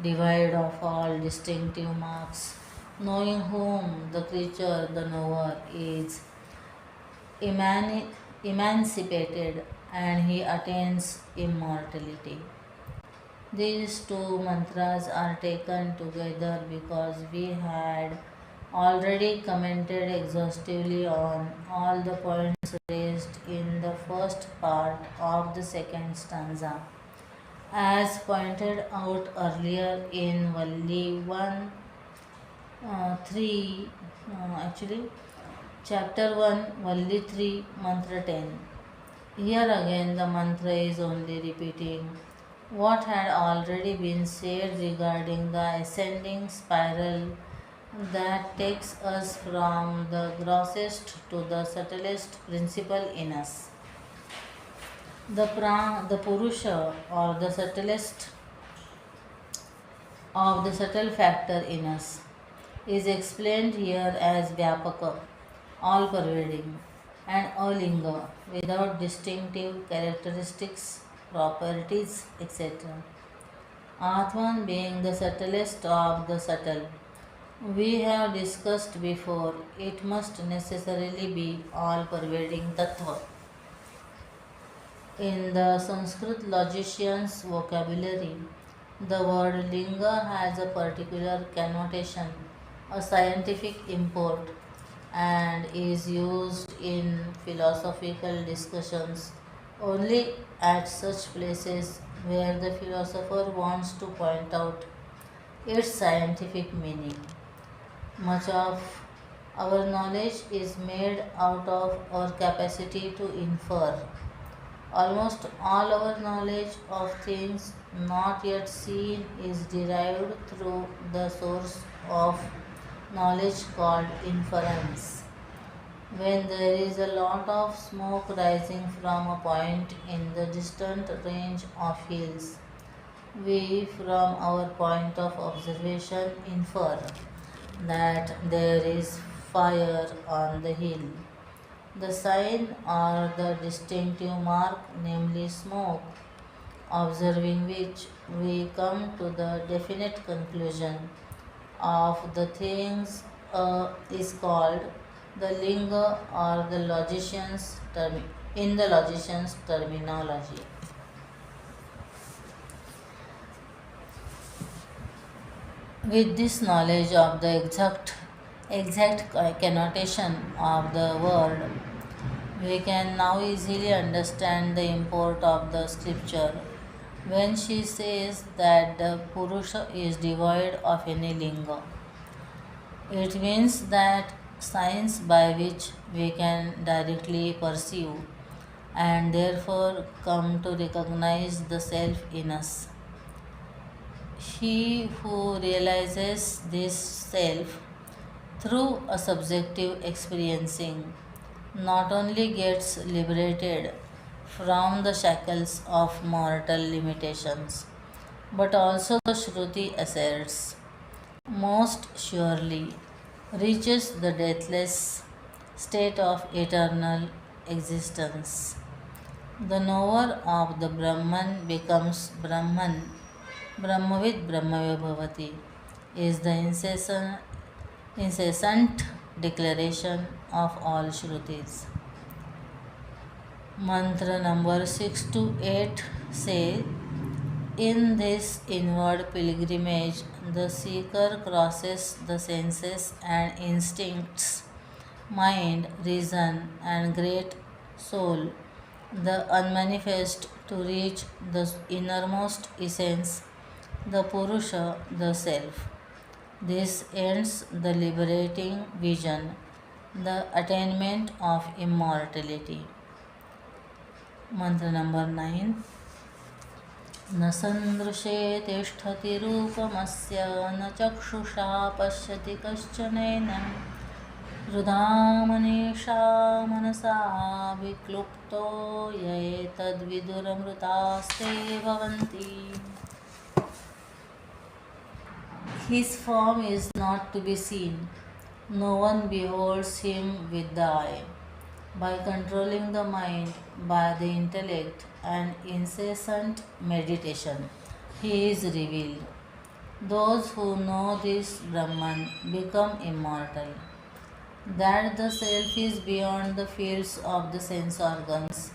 devoid of all distinctive marks, knowing whom the creature, the knower, is emancipated, and he attains immortality. These two mantras are taken together because we had already commented exhaustively on all the points raised in the first part of the second stanza. As pointed out earlier in Valli 1, chapter 1, Valli 3, mantra 10. Here again the mantra is only repeating what had already been said regarding the ascending spiral that takes us from the grossest to the subtlest principle in us. The Purusha, or the subtlest of the subtle factor in us, is explained here as Vyapaka, all pervading, and Alinga, without distinctive characteristics, properties, etc. Atman being the subtlest of the subtle. We have discussed before, it must necessarily be all pervading Tattva. In the Sanskrit logician's vocabulary, the word linga has a particular connotation, a scientific import, and is used in philosophical discussions only at such places where the philosopher wants to point out its scientific meaning. Much of our knowledge is made out of our capacity to infer. Almost all our knowledge of things not yet seen is derived through the source of knowledge called inference. When there is a lot of smoke rising from a point in the distant range of hills, we from our point of observation infer that there is fire on the hill. The sign or the distinctive mark, namely smoke, observing which we come to the definite conclusion of the things is called the linga, or the logician's in the logician's terminology. With this knowledge of the exact connotation of the word, we can now easily understand the import of the scripture when she says that the Purusha is devoid of any linga. It means that science by which we can directly perceive and therefore come to recognize the self in us. He who realizes this self through a subjective experiencing not only gets liberated from the shackles of mortal limitations, but also the Shruti asserts, most surely reaches the deathless state of eternal existence. The knower of the Brahman becomes Brahman, Brahmavid Brahmavya Bhavati, is the incessant declaration of all Shrutis. Mantra number 6 to 8 say, in this inward pilgrimage, the seeker crosses the senses and instincts, mind, reason, and great soul, the unmanifest to reach the innermost essence, the Purusha, the Self. This ends the liberating vision, the attainment of immortality. Mantra number 9. न सन्दृशे तिष्ठति रूपमस्य न चक्षुषा पश्यति कश्चनैनं हृदा मनीषा मनसा विक्लुप्तो य एतद्विदुरमृतास्ते भवन्ति. His form is not to be seen. No one beholds him with the eye. By controlling the mind, by the intellect and incessant meditation, he is revealed. Those who know this Brahman become immortal. That the self is beyond the fields of the sense organs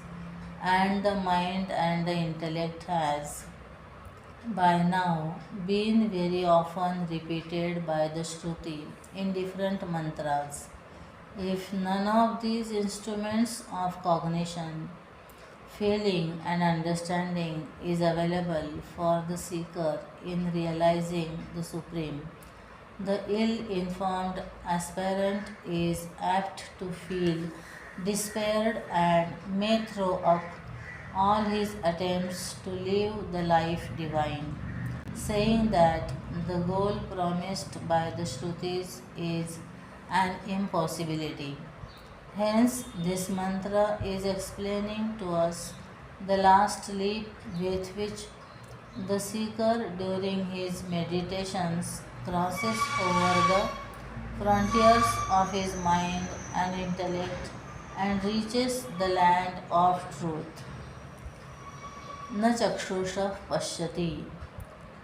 and the mind and the intellect has by now been very often repeated by the Shruti in different mantras. If none of these instruments of cognition, feeling and understanding is available for the seeker in realizing the Supreme, the ill-informed aspirant is apt to feel despaired and may throw up all his attempts to live the life divine, saying that the goal promised by the Shrutis is an impossibility. Hence, this mantra is explaining to us the last leap with which the seeker during his meditations crosses over the frontiers of his mind and intellect and reaches the land of truth. Na chakshusha pashyati.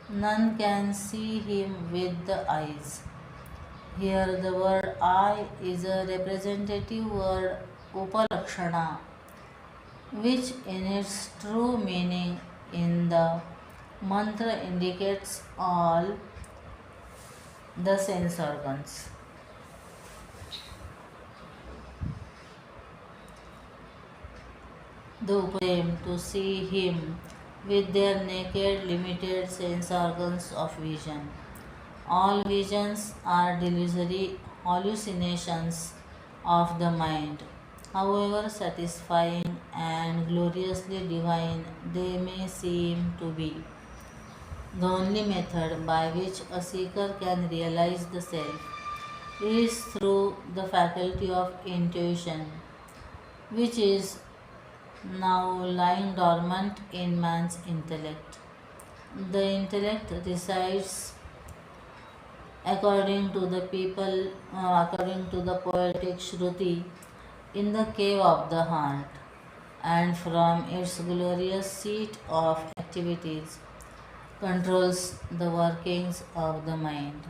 None can see him with the eyes. Here the word eye is a representative word upalakshana, which in its true meaning in the mantra indicates all the sense organs. The Upayam to see him with their naked limited sense organs of vision. All visions are delusory hallucinations of the mind. However satisfying and gloriously divine they may seem to be. The only method by which a seeker can realize the self is through the faculty of intuition, which is now lying dormant in man's intellect. The intellect resides according to the poetic Shruti in the cave of the heart, and from its glorious seat of activities controls the workings of the mind.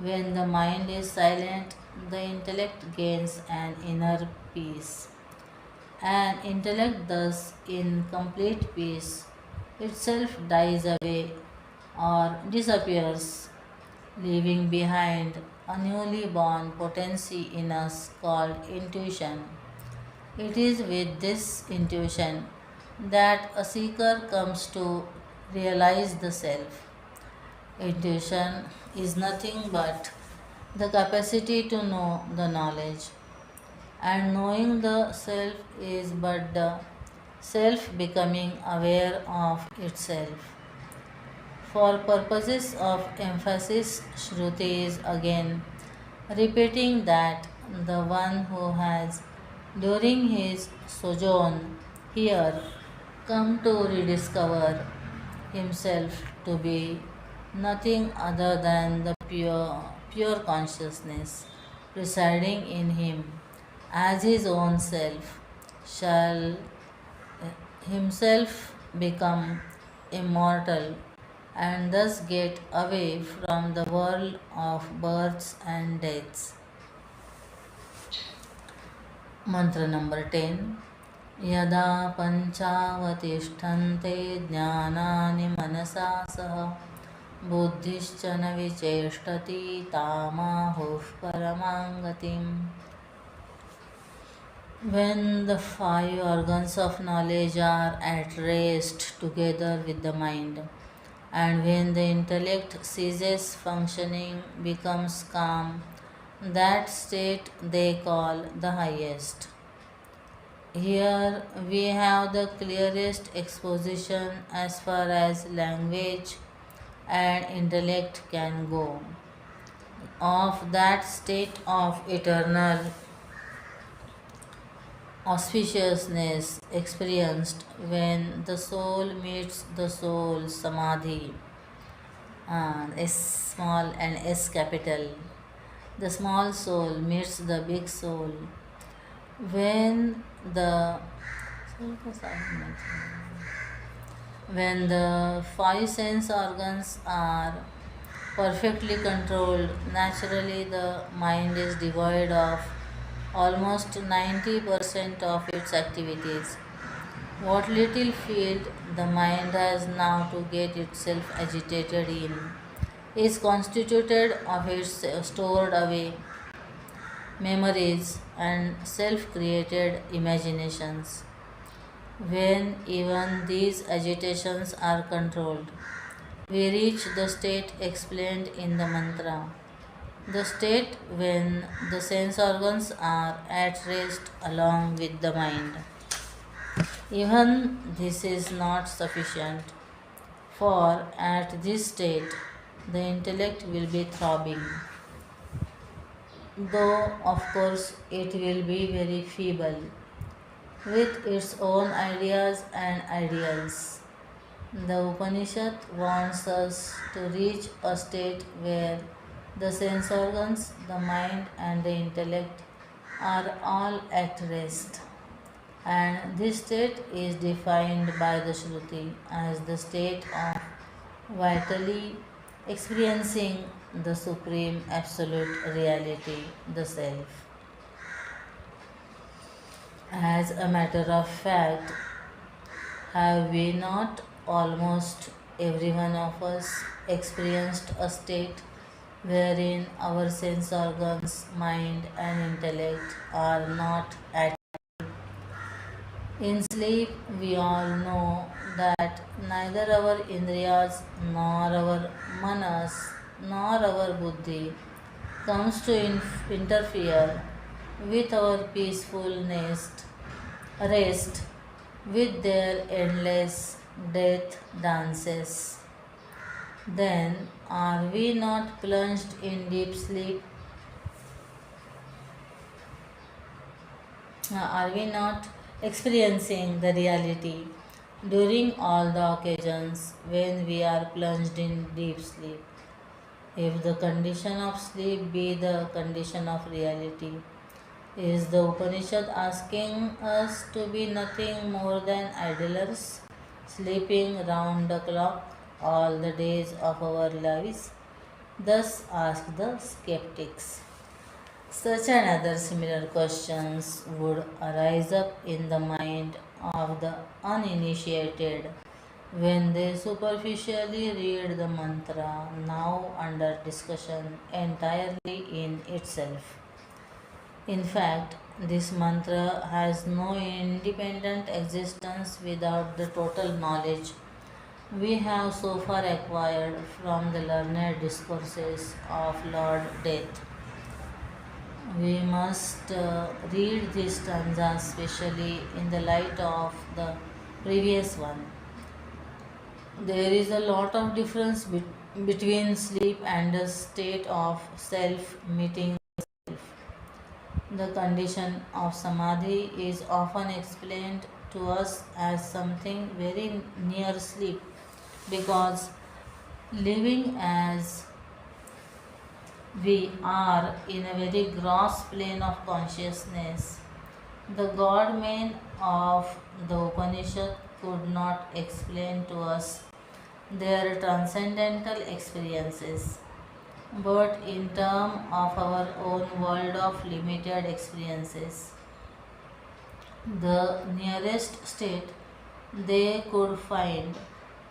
When the mind is silent, the intellect gains an inner peace. An intellect thus in complete peace itself dies away or disappears, leaving behind a newly born potency in us called intuition. It is with this intuition that a seeker comes to realize the self. Intuition is nothing but the capacity to know the knowledge, and knowing the self is but the self becoming aware of itself. For purposes of emphasis, Shruti is again repeating that the one who has, during his sojourn here, come to rediscover himself to be nothing other than the pure consciousness residing in him as his own self, shall himself become immortal and thus get away from the world of births and deaths. Mantra number 10. Yada panchavatiष्ठन्ते ज्ञानानि मनसा सह बुद्धिश्च न विचेष्टति तामाहुः परमां गतिम्. When the five organs of knowledge are at rest together with the mind, and when the intellect ceases functioning, becomes calm, that state they call the highest. Here we have the clearest exposition as far as language and intellect can go of that state of eternal auspiciousness experienced when the soul meets the soul samadhi, S small and S capital. The small soul meets the big soul when the five sense organs are perfectly controlled. Naturally the mind is devoid of almost 90% of its activities. What little field the mind has now to get itself agitated in is constituted of its stored away memories and self created imaginations. When even these agitations are controlled, we reach the state explained in the mantra, the state when the sense organs are at rest along with the mind. Even this is not sufficient, for at this state the intellect will be throbbing, though of course it will be very feeble, with its own ideas and ideals. The Upanishad wants us to reach a state where the sense organs, the mind, and the intellect are all at rest. And this state is defined by the Shruti as the state of vitally experiencing the supreme absolute reality, the self. As a matter of fact, have we not almost every one of us experienced a state wherein our sense organs, mind, and intellect are not at? In sleep, we all know that neither our indriyas nor our manas nor our buddhi comes to interfere with our peacefulness, rest, with their endless death dances. Then are we not plunged in deep sleep? Are we not experiencing the reality during all the occasions when we are plunged in deep sleep? If the condition of sleep be the condition of reality, is the Upanishad asking us to be nothing more than idlers, sleeping round the clock all the days of our lives? Thus ask the skeptics. Such and other similar questions would arise up in the mind of the uninitiated when they superficially read the mantra now under discussion entirely in itself. In fact, this mantra has no independent existence without the total knowledge we have so far acquired from the learned discourses of Lord Death. We must read this stanza especially in the light of the previous one. There is a lot of difference between sleep and a state of self meeting self. The condition of samadhi is often explained to us as something very near sleep because living as we are in a very gross plane of consciousness, the God man of the Upanishad could not explain to us their transcendental experiences, but in terms of our own world of limited experiences. The nearest state they could find,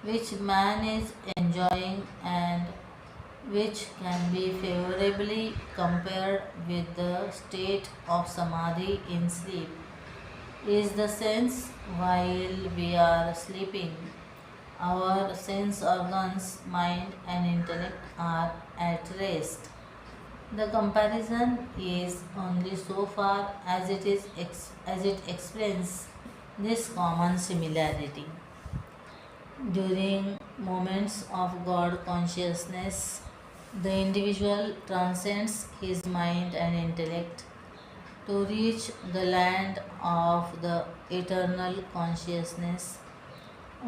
which man is enjoying and which can be favorably compared with the state of samadhi in sleep, is the sense while we are sleeping. Our sense organs, mind, and intellect are at rest. The comparison is only so far as as it explains this common similarity. During moments of God consciousness, the individual transcends his mind and intellect to reach the land of the eternal consciousness,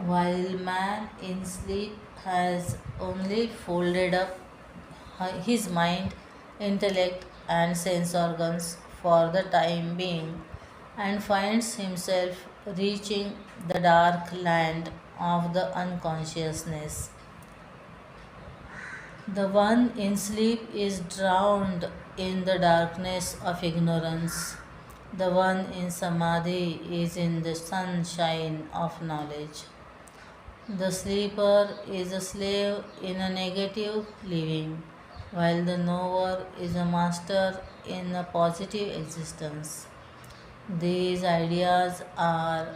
while man in sleep has only folded up his mind, intellect, and sense organs for the time being and finds himself reaching the dark land of the unconsciousness. The one in sleep is drowned in the darkness of ignorance. The one in samadhi is in the sunshine of knowledge. The sleeper is a slave in a negative living, while the knower is a master in a positive existence. These ideas are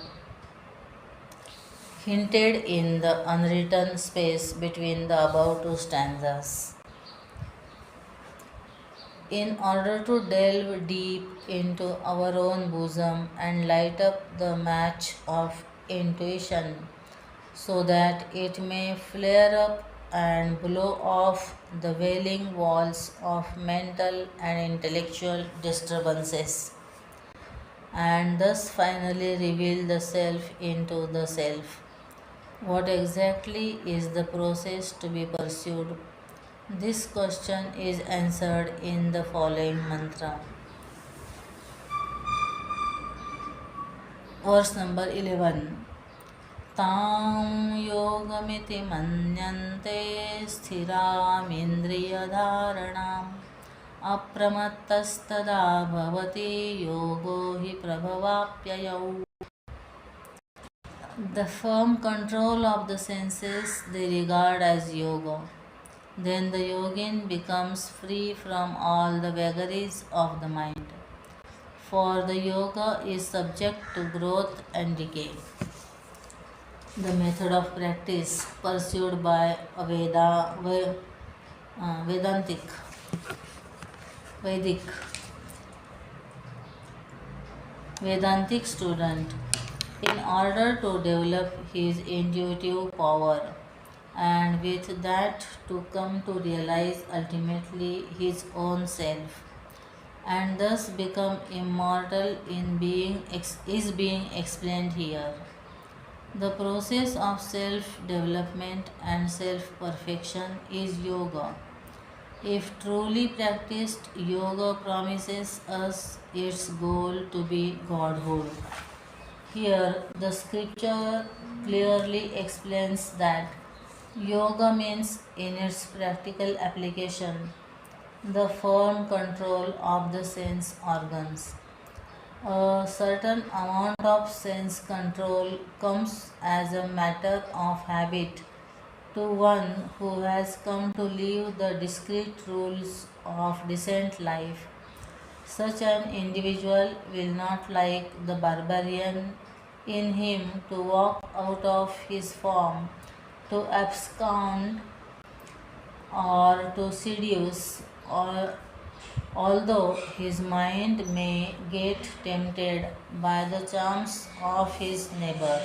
hinted in the unwritten space between the above two stanzas. In order to delve deep into our own bosom and light up the match of intuition so that it may flare up and blow off the wailing walls of mental and intellectual disturbances, and thus finally reveal the self into the self. What exactly is the process to be pursued? This question is answered in the following mantra. Verse number 11. तां योगमिति मन्यन्ते स्थिरामिन्द्रियधारणाम् अप्रमत्तस्तदा भवति योगो हि प्रभवाप्ययौ. The firm control of the senses they regard as yoga. Then the yogin becomes free from all the vagaries of the mind. For the yoga is subject to growth and decay. The method of practice pursued by a Vedantic student in order to develop his intuitive power and with that to come to realize ultimately his own self and thus become immortal is being explained here. The process of self development and self perfection is yoga. If truly practiced, yoga promises us its goal to be Godhood. Here, the scripture clearly explains that yoga means, in its practical application, the firm control of the sense organs. A certain amount of sense control comes as a matter of habit to one who has come to live the discrete rules of decent life. Such an individual will not like the barbarian in him to walk out of his form, to abscond, or to seduce, or although his mind may get tempted by the charms of his neighbor.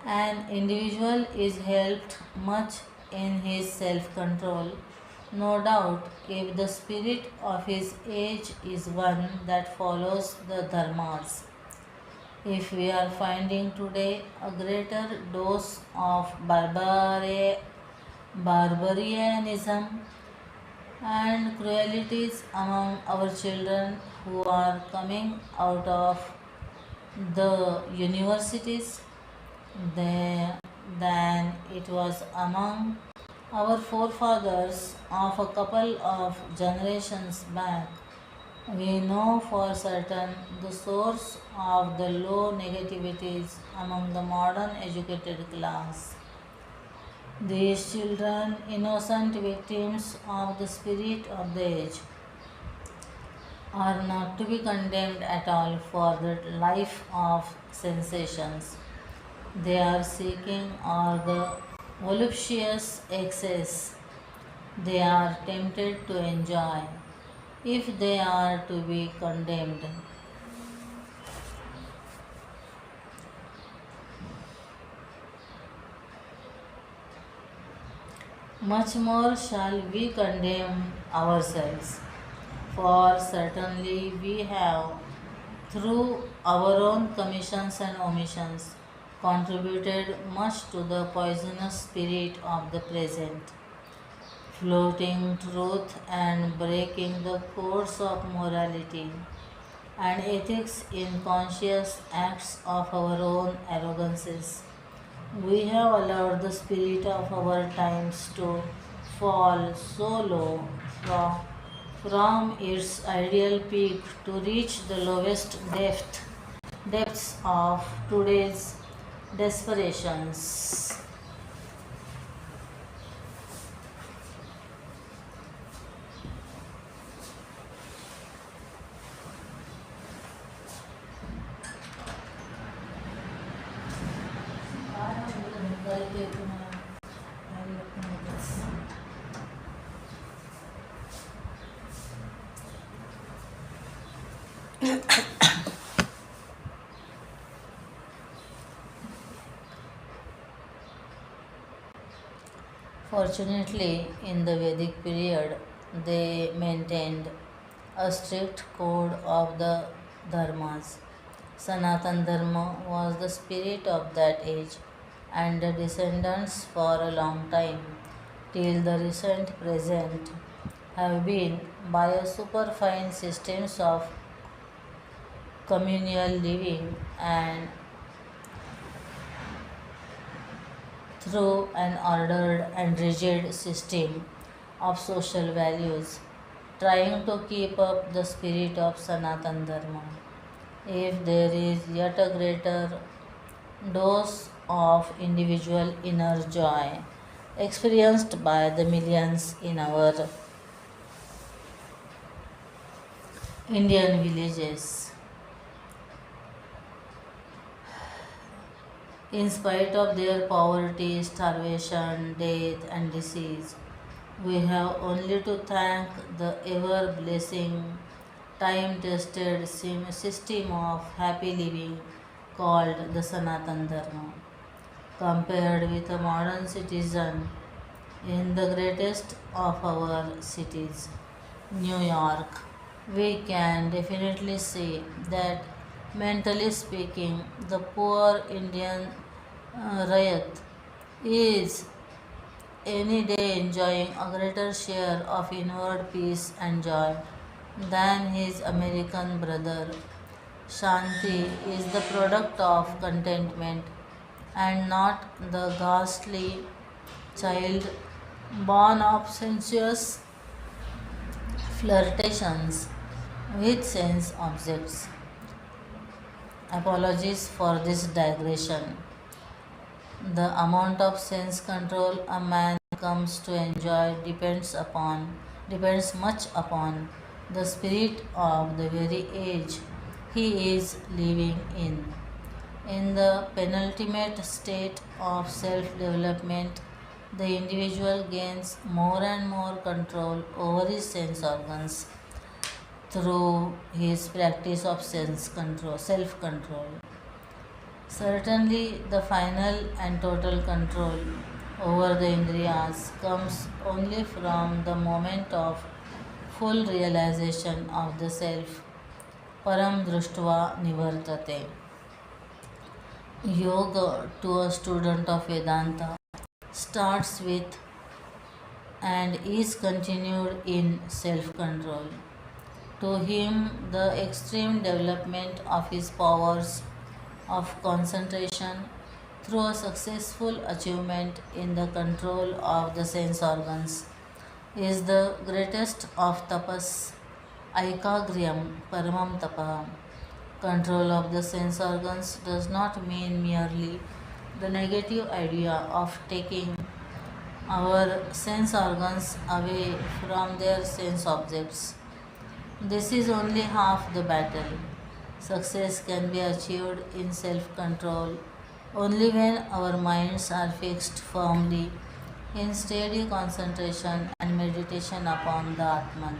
An individual is helped much in his self control, no doubt, if the spirit of his age is one that follows the dharmas. If we are finding today a greater dose of barbarianism and cruelties among our children who are coming out of the universities than it was among our forefathers of a couple of generations back. We know for certain the source of the low negativities among the modern educated class. These children, innocent victims of the spirit of the age, are not to be condemned at all for the life of sensations they are seeking or the voluptuous excess they are tempted to enjoy. If they are to be condemned, much more shall we condemn ourselves. For certainly we have, through our own commissions and omissions, contributed much to the poisonous spirit of the present, floating truth and breaking the course of morality and ethics in conscious acts of our own arrogances. We have allowed the spirit of our times to fall so low from its ideal peak to reach the lowest depths of today's desperations. Fortunately, in the Vedic period, they maintained a strict code of the dharmas. Sanatan Dharma was the spirit of that age, and the descendants for a long time, till the recent present, have been by a superfine systems of communal living and through an ordered and rigid system of social values, trying to keep up the spirit of Sanatan Dharma. If there is yet a greater dose of individual inner joy experienced by the millions in our Indian villages, in spite of their poverty, starvation, death, and disease, we have only to thank the ever blessing, time tested system of happy living called the Sanatan Dharma. Compared with a modern citizen in the greatest of our cities, New York, we can definitely say that mentally speaking, the poor Indian Rayat is any day enjoying a greater share of inward peace and joy than his American brother. Shanti is the product of contentment and not the ghastly child born of sensuous flirtations with sense objects. Apologies for this digression. The amount of sense control a man comes to enjoy depends much upon the spirit of the very age he is living in. In the penultimate state of self development, the individual gains more and more control over his sense organs through his practice of self control. Certainly, the final and total control over the indriyas comes only from the moment of full realization of the self. Param društva nivartate. Yoga to a student of Vedanta starts with and is continued in self control. To him, the extreme development of his powers of concentration through a successful achievement in the control of the sense organs is the greatest of tapas, aikagryam, paramam tapah. Control of the sense organs does not mean merely the negative idea of taking our sense organs away from their sense objects. This is only half the battle. Success can be achieved in self control only when our minds are fixed firmly in steady concentration and meditation upon the Atman.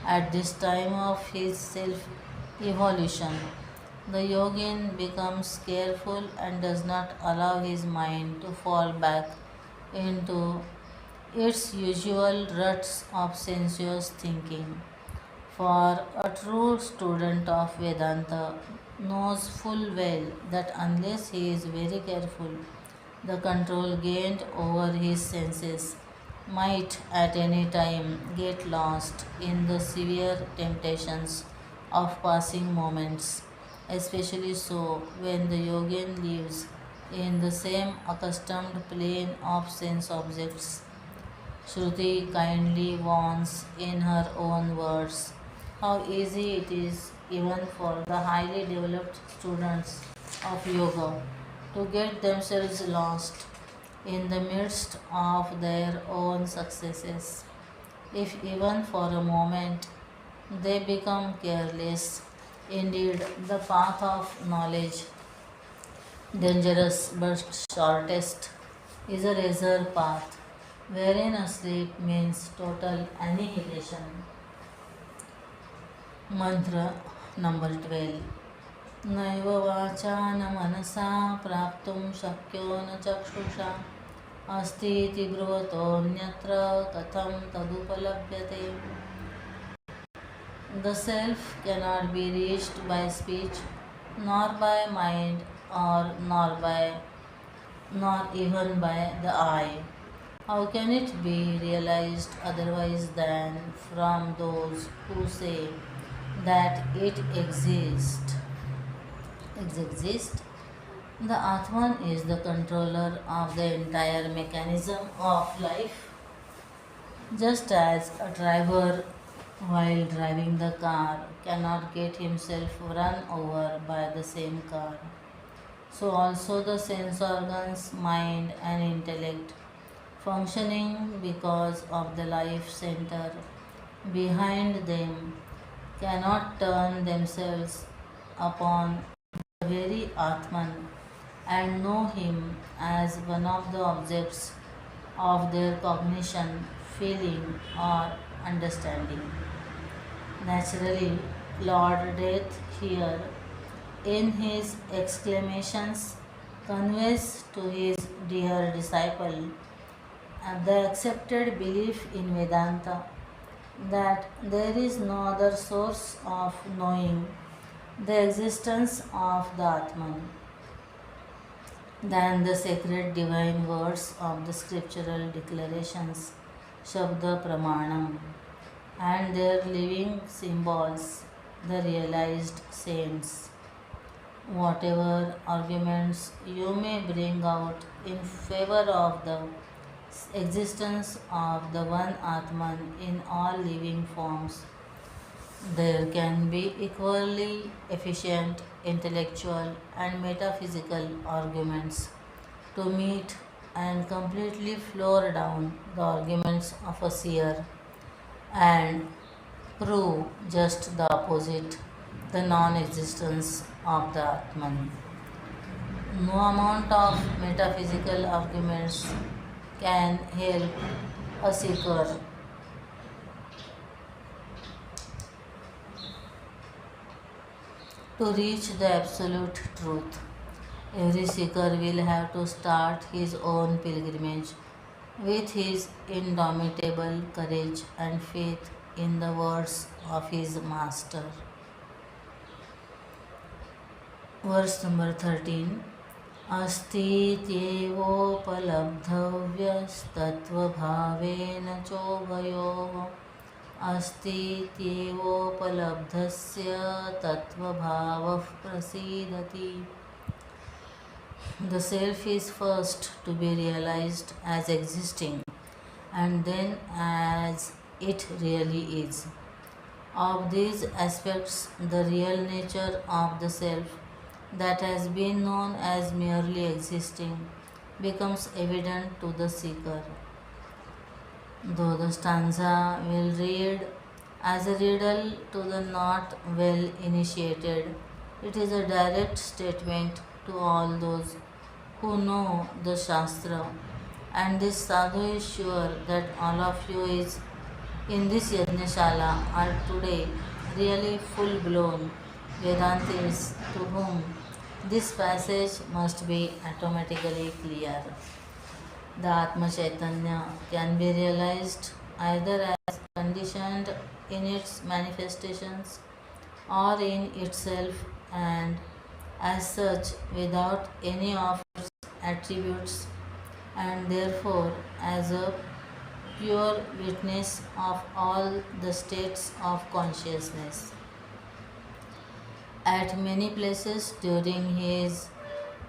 At this time of his self evolution, the yogin becomes careful and does not allow his mind to fall back into its usual ruts of sensuous thinking. For a true student of Vedanta knows full well that unless he is very careful, the control gained over his senses might at any time get lost in the severe temptations of passing moments, especially so when the yogin lives in the same accustomed plane of sense objects. Shruti kindly warns in her own words how easy it is even for the highly developed students of yoga to get themselves lost in the midst of their own successes. If even for a moment they become careless, indeed the path of knowledge, dangerous but shortest, is a razor path wherein asleep means total annihilation. Mantra number 12. नैव वाचा न मनसा प्राप्तुं शक्यो न चक्षुषा अस्तीति ब्रुवतोऽन्यत्र कथं तदुपलभ्यते. The self cannot be reached by speech, nor by mind, nor even by the eye. How can it be realized otherwise than from those who say that it exists? The Atman is the controller of the entire mechanism of life, just as a driver, while driving the car, cannot get himself run over by the same car. So also the sense organs, mind and intellect, functioning because of the life center behind them, cannot turn themselves upon the very Atman and know him as one of the objects of their cognition, feeling, or understanding. Naturally, Lord Death here, in his exclamations, conveys to his dear disciple the accepted belief in Vedanta that there is no other source of knowing the existence of the Atman than the sacred divine words of the scriptural declarations, Shabda Pramanam, and their living symbols, the realized saints. Whatever arguments you may bring out in favor of the existence of the one Atman in all living forms, there can be equally efficient intellectual and metaphysical arguments to meet and completely floor down the arguments of a seer and prove just the opposite, the non existence of the Atman. No amount of metaphysical arguments can help a seeker to reach the absolute truth. Every seeker will have to start his own pilgrimage with his indomitable courage and faith in the words of his master. Verse number 13. अस्तीत्येवोपलब्धव्यस्तत्वभावेन चोभयोः अस्तीत्येवोपलब्धस्य तत्वभावः प्रसीदति. The self is first to be realized as existing and then as it really is. Of these aspects, the real nature of the self that has been known as merely existing becomes evident to the seeker. Though the stanza will read as a riddle to the not well initiated. It is a direct statement to all those who know the Shastra, and this sadhu is sure that all of you is in this Yajnashala are today really full blown Vedantis to whom this passage must be automatically clear. The Atma Chaitanya can be realized either as conditioned in its manifestations or in itself, and as such without any of its attributes, and therefore as a pure witness of all the states of consciousness. At many places during his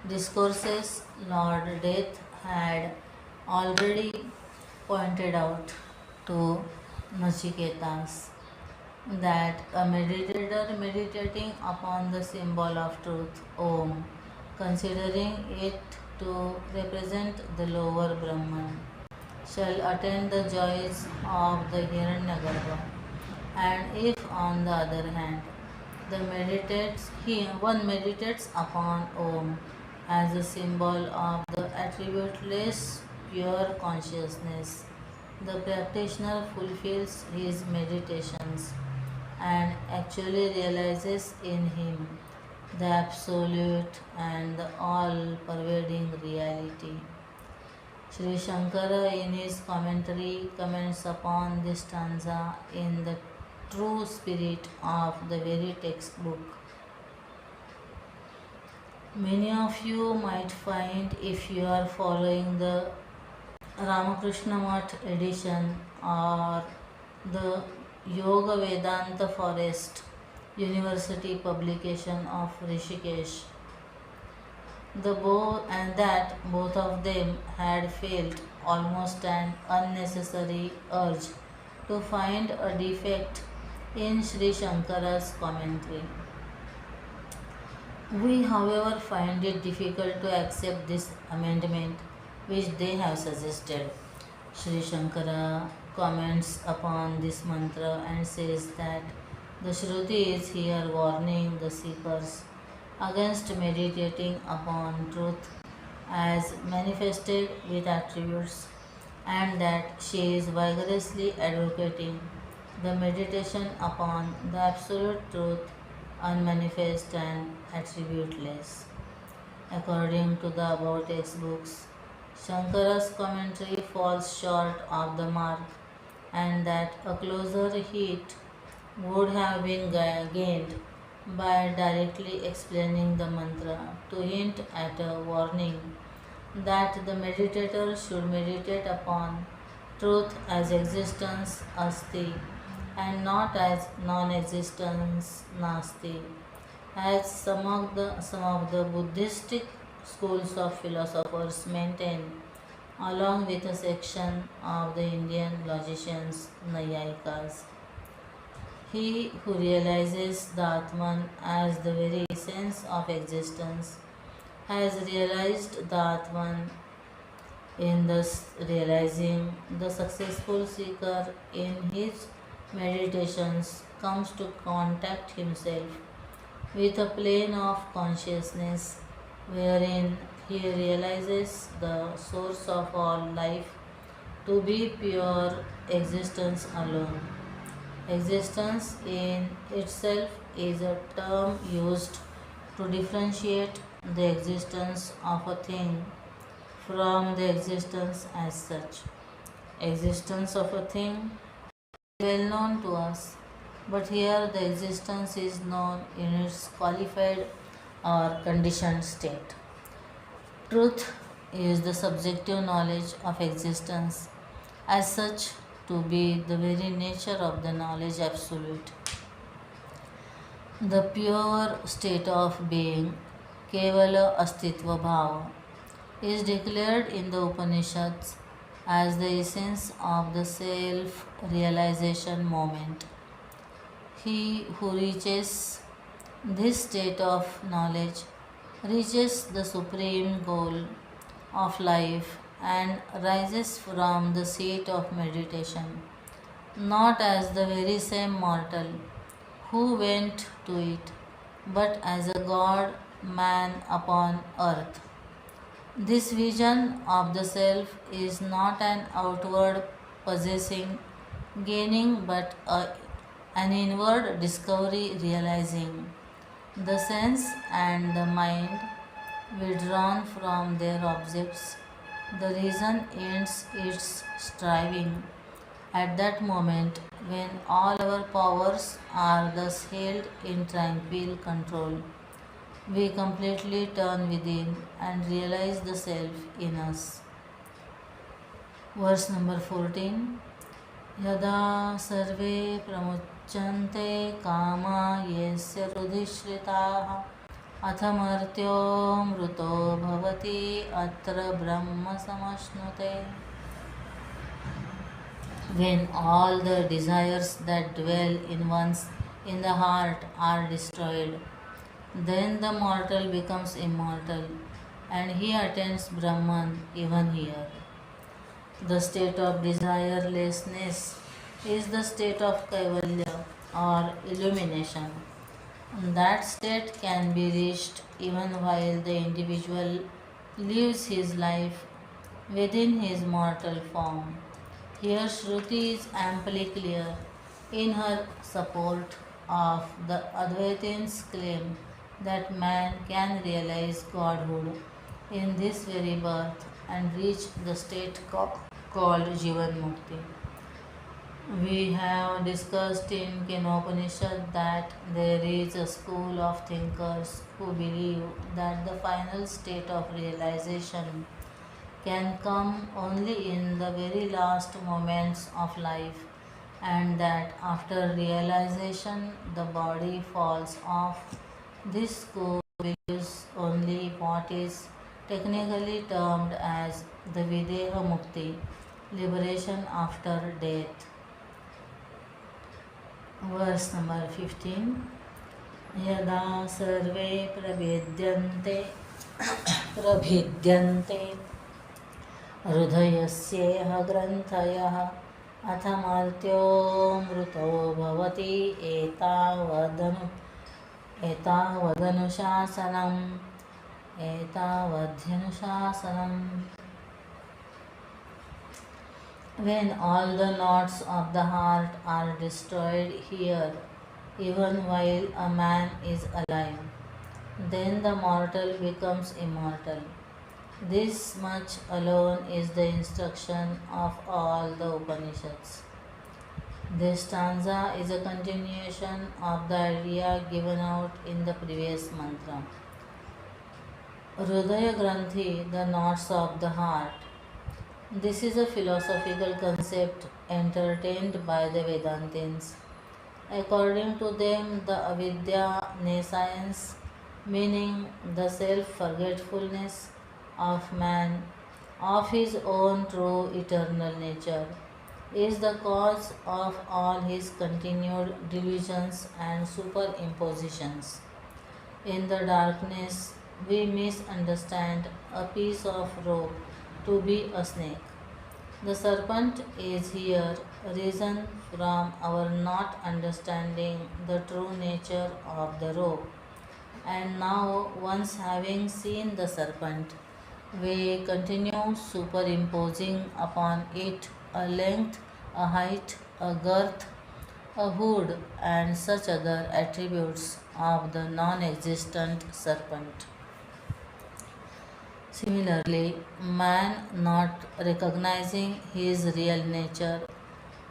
discourses, Lord Death had already pointed out to Nachiketas that a meditator meditating upon the symbol of truth, Om, considering it to represent the lower Brahman, shall attain the joys of the Hiranyagarbha. And if, on the other hand, one meditates upon Om as a symbol of the attributeless pure consciousness, the practitioner fulfills his meditations and actually realizes in him the absolute and the all-pervading reality. Sri Shankara in his commentary comments upon this stanza in the true spirit of the very textbook. Many of you might find, if you are following the Ramakrishna Math edition or the Yoga Vedanta Forest University publication of Rishikesh, that both of them had felt almost an unnecessary urge to find a defect in Sri Shankara's commentary. We, however, find it difficult to accept this amendment which they have suggested. Sri Shankara comments upon this mantra and says that the Shruti is here warning the seekers against meditating upon truth as manifested with attributes, and that she is vigorously advocating the meditation upon the absolute truth, unmanifest and attributeless. According to the above textbooks, Shankara's commentary falls short of the mark, and that a closer hit would have been gained by directly explaining the mantra to hint at a warning that the meditator should meditate upon truth as existence asti and not as non-existence nasti, as some of the Buddhistic schools of philosophers maintain, along with a section of the Indian logicians Nayayikas. He who realizes the Atman as the very essence of existence has realized the Atman. In thus realizing, the successful seeker in his meditations comes to contact himself with a plane of consciousness wherein he realizes the source of all life to be pure existence alone. Existence in itself is a term used to differentiate the existence of a thing from the existence as such. Existence of a thing is well known to us, but here the existence is known in its qualified or conditioned state. Truth is the subjective knowledge of existence as such to be the very nature of the knowledge absolute. The pure state of being, Kevala Astitva Bhava, is declared in the Upanishads as the essence of the self-realization moment. He who reaches this state of knowledge reaches the supreme goal of life and rises from the seat of meditation not as the very same mortal who went to it, but as a God man upon earth. This vision of the self is not an outward possessing, gaining, but an inward discovery realizing. The sense and the mind withdrawn from their objects, the reason ends its striving. At that moment, when all our powers are thus held in tranquil control, we completely turn within and realize the self in us. Verse number 14. Yada sarve pramuchyante kama yesya rudhishritaha अथमर्त्यो मृतो भवति अत्र ब्रह्म समश्नुते. When all the desires that dwell in the heart are destroyed, then the mortal becomes immortal and he attains Brahman even here. The state of desirelessness is the state of Kaivalya or illumination. That state can be reached even while the individual lives his life within his mortal form. Here Shruti is amply clear in her support of the Advaitins' claim that man can realize Godhood in this very birth and reach the state called Jivan Mukti. We have discussed in Kathopanishad that there is a school of thinkers who believe that the final state of realization can come only in the very last moments of life, and that after realization the body falls off. This school believes only what is technically termed as the Videha Mukti, liberation after death. Verse number 15. Yada sarve प्रभिद्यन्ते हृदयस्येह ग्रन्थयः अथमर्त्यो मृतो भवति एतावध्यनुशासनम्. When all the knots of the heart are destroyed here, even while a man is alive, then the mortal becomes immortal. This much alone is the instruction of all the Upanishads. This stanza is a continuation of the idea given out in the previous mantra. Hridaya Granthi, the knots of the heart. This is a philosophical concept entertained by the Vedantins. According to them, the avidya, nescience, meaning the self-forgetfulness of man, of his own true eternal nature, is the cause of all his continued delusions and superimpositions. In the darkness, we misunderstand a piece of rope to be a snake. The serpent is here risen from our not understanding the true nature of the rope. And now, once having seen the serpent, we continue superimposing upon it a length, a height, a girth, a hood, and such other attributes of the non existent serpent. Similarly, man, not recognizing his real nature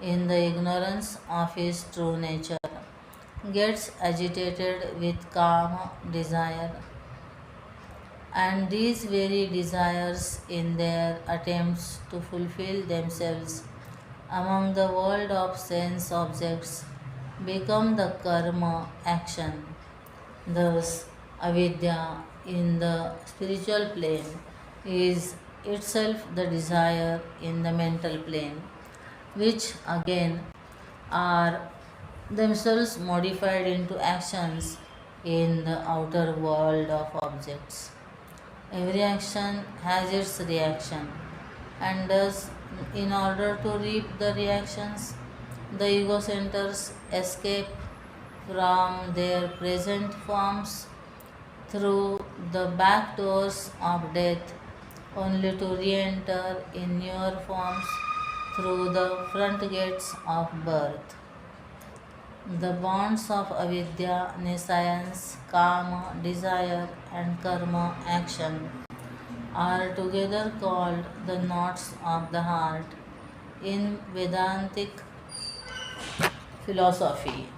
in the ignorance of his true nature, gets agitated with kama, desire, and these very desires, in their attempts to fulfill themselves among the world of sense objects, become the karma, action. Thus, avidya in the spiritual plane is itself the desire in the mental plane, which again are themselves modified into actions in the outer world of objects. Every action has its reaction, and thus, in order to reap the reactions, The ego centers escape from their present forms through the back doors of death, only to re enter in newer forms through the front gates of birth. The bonds of avidya, nescience, kama, desire, and karma, action, are together called the knots of the heart in Vedantic philosophy.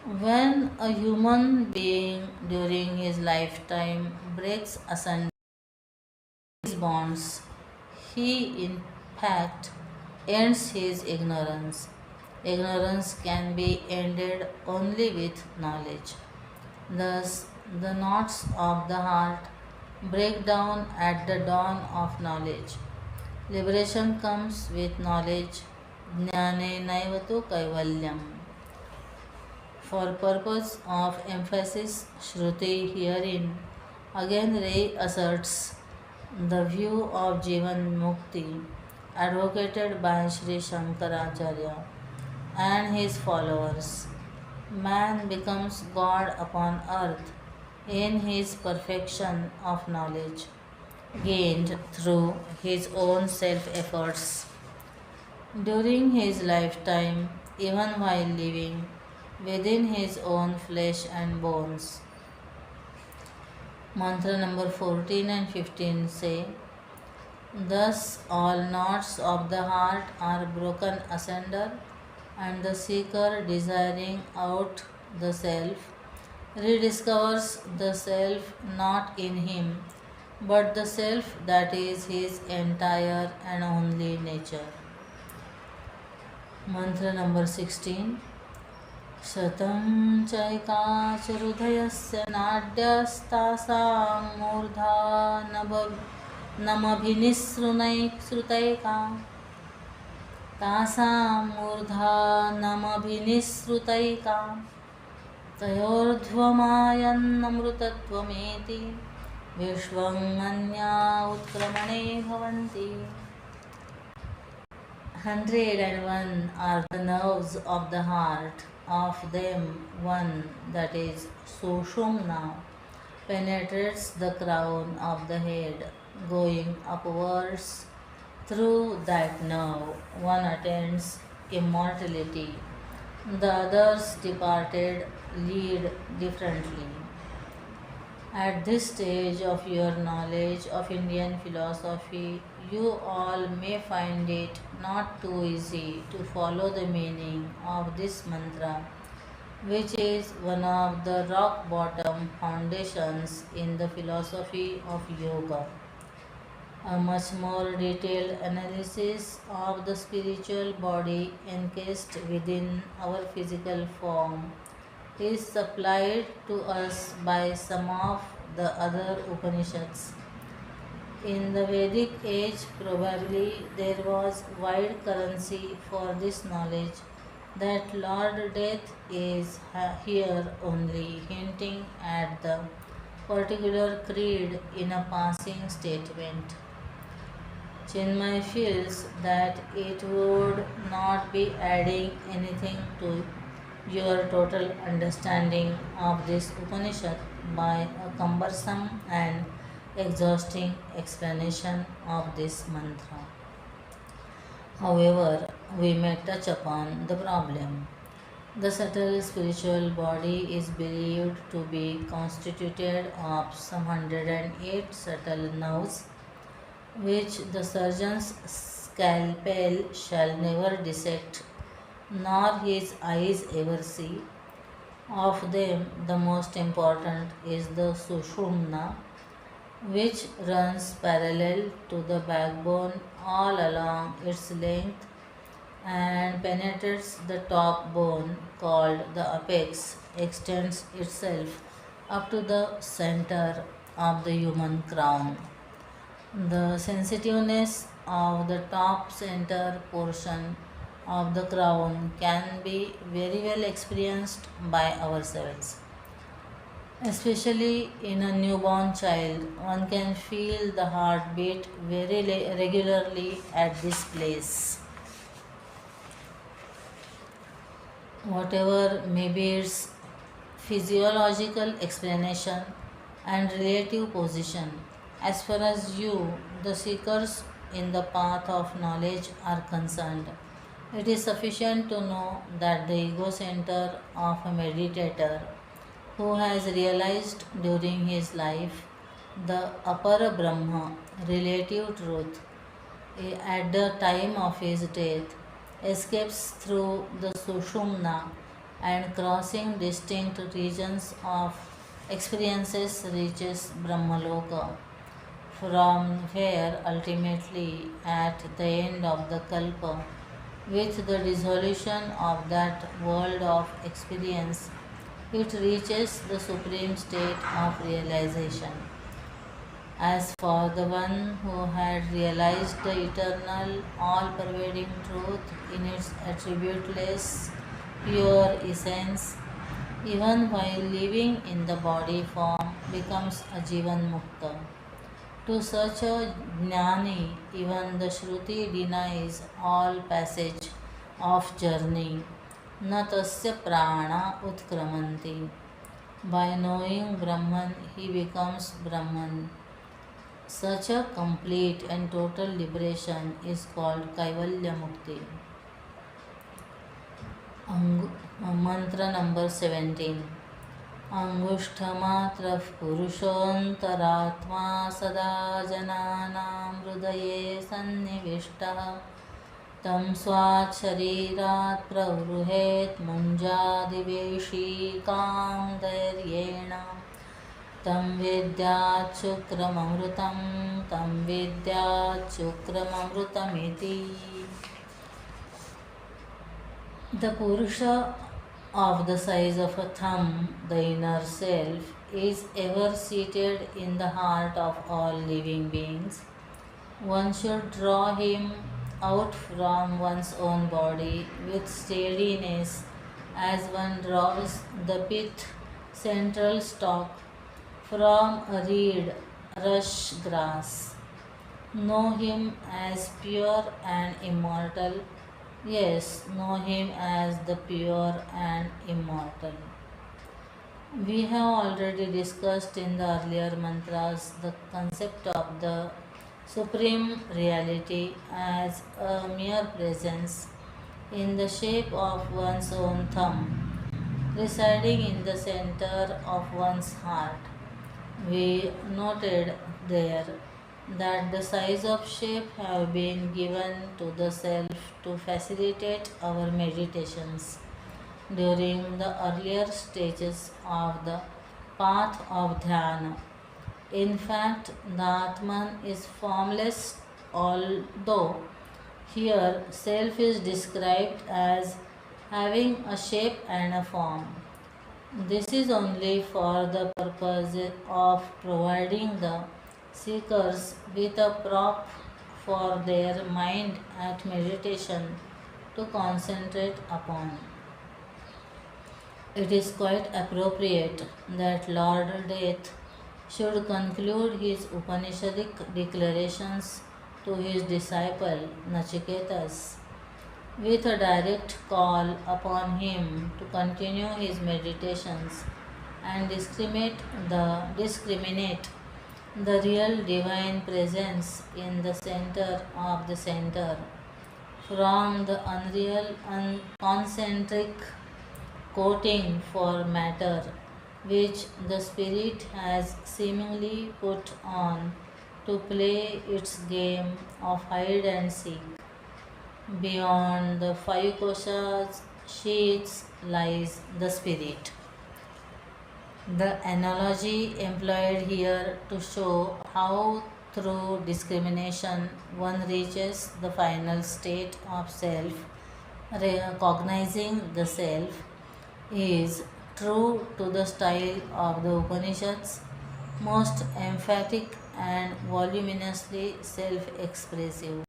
When a human being during his lifetime breaks asunder these bonds, he in fact ends his ignorance. Ignorance can be ended only with knowledge. Thus, the knots of the heart break down at the dawn of knowledge. Liberation comes with knowledge. Jnane naivatu kaivalyam. For purpose of emphasis, Shruti herein again reasserts the view of Jivan Mukti advocated by Sri Shankaracharya and his followers. Man becomes God upon earth in his perfection of knowledge, gained through his own self efforts. During his lifetime, even while living within his own flesh and bones. Mantra number 14 and 15 say, thus all knots of the heart are broken asunder, and the seeker desiring out the self rediscovers the self not in him, but the self that is his entire and only nature. Mantra number 16. शतं चैकाचहृदयस्य नाड्यस्तासां मूर्धा नमभिनिसृतैका तासां मूर्धा नमभिनिसृतैका तयोर्ध्वमायन्नमृतत्वमेति विश्वं अन्या उत्क्रमणे भवन्ति. 101 are the nerves of the heart. Of them, one, that is Sushumna, penetrates the crown of the head, going upwards. Through that nerve, one attains immortality. The others departed lead differently. At this stage of your knowledge of Indian philosophy, you all may find it not too easy to follow the meaning of this mantra, which is one of the rock bottom foundations in the philosophy of yoga. A much more detailed analysis of the spiritual body encased within our physical form is supplied to us by some of the other Upanishads. In the Vedic age, probably there was wide currency for this knowledge that Lord Death is here only hinting at the particular creed in a passing statement. Chinmaya feels that it would not be adding anything to your total understanding of this Upanishad by a cumbersome and exhausting explanation of this mantra. However, we may touch upon the problem. The subtle spiritual body is believed to be constituted of some 108 subtle nerves, which the surgeon's scalpel shall never dissect, nor his eyes ever see. Of them, the most important is the Sushumna, which runs parallel to the backbone all along its length and penetrates the top bone called the apex, extends itself up to the center of the human crown. The sensitiveness of the top center portion of the crown can be very well experienced by ourselves. Especially in a newborn child, one can feel the heartbeat very regularly at this place. whatever may be its physiological explanation and relative position. As far as you, the seekers in the path of knowledge, are concerned, it is sufficient to know that the ego center of a meditator who has realized during his life the upper Brahma, relative truth, at the time of his death, escapes through the Sushumna and crossing distinct regions of experiences reaches Brahmaloka, from where ultimately at the end of the Kalpa, with the dissolution of that world of experience, it reaches the supreme state of realization. As for the one who had realized the eternal, all pervading truth in its attributeless, pure essence, even while living in the body form, becomes a Jivan Mukta. To such a Jnani, even the Shruti denies all passage of journey. Na tasya prana utkramanti. By knowing Brahman, he becomes Brahman. Such a complete and total liberation is called Kaivalya Mukti. Mantra number 17. Angushthamatrah Purushontaraatma Sada Jananam Hrudaye Sannivishtaha Tam Swat Sharirat Pravruhet Munjadiveshi Kam Dhairyena Tam Vidyat Shukramamrutam Tam Vidyat Shukramamrutamiti. The Purusha of the size of a thumb, the inner self, is ever seated in the heart of all living beings. One should draw him out from one's own body with steadiness as one draws the pith central stalk from a reed rush grass. Know him as pure and immortal. Yes, know him as the pure and immortal. We have already discussed in the earlier mantras the concept of the Supreme Reality as a mere presence in the shape of one's own thumb, residing in the center of one's heart. We noted there that the size of shape have been given to the self to facilitate our meditations during the earlier stages of the path of dhyana. In fact, the Atman is formless, although here self is described as having a shape and a form. This is only for the purpose of providing the seekers with a prop for their mind at meditation to concentrate upon. It is quite appropriate that Lord Death should conclude his Upanishadic declarations to his disciple Nachiketas with a direct call upon him to continue his meditations and discriminate the real divine presence in the center of the center from the unreal concentric coating for matter which the spirit has seemingly put on to play its game of hide and seek. Beyond the five koshas sheets lies the spirit. The analogy employed here to show how through discrimination one reaches the final state of self, recognizing the self, is true to the style of the Upanishads, most emphatic and voluminously self expressive.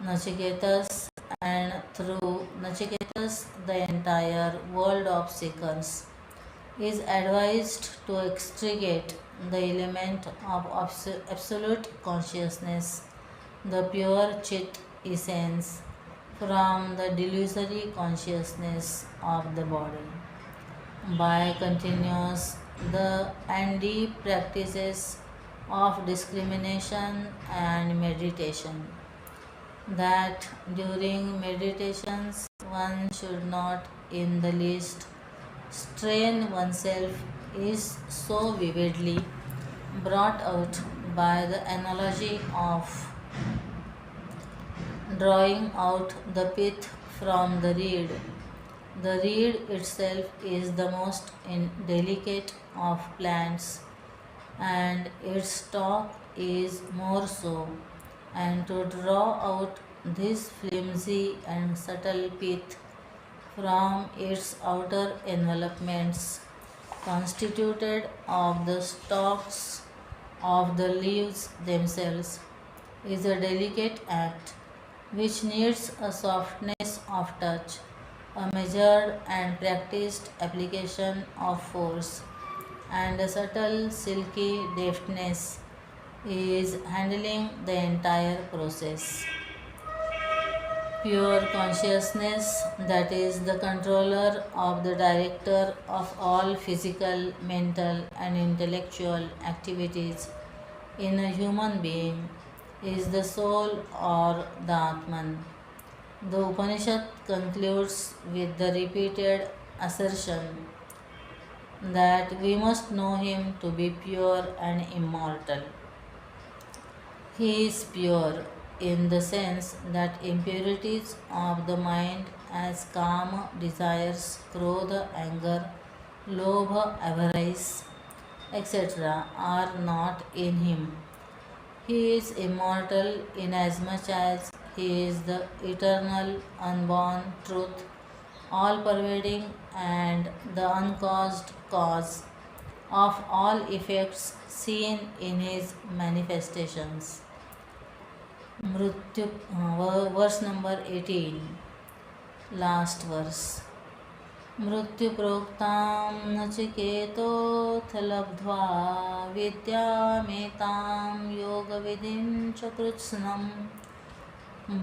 Nachiketas, and through Nachiketas, the entire world of seekers is advised to extricate the element of absolute consciousness, the pure Chit essence, from the delusory consciousness of the body. By continuous the and deep practices of discrimination and meditation, that during meditations one should not in the least strain oneself is so vividly brought out by the analogy of drawing out the pith from the reed. The reed itself is the most delicate of plants, and its stalk is more so, and to draw out this flimsy and subtle pith from its outer envelopments, constituted of the stalks of the leaves themselves, is a delicate act which needs a softness of touch, a measured and practiced application of force, and a subtle silky deftness is handling the entire process. Pure consciousness, that is the controller of the director of all physical, mental, and intellectual activities in a human being, is the soul or the Atman. The Upanishad concludes with the repeated assertion that we must know him to be pure and immortal. He is pure in the sense that impurities of the mind as kama, desires, krodha, anger, lobha, avarice, etc. are not in him. He is immortal inasmuch as he is the eternal, unborn truth, all pervading, and the uncaused cause of all effects seen in his manifestations. Mrityu, verse number 18, last verse. मृत्यु प्रोक्तां नचिकेतोऽथ लब्ध्वा विद्यामेतां योगविधिं च कृत्स्नम्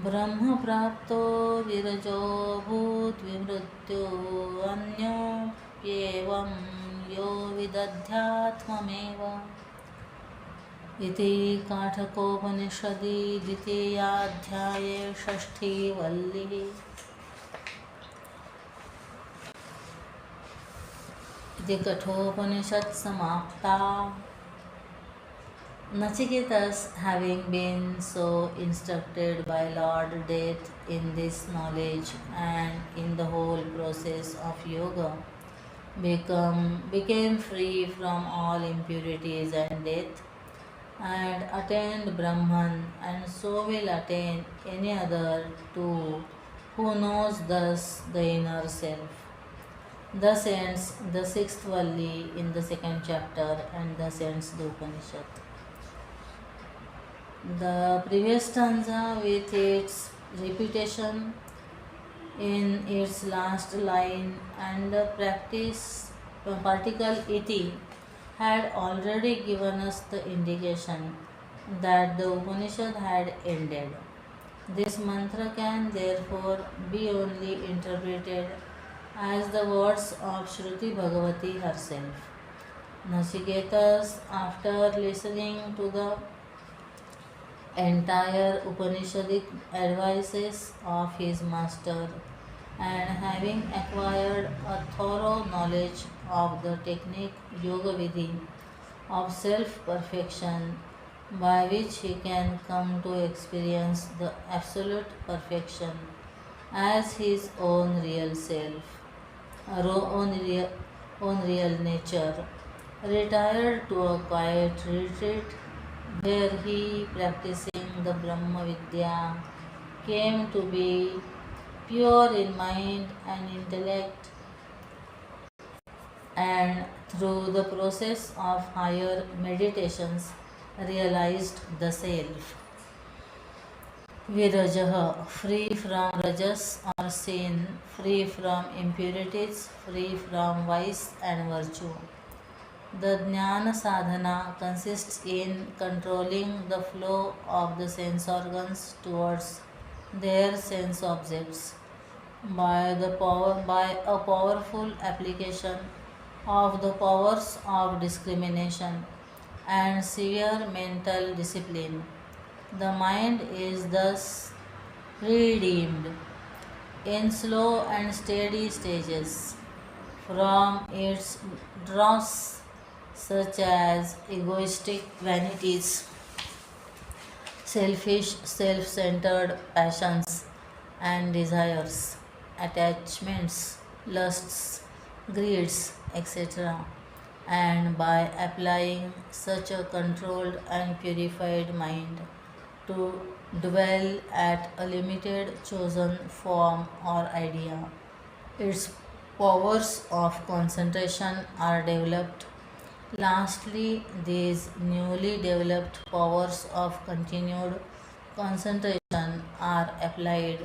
ब्रह्म प्राप्तो विरजो भूद्विमृत्यो अन्योप्येवं यो विदध्यात्ममेव इति काठकोपनिषदि द्वितीयाध्याये षष्ठी वल्लिः। The Kathopanishad Samapta. Nachiketas, having been so instructed by Lord Death in this knowledge and in the whole process of yoga, became free from all impurities and death, and attained Brahman, and so will attain any other too, who knows thus the inner self. Thus ends the sixth Valli in the second chapter, and thus ends the Upanishad. The previous stanza, with its repetition in its last line and the particle iti, had already given us the indication that the Upanishad had ended. This mantra can therefore be only interpreted as the words of Shruti Bhagavati herself. Nachiketas, after listening to the entire Upanishadic advices of his master and having acquired a thorough knowledge of the technique Yoga Vidhi of self-perfection, by which he can come to experience the absolute perfection as his own real self, own real nature, retired to a quiet retreat where he, practicing the Brahma Vidya, came to be pure in mind and intellect, and through the process of higher meditations realized the self. Virajah, free from rajas or sin, free from impurities, free from vice and virtue. The jnana sadhana consists in controlling the flow of the sense organs towards their sense objects by a powerful application of the powers of discrimination and severe mental discipline. The mind is thus redeemed in slow and steady stages from its dross, such as egoistic vanities, selfish, self centered passions and desires, attachments, lusts, greeds, etc. And by applying such a controlled and purified mind to dwell at a limited chosen form or idea, its powers of concentration are developed. Lastly, these newly developed powers of continued concentration are applied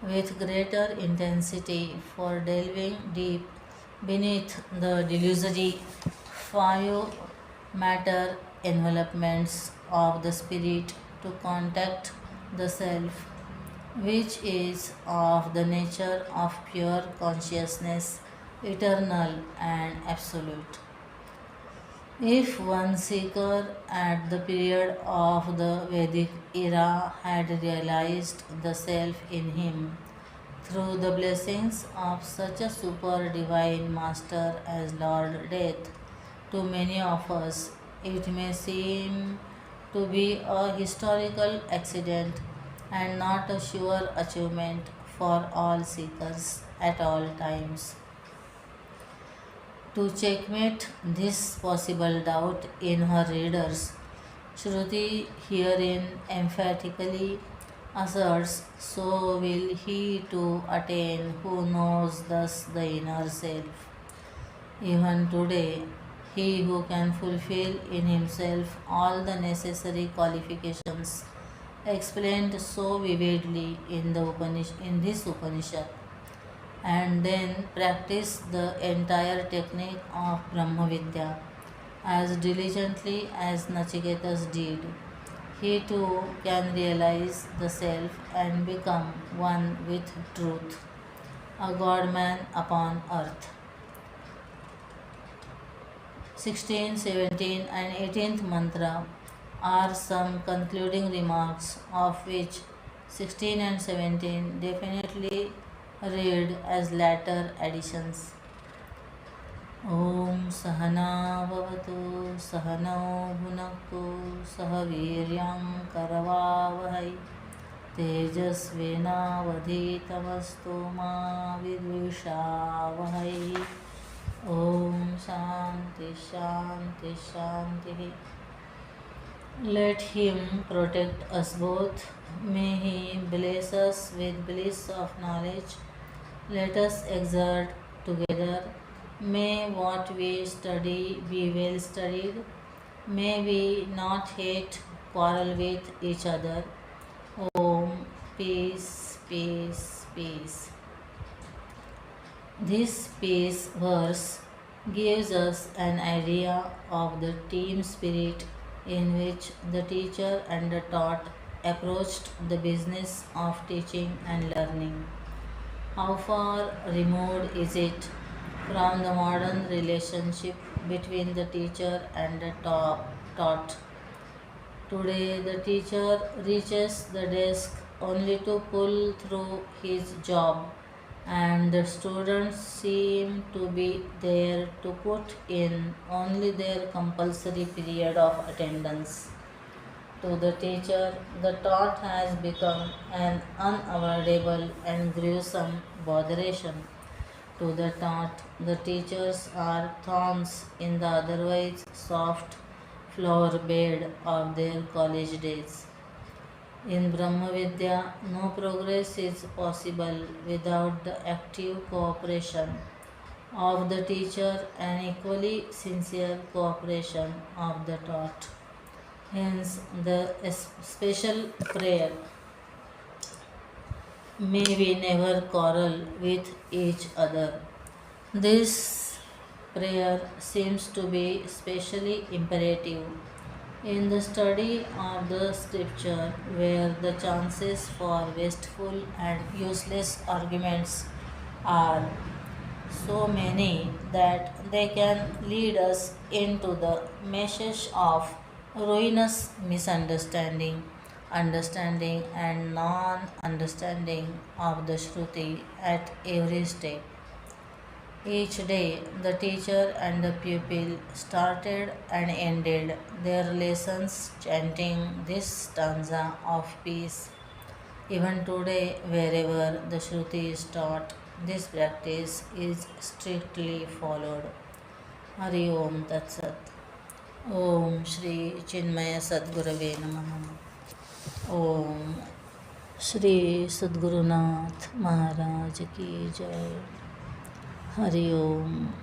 with greater intensity for delving deep beneath the delusory five matter envelopments of the spirit to contact the self, which is of the nature of pure consciousness, eternal and absolute. If one seeker at the period of the Vedic era had realized the self in him through the blessings of such a super divine master as Lord Death, to many of us it may seem to be a historical accident and not a sure achievement for all seekers at all times. To checkmate this possible doubt in her readers, Shruti herein emphatically asserts, so will he too attain who knows thus the inner self. Even today, he who can fulfill in himself all the necessary qualifications explained so vividly in this Upanishad, and then practice the entire technique of Brahma Vidya as diligently as Nachiketas did. He too can realize the self and become one with truth, a God man upon earth. 16, 17, and 18th mantra are some concluding remarks, of which 16 and 17 definitely read as latter additions. Om Sahana Bhavatu Sahano Bhunaktu Sahaviryam Karavavahai Tejasvinavadhitamastu Ma Vidvishavahai. Om Shanti Shanti Shanti. Let him protect us both. May he bless us with bliss of knowledge. Let us exert together. May what we study be well studied. May we not hate, quarrel with each other. Om, peace, peace, peace. This peace verse gives us an idea of the team spirit in which the teacher and the taught approached the business of teaching and learning. How far removed is it from the modern relationship between the teacher and the taught? Today, the teacher reaches the desk only to pull through his job, and the students seem to be there to put in only their compulsory period of attendance. To the teacher, the taught has become an unavoidable and gruesome botheration. To the taught, the teachers are thorns in the otherwise soft flower bed of their college days. In Brahma Vidya, no progress is possible without the active cooperation of the teacher and equally sincere cooperation of the taught. Hence, the special prayer, may we never quarrel with each other. This prayer seems to be specially imperative In the study of the scripture, where the chances for wasteful and useless arguments are so many that they can lead us into the meshes of ruinous misunderstanding, understanding, and non understanding of the Shruti at every step. Each day, the teacher and the pupil started and ended their lessons chanting this stanza of peace. Even today, wherever the Shruti is taught, this practice is strictly followed. Hari Om Tat Sat. Om Shri Chinmaya Sadgurave Namaha. Om Shri Sadgurunath Maharaj Ki Jai. Hari Om.